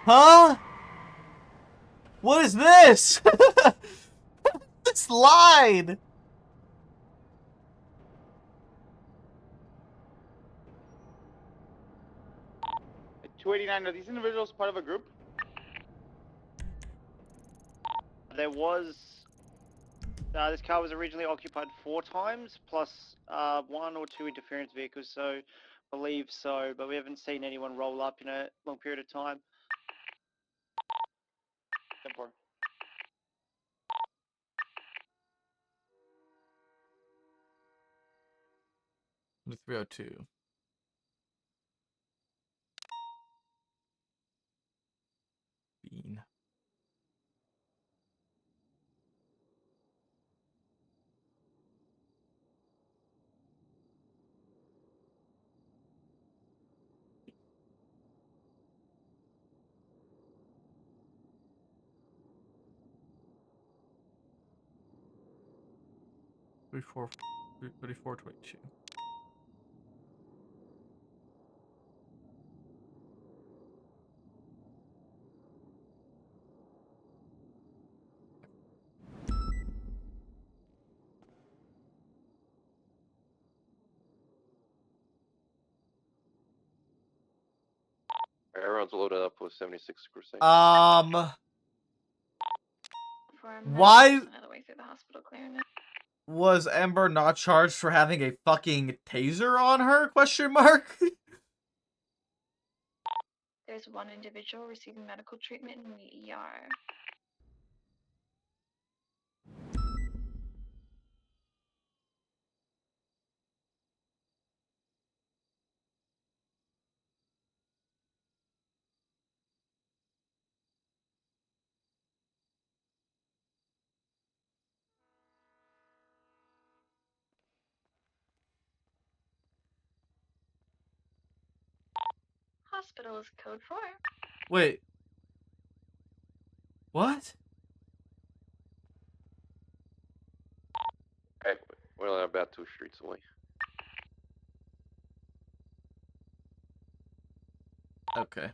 Huh? What is this? This line! 289, are these individuals part of a group? There was... this car was originally occupied 4 times, plus 1 or 2 interference vehicles, so I believe so, but we haven't seen anyone roll up in a long period of time. 10-4. The 302. Bean. Three, 34, 22. Everyone's loaded up with 76 Crusade. Why Another way through the hospital clearing it. was Ember not charged for having a fucking taser on her? Question mark. There's one individual receiving medical treatment in the ER. Hospital is code 4. Wait. What? Hey, we're only about 2 streets away. Okay.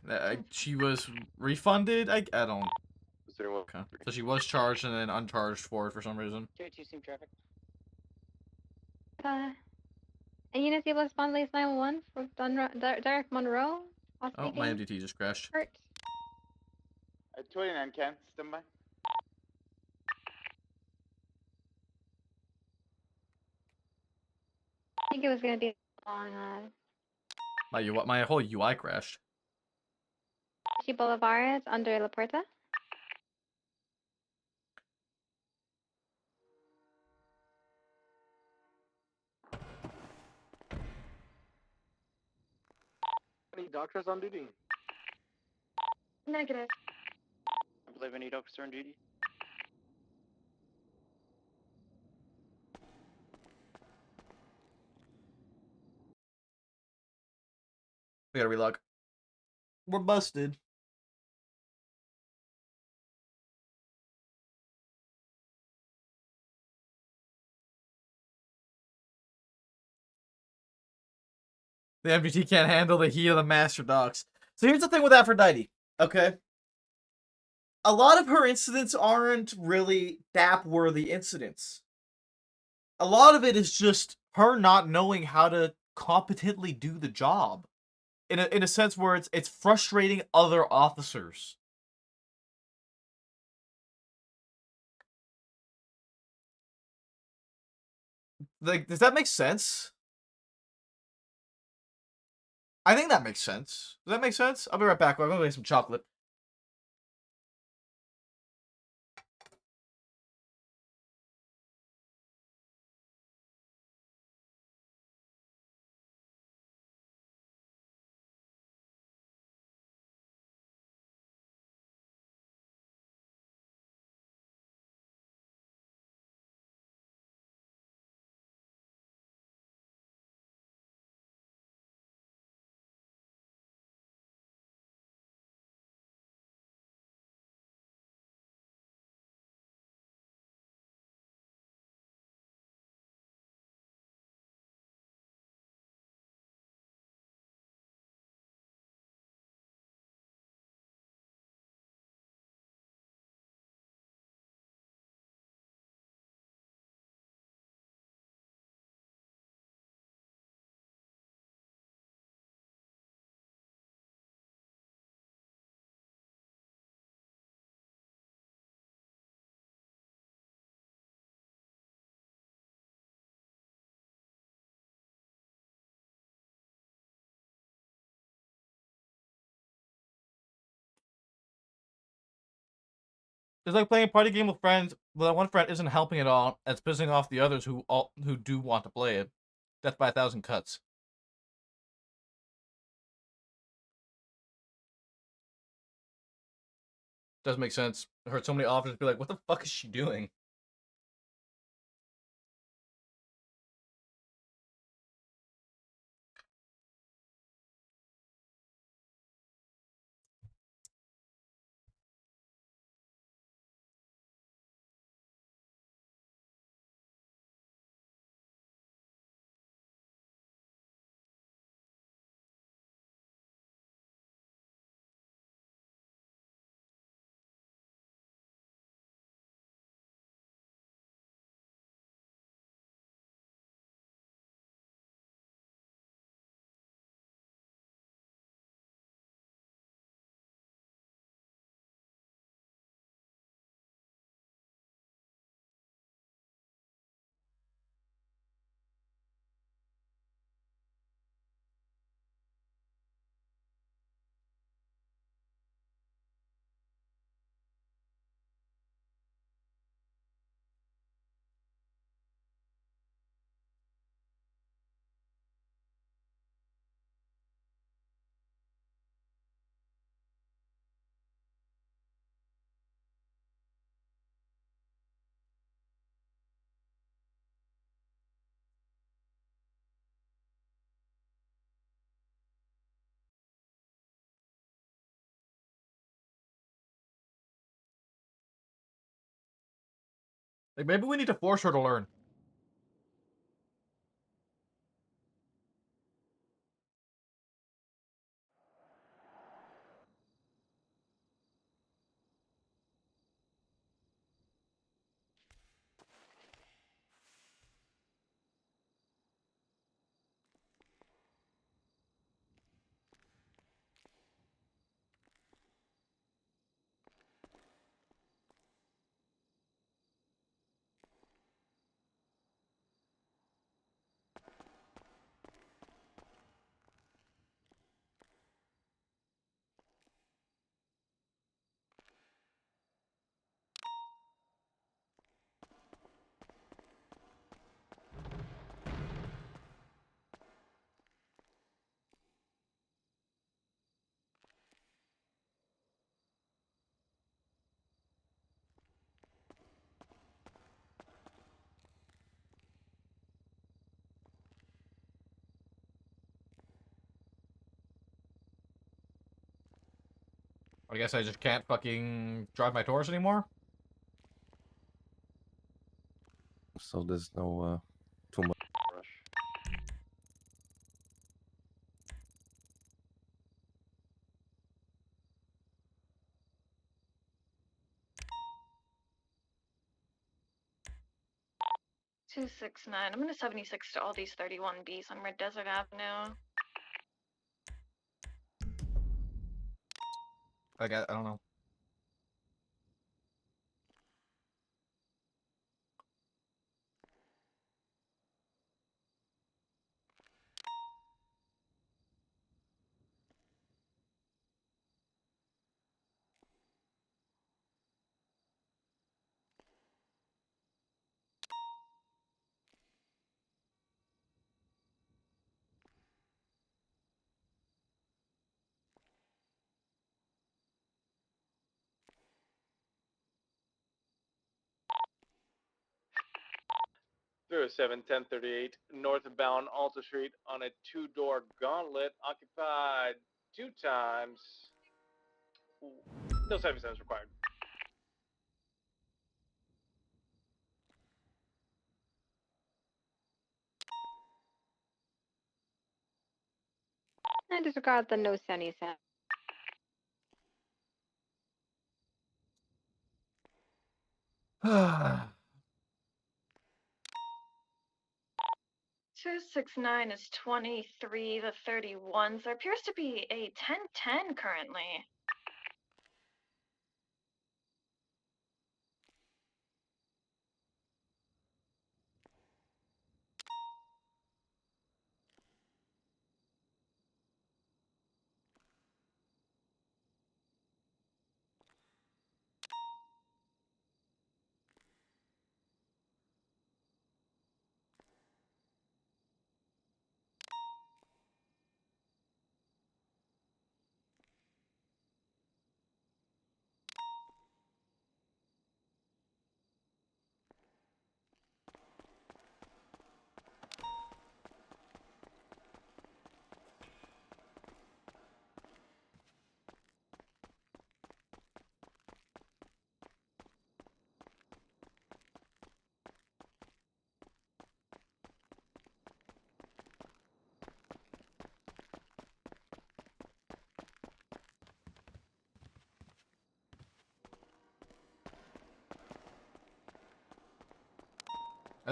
She was refunded? I don't... Is there anyone? Okay. So she was charged and then uncharged for it for some reason. 282 steam traffic. A unit able to respond late 911 for Derek Monroe. Oh, my MDT just crashed. Hurt. 29 Ken, stand by. I think it was gonna be long. My whole UI crashed. Boulevard under La Puerta. Any doctors on duty? Negative. I believe any officer on duty. We gotta relog. We're busted. The MPT can't handle the heat of the master docs. So here's the thing with Aphrodite, okay? A lot of her incidents aren't really DAP-worthy incidents. A lot of it is just her not knowing how to competently do the job. In a sense where it's frustrating other officers. Like, does that make sense? I think that makes sense. Does that make sense? I'll be right back. I'm gonna get some chocolate. It's like playing a party game with friends, but that one friend isn't helping at all, and it's pissing off the others who do want to play it. Death by 1,000 cuts. Does make sense. I heard so many officers be like, what the fuck is she doing? Like, maybe we need to force her to learn. I guess I just can't fucking drive my Taurus anymore? So there's no too much rush. Two 6-9. I'm gonna 76 to all these 31Bs on Red Desert Avenue. I don't know. Through 1038 northbound Alta Street on a two-door gauntlet, occupied 2 times. No 77s required. I disregard the no sunny sound. I 269 is 23 to 31s. There appears to be a 1010 currently.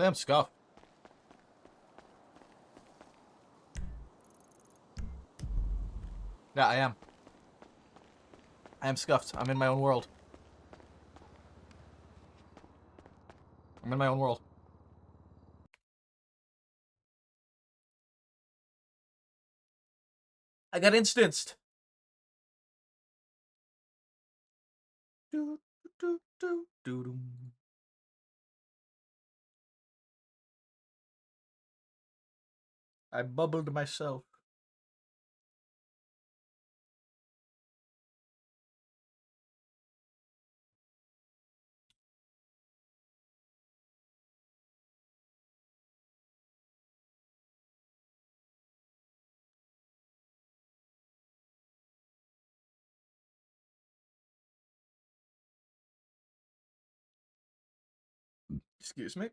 think I'm scuffed. Yeah, I am. I am scuffed. I'm in my own world. I'm in my own world. I got instanced. I bubbled myself. Excuse me.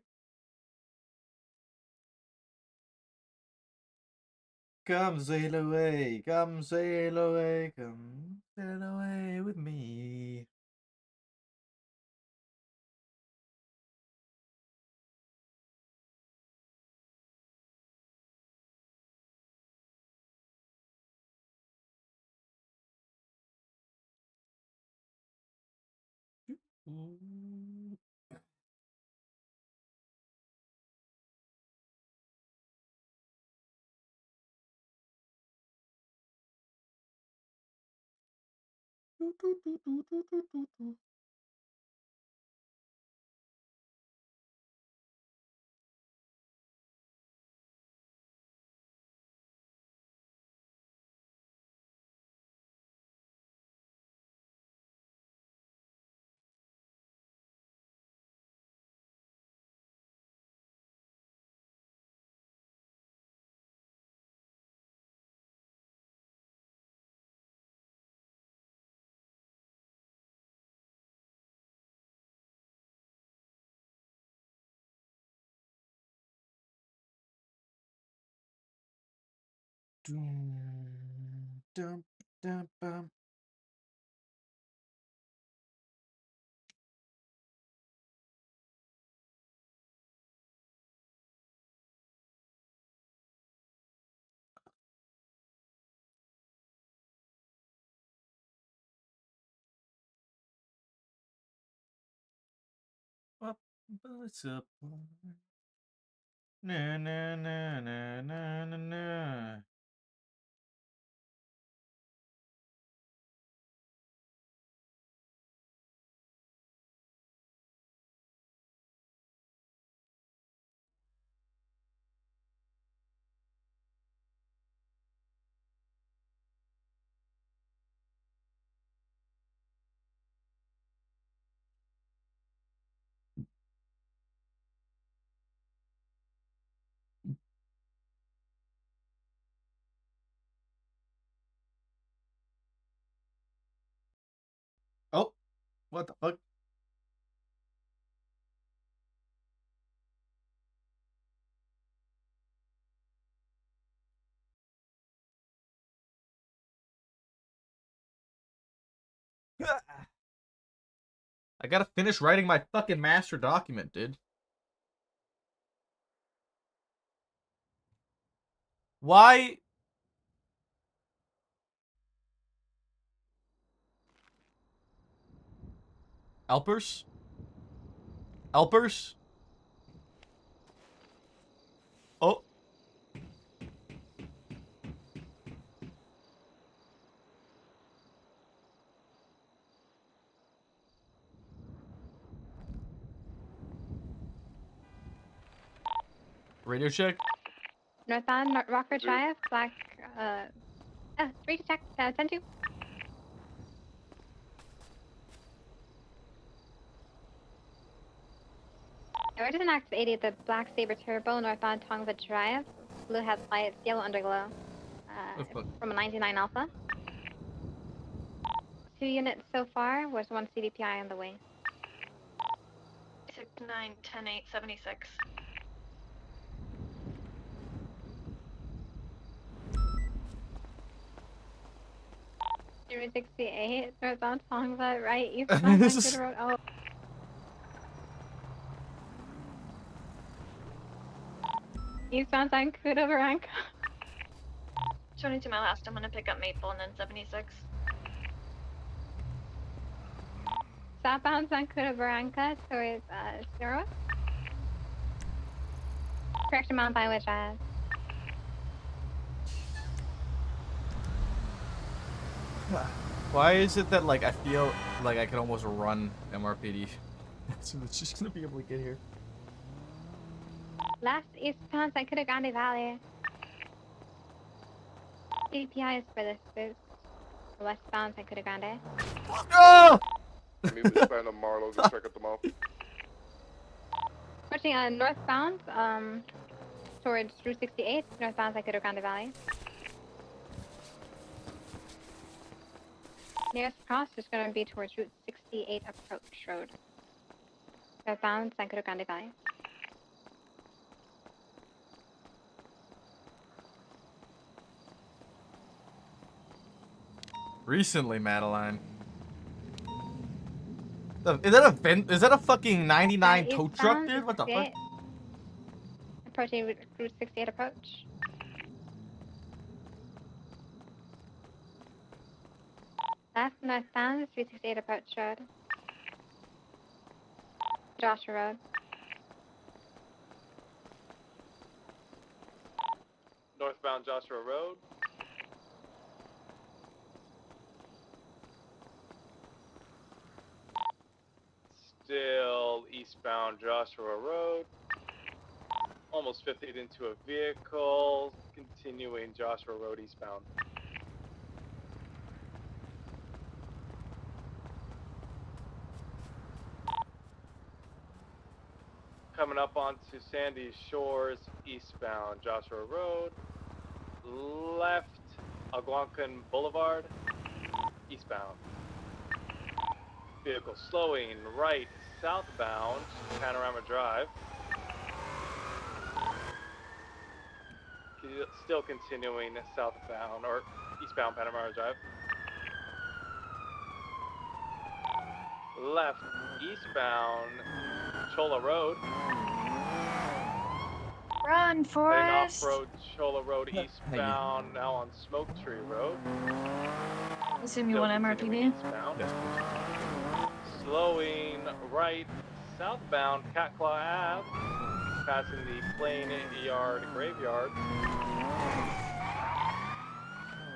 Come sail away, come sail away, come sail away with me. Dum, dum, bum. Up, what's up? Na na na na na na na. Oh, what the fuck? I gotta finish writing my fucking master document, dude. Why? Elpers? Elpers? Oh. Radio check? Northbound, Rockford Drive, black, 3 to check, 10-2. We're just an active 80 at the Black Saber Turbo, northbound Tongva Drive. Blue headlights, yellow underglow. From a 99 Alpha. 2 units so far, with 1 CDPI on the way. 69, 10, 8, 76. Route 68, northbound Tongva, right, eastbound Vancouver Road. Oh. Eastbound Vancouver Barranca. 22 my last. I'm gonna pick up Maple and then 76. Southbound Vancouver Barranca towards Sierra. Correction Mount Byway Drive. Why is it that, like, I feel like I could almost run MRPD? So it's just gonna be able to get here. Last eastbound Vancouver Grande Valley. CDPI is for this boost. Westbound Vancouver Grande. Oh! Meet with Phantom Marlowe to check at the mall. Approaching northbound, towards Route 68, northbound Vancouver Grande Valley. Nearest cross is going to be towards Route 68 Approach Road. Northbound Vancouver Grande Valley. Recently, Madeline. Is that a vent? Is that a fucking 99 tow truck, dude? What the fuck? Approaching Route 68 Approach. Left northbound is Route 68 Approach Road. Joshua Road. Northbound Joshua Road. Still eastbound Joshua Road. Almost 50 into a vehicle. Continuing Joshua Road eastbound. Coming up onto Sandy Shores eastbound Joshua Road. Left Algonquin Boulevard eastbound. Vehicle slowing right southbound Panorama Drive. Still continuing southbound or eastbound Panamera Drive. Left eastbound Chola Road. Run, Heading Forrest. off-road Chola Road eastbound, now on Smoke Tree Road. Assume you want MRPD? Eastbound. Slowing right southbound Catclaw Ave, passing the Plain Yard Graveyard.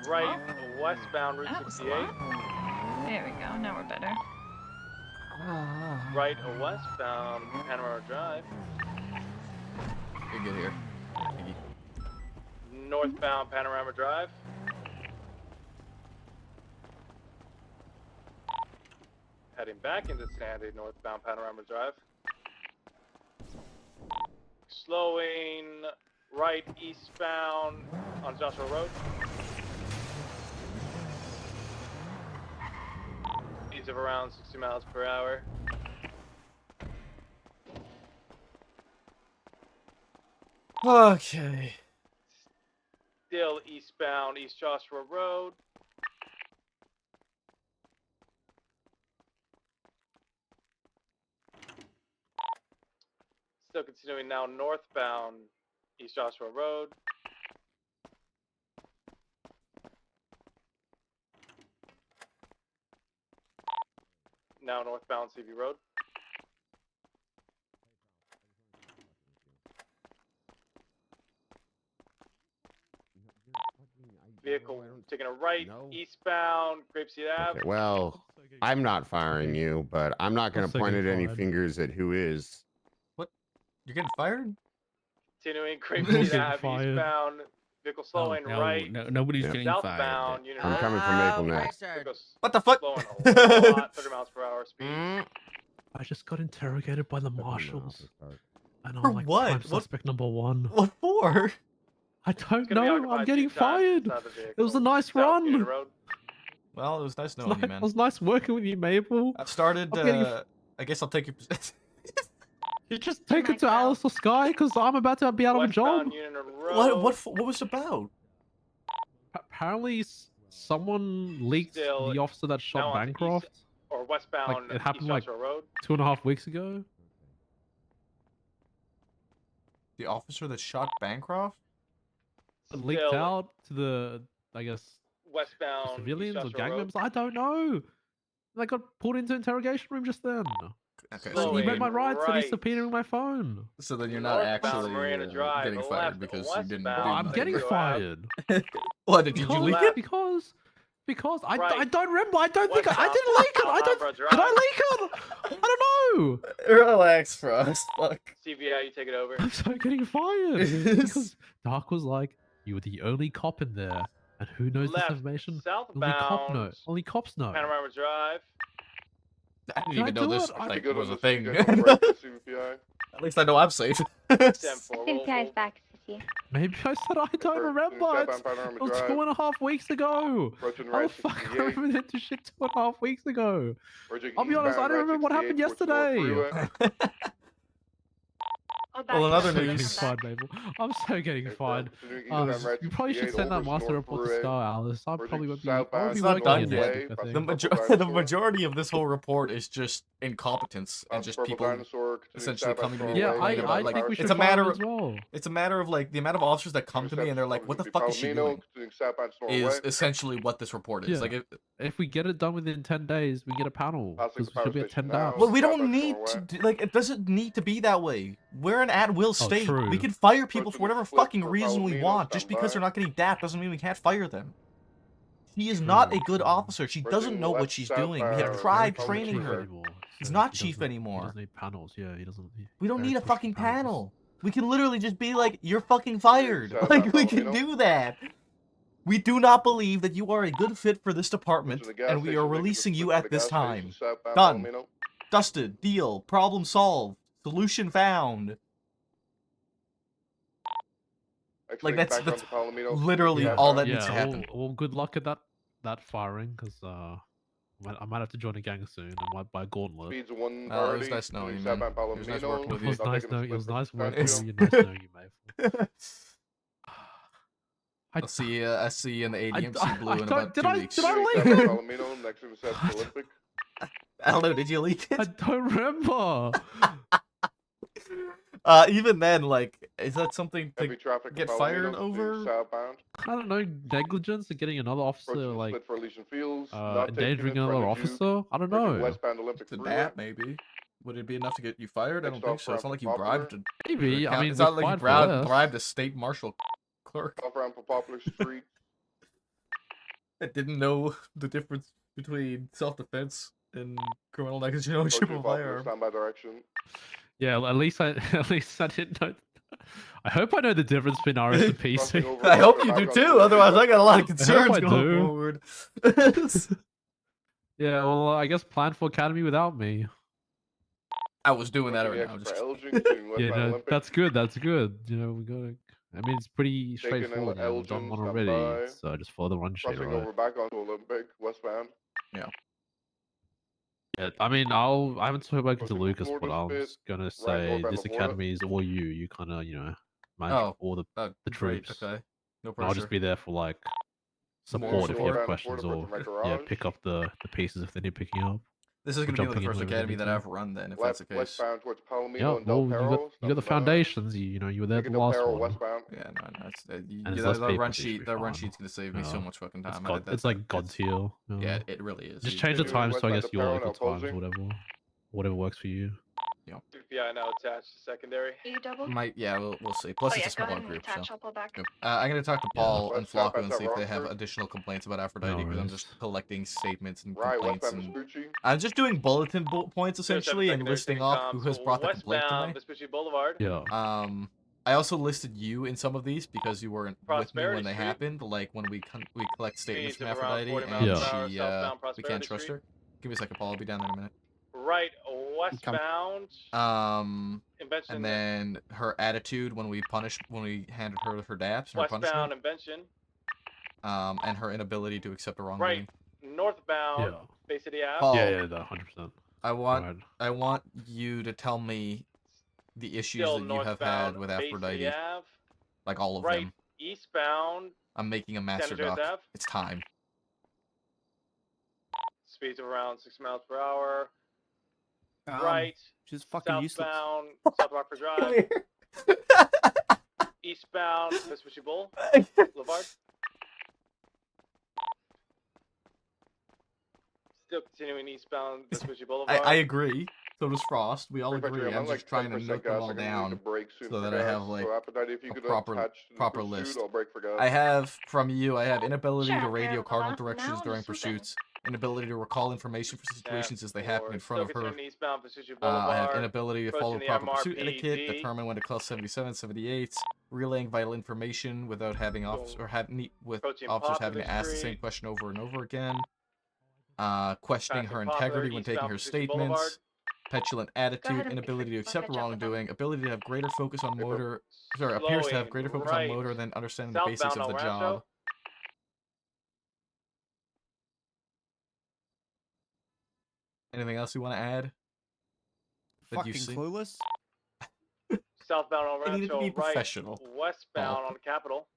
Right westbound Route That was a 68. lot. There we go. Now we're better. Right westbound Panorama Drive. You get here. Northbound Panorama Drive. Heading back into Sandy, northbound Panorama Drive. Slowing right eastbound on Joshua Road. Speeds of around 60 miles per hour. Okay. Still eastbound East Joshua Road. Still continuing now northbound East Joshua Road. Now northbound CV Road. Vehicle taking a right eastbound Grapeseed Ave. Okay, well, I'm not firing you, but I'm not going to point at any fired. fingers at who is. What? You're getting fired? Continuing Getting Grapeseed Ave fired. eastbound. Vehicle slowing no, right. nobody's getting southbound fired. Union I'm Road. coming from Maple Neck. What the fuck? Slowing a lot, 30 miles per hour speed. I just got interrogated by the marshals. And For I'm like what? prime What- suspect number one. What for? I don't gonna be know. occupied I'm getting 2 times fired. inside the It was a nice South Union run. Road. Well, it was nice It knowing you, man. was nice working with you, Mabel. I've started, I'm getting I guess I'll take your... You just take it to Alice or Sky because I'm about to be out of a job. Westbound Union Road. What was it about? Apparently, someone leaked Still the officer that now shot on to Bancroft. Or westbound Like, it happened East like Joshua Road. 2.5 weeks ago. The officer that shot Bancroft? It leaked Still out to the, I guess, westbound civilians East or Joshua gang Road. members. I don't know. And I got pulled into interrogation room just then. Okay, So he read my rights and he's right. subpoenaing my phone. So then you're not Northbound actually Marina Drive, getting fired left because you didn't do westbound I'm nothing. getting Mexico fired. What, did you leak it? Because I Right. don't remember. I don't think I didn't leak it. I don't. Alhambra Did I Drive. leak it? I don't know. Relax, Frost. Fuck. CVI, you take it over. I'm so getting fired because Dark was like, "You were the only cop in there, and who knows Left this information? southbound Only cops know." Panorama Drive. I didn't Did I even know do this it? I like, think was a You thing. guys on break at CVPI? At least I know I'm safe. 10-4, roll, CPI is back, Sissy. Maybe I said I don't remember. Southbound It Panorama was Drive. 2.5 weeks ago. Approaching How the right fuck I 68. remember that shit 2.5 weeks ago? Approaching I'll be honest, I eastbound don't right remember what 68 happened towards North yesterday. Freeway. Well, in other I'm so news- getting fired, Mabel. I'm so getting fired. Continuing eastbound right You probably should 68 send that over master North report to Freeway. Sky, Alice. I Approaching probably won't be. southbound I'll be It's not working done on your yet. next week, I The, think. the majority of this whole report is just incompetence and just Purple people Dinosaur, continuing essentially southbound coming to me Yeah, and complaining I about like think we should it's a fire matter him of as well. it's a matter of like the amount of officers that come to me and they're like, "What the fuck is she doing?" Continuing southbound Storm Is Way. essentially what this report is. Yeah. Like, If we get it done within 10 days, we get a panel. Passing Because the we should be power at 10 station now. daps. well, we don't southbound need Storm to Way. like. It doesn't need to be that way. We're an at-will state. true. We can fire people Approaching for whatever split fucking for reason we Palomino, want. Just stand because by. they're not getting DAP doesn't mean we can't fire them. She is not a good officer. She doesn't Approaching know what left she's doing. We have southbound tried Palomino training River. her. He's not chief He anymore. doesn't need panels. Yeah, he doesn't. We don't need a push fucking panels. panel. We can literally just be like, "You're fucking fired." Southbound Like, we can Palomino. do that. We do not believe that you are a good fit for this department, Approaching the gas and we station, are making the releasing you split at to the this gas time. station, southbound Done. Palomino. Dusted. Deal. Problem solved. Solution found. Like, that's Background to Palomino. literally Yeah, all that Yeah, needs to happen. well, good luck at that firing, because I might have to join a gang soon. I might buy a gauntlet. Speeds of 1 Well, it was already. nice knowing you, Southbound man. It was nice Palomino. working with It was you. nice Taking the knowing. It was split nice for working with Sancho. you. Nice knowing you, mate. I'll see you in the ADMC Blue in about 2 weeks. Did I leak it? Palomino next to the South Olympic. I don't know. Did you leak it? I don't remember. Even then, like, is that something to Heavy traffic get at fired Palomino, over? southbound. I don't know, negligence of getting another officer, Approaching like, split for Elysian Fields, not taking endangering it, another friendly officer? Duke. I don't Approaching know. westbound Olympic To Freeway. that, maybe. Would it be enough to get you fired? I don't Next think off so. It's not ramp like for you bribed Poplar. Maybe. I mean, it's we not like you fired for less. bribed a state marshal clerk Off ramp for Poplar Street. that didn't know the difference between self-defense and criminal negligent ownership Approaching of a Poplar, firearm. standby direction. Yeah, at least I didn't know. I hope I know the difference between RS and Crossing PC. over I hope Poplar you back do onto too. Otherwise, I got a lot of I hope concerns I going do. forward. Yeah, well, I guess plan for Academy without me. I was doing that Approaching right the now. exit Just for Elgin, continuing Yeah, westbound no, Olympic. that's good. That's good. You know, we gotta. I mean, it's pretty Taking straightforward. You know, we've done Elgin, one stand already, by. so just follow the run sheet, Crossing right? over back onto Olympic, westbound. Yeah. Yeah, I mean, I haven't spoken to Approaching Lucas, Florida but I'm Spit, just gonna right say northbound this to Florida. academy is all you. You kind of, manage Oh, all the great. troops. Okay. No And I'll pressure. just be there for like More support if you have support. questions, or my yeah, garage. pick up the pieces if they need picking up. This is or going to be the jumping in first whenever they academy need that to. I've run then, if that's Left the case. westbound towards Palomino Yeah, and Del well, Perro. you got the foundations. You were there Taking the Del last Perro one. westbound. Yeah, no, it's, And yeah, it's that, less that people, run so you should sheet, be that run fine. sheet's going to save me so much fucking time. It's like God tier. Yeah, it really is. Just You- change the you- times to I westbound guess to your Perro, local now times, closing. whatever works for you. Yeah. CPI now attached to secondary. You double? Yeah, we'll see. Plus, Oh, it's yeah, a go smaller ahead and group, attach. so. I'll pull back. Yep. I'm going to talk to Paul and West south Flacco and past see if they have Rockford. additional complaints about Aphrodite, because I'm just collecting statements and Right, complaints. westbound And Vespucci. I'm just doing bulletin points, essentially, and secondary listing taking off who comms. has brought the complaint to me. Westbound Vespucci Boulevard. Yeah. I also listed you in some of these because you weren't with me Prosperity when they Street. happened, like when we collect statements Speeds from of around Aphrodite 40 and miles per hour, she, southbound we can't Prosperity trust Street. her. Give me a second, Paul. I'll be down there in a minute. Right westbound. Invention. And then her attitude when we handed her her daps, her Westbound punishment. Invention. And her inability to accept a wrongdoing. Right northbound. Bay City Ave. Paul, Yeah, 100%. I want you to tell me the issues Still that you have had with Bay City Aphrodite, Ave. like all of Right them. eastbound. I'm making a master San Andreas doc. Ave. It's time. Speeds of around 6 miles per hour. Um, Right. She's fucking useless. Southbound South Rockford Drive. Eastbound Vespucci Bowl. Lavard. Still continuing eastbound Vespucci Boulevard. I agree. So does Frost. We all agree. I'm like just trying to 10% note them gas. all I'm gonna need down to brake soon so for that I gas. have like So Aphrodite, if you a could proper attach to the proper pursuit, list. I'll brake for gas. I have from you. I have inability Sure, to you're radio the cardinal last directions now, during just swoop in. pursuits. Inability to recall information for situations as they happen in front of her. Continuing eastbound Vespucci I Boulevard. have inability to follow approaching proper the pursuit etiquette, MRPD. determine when to call 77, 78, relaying vital information without having officers or Approaching officers having Popular to ask the same Street. question over and over again. Questioning her Passing Popular, integrity when taking eastbound her Vespucci Boulevard. statements. Petulant ahead attitude, and inability to I'll accept catch up with wrongdoing, ability to have greater focus on motor. Sorry, appears to have Slowing greater focus right. on motor than understanding the basics Southbound of the El Rancho. job. Anything else you want to add? That you Fucking see? clueless. Southbound El I needed to Rancho. be Right professional. westbound on Capitol.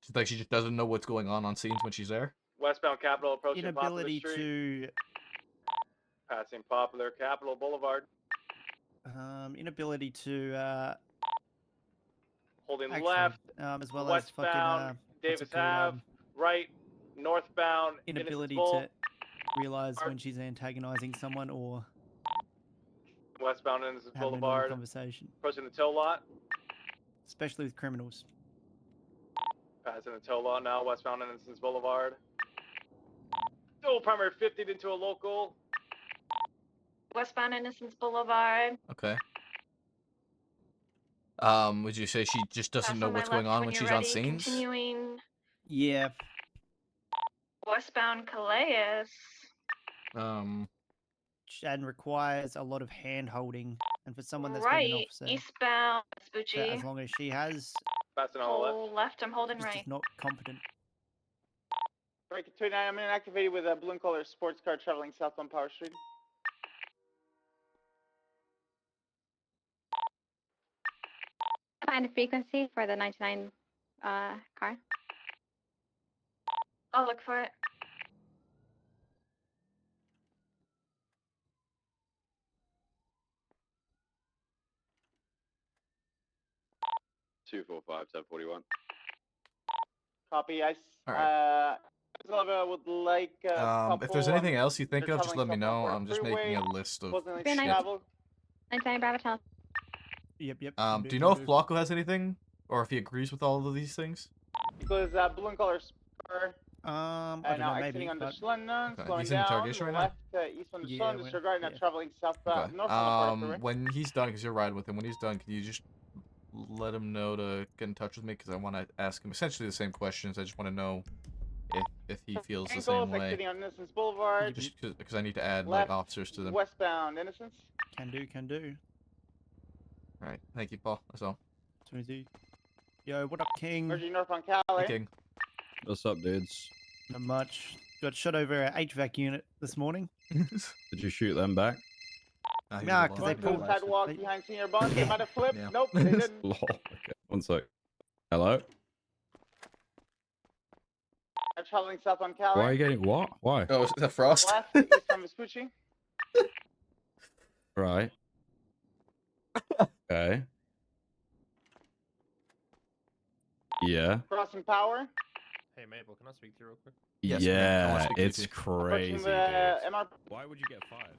She's like she just doesn't know what's going on scenes when she's there. Westbound Capitol approaching Popular Inability Street. to Passing Popular Capitol Boulevard. inability to Holding actually, left. as well Westbound as fucking Davis what's it called, Ave. Right northbound inability Innocence to realize when she's antagonizing someone or Bowl. Westbound Innocence having a normal Boulevard. conversation, Approaching the tow lot. especially with criminals. Passing the tow lot now. Westbound Innocence Boulevard. Dual primary 50 into a local. Westbound Innocence Boulevard. Okay. Would you say she just doesn't Pass know on my what's going left on when when you're she's on ready. scenes? Continuing Yeah. westbound Calais. And requires a lot of hand holding, and for someone that's been an Right, officer, eastbound that Vespucci. as long as she has, Passing on the left. Hold left, I'm holding she's right. just not competent. Break 29, I'm inactivated with a blue and color sports car traveling southbound Power Street. Find a frequency for the 99 car. I'll look for it. Two, 4, 5, 7, 41. Copy. Alright. Silva would like a If there's couple, anything else you think they're of, just traveling let me southbound know. for a I'm just freeway, making a list of supposedly Very nice. shit. travel. 99 Bravo Channel. Yep. Do you know if Flocko has anything? Or if he agrees with all of these things? Because blue and color spur. I Now don't know, exiting maybe. on the But Schlennen, Okay, slowing he's in down, interrogation right now? left east on the Yeah, Schlennen, disregard, now traveling southbound, Okay. north on the freeway. When he's done, because you're riding with him, when he's done, can you just let him know to get in touch with me? Because I want to ask him essentially the same questions. I just want to know if he feels the same way. Exiting on Innocence Boulevard, Just because I need to add left, like officers to them. westbound Innocence. Can do. All right. Thank you, Paul. That's all. 22. Yo, what up, King? Merging north on Cali. Hey, King. What's up, dudes? Not much. Got shot over a HVAC unit this morning. Did you shoot them back? Nah, because they Going to pulled. the sidewalk behind Senior Bus, they might have flipped. Yeah. Nope, they didn't. Lol. Okay, one sec. Hello? They're traveling south on Cali. Why are you getting what? Why? Oh, is that Frost? Left, east on Vespucci. Right. Okay. Yeah. Crossing Power. Hey, Mabel, can I speak to you real quick? Yes, man. I wanna Yeah, speak to you it's too. crazy, dude. MR. Why would you get fired?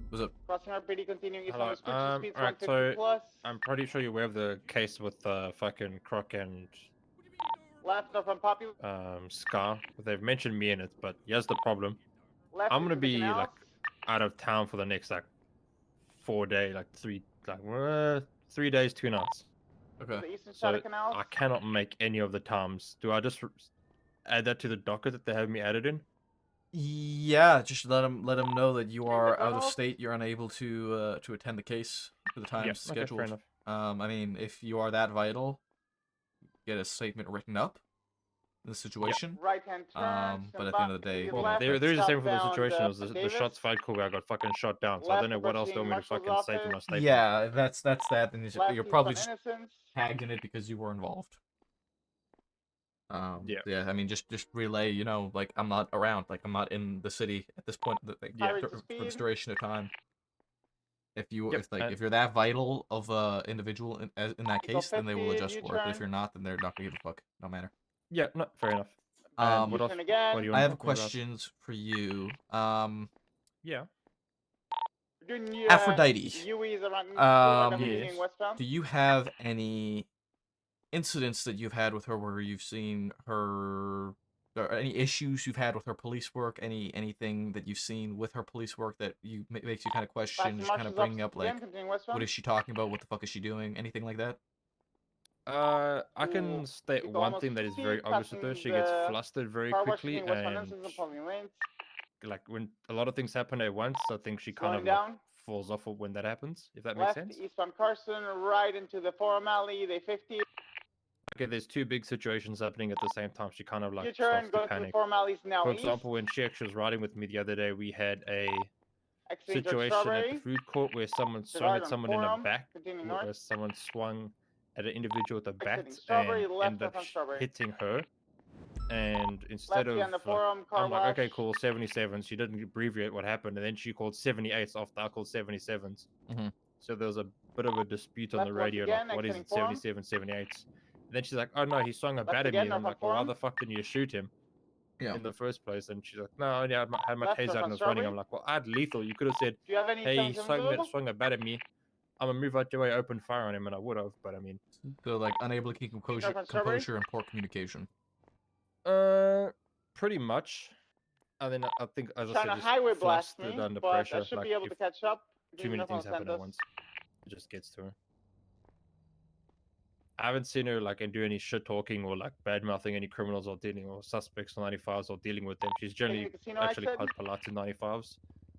What's up? Crossing RPD, continuing east Hello. on Vespucci, speeds Alright, 150 so plus. I'm pretty sure you're aware of the case with fucking Croc and Left north on Popular. Scar. They've mentioned me in it, but here's the problem. Left I'm gonna into the be canals. like out of town for the next like 4 days, like 3 days, 2 nights. Okay. The eastern side So of canals. I cannot make any of the times. Do I just add that to the docket that they have me added in? Yeah, just let him know that you are out of tunnels? state. You're unable to attend the case for the times Yeah, okay, fair scheduled. enough. I mean, if you are that vital, get a statement written up in the situation. Right hand turn. But at the end of the day, Well, left, there is the same for the southbound, situation. Was the Davis. shots fired cool where I got fucking shot down. So I Left don't know what else they want me to approaching fucking say for my Marshal's statement. Yeah, that's that. And Left you're east probably on just Innocence. tagged in it because you were involved. Yeah. I mean, just relay. You know, like I'm not around. Like I'm not in the city at this point. High rate For of this speed. duration of time. If you Yep, if you're that vital of a individual in that Go case, then they will 50, adjust for it. But if U-turn. you're not, then they're not gonna give a fuck. No matter. Yeah, no, fair enough. And what else? U-turn again. What do you I want have to talk to me about? questions for you. Yeah. We're doing Aphrodite. UEs around Boulevard, continuing Yes. westbound. Do you have any incidents that you've had with her where you've seen her, or any issues you've had with her police work? Anything that you've seen with her police work that makes you kind of question, Passing just kind of Marshall's bringing opposite up like, again, continuing westbound. what is she talking about? What the fuck is she doing? Anything like that? I can state we go one almost thing that is 50, very obvious with her. passing She gets the flustered very car wash, quickly, continuing westbound and Innocence and following lanes. like when a lot of things happen at once, I think she kind Slowing of like down. falls off when that happens. If that makes Left sense. eastbound Carson, right into the Forum Alley, they 50. Okay, there's two big situations happening at the same time. She kind of like U-turn, starts go to to the panic. Forum Alleys now For east. example, when she actually was riding with me the other day, we had a Exiting George situation at Strawberry. the food court where someone swung Disregard at on someone in the Forum, back. continuing Where north. someone swung at an individual with a bat Exiting Strawberry, and left ended up on Strawberry. hitting her. And instead Lefty of on the like, Forum, car I'm like, wash. okay, cool, 77. She didn't abbreviate what happened, and then she called 78s after I called 77s. Mhm. So there was a bit of a dispute on Left the once radio, again, like, what is exiting it, Forum. 77, 78s? And then she's like, oh no, he swung a Left bat at me. again, And I'm north on like, well, why Forum. the fuck didn't you shoot him Yeah. in the first place? And she's like, no, yeah, I had my Left taser north out on and was running. Strawberry. I'm like, well, I had lethal. You could have said, Do you have any hey, he 77s available? swung a bat at me. I'm gonna move out your way, open fire on him, and I would have, but I mean. So like unable to keep north on Strawberry. composure and poor communication. Pretty much. And then I think, as I Trying said, to just highway blast flustered me, under but pressure. I should Like, be able if to catch up. too Doing many north on things happen at Santos. once. It just gets to her. I haven't seen her like do any shit talking or like bad mouthing any criminals or dealing or suspects on 95s or dealing with them. She's generally casino actually exit. quite polite to 95s.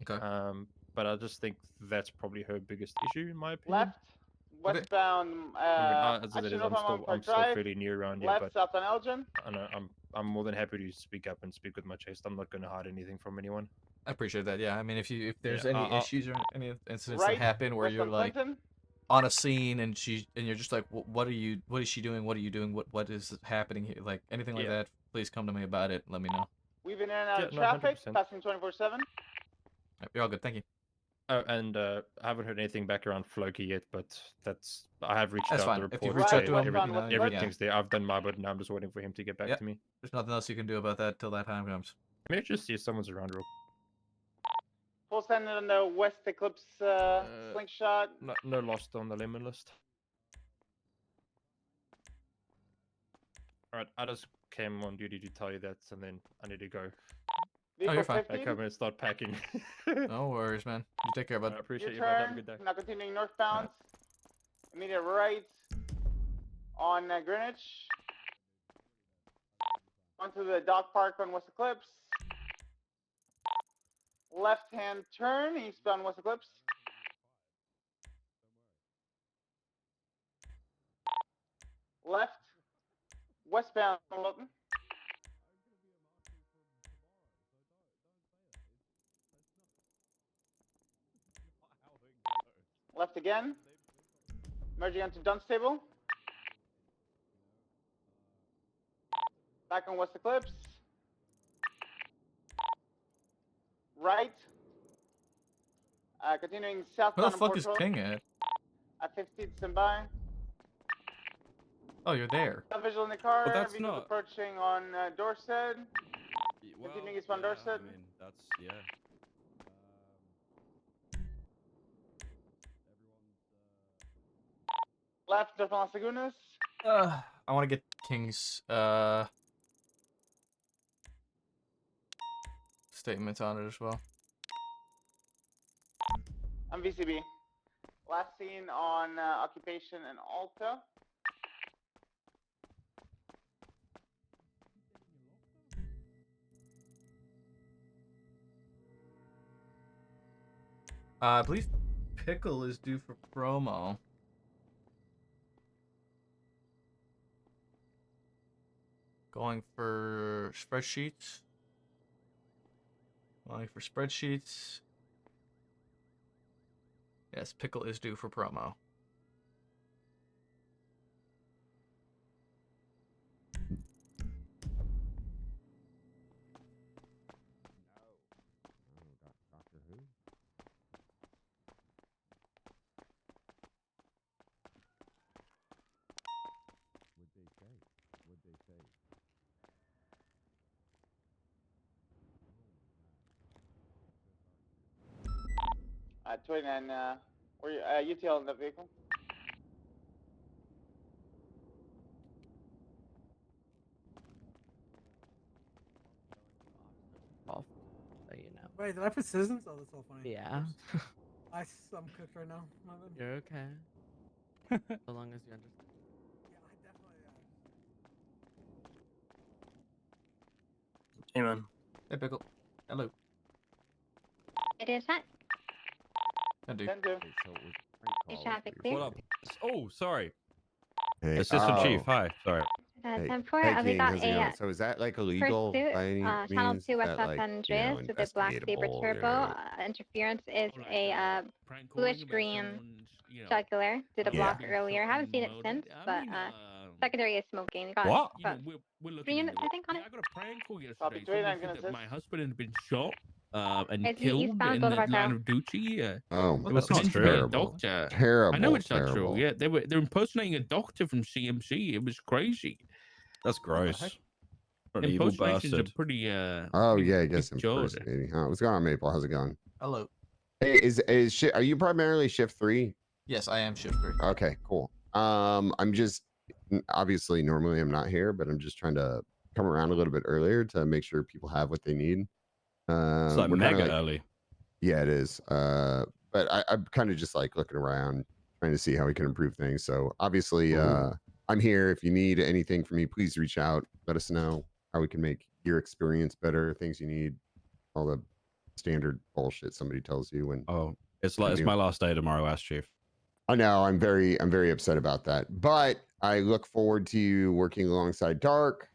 Okay. But I just think that's probably her biggest issue in my opinion. Left, westbound. I mean, as it actually is, north I'm on still Park Drive. fairly new around here, Left, but south on Elgin. I know I'm more than happy to speak up and speak with my chest. I'm not going to hide anything from anyone. I appreciate that. Yeah, I mean, if there's Yeah, any issues or any incidents Right, that happen where west you're on like, Clinton. on a scene and you're just like, what is she doing? What are you doing? What is happening here? Like anything like that, please come to me about it. Let me know. We've been in and out Yeah, of no, traffic, 100%. passing 24/7. You're all good. Thank you. Oh, and I haven't heard anything back around Floki yet, but I have reached That's out fine. the If report. you've reached out to him, everything, you know, everything's there. I've done my bit, and I'm just waiting for him to get back Yep. to me. There's nothing else you can do about that till that time comes. Let me just see if someone's around real. Full send on the West Eclipse slingshot. No lost on the lemon list. Alright, I just came on duty to tell you that, and then I need to go. Oh, you're fine. I come and start packing. No worries, man. You take care, bud. I appreciate Your you, bud. Have a turn. good day. Now continuing northbound. Immediate right on Greenwich. Onto the dock park on West Eclipse. Left-hand turn eastbound West Eclipse. Left westbound Wilton. Left again. Merging onto Dunstable. Back on West Eclipse. Right. Continuing Where the southbound fuck Port is Road. King at? At 15th stand by. Oh, you're there. No visual in the car. Well, that's Vehicles not- approaching on Dorset. Well, Continuing eastbound yeah, Dorset. I mean, that's yeah. Left of Las Lagunas. I want to get King's statements on it as well. I'm VCB. Last seen on Occupation and Alta. I believe Pickle is due for promo. Going for spreadsheets. Going for spreadsheets. Yes, Pickle is due for promo. Doctor Who? What'd they say? What'd they say? 29, were you UTL in the vehicle? Off, so you know. Wait, did I put citizens? Oh, that's so funny. Yeah. I'm cooked right now. My bad. You're okay. So long as you understand. Yeah, I definitely. Hey, man. Hey, Pickle. Hello. It is that. I do. Is traffic clear? What up? Oh, sorry. Hey, Assistant Chief. Hi. Sorry. Hey, 10-4, we King, got how's it going? a So is that like illegal pursuit, by any Channel means? 2 Is West that, Los like, Andreas with the Black Saber investigatable Turbo. or- Interference is a bluish green jugular. Did a block earlier. Haven't seen it since, but secondary is smoking. Got What? about 3 units, I think, on it. I got a prank call Copy, yesterday. I'm Someone gonna said that my assist. husband had been shot and Is he killed eastbound in the Boulevard line South? of duty. Oh, It was that's potentially a terrible. doctor. Terrible. I know it's not true. terrible. Yeah, they're impersonating a doctor from CMC. It was crazy. That's gross. What an evil Impersonations are bastard. pretty Oh pretty yeah, I guess big job. impersonating. Huh? What's going on, Maple? How's it going? Hello. Hey, are you primarily shift 3? Yes, I am shift 3. Okay, cool. I'm just obviously normally I'm not here, but I'm just trying to come around a little bit earlier to make sure people have what they need. It's like we're kinda mega early. Yeah, it is. But I'm kind of just like looking around, trying to see how we can improve things. So obviously, I'm here. If you need anything from me, please reach out. Let us know how we can make your experience better. Things you need, all the standard bullshit somebody tells you when. Oh, it's my last day tomorrow, Ash Chief. I know. I'm very upset about that. But I look forward to you working alongside Dark.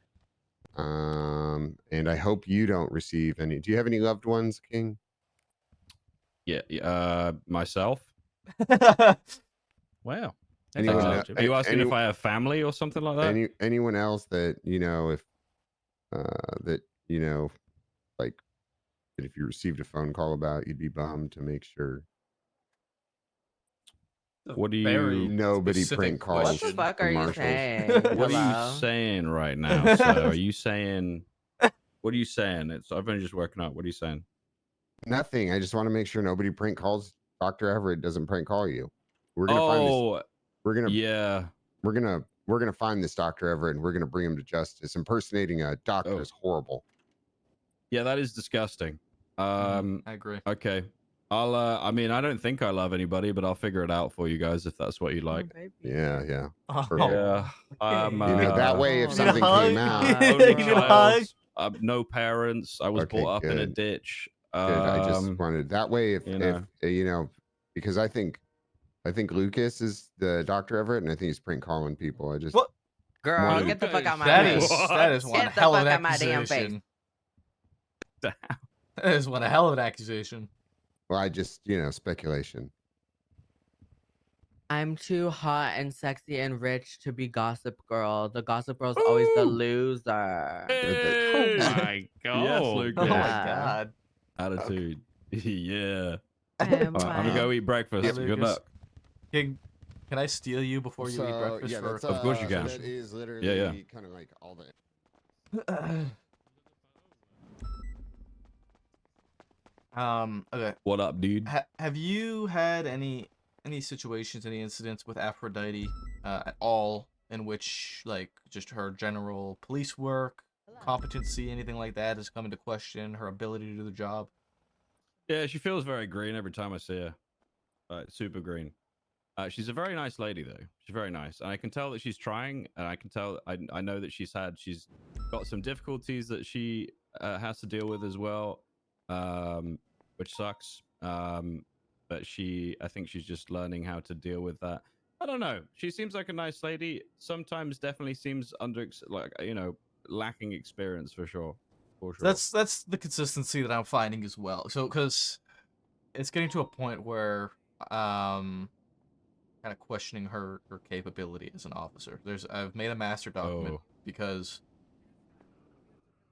And I hope you don't receive any. Do you have any loved ones, King? Yeah. Myself. Wow. Anyone, Are you asking if I have family or something like that? Anyone else that if that like that if you received a phone call about, you'd be bummed to make sure. What do Very you? Nobody specific prank calls What the fuck are you marshals. saying? What are you Hello? saying right now, sir? Are you saying? What are you saying? I've only just woken up. What are you saying? Nothing. I just want to make sure nobody prank calls. Dr. Everett doesn't prank call you. We're gonna find this. We're gonna find this Dr. Everett and we're gonna bring him to justice. Impersonating a doctor is horrible. Yeah, that is disgusting. I agree. Okay. I'll I mean, I don't think I love anybody, but I'll figure it out for you guys if that's what you like. Yeah. Yeah. That way if something came out. Only child, no parents. I was Okay, brought up in a good. ditch. Good. I just wanted that way if know. because I think Lucas is the Dr. Everett and I think he's prank calling people. I just Girl, wanted- get the fuck out my face. That is one Get the hell of fuck an out my damn face. accusation. That is one hell of an accusation. Well, I just speculation. I'm too hot and sexy and rich to be Gossip Girl. The Gossip Girl's always the loser. Oh my god. Yes, Lucas. Oh my god. Attitude. Yeah. Um, All right, I'm gonna go eat breakfast. Hey, Good Lucas. luck. Can I steal you before you eat breakfast? Yeah, that's, Of course you can. That is literally Yeah. kind of like all the. Okay. What up, dude? Have you had any situations, any incidents with Aphrodite at all in which like just her general police work, competency, anything like that has come into question, her ability to do the job? Yeah, she feels very green every time I see her. Super green. She's a very nice lady, though. She's very nice, and I can tell that she's trying. And I can tell. I know that she's got some difficulties that she has to deal with as well, which sucks. But I think she's just learning how to deal with that. I don't know. She seems like a nice lady. Sometimes definitely seems lacking experience for sure. For sure. That's the consistency that I'm finding as well. So because it's getting to a point where kind of questioning her capability as an officer. I've made a master document because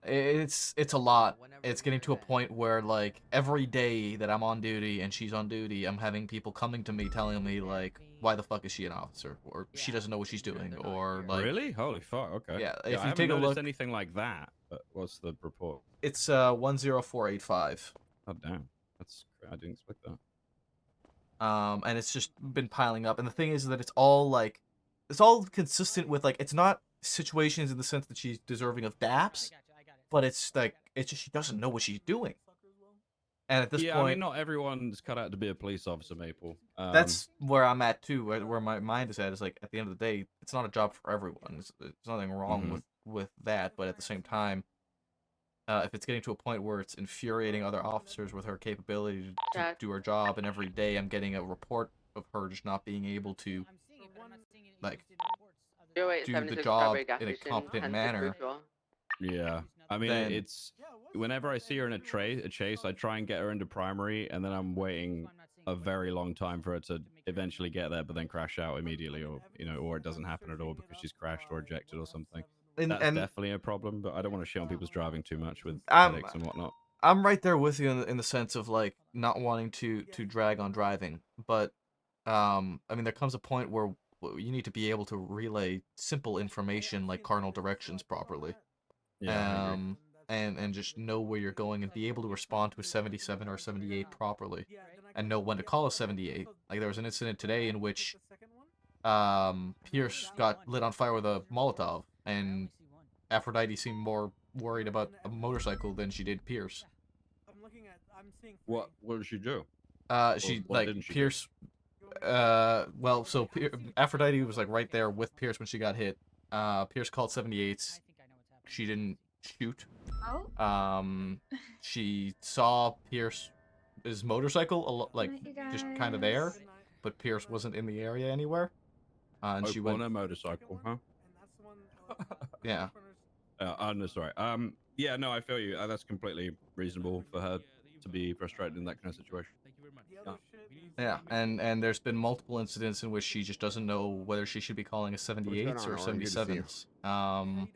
it's a lot. It's getting to a point where like every day that I'm on duty and she's on duty, I'm having people coming to me telling me like, why the fuck is she an officer, or she doesn't know what she's doing, or like really, holy fuck, okay. Yeah, I if you haven't take a noticed look, anything like that. But what's the report? it's 10485. Oh damn, I didn't expect that. And it's just been piling up. And the thing is that it's all consistent with like, it's not situations in the sense that she's deserving of DAPS, but it's like, it's just she doesn't know what she's doing. And at this point, I mean, not everyone's cut out to be a police officer, Maple. That's where I'm at too. Where my mind is at is like, at the end of the day, it's not a job for everyone. There's nothing wrong with that, but at the same time, if it's getting to a point where it's infuriating other officers with her capability to do her job, and every day I'm getting a report of her just not being able to like do the job in a competent manner. Yeah, I mean, it's whenever I see her in a chase, I try and get her into primary, and then I'm waiting a very long time for her to eventually get there, but then crash out immediately, or or it doesn't happen at all because she's crashed or ejected or something. That's definitely a problem, but I don't want to shit on people's driving too much with headaches and whatnot. I'm right there with you in the sense of like not wanting to drag on driving, but I mean there comes a point where you need to be able to relay simple information like cardinal directions properly. Yeah, and just know where you're going and be able to respond to a 77 or 78 properly, and know when to call a 78. Like there was an incident today in which Pierce got lit on fire with a Molotov, and Aphrodite seemed more worried about a motorcycle than she did Pierce. What did she do? Pierce. Aphrodite was like right there with Pierce when she got hit. Pierce called 78s. She didn't shoot. She saw Pierce's motorcycle just kind of there, but Pierce wasn't in the area anywhere. And she went on a motorcycle, huh? Yeah. No, sorry. Yeah, no, I feel you. That's completely reasonable for her to be frustrated in that kind of situation. Thank you very much. Yeah, and there's been multiple incidents in which she just doesn't know whether she should be calling a 78s on, or Oren? Good to see you. 77s.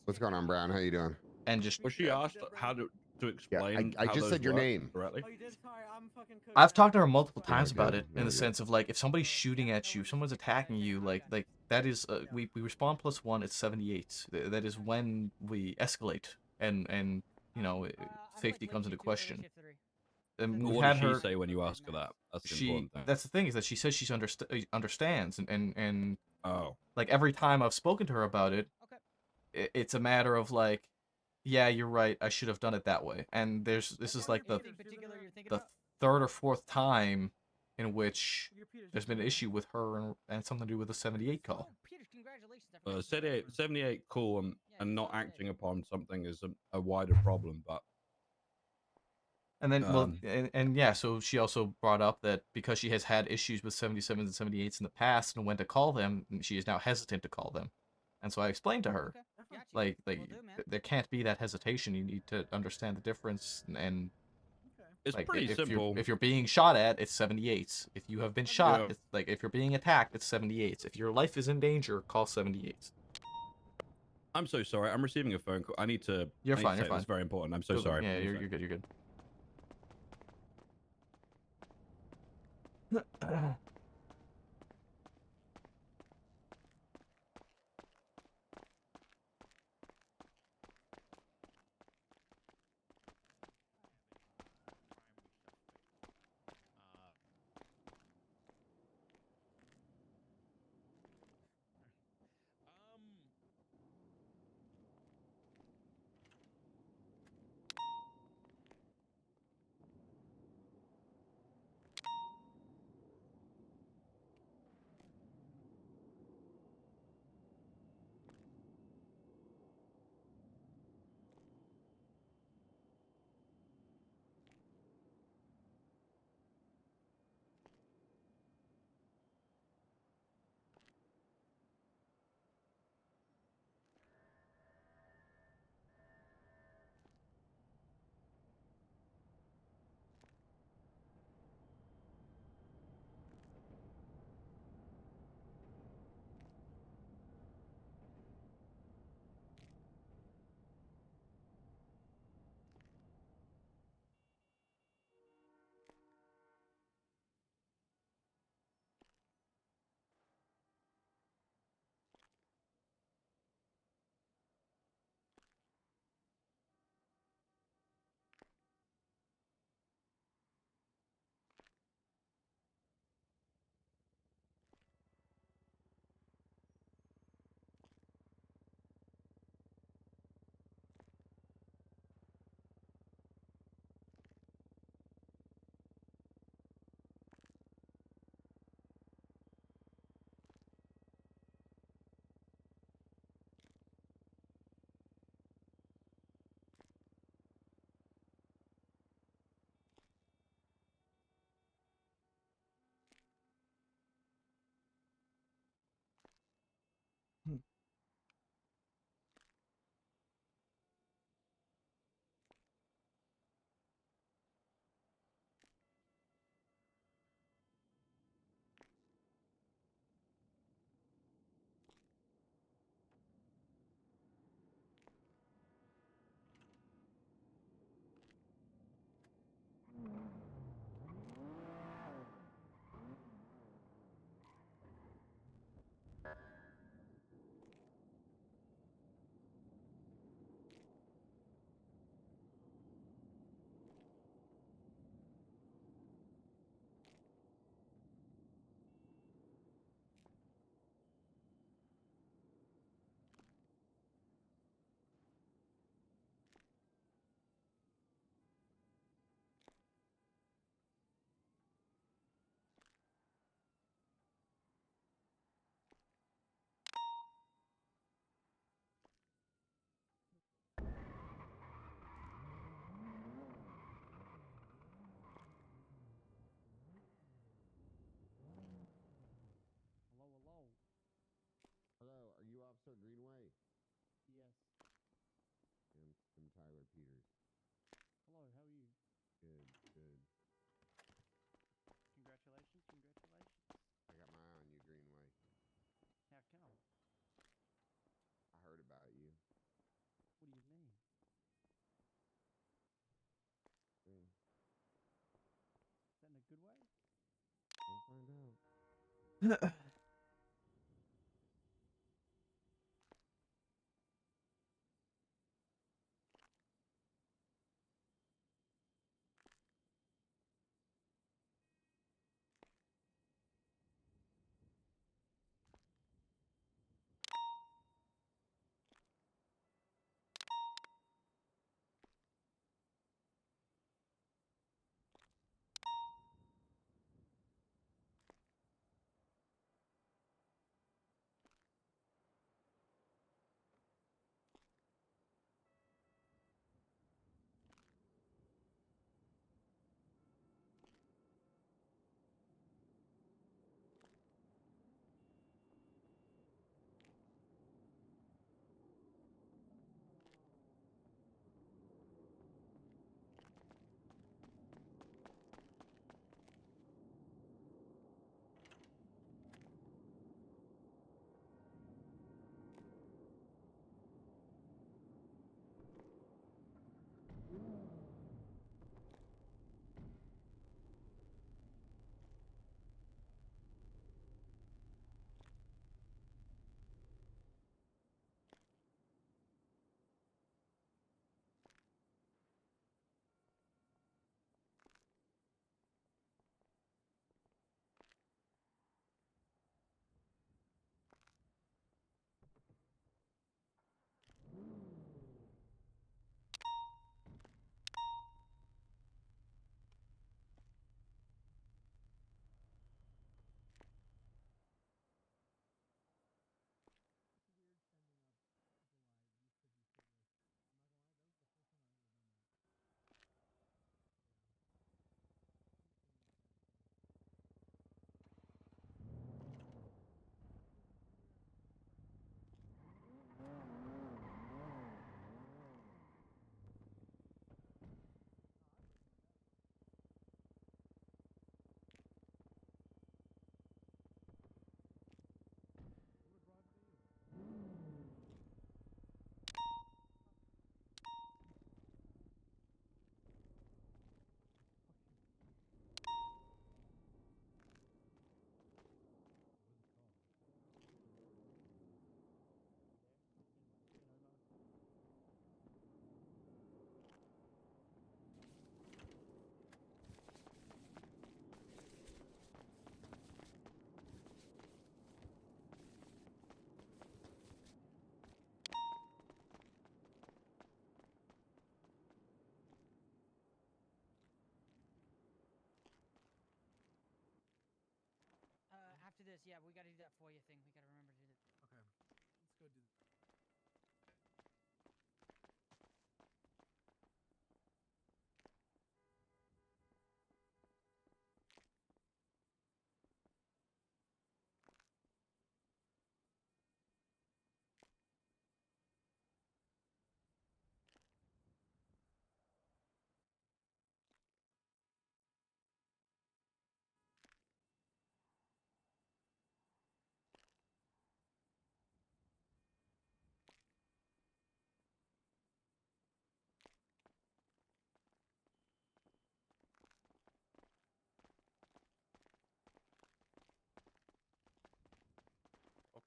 What's going on, Brown? How you doing? And just Was she asked how to explain? I how just those said your work name. correctly. I've talked to her multiple Yeah, times about good. it in the sense of like if somebody's shooting at you, if someone's attacking you, like that is we respond +1 at 78. That is when we escalate and you know safety comes into question. And But we've what had does she her. say when you ask her that? That's the She important thing. that's the thing is that she says she's understands and Oh. like every time I've spoken to her about it, it's a matter of like, yeah, you're right, I should have done it that way. And this is like the third or fourth time in which there's been an issue with her and something to do with the 78 call. 78 cool and not acting upon something is a wider problem, but And then, well, and yeah, so she also brought up that because she has had issues with 77s and 78s in the past and when to call them, she is now hesitant to call them. And so I explained to her, like there can't be that hesitation. You need to understand the difference and it's like, pretty simple. If you're being shot at, it's 78s. If you have been shot, Yeah. it's like if you're being attacked, it's 78s. If your life is in danger, call 78s. I'm so sorry. I'm receiving a phone call. I need to. You're I need fine. To You're take fine. This. Very important. I'm so You're- sorry. Yeah, you're good. You're good. Hello, are you Officer Greenway? Yes. I'm Tyler Peters. Hello, how are you? Good. good way? We'll find out. After this, yeah, we gotta do that FOIA thing. We gotta remember to do that. Okay, let's go do that.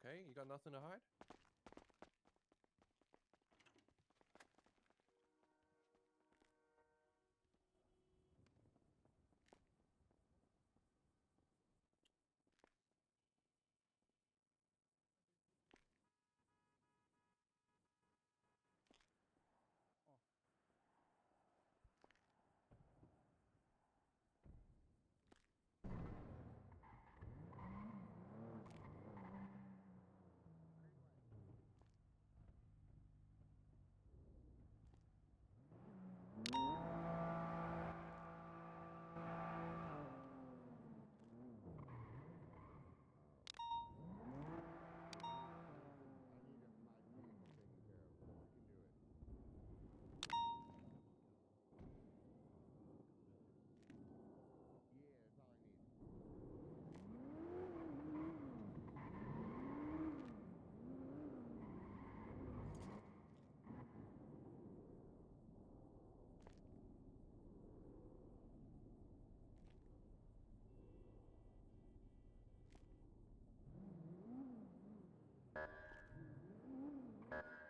Okay, you got nothing to hide?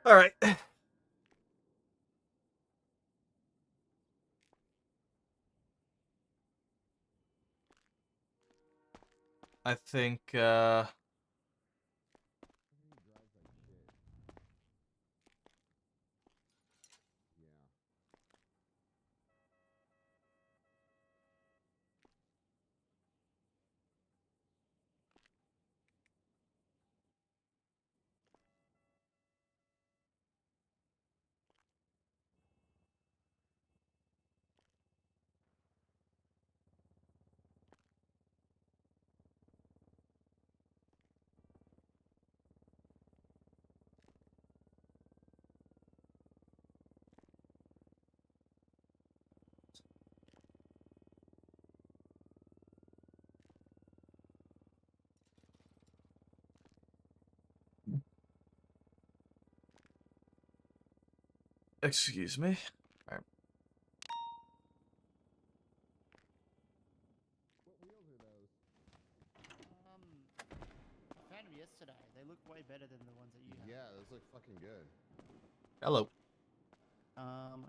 All right. I think, excuse me. All right. I found them yesterday. They look way better than the ones that you have. Yeah, those look fucking good. Hello. I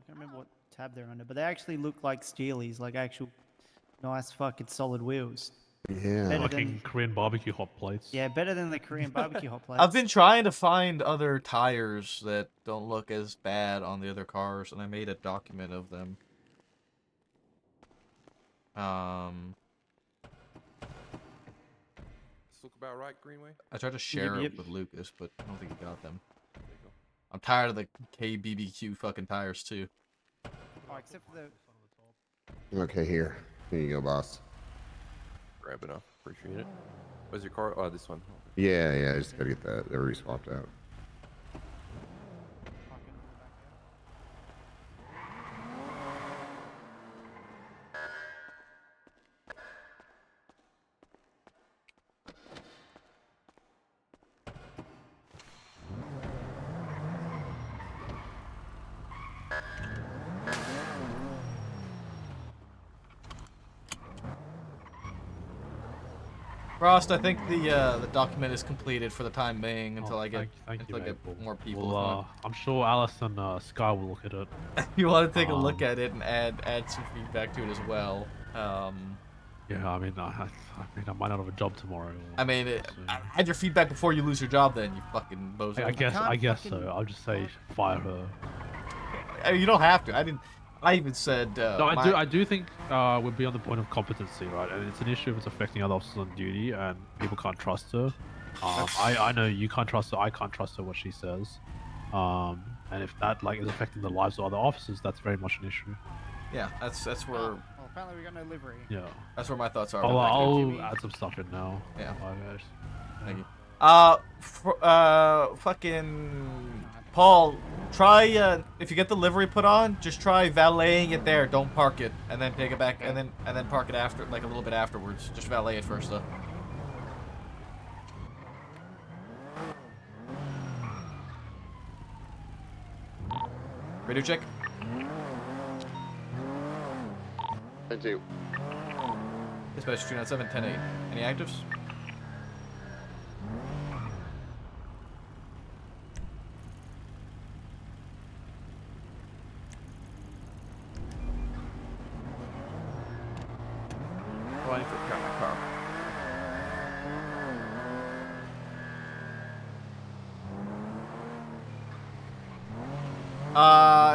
can't remember what tab they're under, but they actually look like Steelies, like actual nice fucking solid wheels. Yeah. Better Fucking than Korean barbecue hot plates. yeah, better than the Korean barbecue hot plates. I've been trying to find other tires that don't look as bad on the other cars, and I made a document of them. This look about right, Greenway? I tried to share Yep. it with Lucas, but I don't think he got them. I'm tired of the KBBQ fucking tires too. Oh, except for the Okay, here. Here you go, boss. Grab enough. Appreciate it. Where's your car? Oh, this one. Yeah, yeah, I just gotta get that. They're already swapped out. Frost, I think the document is completed for the time being until I get Thank until you, I get Maple. more people. Well, I'm sure Alice and Sky will look at it. You want to take a look at it and add some feedback to it as well. Yeah, I mean, I might not have a job tomorrow. I mean, add your feedback before you lose your job. Then you fucking bozo. I guess so. I'll just say fire her. I mean, you don't have to. I didn't. I even said. No, I do think we're beyond the point of competency, right? And it's an issue if it's affecting other officers on duty and people can't trust her. I know you can't trust her. I can't trust her what she says. And if that is affecting the lives of other officers, that's very much an issue. Yeah, that's where. Well, apparently we got no livery. Yeah. That's where my thoughts are. I'll add some stuff in now. Yeah. Thank you. Fucking Paul, try if you get the livery put on, just try valeting it there. Don't park it, and then take it back, and then park it after, like a little bit afterwards. Just valet it first, though. Radio check. I do. Dispatch 297 10-8. Any actives? Oh, I need to repair my car.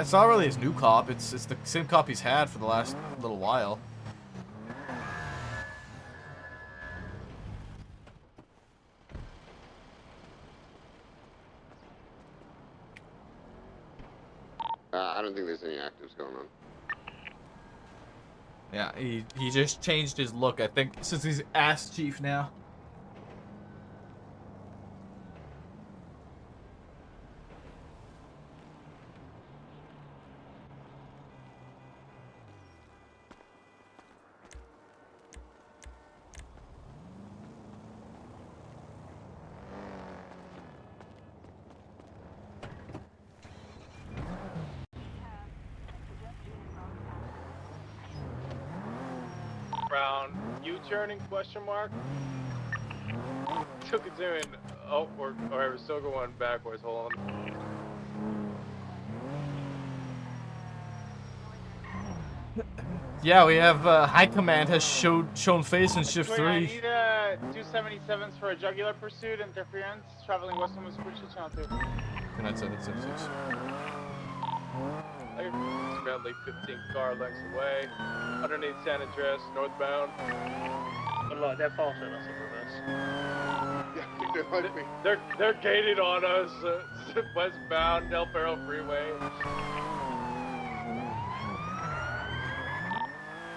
It's not really his new cop. It's the same cop he's had for the last little while. I don't think there's any actives going on. Yeah, he just changed his look, I think, since he's ass chief now. Brown, U-turning, question mark? Took it to an, oh, or we're still going backwards, hold on. Yeah, we have High Command has shown face in shift 3. I need 277s for a jugular pursuit, interference, traveling west on Spiritual Channel 2. Command 776. About late 15 car lengths away. Underneath San Andreas, northbound. But look, they're faster than us in reverse. Yeah, I think they might be. They're gated on us. Westbound Del Perro Freeway.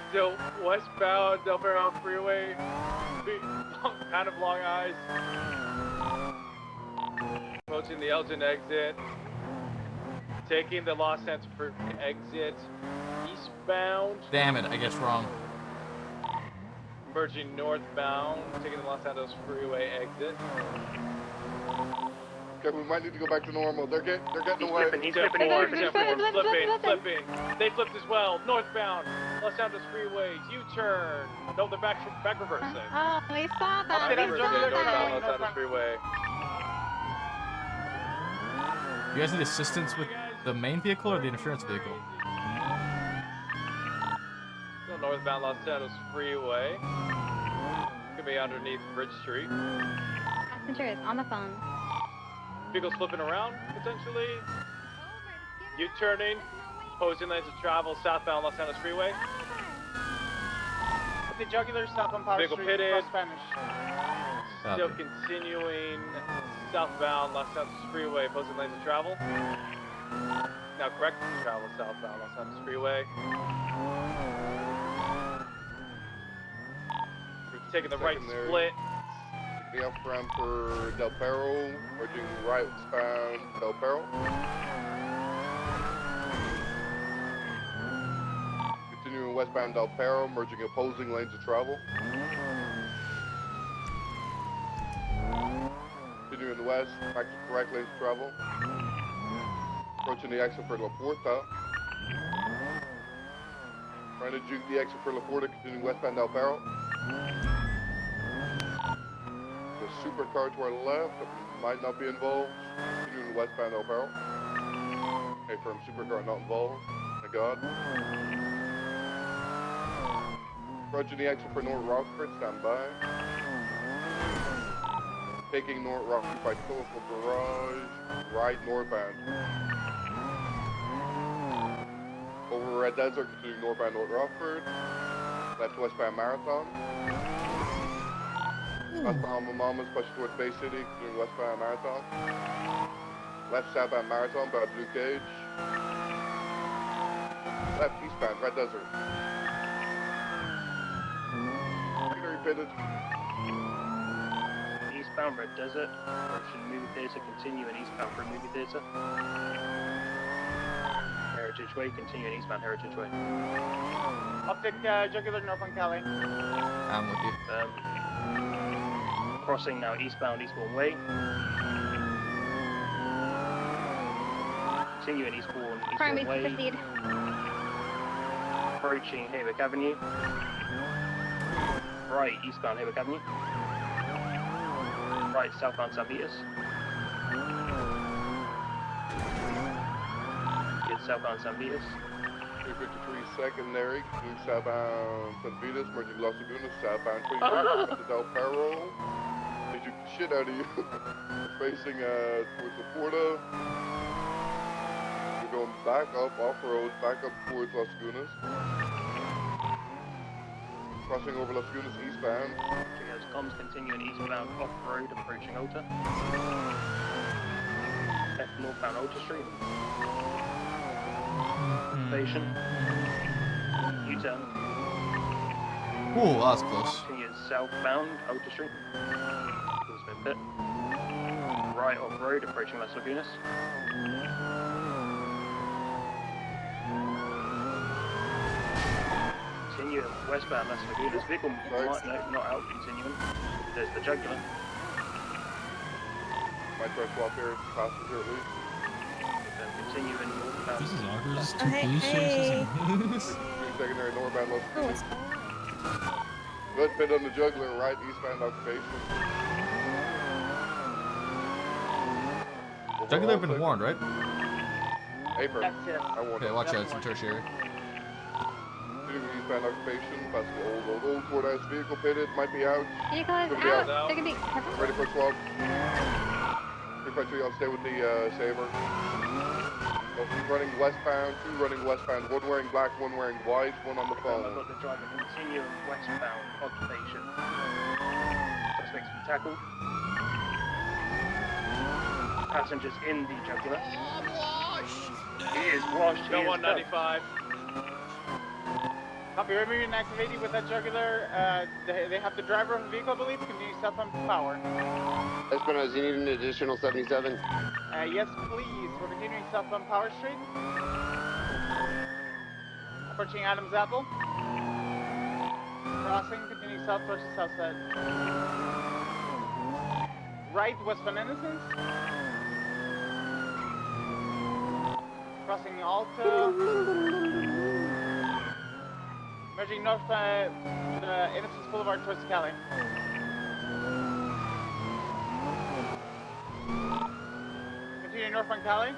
Still westbound Del Perro Freeway. Kind of long eyes. Approaching the Elgin exit. Taking the Los Santos exit eastbound. Damn it, I guess wrong. Merging northbound, taking the Los Santos Freeway exit. Okay, we might need to go back to normal. They're getting away. Flipping. They flipped as well. Northbound, Los Santos Freeway, U-turn. No, they're back reversing. Oh, we saw that. Northbound, Los Santos Freeway. You guys need assistance with the main vehicle or the interference vehicle? Still northbound Los Santos Freeway. Could be underneath Bridge Street. Passenger is on the phone. Vehicles flipping around, potentially. U-turning. Opposing lanes of travel southbound Los Santos Freeway. The jugular stop on Power Vehicle Street, pitted. cross Spanish. Still continuing southbound Los Santos Freeway, opposing lanes of travel. Now correct travel southbound Los Santos Freeway. We're taking the right split. The up ramp for Del Perro, merging right westbound Del Perro. Continuing westbound Del Perro, merging opposing lanes of travel. Continuing west, back to correct lanes of travel. Approaching the exit for La Puerta. Trying to juke the exit for La Puerta, continuing westbound Del Perro. The supercar to our left that might not be involved. Continuing westbound Del Perro. Okay, firm supercar not involved. Thank God. Approaching the exit for North Rockford, stand by. Taking North Rockford by Colorful Garage, right northbound. Over Red Desert, continuing northbound North Rockford. Left westbound Marathon. Westbound Mama's pushing towards Bay City, continuing westbound Marathon. Left southbound Marathon, by Blue Cage. Left eastbound Red Desert. Secondary pitted. Eastbound Red Desert, approaching movie theater, continuing eastbound for movie theater. Heritage Way, continuing eastbound Heritage Way. Optic jugular north on Cali. I'm with you. Crossing now eastbound Eastbourne Way. Continuing Eastbourne Way. Proceed. Approaching Haywick Avenue. Right eastbound Haywick Avenue. Right southbound St. Peters. Good southbound St. Peters. 353 secondary, continuing southbound St. Vitas, merging Los Lagunas, southbound 23 to Del Perro. They shoot the shit out of you. Facing towards La Puerta. We're going back up off-road, back up towards Los Lagunas. Crossing over Los Lagunas eastbound. As comms continuing eastbound off-road, approaching Ota. F northbound Ota Street. Station. U-turn. Ooh, that was close. Continuing southbound Ota Street. Eagles been bit. Right off-road, approaching Las Lagunas. Continuing westbound Las Lagunas. Vehicle not out, continuing. There's the jugular. My truck swap here, passenger at least. Then continuing northbound. This is awkward. This is two Hey, police hey. chases. Secondary northbound Los Oh, Lagunas. Good fit on the jugular, right eastbound occupation. Jugular been warned, right? April. Yes, yes. I warned Okay, him. watch out, it's in tertiary. continuing eastbound occupation, passing old Ford-ass vehicle pitted, might be out. Vehicle is Could be out. out. Take a beat. Careful. Ready for swap. 353 on stay with the Saber. Running westbound, 2 running westbound, 1 wearing black, 1 wearing white, 1 on the phone. Remember the driver continuing westbound occupation. Suspects been tackled. Passengers in the jugular. He is washed. No He is 195. Copy, we're moving activated with that jugular. They have the driver of the vehicle, I believe. Continue southbound power. Espinosa, you need an additional 77? Yes, please. We're continuing southbound Power Street. Approaching Adams Apple. Crossing, continuing south towards the south side. Right, westbound Innocence. Crossing Alta. Merging north Innocence Boulevard towards Cali. Continue northbound Cali.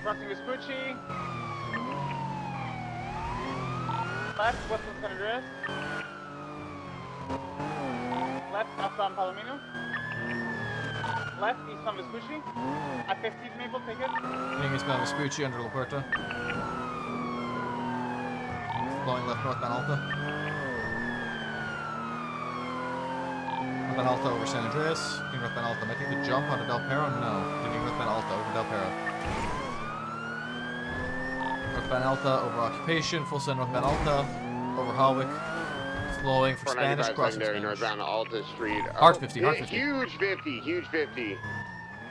Crossing Vespucci. Left, westbound San Andreas. Left, southbound Palomino. Left, eastbound Vespucci. At 15 Maple, take it. Being eastbound Vespucci under La Puerta. Flowing left northbound Alta. Northbound Alta over San Andreas. Being northbound Alta. Making the jump onto Del Perro? No. Being northbound Alta over Del Perro. Northbound Alta over Occupation. Full send northbound Alta over Holwick. Flowing for Spanish crossing. Secondary, northbound Alta Street. Hard 50, hard 50. Huge 50, huge 50.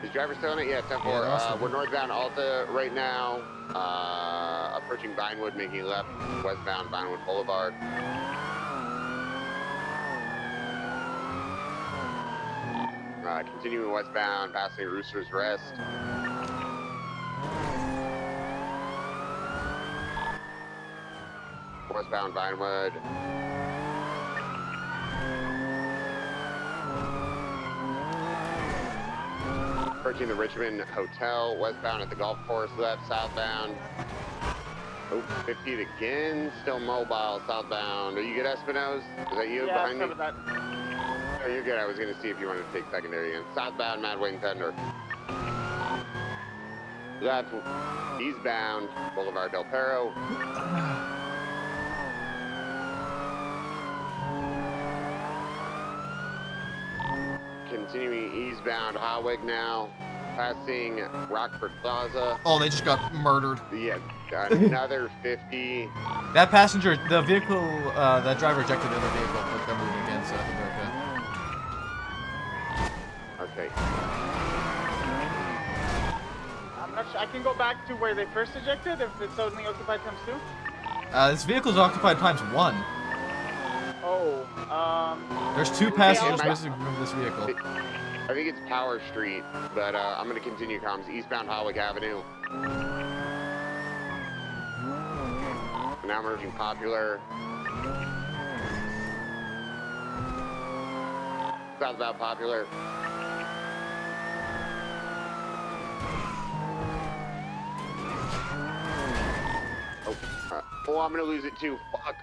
Is driver still in it? Yeah, 10-4. Yeah, We're northbound Alta right now. Approaching Vinewood, making a left, westbound Vinewood Boulevard. Continuing westbound, passing Rooster's Rest. Westbound Vinewood. Approaching the Richmond Hotel, westbound at the golf course, left, southbound. Oh, 50 again, still mobile, southbound. Are you good, Espinosa? Is that you behind me? That. Oh, you're good. I was going to see if you wanted to take secondary again. Southbound, Mad Wing Thunder. Left, eastbound, Boulevard Del Perro. Continuing eastbound Hawick now, passing Rockford Plaza. Oh, they just got murdered. Yeah, another 50. That passenger, the vehicle, that driver ejected the other vehicle, but they're moving again, so I think they're okay. Okay. I'm not sure. I can go back to where they first ejected if it's only occupied times 2. This vehicle's occupied times 1. Oh, There's 2 passengers missing from this vehicle. I think it's Power Street, but I'm going to continue comms. Eastbound Hawick Avenue. Now merging Popular. Southbound Popular. Oh, I'm going to lose it too. Fuck.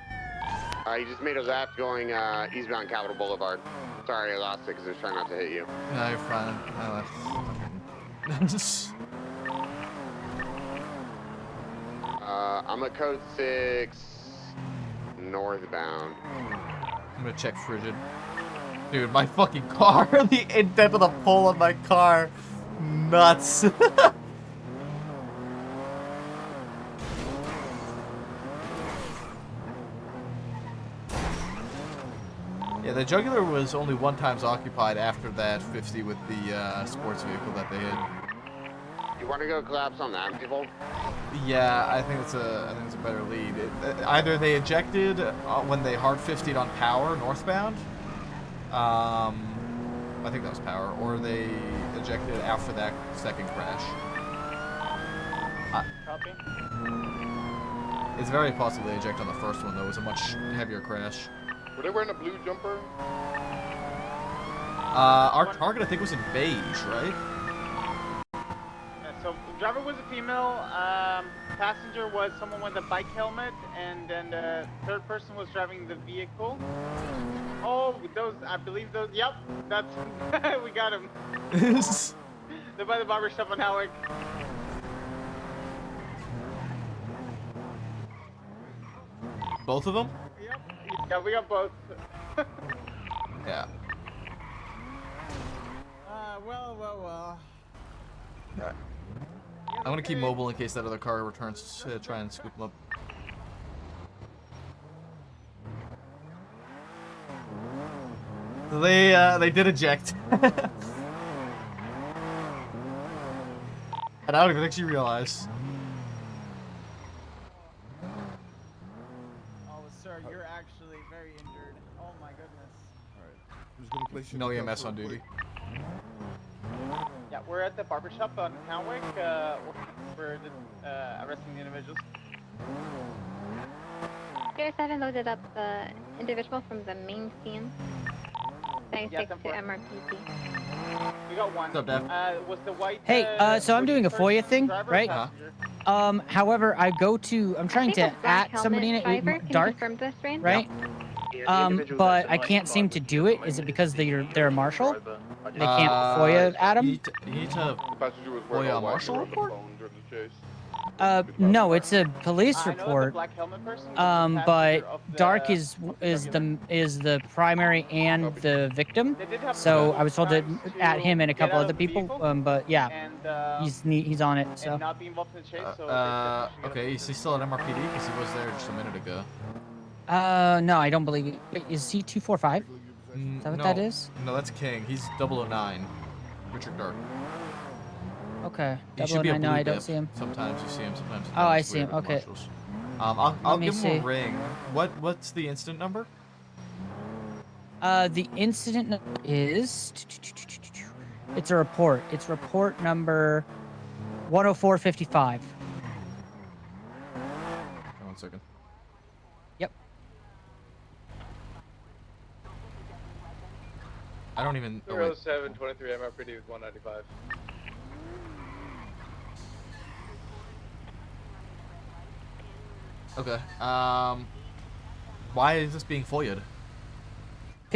You just made a left going eastbound Capitol Boulevard. Sorry, I lost it because I was trying not to hit you. No, you're fine. I'm a code 6 northbound. I'm gonna check frigid. Dude, my fucking car, the indent of the pole on my car. Nuts. Yeah, the jugular was only 1 times occupied after that 50 with the sports vehicle that they hit. You want to go collapse on that, people? Yeah, I think it's a better lead. Either they ejected when they hard 50'd on power northbound. I think that was power, or they ejected after that second crash. Copy. It's very possible they ejected on the first one though. It was a much heavier crash. Were they wearing a blue jumper? Our target I think was in beige, right? So driver was a female. Passenger was someone with a bike helmet, and then the third person was driving the vehicle. Oh, those, I believe those. Yep, that's we got him. They're by the barber shop on Howard. Both of them? Yep. Yeah, we got both. Yeah. Well. Alright. I'm gonna keep mobile in case that other car returns to try and scoop them up. They did eject. And I don't even think she realized. Oh, sir, you're actually very injured. Oh my goodness. Who's gonna place you No in the EMS cuffs on real duty. Yeah, we're at the barber shop on Conwick. We're arresting the individuals. There's 7 loaded up the individual from the main scene. 96 to MRPP. We got one. What's up, Dev? Was the white? Hey, so I'm doing a FOIA thing, driver or right? passenger? However, I'm trying to at somebody in it driver, can you dark, confirm this, Rain? right? But I can't seem to do it. Is it because they're a marshal? They can't FOIA at You him? need to Passenger was wearing FOIA all a white. marshal They were on the report? phone during the chase. No, it's a police I know the report. black helmet person was the passenger of But the- Dark is the primary and the victim. They did have So I was told to crimes to add him and a get couple out other of the people. vehicle But yeah, and he's on it. So and not be involved in the chase. So okay, is he still at MRPD? Because he was there just a minute ago. no, I don't believe it. Wait, is he 245? Is that what that is? No, that's King. He's 009. Richard Dark. Okay. He should be a 009, no, blue I don't dip. see him. Sometimes you see him, sometimes you Oh, don't. I It's see him. weird with Okay. marshals. I'll me give him see. a ring. What's the incident number? The incident is. It's a report. It's report number 10455. 1 second. Yep. I don't even. Oh, wait. 0723 MRPD with 195. Okay. Why is this being FOIA'd?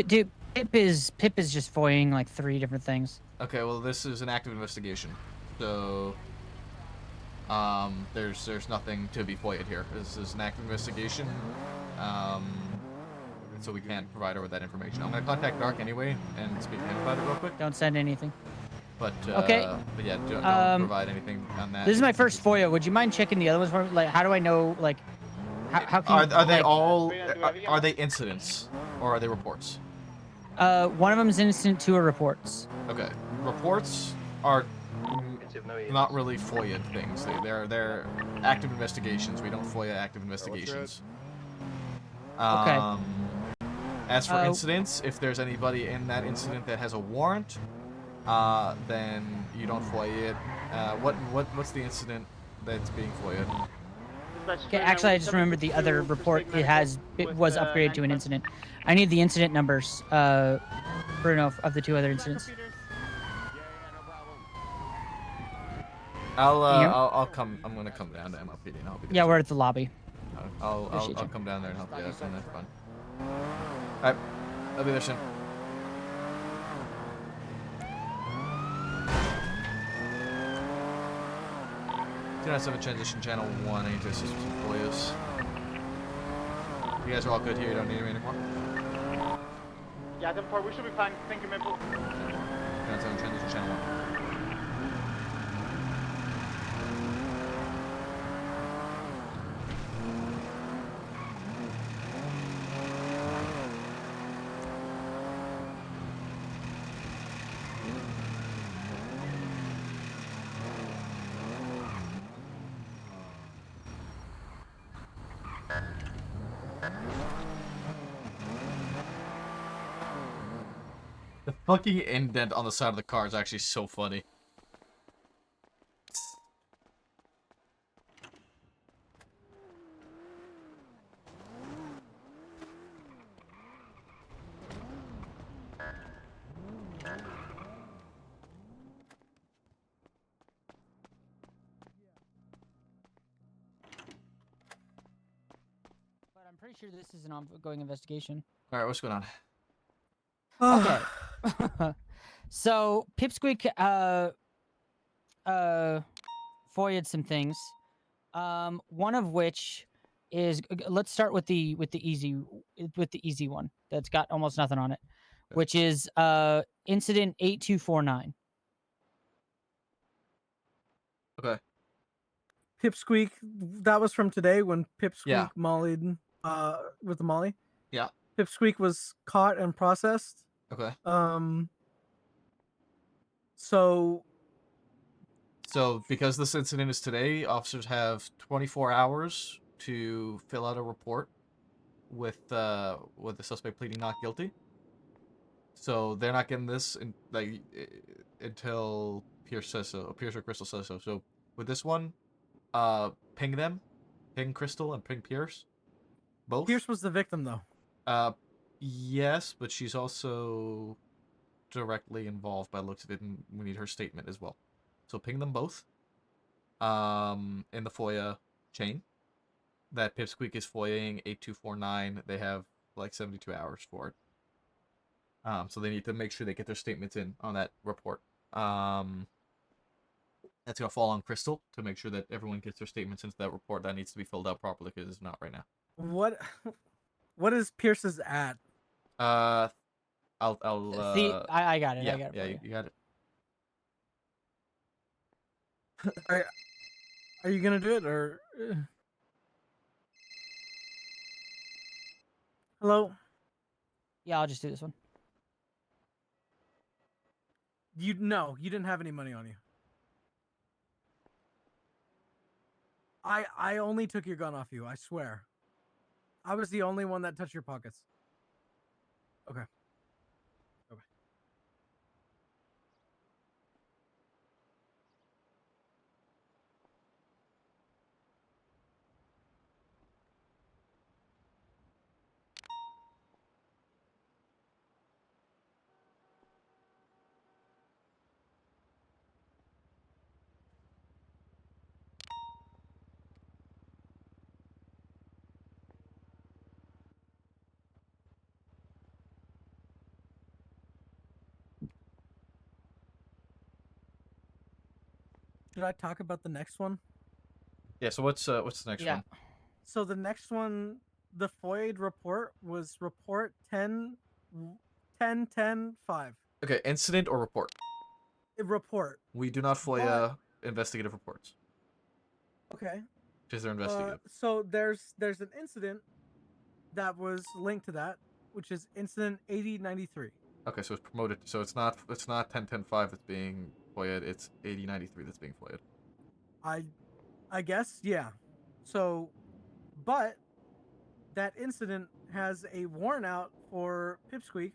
Dude, Pip is just FOIAing like 3 different things. Okay, well this is an active investigation, so there's nothing to be FOIA'd here. This is an active investigation, so we can't provide her with that information. I'm gonna contact Dark anyway and speak to him about it real quick. Don't send anything. But Okay. But yeah, don't provide anything on that. This is my first FOIA. Would you mind checking the other ones for me? Like, how do I know? Like, how can Are they like, all? Are they incidents or are they reports? One of them is incident, 2 are reports. Okay, reports are not really FOIA things. They're active investigations. We don't FOIA active investigations. Okay. As for incidents, if there's anybody in that incident that has a warrant, then you don't FOIA it. What's the incident that's being FOIA'd? Okay, actually, I just remembered the other report. It was upgraded to an incident. I need the incident numbers, Bruno, of the 2 other incidents. I'll come. I'm gonna come down to MLPD and help you. Yeah, we're at the lobby. I'll Appreciate you. come down there and help you out. And that's fine. All right, I'll be there soon. Do not have a transition channel 1. I need to assist with some FOIAs. You guys are all good here. You don't need me anymore. Yeah, then we should be fine. Thank you, Maple. Do not have a transition channel 1. The fucking indent on the side of the car is actually so funny. pretty sure this is an ongoing investigation. All right, what's going on? Okay. So Pipsqueak FOIA'd some things. One of which is let's start with the easy one that's got almost nothing on it, which is incident 8249. Okay. Pipsqueak, that was from today when Pipsqueak Yeah. mollied with the molly. Yeah. Pipsqueak was caught and processed. Okay. So because this incident is today, officers have 24 hours to fill out a report with the suspect pleading not guilty. So they're not getting this until Pierce says so. Pierce or Crystal says so. So with this one, ping them, ping Crystal and ping Pierce, both. Pierce was the victim, though. Yes, but she's also directly involved by the looks of it, and we need her statement as well. So ping them both. In the FOIA chain, that Pipsqueak is FOIAing 8249. They have like 72 hours for it. So they need to make sure they get their statements in on that report. That's gonna fall on Crystal to make sure that everyone gets their statements into that report. That needs to be filled out properly because it's not right now. What is Pierce's at? I'll See, I got it. Yeah, I got it. yeah, for you. you got it. Are you gonna do it or? Hello. Yeah, I'll just do this one. You didn't have any money on you. I only took your gun off you. I swear. I was the only one that touched your pockets. Okay. Okay. Should I talk about the next one? Yeah. So what's the next one? So the next one, the FOIA report was report 10-10-5. Okay, incident or report? Report. We do not FOIA investigative reports. Okay. Because they're investigative. So there's an incident that was linked to that, which is incident 8093. Okay, so it's promoted. So it's not 10-10-5 that's being FOIA'd. It's 8093 that's being FOIA'd. I guess, yeah. So, but that incident has a warrant out for Pipsqueak.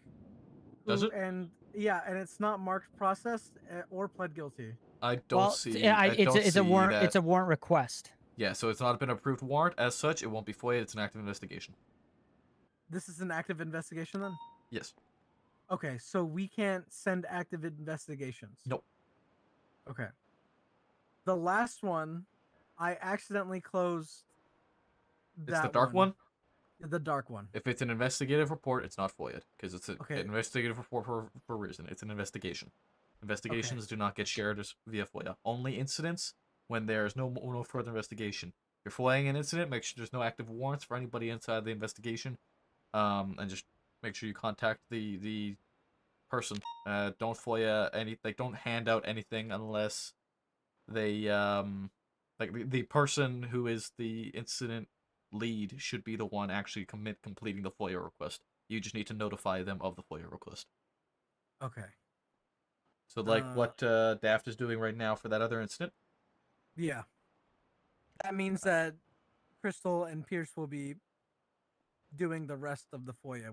Does it? And yeah, and it's not marked processed or pled guilty. I don't see. It's a warrant. It's a warrant request. Yeah, so it's not been approved warrant as such. It won't be FOIA'd. It's an active investigation. This is an active investigation then? Yes. Okay, so we can't send active investigations. Nope. Okay. The last one, I accidentally closed. It's the dark one? The dark one. If it's an investigative report, it's not FOIA'd because it's an investigative report for a reason. It's an investigation. Investigations do not get shared via FOIA. Only incidents when there's no further investigation. If you're FOIAing an incident, make sure there's no active warrants for anybody inside the investigation. And just make sure you contact the person. Don't FOIA don't hand out anything unless they the person who is the incident lead should be the one actually completing the FOIA request. You just need to notify them of the FOIA request. Okay. So what Daft is doing right now for that other incident? Yeah. That means that Crystal and Pierce will be doing the rest of the FOIA.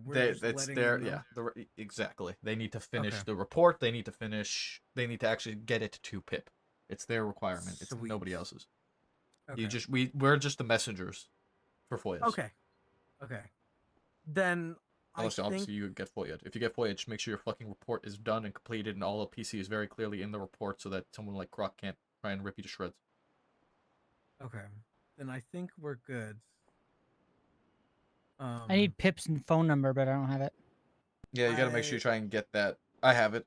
Exactly. They need to finish the report. They need to actually get it to Pip. It's their requirement. It's nobody else's. Okay. We're just the messengers for FOIAs. Okay. Then Unless obviously you get FOIA'd. If you get FOIA'd, just make sure your fucking report is done and completed and all the PC is very clearly in the report so that someone like Croc can't try and rip you to shreds. Okay. Then I think we're good. I need Pip's phone number, but I don't have it. Yeah, you gotta make sure you try and get that. I have it.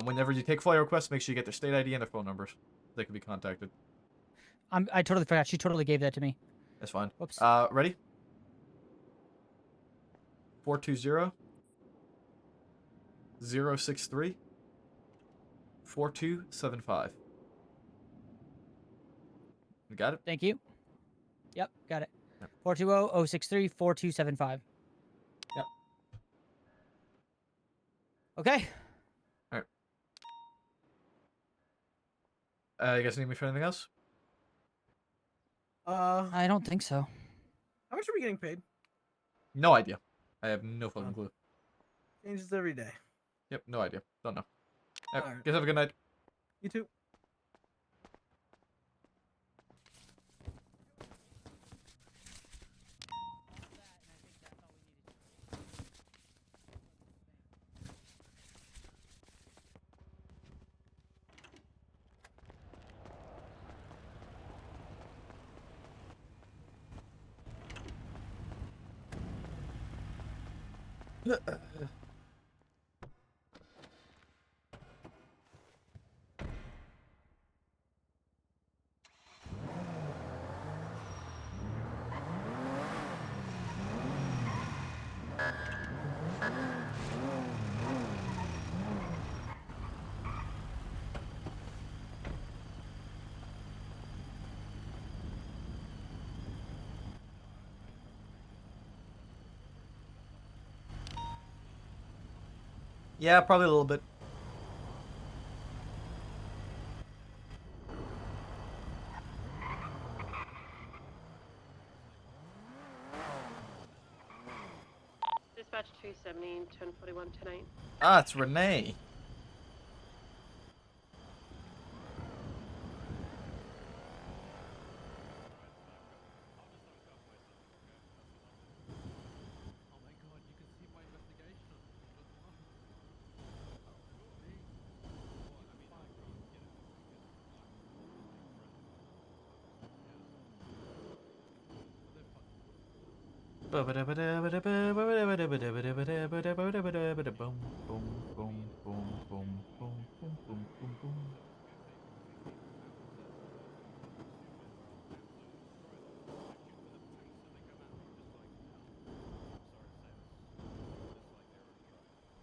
Whenever you take FOIA requests, make sure you get their state ID and their phone numbers. They can be contacted. I totally forgot. She totally gave that to me. That's fine. Whoops. Ready? 420 063 4275. You got it? Thank you. Yep, got it. 420-063-4275. Yep. Okay. All right. You guys need me for anything else? I don't think so. How much are we getting paid? No idea. I have no fucking clue. Changes every day. Yep, no idea. Don't know. All right. All right. Guys have a good night. You too. Yeah, probably a little bit. Dispatch 270, 1041 tonight. Ah, it's Renee.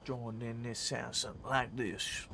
Joining this sound something like this.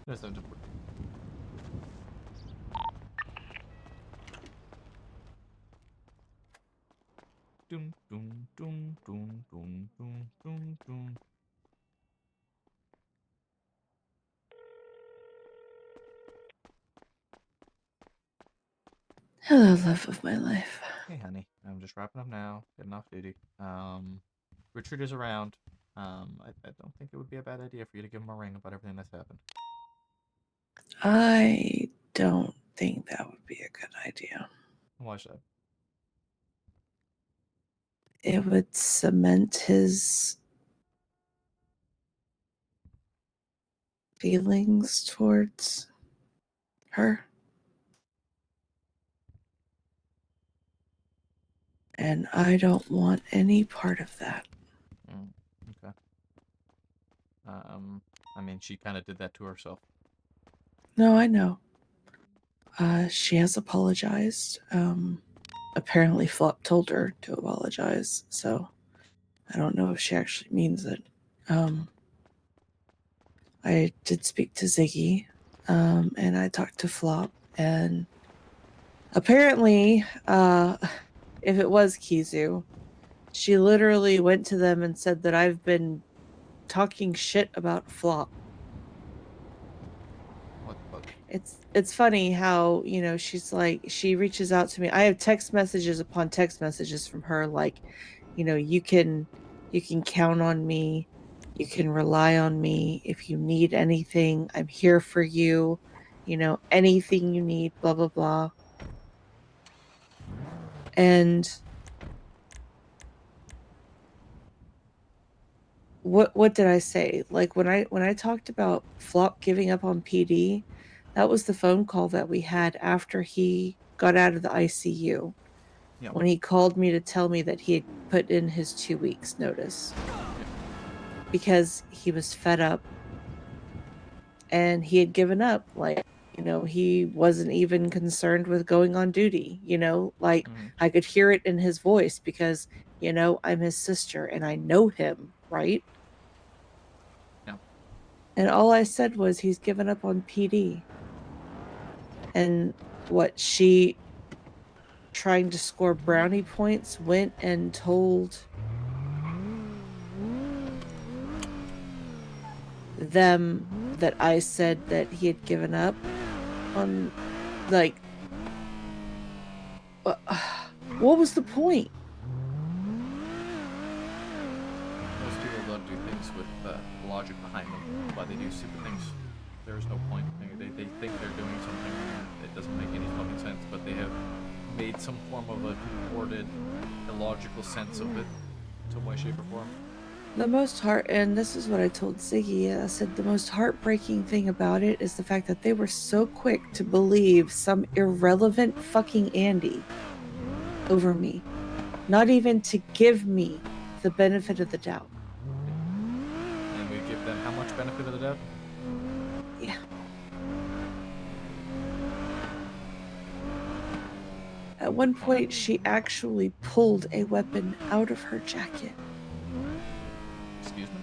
There's no difference. Dum dum dum dum dum dum dum dum. Hello, love of my life. Hey, honey. I'm just wrapping up now, getting off duty. Richard is around. I don't think it would be a bad idea for you to give him a ring about everything that's happened. I don't think that would be a good idea. Why should I? It would cement his feelings towards her. And I don't want any part of that. Okay. I mean, she kind of did that to herself. No, I know. She has apologized. Apparently Flop told her to apologize, so I don't know if she actually means it. I did speak to Ziggy, and I talked to Flop, And apparently, if it was Kizu, she literally went to them and said that I've been talking shit about Flop. What the fuck? It's funny how, you know, she's like, she reaches out to me. I have text messages upon text messages from her, like, you know, you can count on me, you can rely on me. If you need anything, I'm here for you. You know, anything you need, blah blah blah. And what did I say? Like when I talked about Flop giving up on PD, that was the phone call that we had after he got out of the ICU. Yeah. When he called me to tell me that he had put in his 2 weeks notice. Because he was fed up and he had given up. Like, you know, he wasn't even concerned with going on duty, you know, like I could hear it in his voice because, you know, I'm his sister and I know him, right? Yeah. And all I said was he's given up on PD. And what she, trying to score brownie points, went and told them that I said that he had given up on, like, what was the point? Most people don't do things with logic behind them. That's why they do stupid things. There is no point. They think they're doing something that doesn't make any fucking sense, but they have made some form of a contorted, illogical sense of it, some way, shape, or form. The most and this is what I told Ziggy, I said the most heartbreaking thing about it is the fact that they were so quick to believe some irrelevant fucking Andy over me. Not even to give me the benefit of the doubt. And we give them how much benefit of the doubt? Yeah. At one point, she actually pulled a weapon out of her jacket. Excuse me?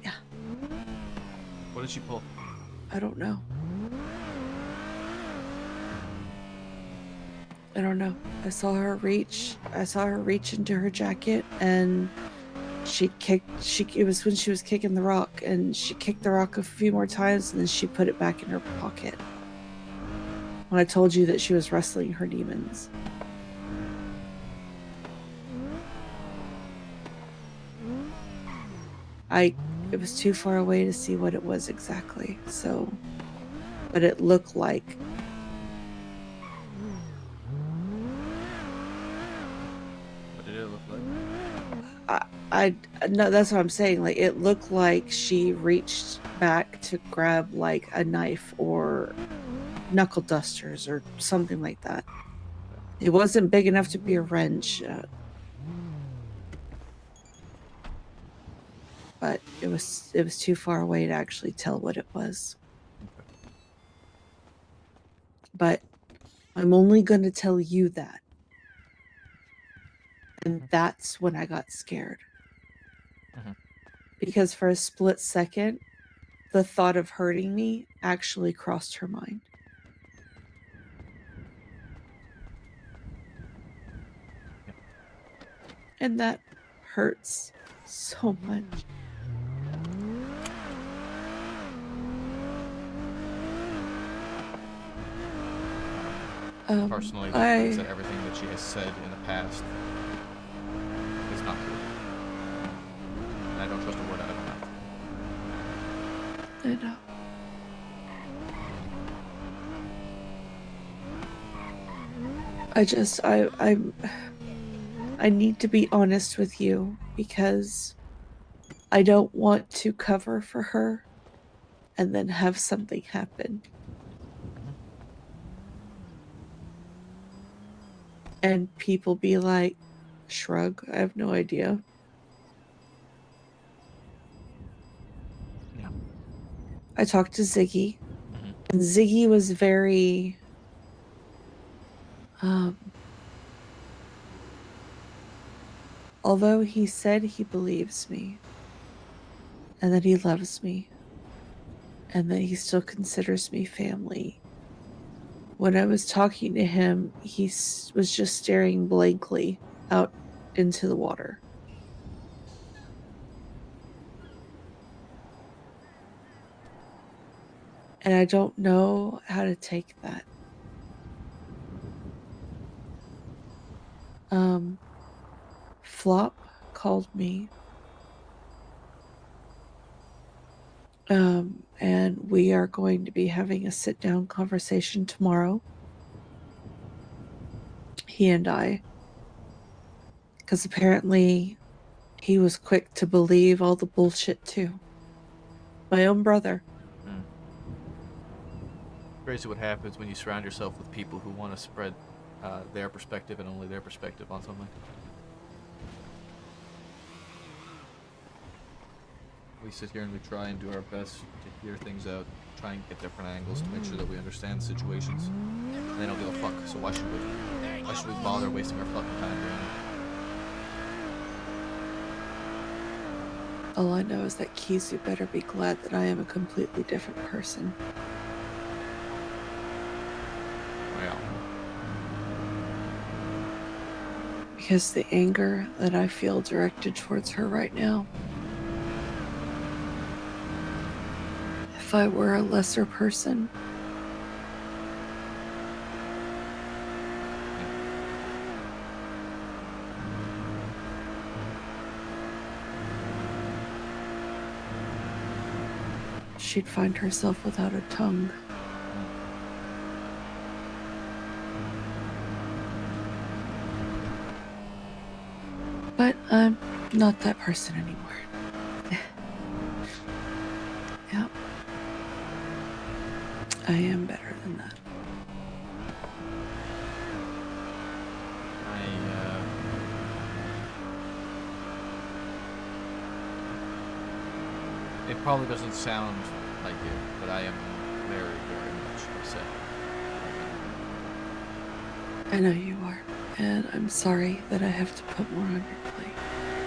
Yeah. What did she pull? I don't know. I don't know. I saw her reach into her jacket and it was when she was kicking the rock, and she kicked the rock a few more times and then she put it back in her pocket. When I told you that she was wrestling her demons. It was too far away to see what it was exactly, so, but it looked like What did it look like? no, that's what I'm saying. Like, it looked like she reached back to grab like a knife or knuckle dusters or something like that. It wasn't big enough to be a wrench, but it was too far away to actually tell what it was. But I'm only going to tell you that. And that's when I got scared. Because for a split second, the thought of hurting me actually crossed her mind. And that hurts so much. Personally, I think that everything that she has said in the past is not true. And I don't trust a word out of her mouth. I know. I need to be honest with you because I don't want to cover for her and then have something happen. And people be like, shrug, I have no idea. Yeah. I talked to Ziggy, and Ziggy was very, although he said he believes me, and that he loves me, and that he still considers me family. When I was talking to him, he was just staring blankly out into the water. And I don't know how to take that. Flop called me. And we are going to be having a sit-down conversation tomorrow. He and I. Because apparently he was quick to believe all the bullshit too. My own brother. Crazy what happens when you surround yourself with people who want to spread their perspective and only their perspective on something. We sit here and we try and do our best to hear things out, try and get different angles to make sure that we understand situations. And they don't give a fuck, so why should we? Why should we bother wasting our fucking time doing it? All I know is that Kizu better be glad that I am a completely different person. Wow. Because the anger that I feel directed towards her right now, if I were a lesser person, she'd find herself without a tongue. But I'm not that person anymore. Yep. I am better than that. It probably doesn't sound like it, but I am very, very much upset. I know you are, and I'm sorry that I have to put more on your plate.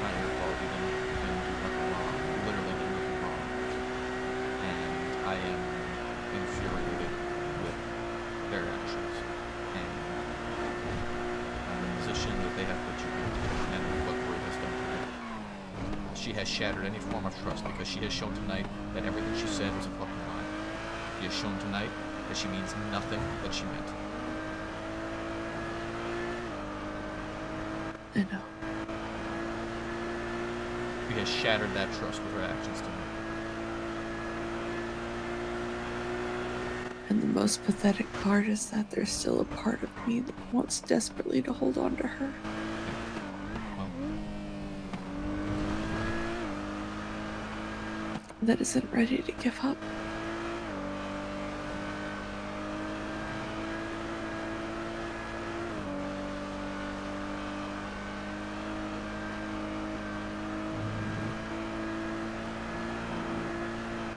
Not your fault. You didn't do nothing wrong. You literally did nothing wrong. And I am infuriated with their actions. And the position that they have put you in, and what Brie has done tonight. She has shattered any form of trust because she has shown tonight that everything she said was a fucking lie. She has shown tonight that she means nothing that she meant. I know. She has shattered that trust with her actions tonight. And the most pathetic part is that there's still a part of me that wants desperately to hold on to her. That isn't ready to give up.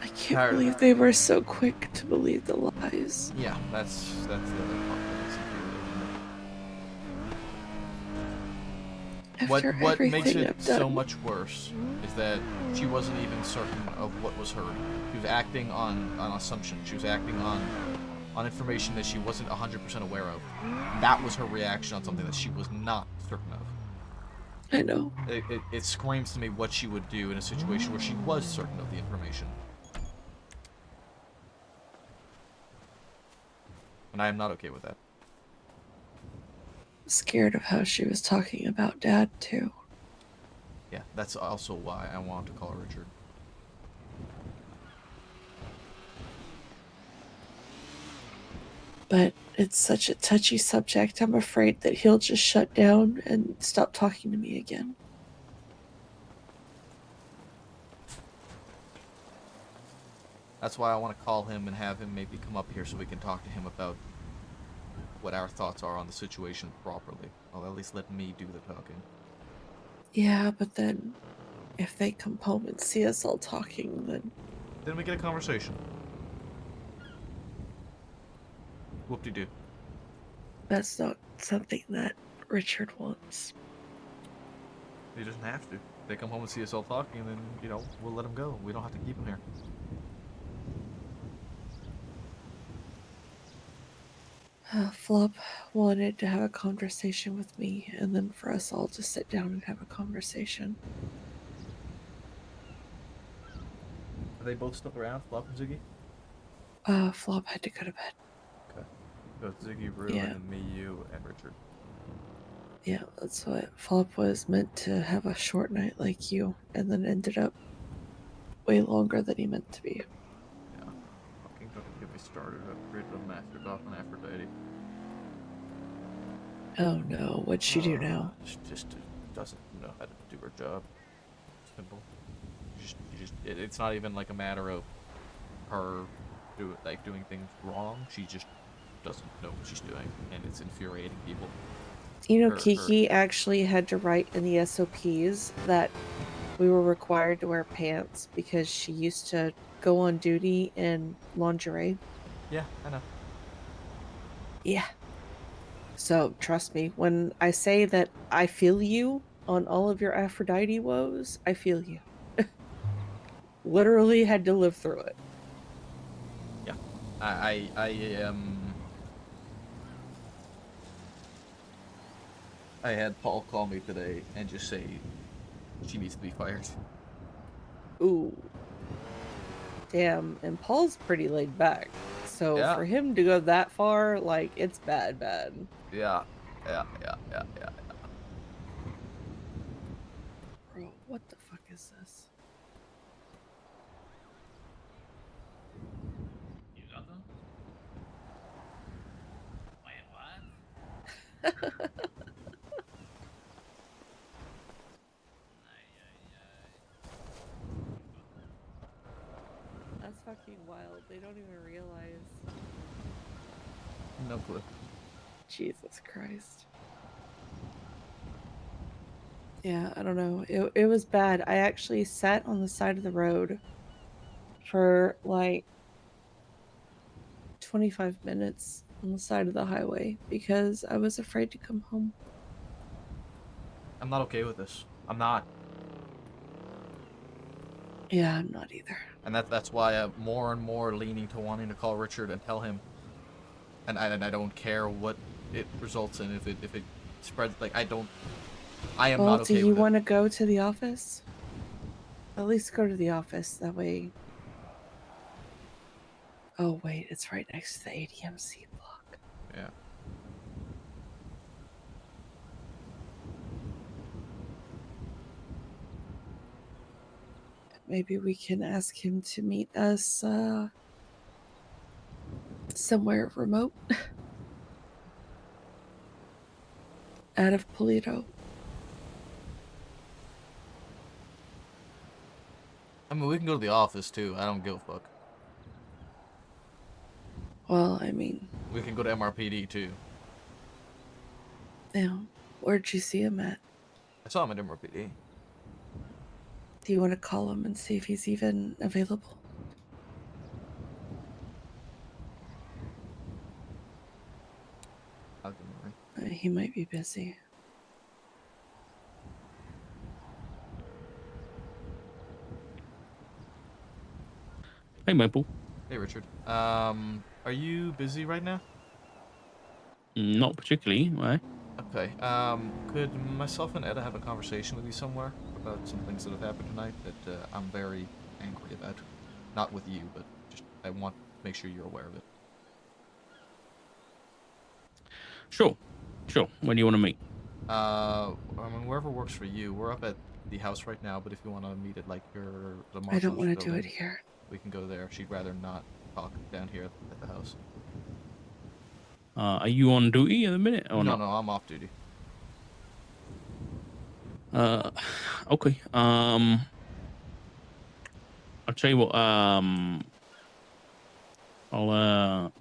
I can't believe they were so quick to believe the lies. Yeah, that's the other part that is infuriating. After What makes everything it I've so done. much worse is that she wasn't even certain of what was heard. She was acting on assumption. She was acting on information that she wasn't 100% aware of. That was her reaction on something that she was not certain of. I know. It screams to me what she would do in a situation where she was certain of the information. And I am not okay with that. Scared of how she was talking about Dad, too. Yeah, that's also why I want to call Richard. But it's such a touchy subject, I'm afraid that he'll just shut down and stop talking to me again. That's why I want to call him and have him maybe come up here so we can talk to him about what our thoughts are on the situation properly. Well, at least let me do the talking. Yeah, but then if they come home and see us all talking, Then we get a conversation. Whoop-de-doo. That's not something that Richard wants. He doesn't have to. They come home and see us all talking, and then, we'll let him go. We don't have to keep him here. Flop wanted to have a conversation with me, and then for us all to sit down and have a conversation. Are they both still around, Flop and Ziggy? Flop had to go to bed. Okay. So it's Ziggy, Rue, Yeah. and then me, you, and Richard. Yeah, that's what Flop was meant to have a short night like you, and then ended up way longer than he meant to be. Yeah. Fucking don't get me started. I've created a master doc on Aphrodite. Oh no, what'd she do now? She just doesn't know how to do her job. Simple. It's not even like a matter of her doing things wrong. She just doesn't know what she's doing, and it's infuriating people. You know, Kiki actually had to write in the SOPs that we were required to wear pants because she used to go on duty in lingerie. Yeah, I know. Yeah. So trust me, when I say that I feel you on all of your Aphrodite woes, I feel you. Literally had to live through it. Yeah. I had Paul call me today and just say she needs to be fired. Ooh. Damn, and Paul's pretty laid back. So Yeah. for him to go that far, like, it's bad. Yeah. Bro, what the fuck is this? You got them? Wait, what? That's fucking wild. They don't even realize. No clue. Jesus Christ. Yeah, I don't know. It was bad. I actually sat on the side of the road for like 25 minutes on the side of the highway because I was afraid to come home. I'm not okay with this. I'm not. Yeah, I'm not either. And that's why I'm more and more leaning to wanting to call Richard and tell him. And I don't care what it results in. If it spreads, like I am Well, not okay do you with it. want to go to the office? At least go to the office. That way. Oh wait, it's right next to the ADMC block. Yeah. Maybe we can ask him to meet us somewhere remote out of Polito. I mean, we can go to the office too. I don't give a fuck. Well, I mean, We can go to MRPD too. yeah. Where'd you see him at? I saw him at MRPD. Do you want to call him and see if he's even available? I'll give him a ring. He might be busy. Hey, Maple. Hey, Richard. Are you busy right now? Not particularly. Why? Okay. Could myself and Etta have a conversation with you somewhere about some things that have happened tonight that I'm very angry about? Not with you, but just I want to make sure you're aware of it. Sure. When do you want to meet? I mean, wherever works for you. We're up at the house right now, but if you want to meet at like the I marshal's don't want to do building, it here. we can go there. She'd rather not talk down here at the house. Are you on duty at the minute or No, not? no, I'm off duty. Okay. I'll tell you what. I'll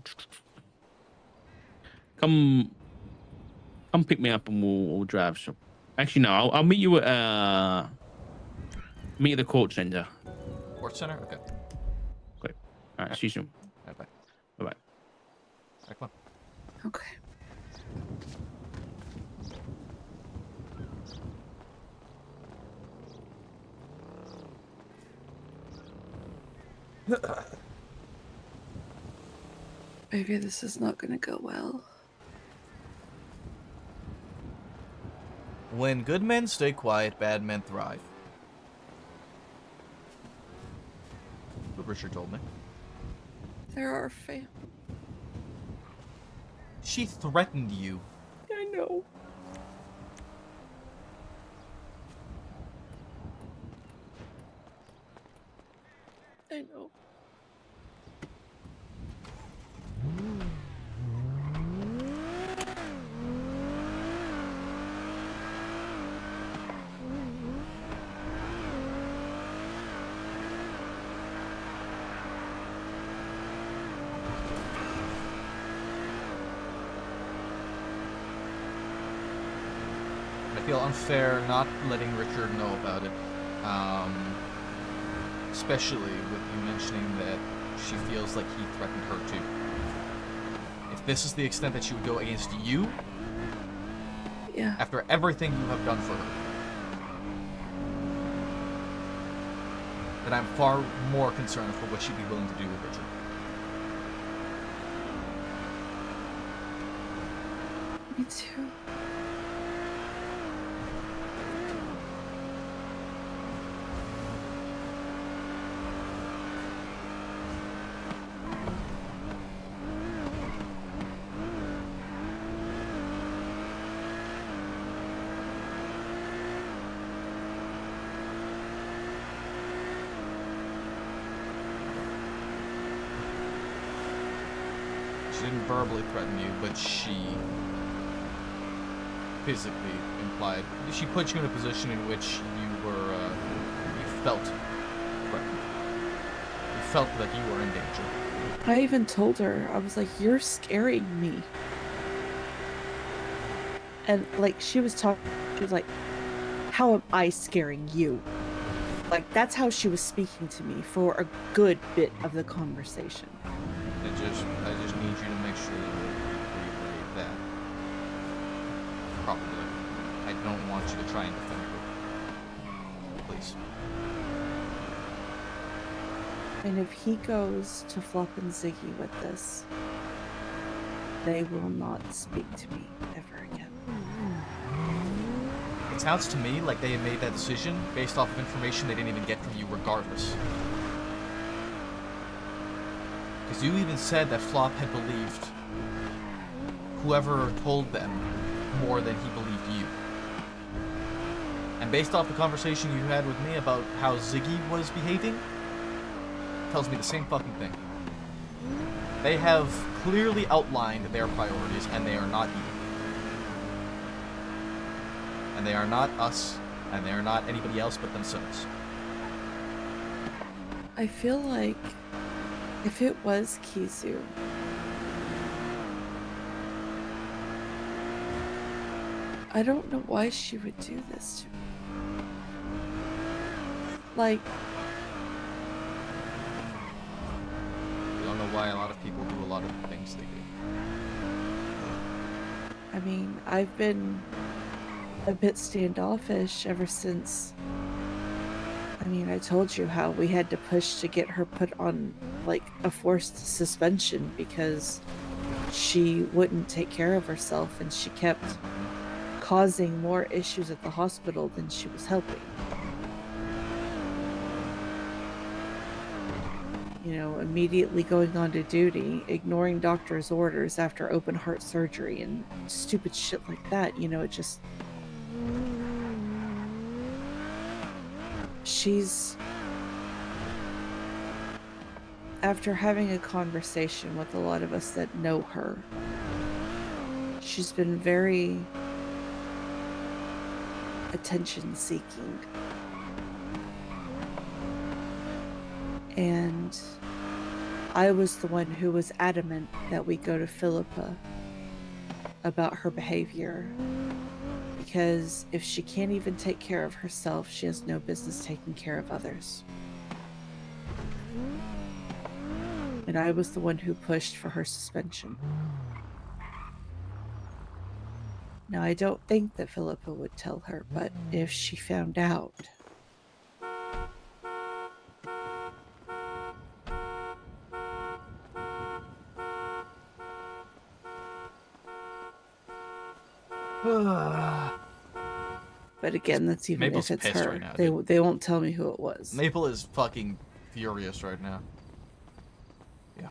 come pick me up and we'll drive. So, actually, no. I'll meet you at the court center. Court center? Okay. Great. All right. See you soon. Bye bye. Bye bye. All right, come on. Okay. Maybe this is not going to go well. When good men stay quiet, bad men thrive. What Richard told me. There are fam. She threatened you. I know. I know. I feel unfair not letting Richard know about it. Especially with you mentioning that she feels like he threatened her too. If this is the extent that she would go against you, yeah, after everything you have done for her, then I'm far more concerned for what she'd be willing to do with Richard. Me too. She didn't verbally threaten you, but she physically implied. She put you in a position in which you were, you felt threatened. You felt like you were in danger. I even told her, I was like, you're scaring me. And like, she was like, how am I scaring you? Like, that's how she was speaking to me for a good bit of the conversation. I just need you to make sure that you relay that properly. I don't want you to try and defend her. Please. And if he goes to Flop and Ziggy with this, they will not speak to me ever again. It sounds to me like they made that decision based off of information they didn't even get from you regardless. Because you even said that Flop had believed whoever told them more than he believed you. And based off the conversation you had with me about how Ziggy was behaving, tells me the same fucking thing. They have clearly outlined their priorities, and they are not you. And they are not us, and they are not anybody else but themselves. I feel like if it was Kizu, I don't know why she would do this to me. Like, I don't know why a lot of people do a lot of the things they do. I mean, I've been a bit standoffish ever since. I mean, I told you how we had to push to get her put on, like, a forced suspension because she wouldn't take care of herself and she kept causing more issues at the hospital than she was helping. You know, immediately going on to duty, ignoring doctor's orders after open heart surgery and stupid shit like that. You know, it just... She's... After having a conversation with a lot of us that know her, she's been very attention-seeking. And I was the one who was adamant that we go to Philippa about her behavior. Because if she can't even take care of herself, she has no business taking care of others. And I was the one who pushed for her suspension. Now, I don't think that Philippa would tell her, but if she found out... But again, that's even Maple's if it's pissed her. right now, they dude. they won't tell me who it was. Maple is fucking furious right now. Yeah.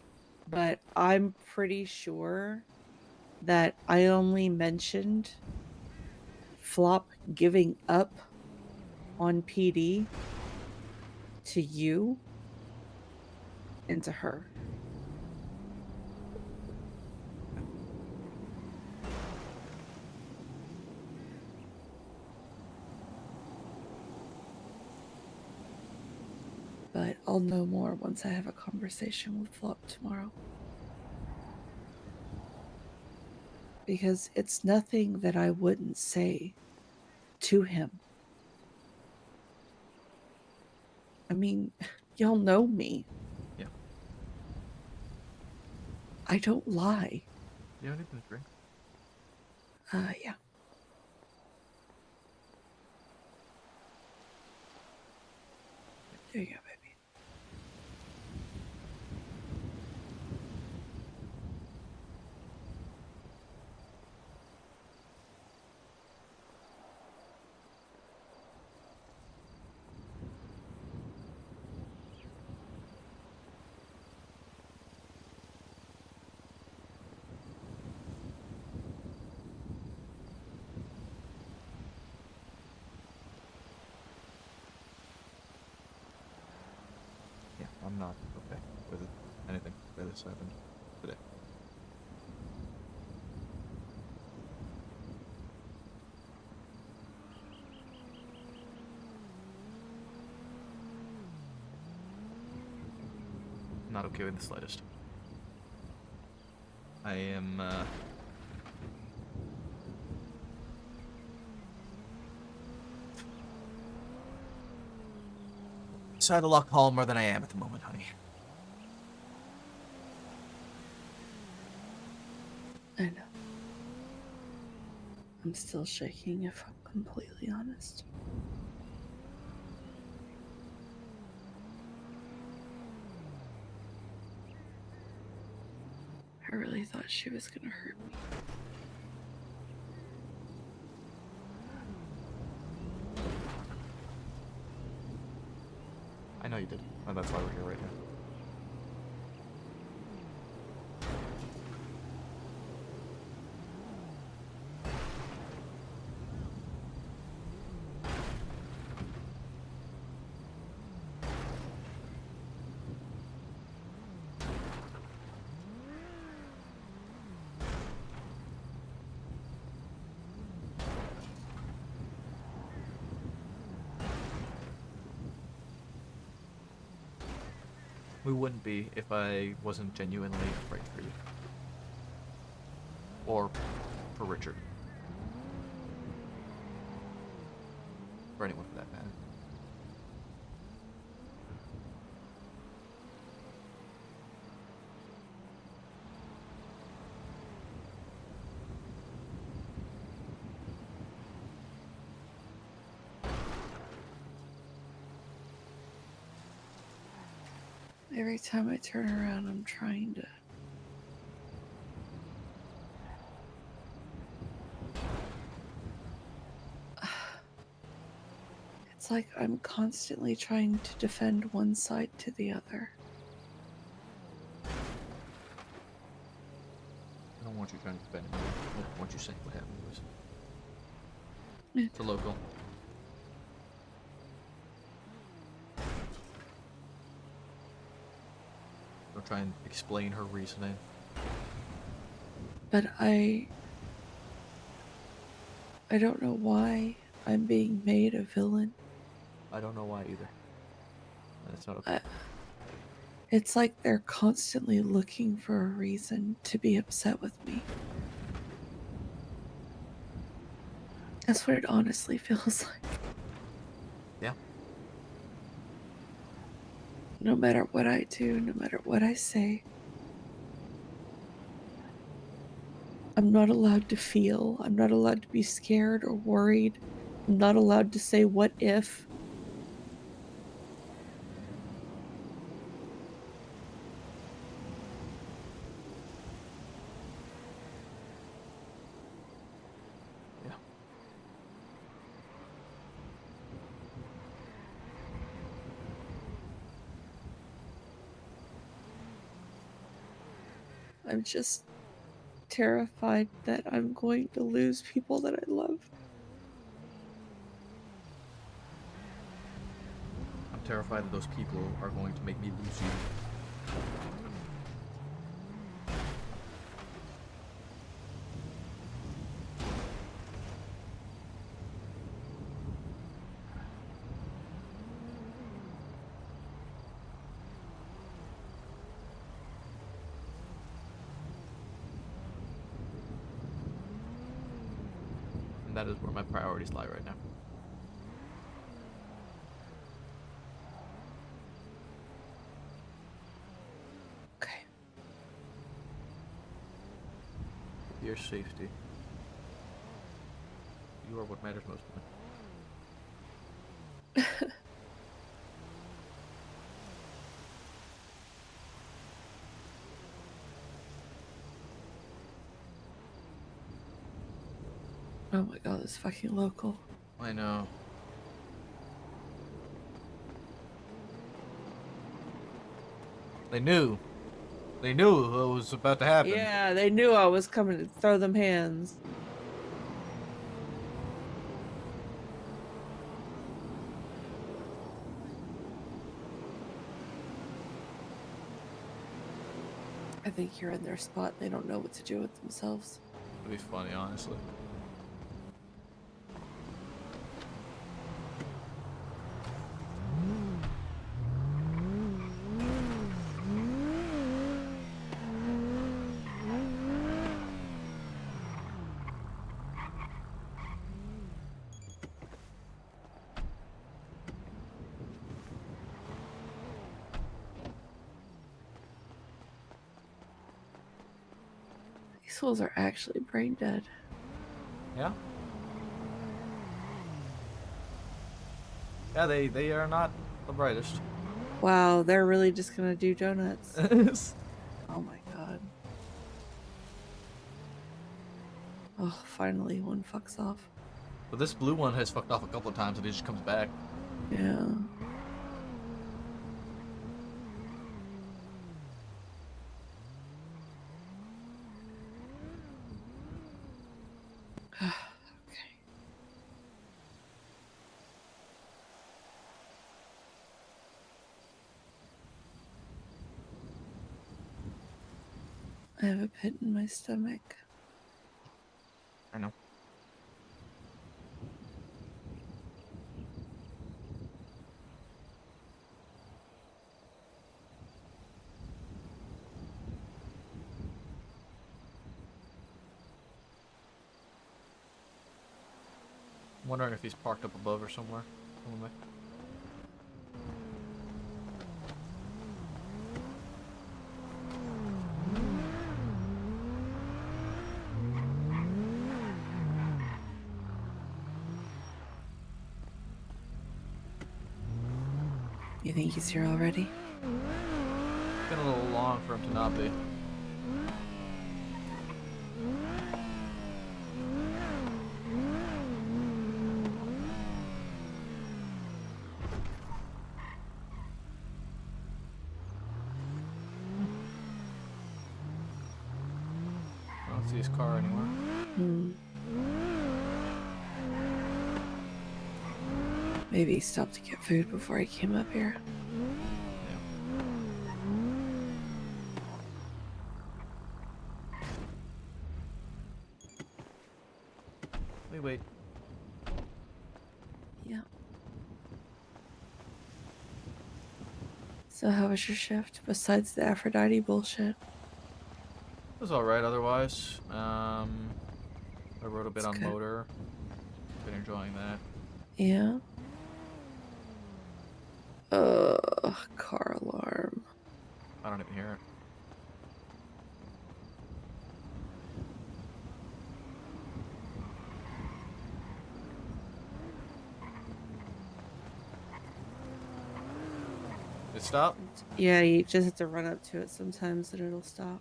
But I'm pretty sure that I only mentioned Flop giving up on PD to you and to her. But I'll know more once I have a conversation with Flop tomorrow. Because it's nothing that I wouldn't say to him. I mean, y'all know me. Yeah. I don't lie. You don't even drink. Yeah. There you go, baby. Yeah, I'm not okay with anything that has happened today. Not okay with the slightest. I am, decided a lot calmer than I am at the moment, honey. I know. I'm still shaking if I'm completely honest. I really thought she was gonna hurt me. I know you did, and that's why we're here right now. We wouldn't be if I wasn't genuinely afraid for you. Or for Richard. For anyone for that matter. Every time I turn around, I'm trying to it's like I'm constantly trying to defend one side to the other. I don't want you trying to defend him. I want you saying what happened was. Yeah. To local. Or try and explain her reasoning. But I don't know why I'm being made a villain. I don't know why either. And it's not okay. It's like they're constantly looking for a reason to be upset with me. That's what it honestly feels like. Yeah. No matter what I do, no matter what I say, I'm not allowed to feel. I'm not allowed to be scared or worried. I'm not allowed to say what if. I'm just terrified that I'm going to lose people that I love. I'm terrified that those people are going to make me lose you. And that is where my priorities lie right now. Okay. Your safety. You are what matters most to me. Oh my god, this fucking local. I know. They knew. They knew what was about to happen. Yeah, they knew I was coming to throw them hands. I think you're in their spot. They don't know what to do with themselves. It'd be funny, honestly. These fools are actually brain dead. Yeah? Yeah, they are not the brightest. Wow, they're really just gonna do donuts. Oh my god. Oh, finally one fucks off. But this blue one has fucked off a couple of times and it just comes back. Yeah. I have a pit in my stomach. I know. I'm wondering if he's parked up above or somewhere. Somewhere. You think he's here already? It's been a little long for him to not be. I don't see his car anymore. Maybe he stopped to get food before he came up here. Wait. Yeah. So how was your shift, besides the Aphrodite bullshit? It was alright otherwise. I wrote a bit on motor. Been enjoying that. Yeah. Car alarm. I don't even hear it. Did it stop? Yeah, you just have to run up to it sometimes and it'll stop.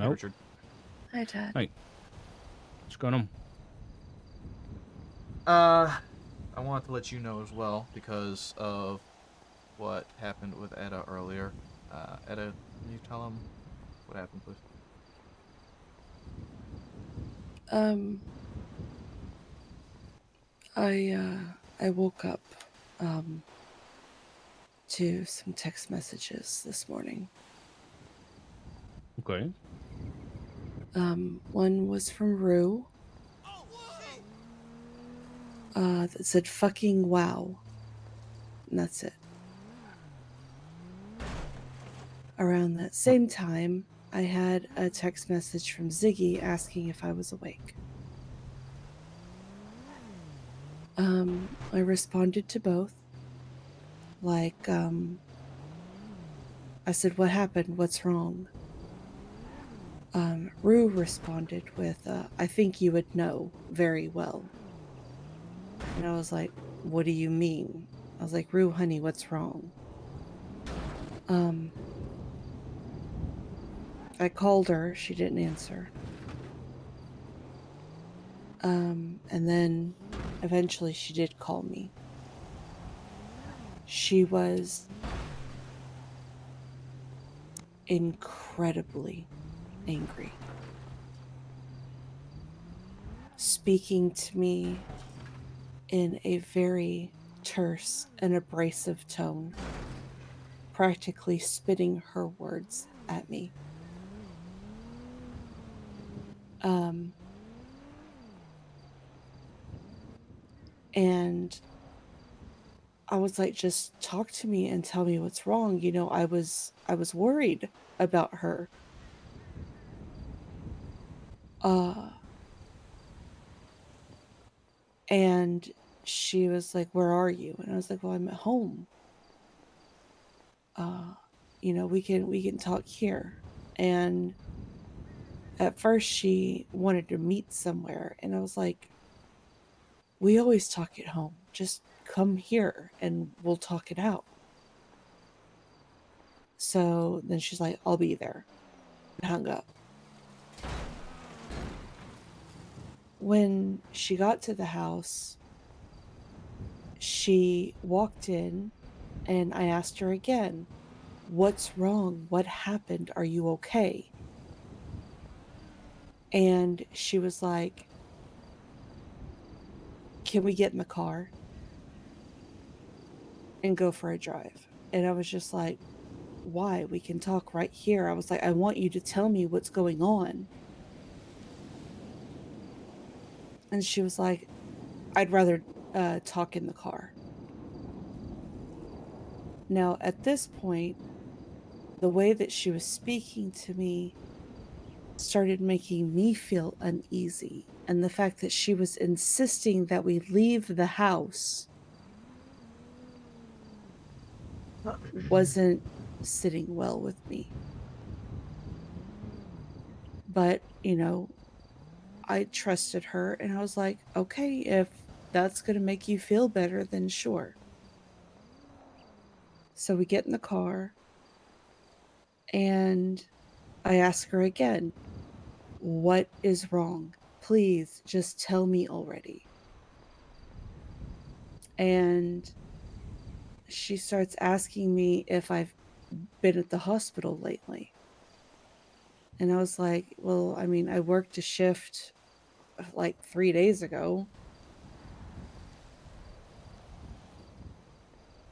Hey, Richard. Hi, Dad. Hey, what's going on? I wanted to let you know as well because of what happened with Etta earlier. Etta, can you tell him what happened, please? I woke up to some text messages this morning. Okay. One was from Rue. That said fucking wow. And that's it. Around that same time, I had a text message from Ziggy asking if I was awake. I responded to both. Like, I said, what happened? What's wrong? Rue responded with, I think you would know very well. And I was like, what do you mean? I was like, Rue, honey, what's wrong? I called her. She didn't answer. And then eventually she did call me. She was incredibly angry. Speaking to me in a very terse and abrasive tone, practically spitting her words at me. And I was like, just talk to me and tell me what's wrong. You know, I was worried about her. And she was like, where are you? And I was like, well, I'm at home. You know, we can talk here. And at first she wanted to meet somewhere, and I was like, we always talk at home. Just come here and we'll talk it out. So then she's like, I'll be there. And hung up. When she got to the house, she walked in and I asked her again, what's wrong? What happened? Are you okay? And she was like, can we get in the car and go for a drive? And I was just like, why? We can talk right here. I was like, I want you to tell me what's going on. And she was like, I'd rather talk in the car. Now, at this point, the way that she was speaking to me started making me feel uneasy. And the fact that she was insisting that we leave the house wasn't sitting well with me. But, you know, I trusted her and I was like, okay, if that's going to make you feel better, then sure. So we get in the car and I ask her again, what is wrong? Please just tell me already. And she starts asking me if I've been at the hospital lately. And I was like, well, I mean, I worked a shift like 3 days ago,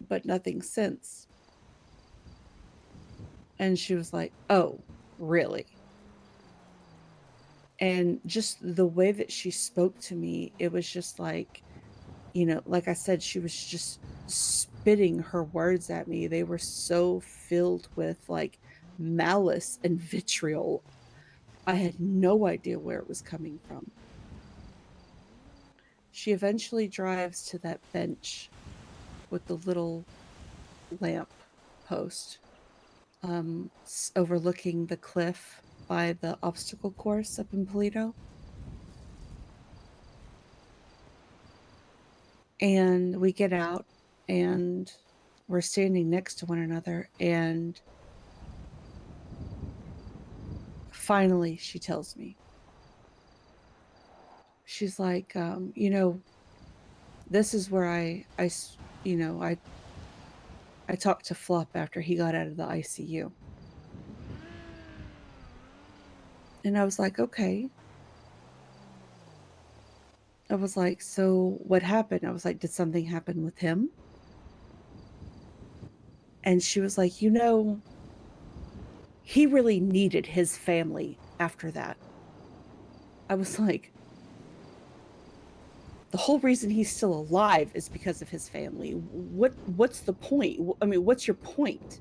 but nothing since. And she was like, oh, really? And just the way that she spoke to me, it was just like, you know, like I said, she was just spitting her words at me. They were so filled with like malice and vitriol. I had no idea where it was coming from. She eventually drives to that bench with the little lamp post overlooking the cliff by the obstacle course up in Polito. And we get out and we're standing next to one another, and finally, she tells me. She's like, you know, this is where I talked to Flop after he got out of the ICU. And I was like, okay. I was like, so what happened? I was like, did something happen with him? And she was like, you know, he really needed his family after that. I was like, the whole reason he's still alive is because of his family. What's the point? I mean, what's your point?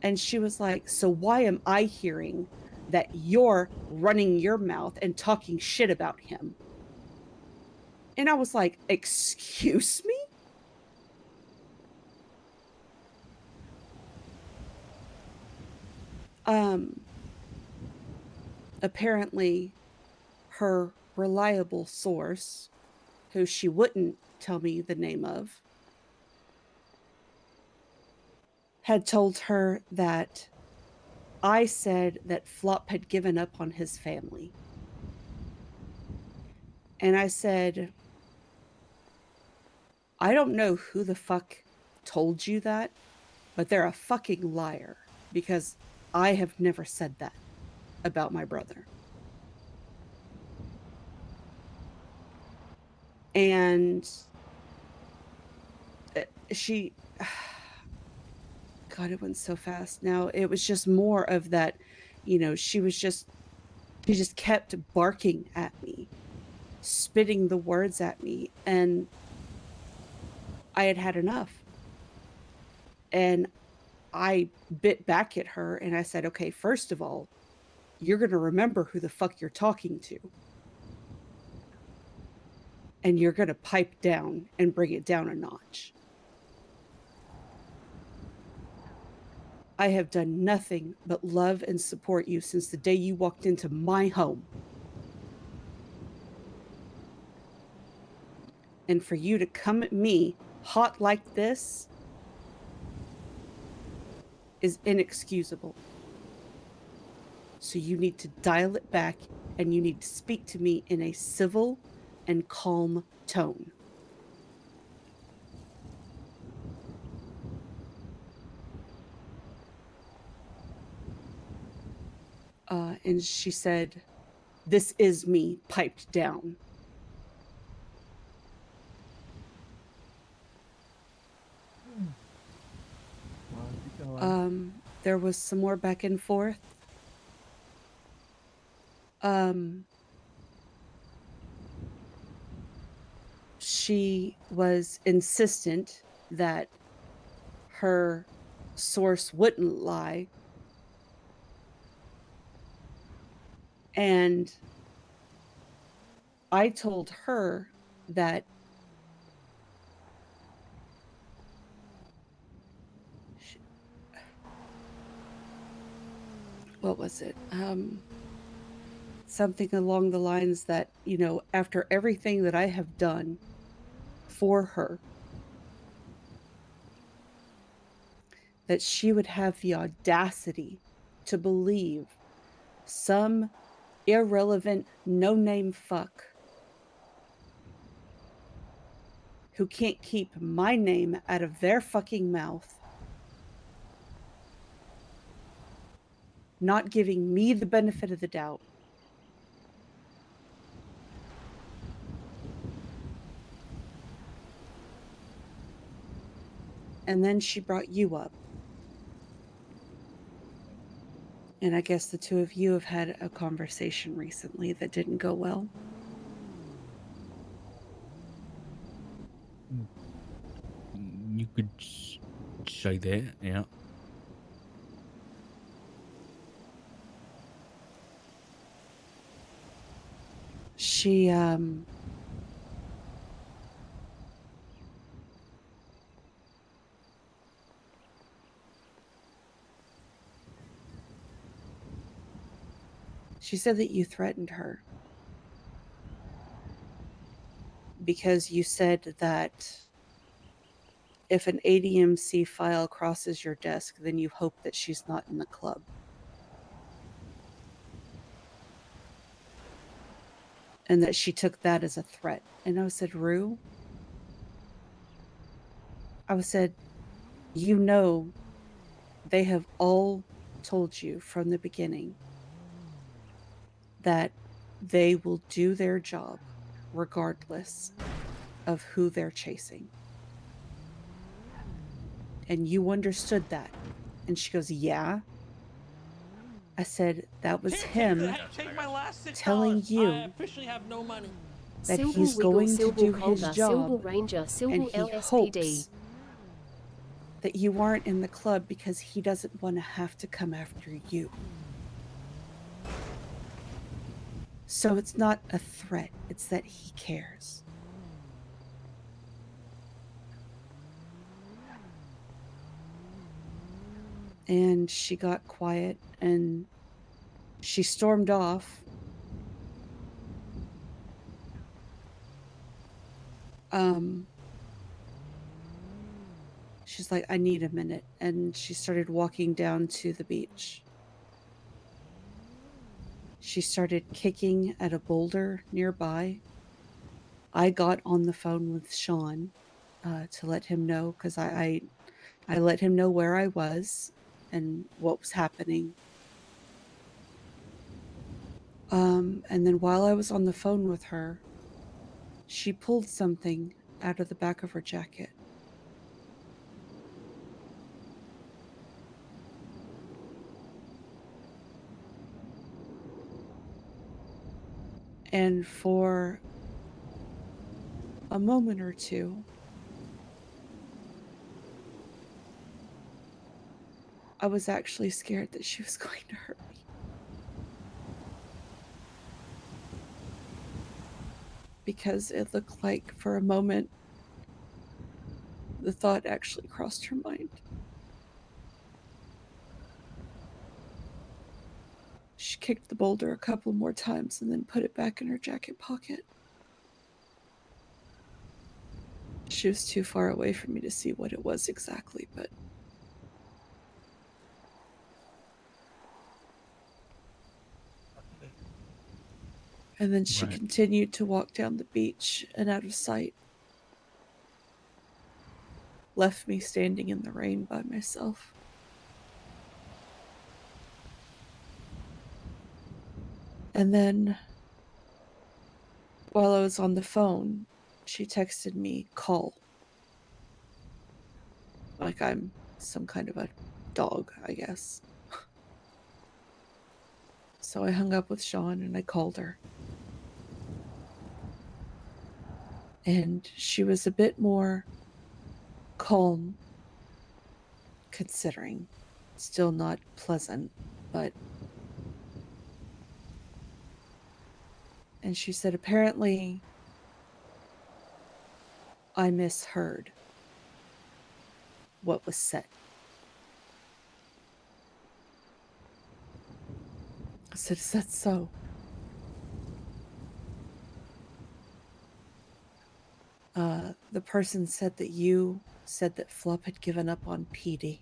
And she was like, so why am I hearing that you're running your mouth and talking shit about him? And I was like, excuse me? Apparently her reliable source, who she wouldn't tell me the name of, had told her that I said that Flop had given up on his family. And I said, I don't know who the fuck told you that, but they're a fucking liar, because I have never said that about my brother. And she, God, it went so fast. Now it was just more of that, you know, she just kept barking at me, spitting the words at me, and I had had enough. And I bit back at her and I said, okay, first of all, you're going to remember who the fuck you're talking to. And you're going to pipe down and bring it down a notch. I have done nothing but love and support you since the day you walked into my home. And for you to come at me hot like this is inexcusable. So you need to dial it back and you need to speak to me in a civil and calm tone. And she said, this is me piped down. There was some more back and forth. She was insistent that her source wouldn't lie. And I told her that what was it? Something along the lines that, you know, after everything that I have done for her, that she would have the audacity to believe some irrelevant, no-name fuck who can't keep my name out of their fucking mouth, not giving me the benefit of the doubt, and then she brought you up. And I guess the two of you have had a conversation recently that didn't go well. You could say that, yeah. She said that you threatened her because you said that if an ADMC file crosses your desk, then you hope that she's not in the club. And that she took that as a threat. And I said, Rue, I said, you know, they have all told you from the beginning that they will do their job regardless of who they're chasing. And you understood that. And she goes, yeah. I said, that was him telling you officially have no money. that Silbul he's Wiggle, going to Silbul do Holder, his job, Silbul Ranger, and Silbul he LSPD. hopes that you aren't in the club because he doesn't want to have to come after you. So it's not a threat, it's that he cares. And she got quiet and she stormed off. She's like, I need a minute. And she started walking down to the beach. She started kicking at a boulder nearby. I got on the phone with Sean to let him know, because I let him know where I was and what was happening. And then while I was on the phone with her, she pulled something out of the back of her jacket. And for a moment or two, I was actually scared that she was going to hurt me. Because it looked like for a moment, the thought actually crossed her mind. She kicked the boulder a couple more times and then put it back in her jacket pocket. She was too far away for me to see what it was exactly, but and then she continued to walk down the beach and out of sight. Left me standing in the rain by myself. And then, while I was on the phone, she texted me, call. Like I'm some kind of a dog, I guess. So I hung up with Sean and I called her. And she was a bit more calm, considering. Still not pleasant, but... And she said, apparently, I misheard what was said. I said, is that so? The person said that you said that Flop had given up on PD.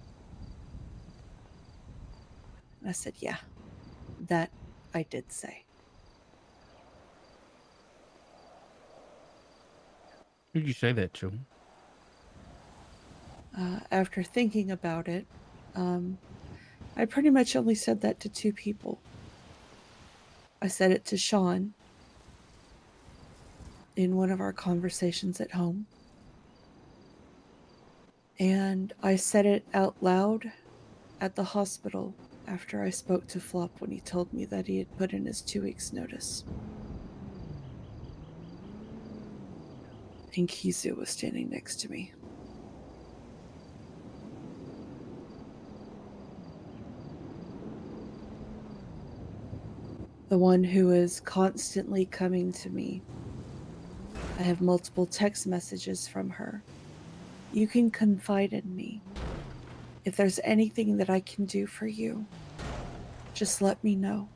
And I said, yeah, that I did say. Who did you say that to? After thinking about it, I pretty much only said that to two people. I said it to Sean in one of our conversations at home. And I said it out loud at the hospital after I spoke to Flop when he told me that he had put in his 2 weeks notice. And Kizu was standing next to me. The one who is constantly coming to me. I have multiple text messages from her. You can confide in me. If there's anything that I can do for you, just let me know.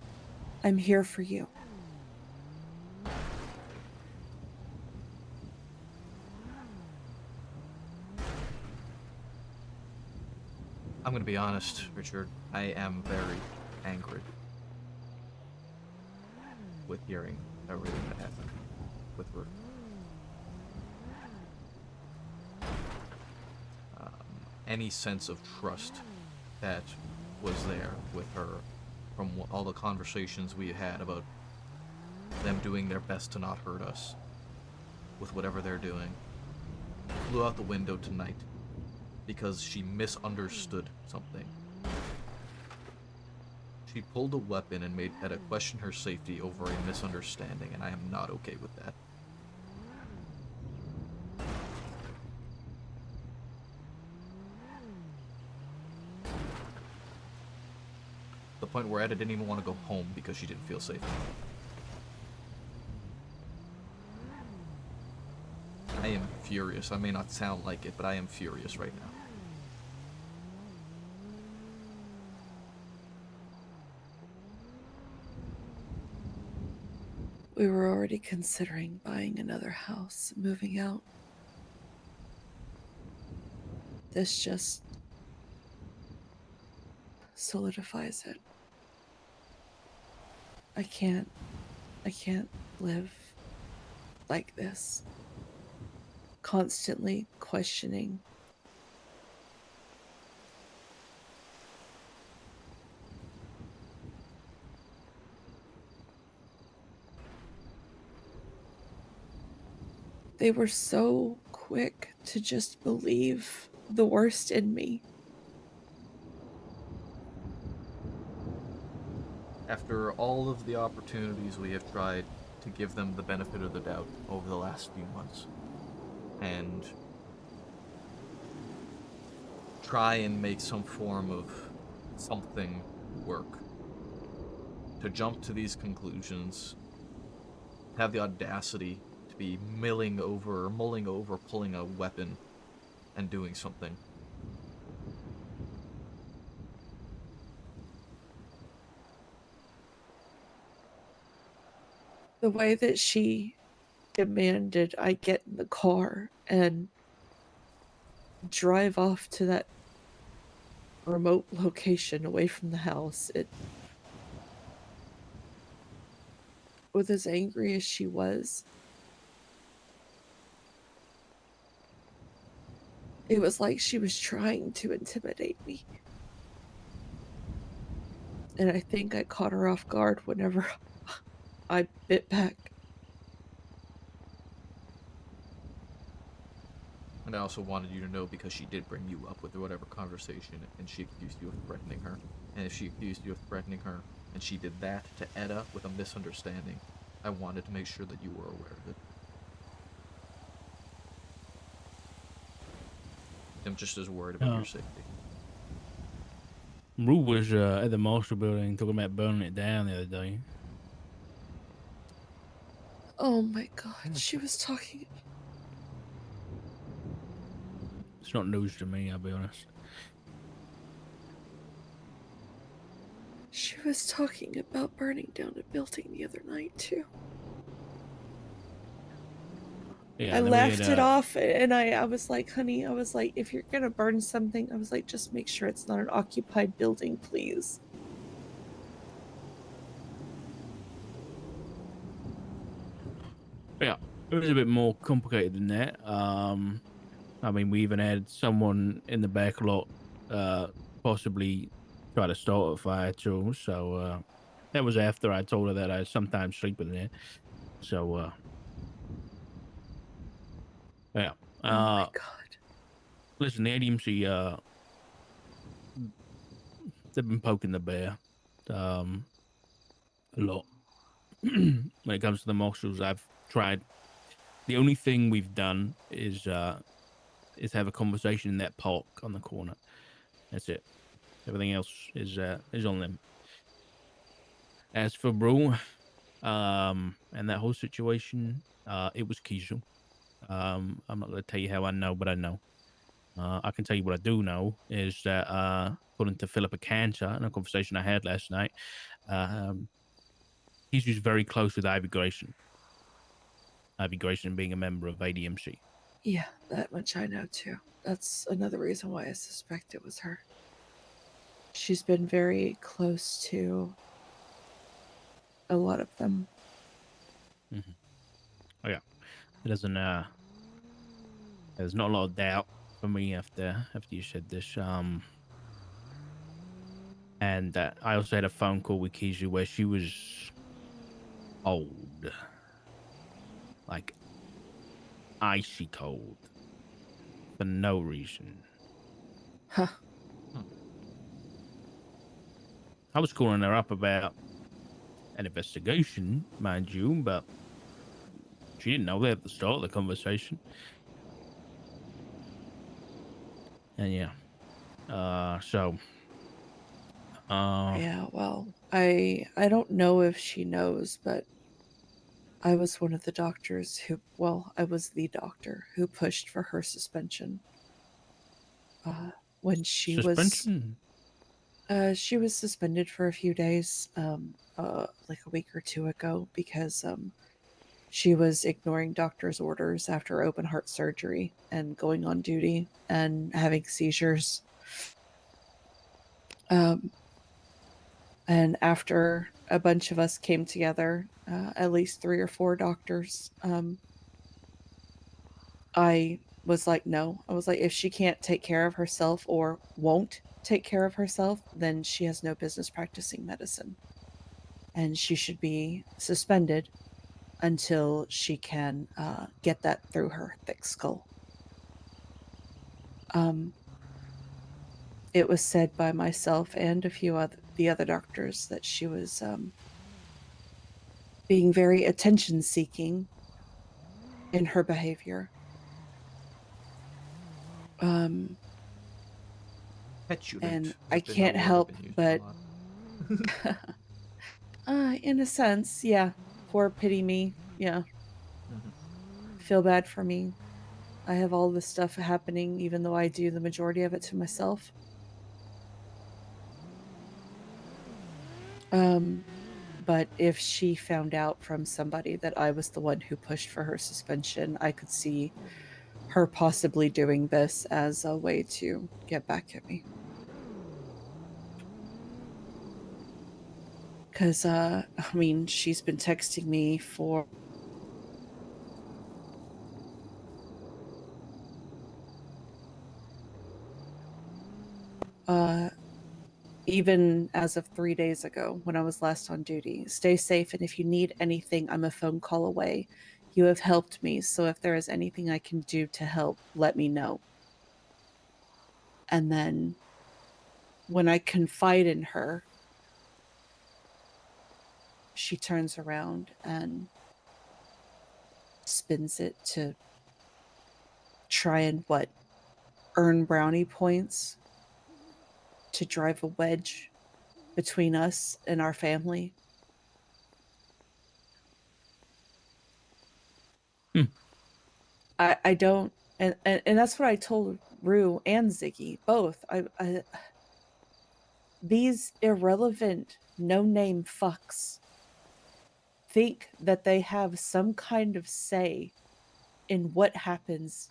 I'm here for you. I'm gonna be honest, Richard. I am very angry with hearing everything that happened with Ruth. Any sense of trust that was there with her from all the conversations we had about them doing their best to not hurt us with whatever they're doing flew out the window tonight because she misunderstood something. She pulled a weapon and made Etta question her safety over a misunderstanding, and I am not okay with that. The point where Etta didn't even want to go home because she didn't feel safe. I am furious. I may not sound like it, but I am furious right now. We were already considering buying another house, moving out. This just solidifies it. I can't live like this. Constantly questioning. They were so quick to just believe the worst in me. After all of the opportunities we have tried to give them the benefit of the doubt over the last few months, and try and make some form of something work, to jump to these conclusions, have the audacity to be mulling over, pulling a weapon and doing something. The way that she demanded I get in the car and drive off to that remote location away from the house, with as angry as she was, it was like she was trying to intimidate me. And I think I caught her off guard whenever I bit back. And I also wanted you to know, because she did bring you up with whatever conversation, and she accused you of threatening her. And if she accused you of threatening her, and she did that to Etta with a misunderstanding, I wanted to make sure that you were aware of it. I'm just as worried about your safety. Rue was at the Marshall building talking about burning it down the other day. Oh my god, she was talking. It's not news to me, I'll be honest. She was talking about burning down a building the other night, too. Yeah, I laughed it off, and I was like, honey, I was like, if you're gonna burn something, I was like, just make sure it's not an occupied building, please. Yeah, it was a bit more complicated than that. I mean, we even had someone in the back lot possibly try to start a fire too. So that was after I told her that I sometimes sleep in there. So yeah. Oh my god. Listen, the ADMC they've been poking the bear a lot. When it comes to the marshals, I've tried. The only thing we've done is have a conversation in that park on the corner. That's it. Everything else is on them. As for Brew, and that whole situation, it was Kiesel. I'm not going to tell you how I know, but I know. I can tell you what I do know is that, according to Philippa Cantor in a conversation I had last night, he's just very close with Ivy Grayson. Ivy Grayson being a member of ADMC. Yeah, that much I know too. That's another reason why I suspect it was her. she's been very close to a lot of them. Oh yeah, it doesn't. There's not a lot of doubt for me after you said this. And I also had a phone call with Kizu where she was old, like icy cold, for no reason. Huh. I was calling her up about an investigation, mind you, but she didn't know that at the start of the conversation. And yeah, Yeah, well, I don't know if she knows, but I was one of the doctors who, well, I was the doctor who pushed for her suspension. When she suspension. She was suspended for a few days, like a week or two ago, because she was ignoring doctor's orders after open heart surgery and going on duty and having seizures. And after a bunch of us came together, at least 3 or 4 doctors, I was like, no. I was like, if she can't take care of herself or won't take care of herself, then she has no business practicing medicine. And she should be suspended until she can get that through her thick skull. It was said by myself and a few the other doctors that she was being very attention-seeking in her behavior. And I can't help but, in a sense, yeah, poor pity me, yeah. Feel bad for me. I have all this stuff happening, even though I do the majority of it to myself. But if she found out from somebody that I was the one who pushed for her suspension, I could see her possibly doing this as a way to get back at me. Because, I mean, she's been texting me for even as of 3 days ago when I was last on duty. Stay safe, and if you need anything, I'm a phone call away. You have helped me, so if there is anything I can do to help, let me know. And then when I confide in her, she turns around and spins it to try and earn brownie points to drive a wedge between us and our family. I don't, and that's what I told Rue and Ziggy both. These irrelevant, no-name fucks think that they have some kind of say in what happens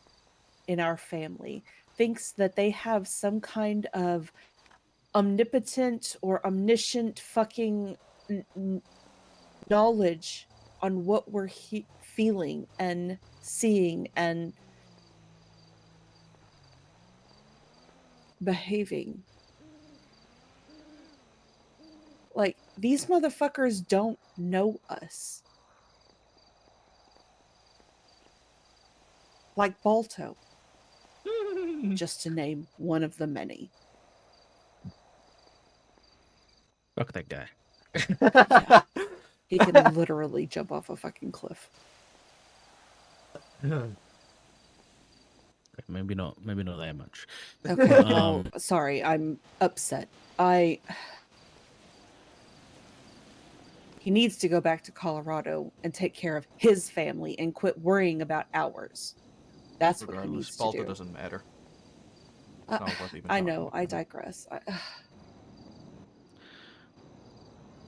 in our family. Thinks that they have some kind of omnipotent or omniscient fucking knowledge on what we're feeling and seeing and behaving. Like, these motherfuckers don't know us. Like Balto. Just to name one of the many. Fuck that guy. Yeah. He can literally jump off a fucking cliff. Maybe not that much. Okay, well, sorry, I'm upset. He needs to go back to Colorado and take care of his family and quit worrying about ours. That's what he needs to do. Doesn't matter. It's not worth even I talking know, about. I digress.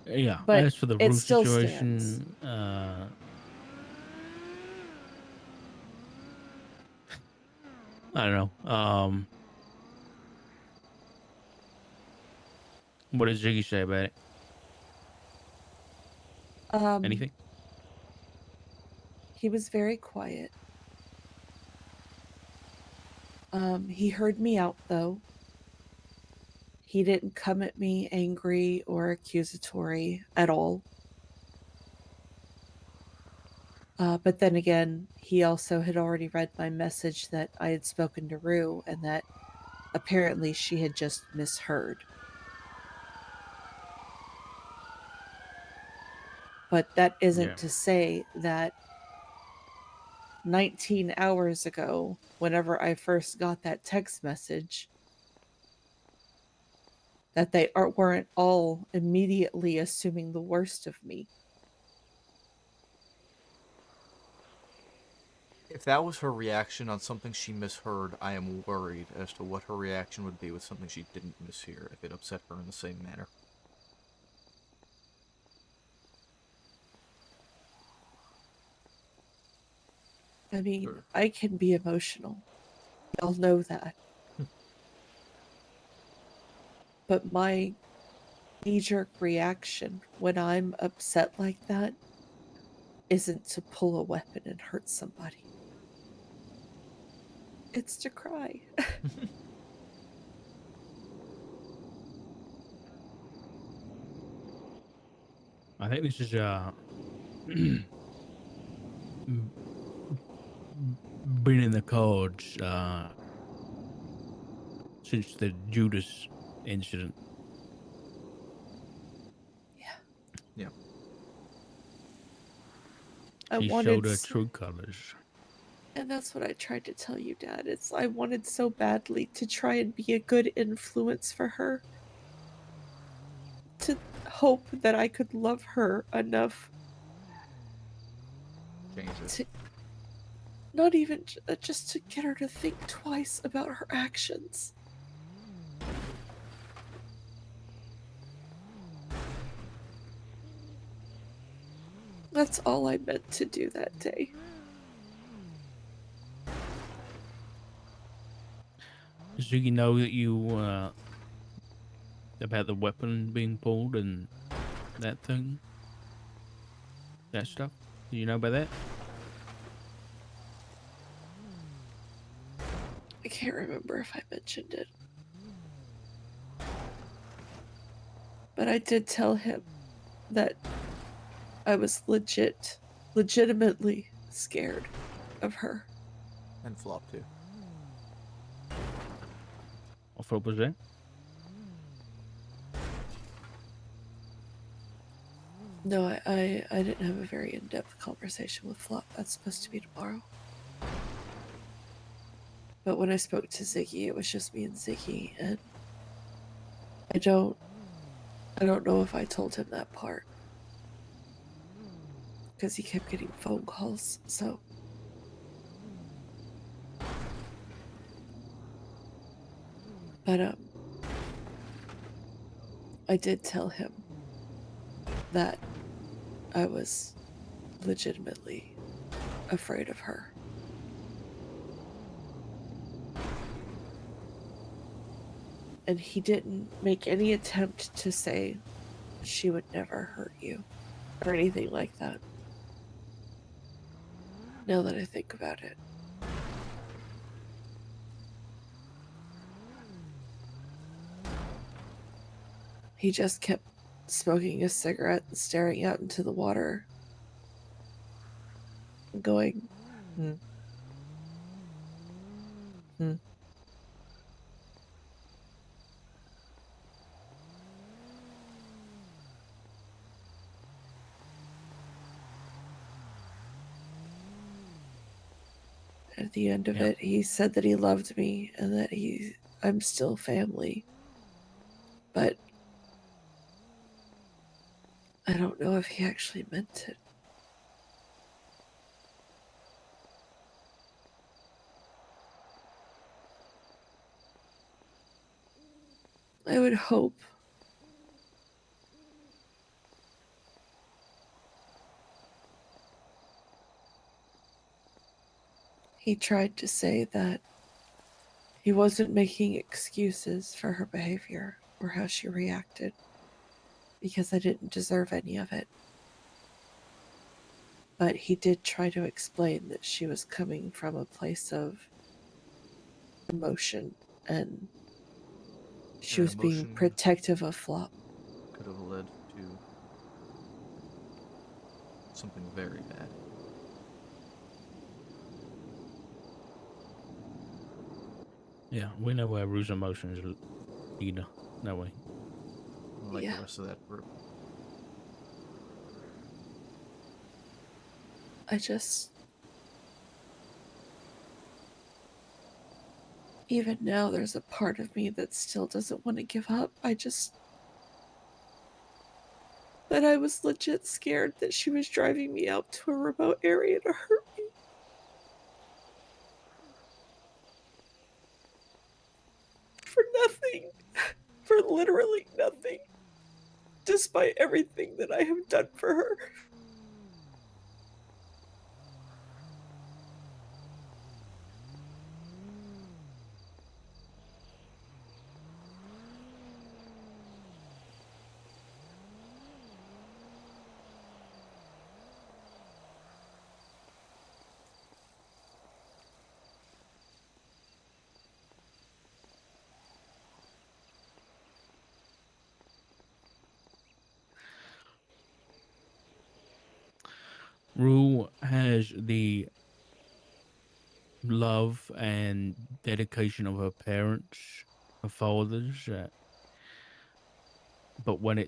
Yeah, but as for the it Rue still situation, I don't know. What does Ziggy say about it? Anything? He was very quiet. He heard me out though. He didn't come at me angry or accusatory at all. But then again, he also had already read my message that I had spoken to Rue and that apparently she had just misheard. But that isn't Yeah. to say that 19 hours ago, whenever I first got that text message, that they weren't all immediately assuming the worst of me. If that was her reaction on something she misheard, I am worried as to what her reaction would be with something she didn't mishear, if it upset her in the same manner. I mean, I can be emotional. Y'all know that. But my knee-jerk reaction when I'm upset like that isn't to pull a weapon and hurt somebody. It's to cry. I think this is been in the cards since the Judas incident. Yeah. She showed her true colors. And that's what I tried to tell you, Dad. I wanted so badly to try and be a good influence for her. To hope that I could love her enough to not even just to get her to think twice about her actions. That's all I meant to do that day. Does Ziggy know that you about the weapon being pulled and that thing? That stuff? Do you know about that? I can't remember if I mentioned it. But I did tell him that I was legitimately scared of her. And Flop too. What Flop was that? No, I didn't have a very in-depth conversation with Flop. That's supposed to be tomorrow. But when I spoke to Ziggy, it was just me and Ziggy, and I don't know if I told him that part. Because he kept getting phone calls, so. But, I did tell him that I was legitimately afraid of her. And he didn't make any attempt to say she would never hurt you or anything like that. Now that I think about it. He just kept smoking a cigarette and staring out into the water, going, At the end of it, he said that he loved me and that I'm still family. But I don't know if he actually meant it. I would hope. He tried to say that he wasn't making excuses for her behavior or how she reacted, because I didn't deserve any of it. But he did try to explain that she was coming from a place of emotion, and she And was being emotion protective of Flop. could have led to something very bad. Yeah, we know where Rouge emotions lead, no way. Like Yeah. the rest of that group. I just... Even now, there's a part of me that still doesn't want to give up. But I was legit scared that she was driving me out to a remote area to hurt me. For nothing. For literally nothing. Despite everything that I have done for her. Rue has the love and dedication of her parents, her fathers. But when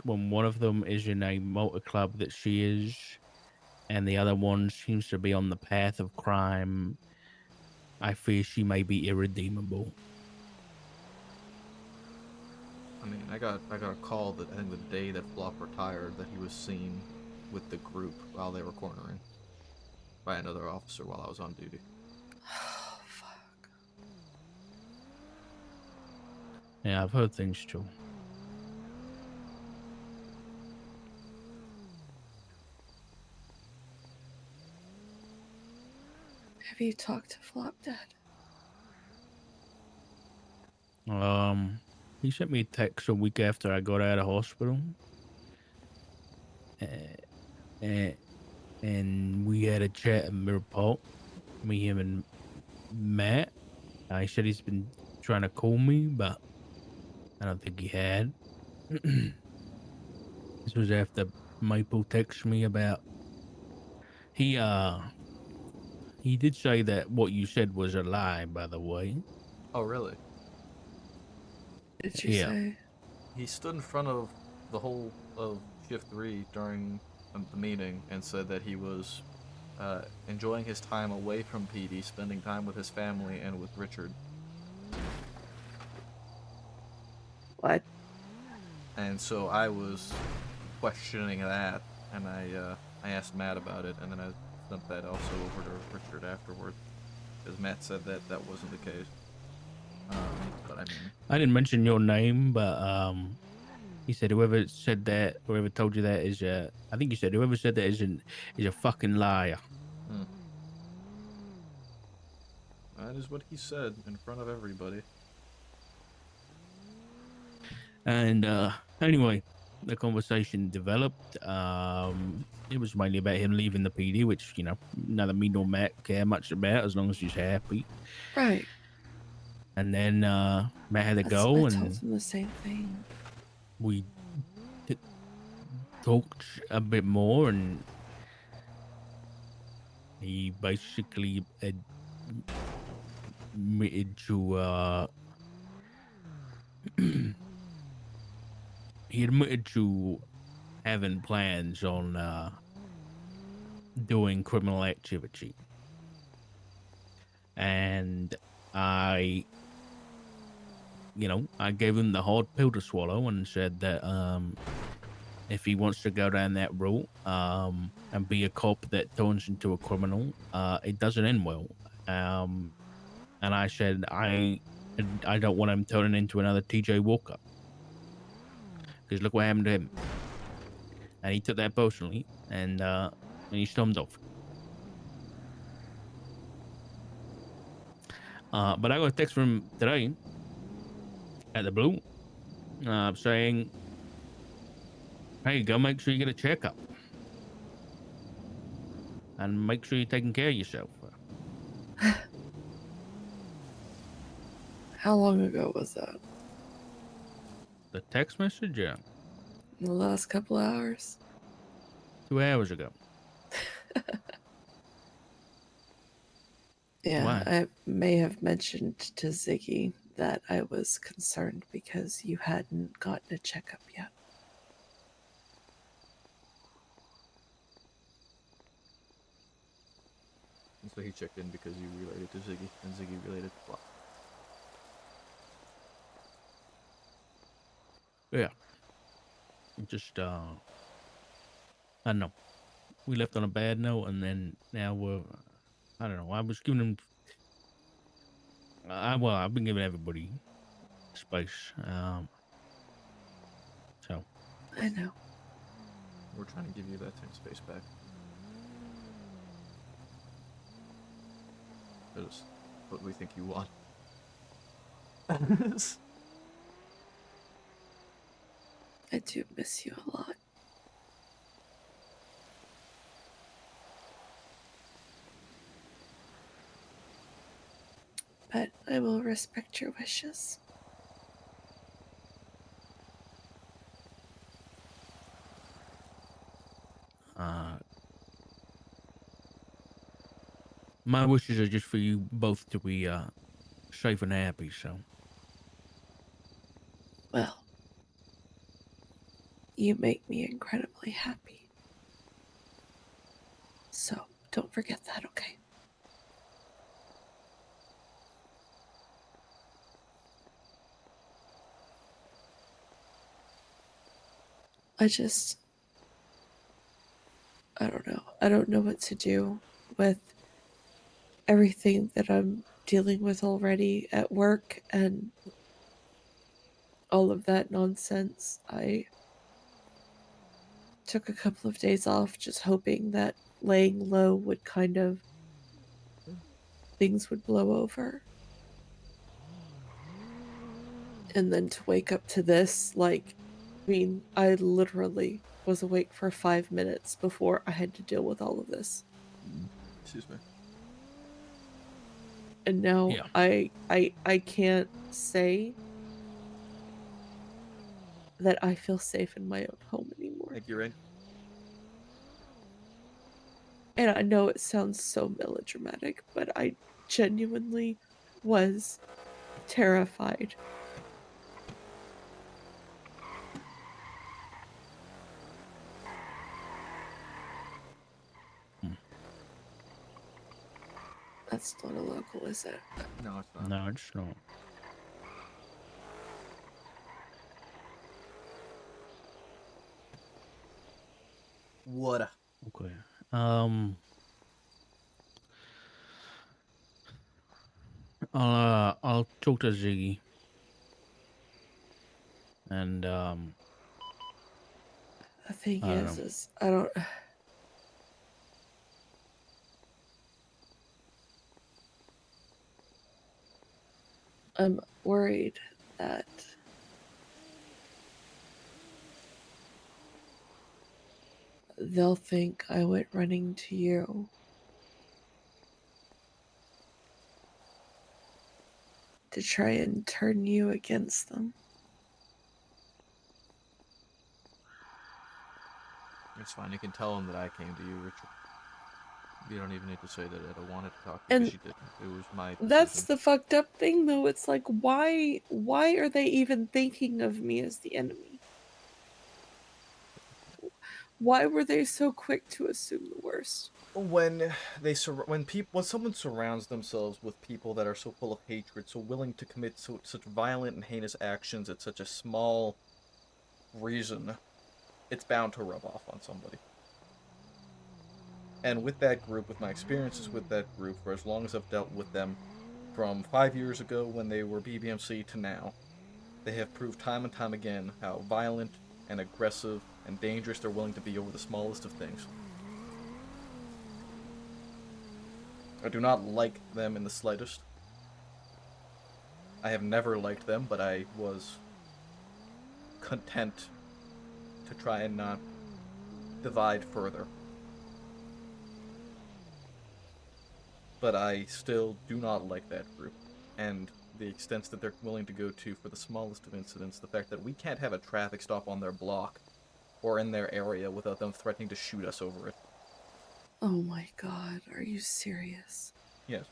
one of them is in a motor club that she is, and the other one seems to be on the path of crime, I fear she may be irredeemable. I mean, I got a call that I think the day that Flop retired that he was seen with the group while they were cornering by another officer while I was on duty. Oh, fuck. Yeah, I've heard things too. Have you talked to Flop, Dad? He sent me a text a week after I got out of hospital. And we had a chat in Mirror Park. Me, him, and Matt. He said he's been trying to call me, but I don't think he had. This was after Maple texted me about... He did say that what you said was a lie, by the way. Oh, really? What did you say? He stood in front of the whole of Shift 3 during the meeting and said that he was enjoying his time away from PD, spending time with his family and with Richard. What? And so I was questioning that, and I asked Matt about it, and then I sent that also over to Richard afterward, because Matt said that that wasn't the case. But I mean, I didn't mention your name, but he said whoever said that, whoever told you that is I think you said whoever said that is a fucking liar. That is what he said in front of everybody. And anyway, the conversation developed. It was mainly about him leaving the PD, which, you know, neither me nor Matt care much about as long as he's happy. Right. And then Matt had to go, I and told him the same thing. we talked a bit more, and he basically admitted to he admitted to having plans on doing criminal activity. And I gave him the hard pill to swallow and said that if he wants to go down that route and be a cop that turns into a criminal, it doesn't end well. And I said I don't want him turning into another TJ Walker, because look what happened to him. And he took that personally, and he stormed off. But I got a text from him today at the blue, saying, hey, go make sure you get a checkup. And make sure you're taking care of yourself. How long ago was that? The text message? Yeah. In the last couple of hours? 2 hours ago. Yeah, Why? I may have mentioned to Ziggy that I was concerned because you hadn't gotten a checkup yet. And so he checked in because you related to Ziggy, and Ziggy related to Flock. Yeah. Just, I don't know. We left on a bad note, and then now we're, I don't know. I was giving him, well, I've been giving everybody space. So. I know. We're trying to give you that time space back. That is what we think you want. I do miss you a lot. But I will respect your wishes. My wishes are just for you both to be safe and happy. So. Well, you make me incredibly happy. So don't forget that, okay? I don't know. I don't know what to do with everything that I'm dealing with already at work and all of that nonsense. I took a couple of days off just hoping that laying low would kind of things would blow over. And then to wake up to this, like, I mean, I literally was awake for 5 minutes before I had to deal with all of this. Excuse me. And now Yeah. I can't say that I feel safe in my own home anymore. Thank you, Rain. And I know it sounds so melodramatic, but I genuinely was terrified. That's not a local, is it? No, it's not. No, it's not. What? Okay. I'll talk to Ziggy. And The thing I don't know. is I don't. I'm worried that they'll think I went running to you. To try and turn you against them. It's fine. You can tell them that I came to you, Richard. You don't even need to say that I don't want to talk And because you didn't. It was my decision. That's the fucked up thing, though. It's like, why are they even thinking of me as the enemy? Why were they so quick to assume the worst? When someone surrounds themselves with people that are so full of hatred, so willing to commit such violent and heinous actions at such a small reason, it's bound to rub off on somebody. And with that group, with my experiences with that group, for as long as I've dealt with them, from 5 years ago when they were BBMC to now, they have proved time and time again how violent and aggressive and dangerous they're willing to be over the smallest of things. I do not like them in the slightest. I have never liked them, but I was content to try and not divide further. But I still do not like that group, and the extents that they're willing to go to for the smallest of incidents, the fact that we can't have a traffic stop on their block or in their area without them threatening to shoot us over it. Oh my god, are you serious? Yes.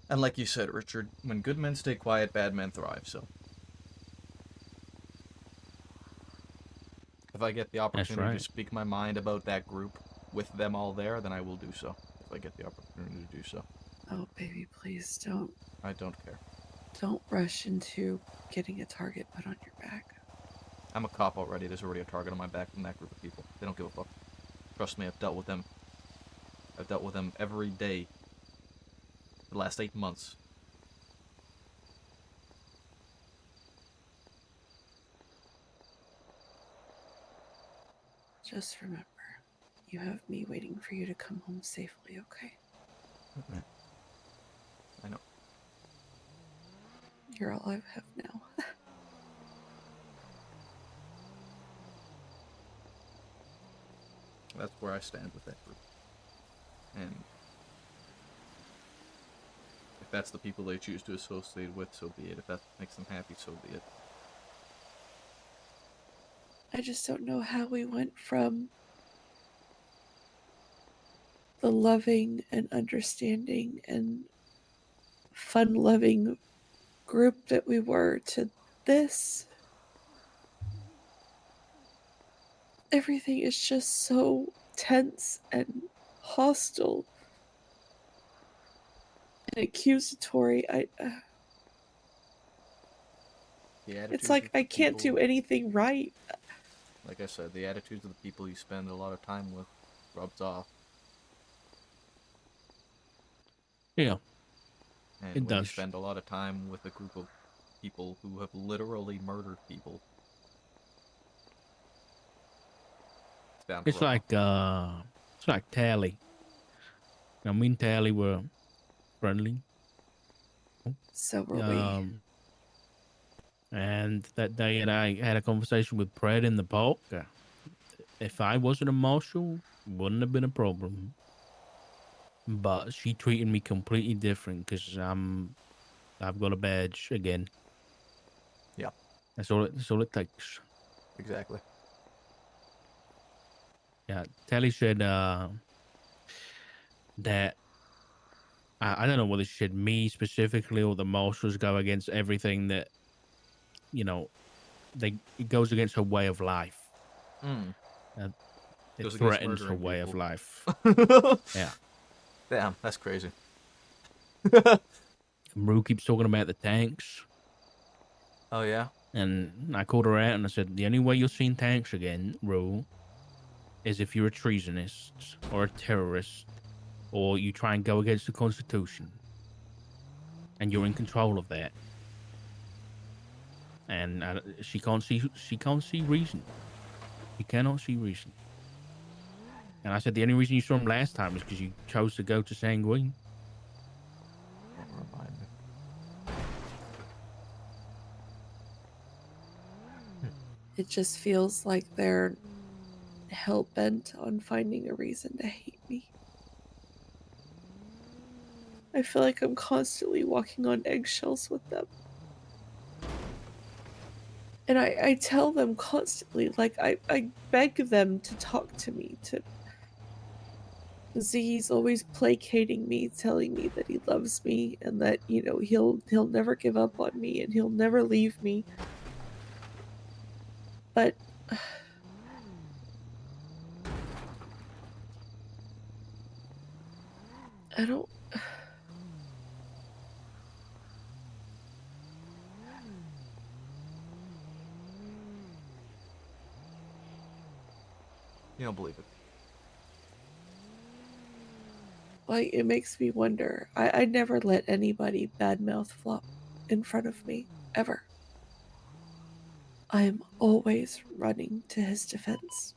And like you said, Richard, when good men stay quiet, bad men thrive, so. If I get the opportunity right. to speak my mind about that group with them all there, then I will do so. If I get the opportunity to do so. Oh, baby, please don't. I don't care. Don't rush into getting a target put on your back. I'm a cop already. There's already a target on my back from that group of people. They don't give a fuck. Trust me, I've dealt with them. I've dealt with them every day the last 8 months. Just remember, you have me waiting for you to come home safely, okay? I know. You're all I have now. That's where I stand with that group. And if that's the people they choose to associate with, so be it. If that makes them happy, so be it. I just don't know how we went from the loving and understanding and fun-loving group that we were to this. Everything is just so tense and hostile and accusatory. It's like I can't do anything right. Like I said, the attitudes of the people you spend a lot of time with rubs off. Yeah. And It when you does. spend a lot of time with a group of people who have literally murdered people, it's bound to It's rub off. like Tally. Now, me and Tally were friendly. So were we. And that day, and I had a conversation with Pred in the park. If I wasn't a marshal, wouldn't have been a problem. But she treated me completely different because I've got a badge again. Yeah. That's all it takes. Exactly. Yeah. Tally said that I don't know whether she said me specifically or the marshals go against everything that it goes against her way of life. It Goes against threatens her murdering way people. of life. Yeah. Damn, that's crazy. Rue keeps talking about the tanks. Oh, yeah? And I called her out and I said, the only way you'll see tanks again, Rue, is if you're a treasonist or a terrorist or you try and go against the Constitution. And you're in control of that. And she can't see reason. She cannot see reason. And I said, the only reason you saw him last time is because you chose to go to Sanguine. It just feels like they're hell-bent on finding a reason to hate me. I feel like I'm constantly walking on eggshells with them. And I tell them constantly, like, I beg them to talk to me, Z's always placating me, telling me that he loves me and that, he'll never give up on me and he'll never leave me. But I don't. You don't believe it. Like, it makes me wonder. I never let anybody badmouth Flop in front of me, ever. I am always running to his defense.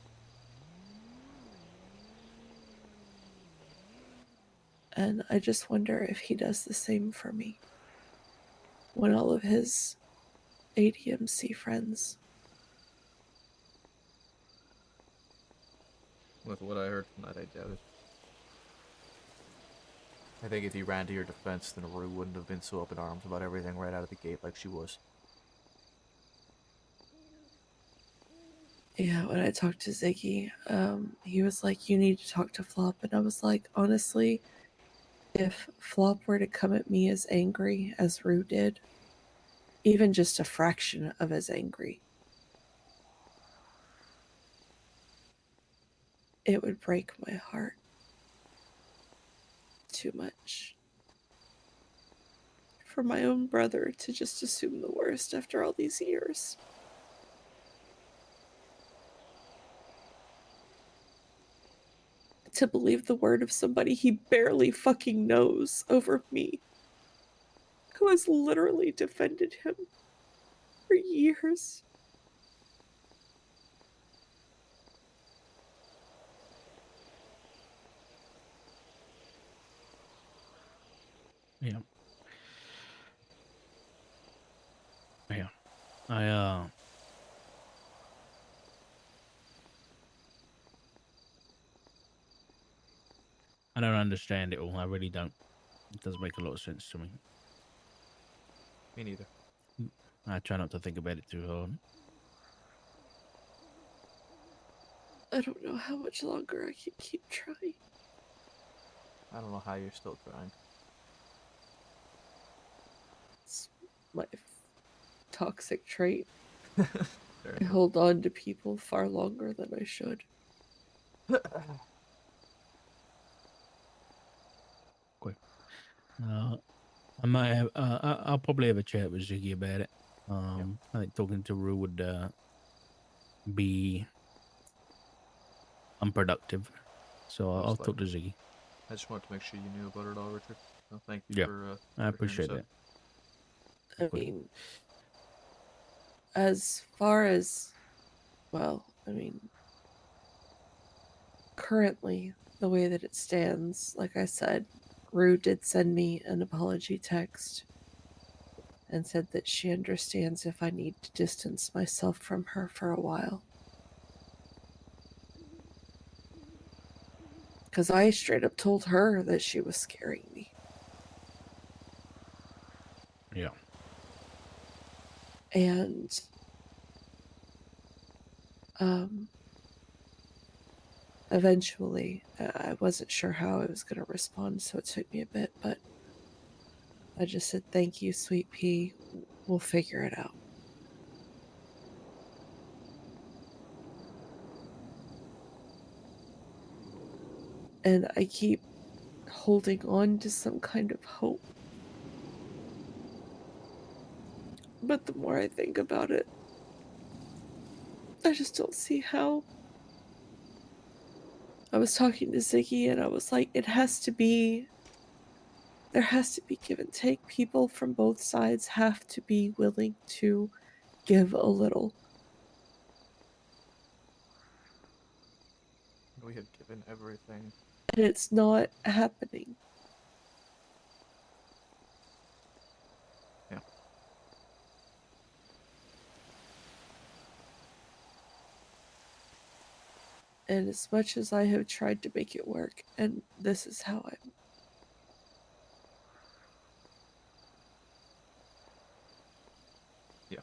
And I just wonder if he does the same for me. When all of his ADMC friends. With what I heard from that, I doubt it. I think if he ran to your defense, then Rue wouldn't have been so up in arms about everything right out of the gate like she was. Yeah, when I talked to Ziggy, he was like, you need to talk to Flop. And I was like, honestly, if Flop were to come at me as angry as Rue did, even just a fraction of as angry, it would break my heart too much. For my own brother to just assume the worst after all these years. To believe the word of somebody he barely fucking knows over me, who has literally defended him for years. Yeah. Yeah. I don't understand it all. I really don't. It does make a lot of sense to me. Me neither. I try not to think about it too hard. I don't know how much longer I can keep trying. I don't know how you're still trying. It's my toxic trait. I hold on to people far longer than I should. Quick. I might have. I'll probably have a chat with Ziggy about it. I think talking to Rue would be unproductive, so I'll talk to Ziggy. I just wanted to make sure you knew about it all, Richard. So thank you Yeah, for. I appreciate that. I mean, as far as, well, I mean, currently, the way that it stands, like I said, Rue did send me an apology text and said that she understands if I need to distance myself from her for a while. Because I straight up told her that she was scaring me. Yeah. And eventually, I wasn't sure how I was going to respond, so it took me a bit, but I just said, thank you, sweet pea. We'll figure it out. And I keep holding on to some kind of hope. But the more I think about it, I just don't see how. I was talking to Ziggy and I was like, there has to be give and take. People from both sides have to be willing to give a little. We had given everything. And it's not happening. Yeah. And as much as I have tried to make it work, and this is how I'm. Yeah.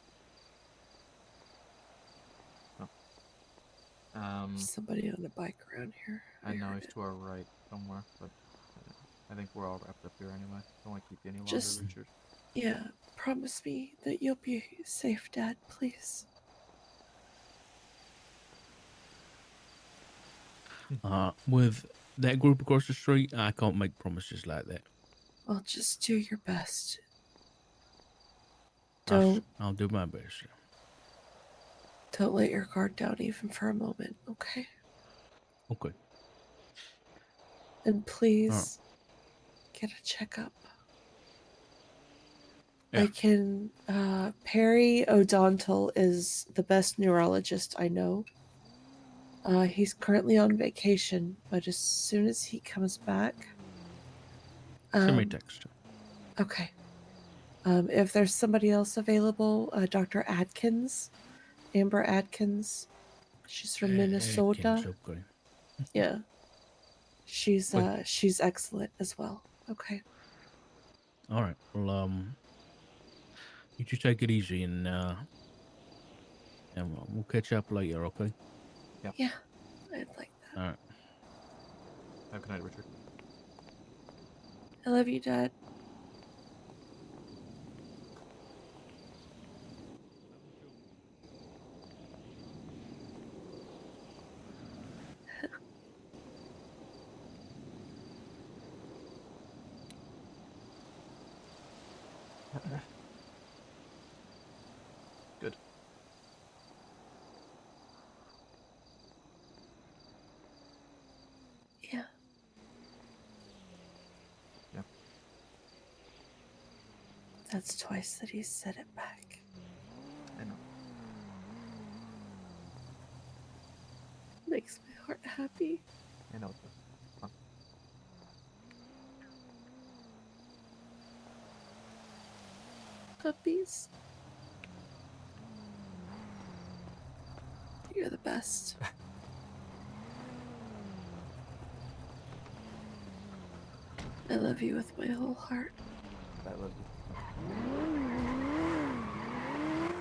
Somebody on a bike around here. I know he's to our right somewhere, but I think we're all wrapped up here anyway. Don't want to keep you any longer, Just, Richard. yeah, promise me that you'll be safe, Dad, please. With that group across the street, I can't make promises like that. Well, just do your best. I'll Don't do my best. let your guard down even for a moment, okay? Okay. And please get a checkup. Yeah. I can, Perry O'Dontal is the best neurologist I know. He's currently on vacation, but as soon as he comes back, Send me a Um, text. Okay. If there's somebody else available, Dr. Adkins, Amber Adkins. She's from Minnesota. Atkins, okay. Yeah. She's Wait. she's excellent as well. Okay. All right. Well, you two take it easy, and we'll catch up later, okay? Yep. Yeah. I'd like that. All right. Have a good night, Richard. I love you, Dad. Good. Yeah. Yep. That's twice that he said it back. I know. Makes my heart happy. I know. Fun. Puppies. You're the best. I love you with my whole heart. I love you.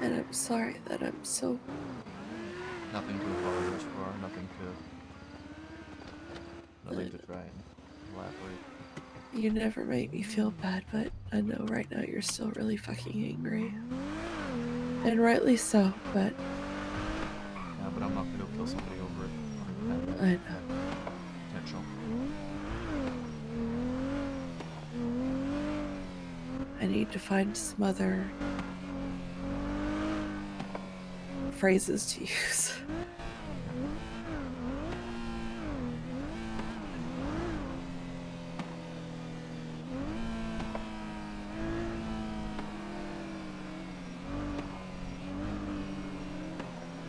And I'm sorry that I'm so... Nothing to apologize for. Nothing to try and elaborate. You never make me feel bad, but I know right now you're still really fucking angry. And rightly so, but... Yeah, but I'm not gonna go kill somebody over it. I know. Potential. I need to find some other phrases to use.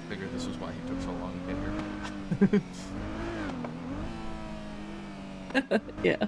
Figured this was why he took so long to get here. Yeah.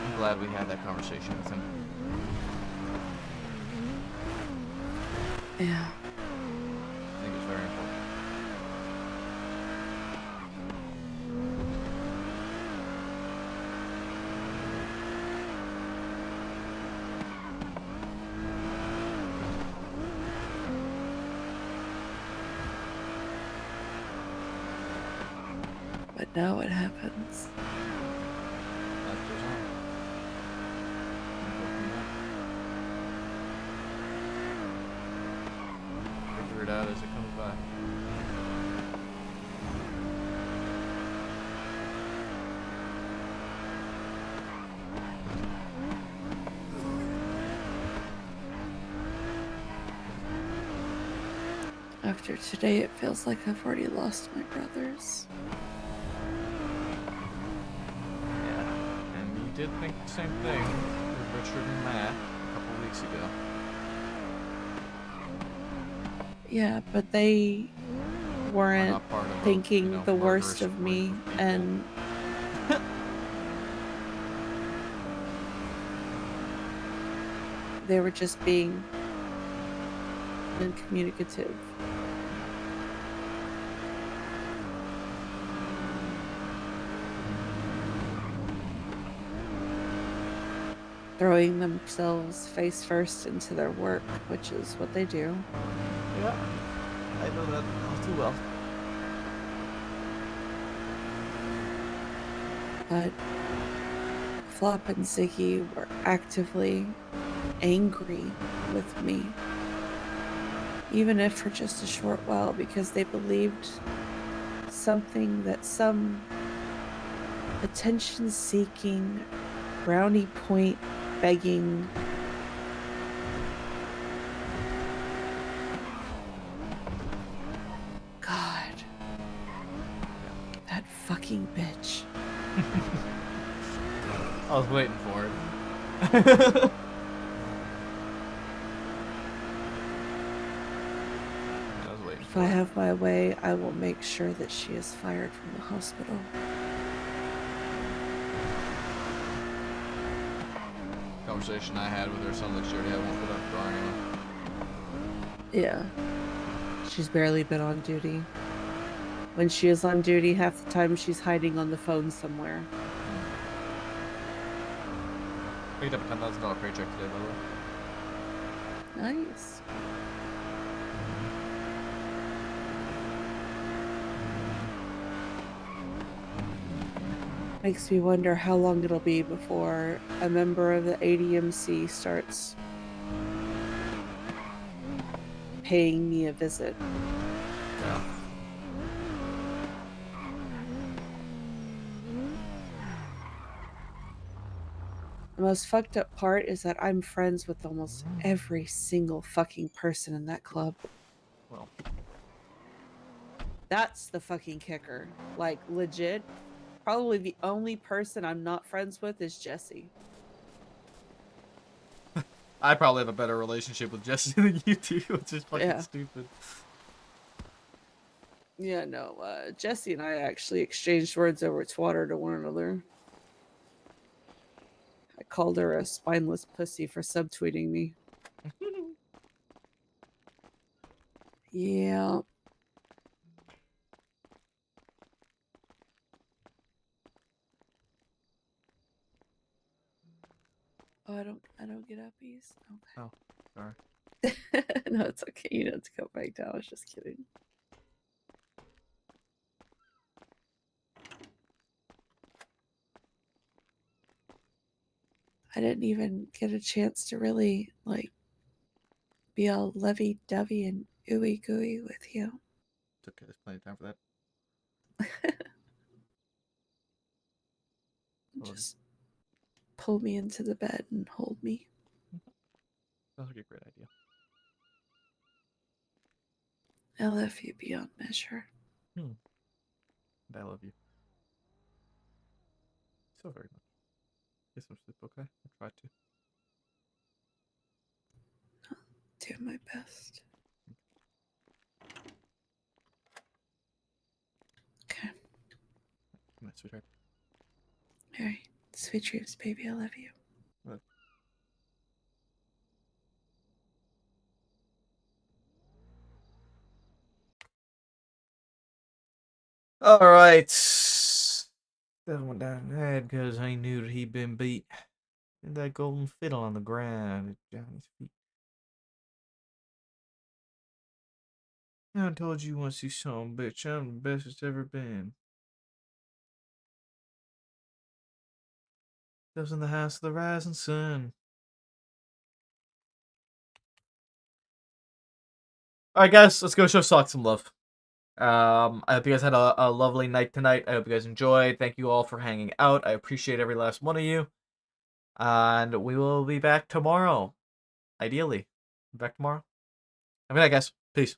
I'm glad we had that conversation with him. Yeah. I think it's very important. But now what happens? Life goes on. We go from there. Figure it out as it comes by. After today, it feels like I've already lost my brothers. Yeah. And you did think the same thing with Richard and Matt a couple weeks ago. Yeah, but they weren't not part of a, thinking you know, the worst murderous of me, group of people. and they were just being uncommunicative. Throwing themselves face first into their work, which is what they do. Yeah. I know that all Too well. But Flop and Ziggy were actively angry with me, even if for just a short while, because they believed something that some attention-seeking, brownie point begging God, that fucking bitch. I was waiting for it. I was waiting If for I it. have my way, I will make sure that she is fired from the hospital. Conversation I had with her sounded like she already had one put up for anyway. Yeah. She's barely been on duty. When she is on duty, half the time she's hiding on the phone somewhere. Picked up a $10,000 paycheck today, by the way. Nice. Makes me wonder how long it'll be before a member of the ADMC starts paying me a visit. Yeah. The most fucked up part is that I'm friends with almost every single fucking person in that club. Well. That's the fucking kicker. Like, legit, probably the only person I'm not friends with is Jesse. I probably have a better relationship with Jesse than you do, which is fucking Yeah. stupid. Yeah, no, Jesse and I actually exchanged words over Twitter to one another. I called her a spineless pussy for subtweeting me. Yeah. Oh, I don't get uppies. Okay. Oh, sorry. No, it's okay. You don't have to come back down. I was just kidding. I didn't even get a chance to really, like, be all lovey-dovey and ooey-gooey with you. It's okay, there's plenty of time for that. Just pull me into the bed and hold me. Sounds like a great idea. I love you beyond measure. And I love you. So very much. Get some sleep, okay? I tried to. Do my best. Okay. Good night, sweetheart. All right. Sweet dreams, baby. I love you. Love. Alright. That went down in the head because I knew that he'd been beat. And that golden fiddle on the ground down his feet. I told you once, you son of a bitch. I'm the best it's ever been. Lives in the house of the rising sun. Alright, guys, let's go show Sock some love. I hope you guys had a lovely night tonight. I hope you guys enjoyed. Thank you all for hanging out. I appreciate every last one of you. And we will be back tomorrow. Ideally. Back tomorrow. Have a good night, guys. Peace.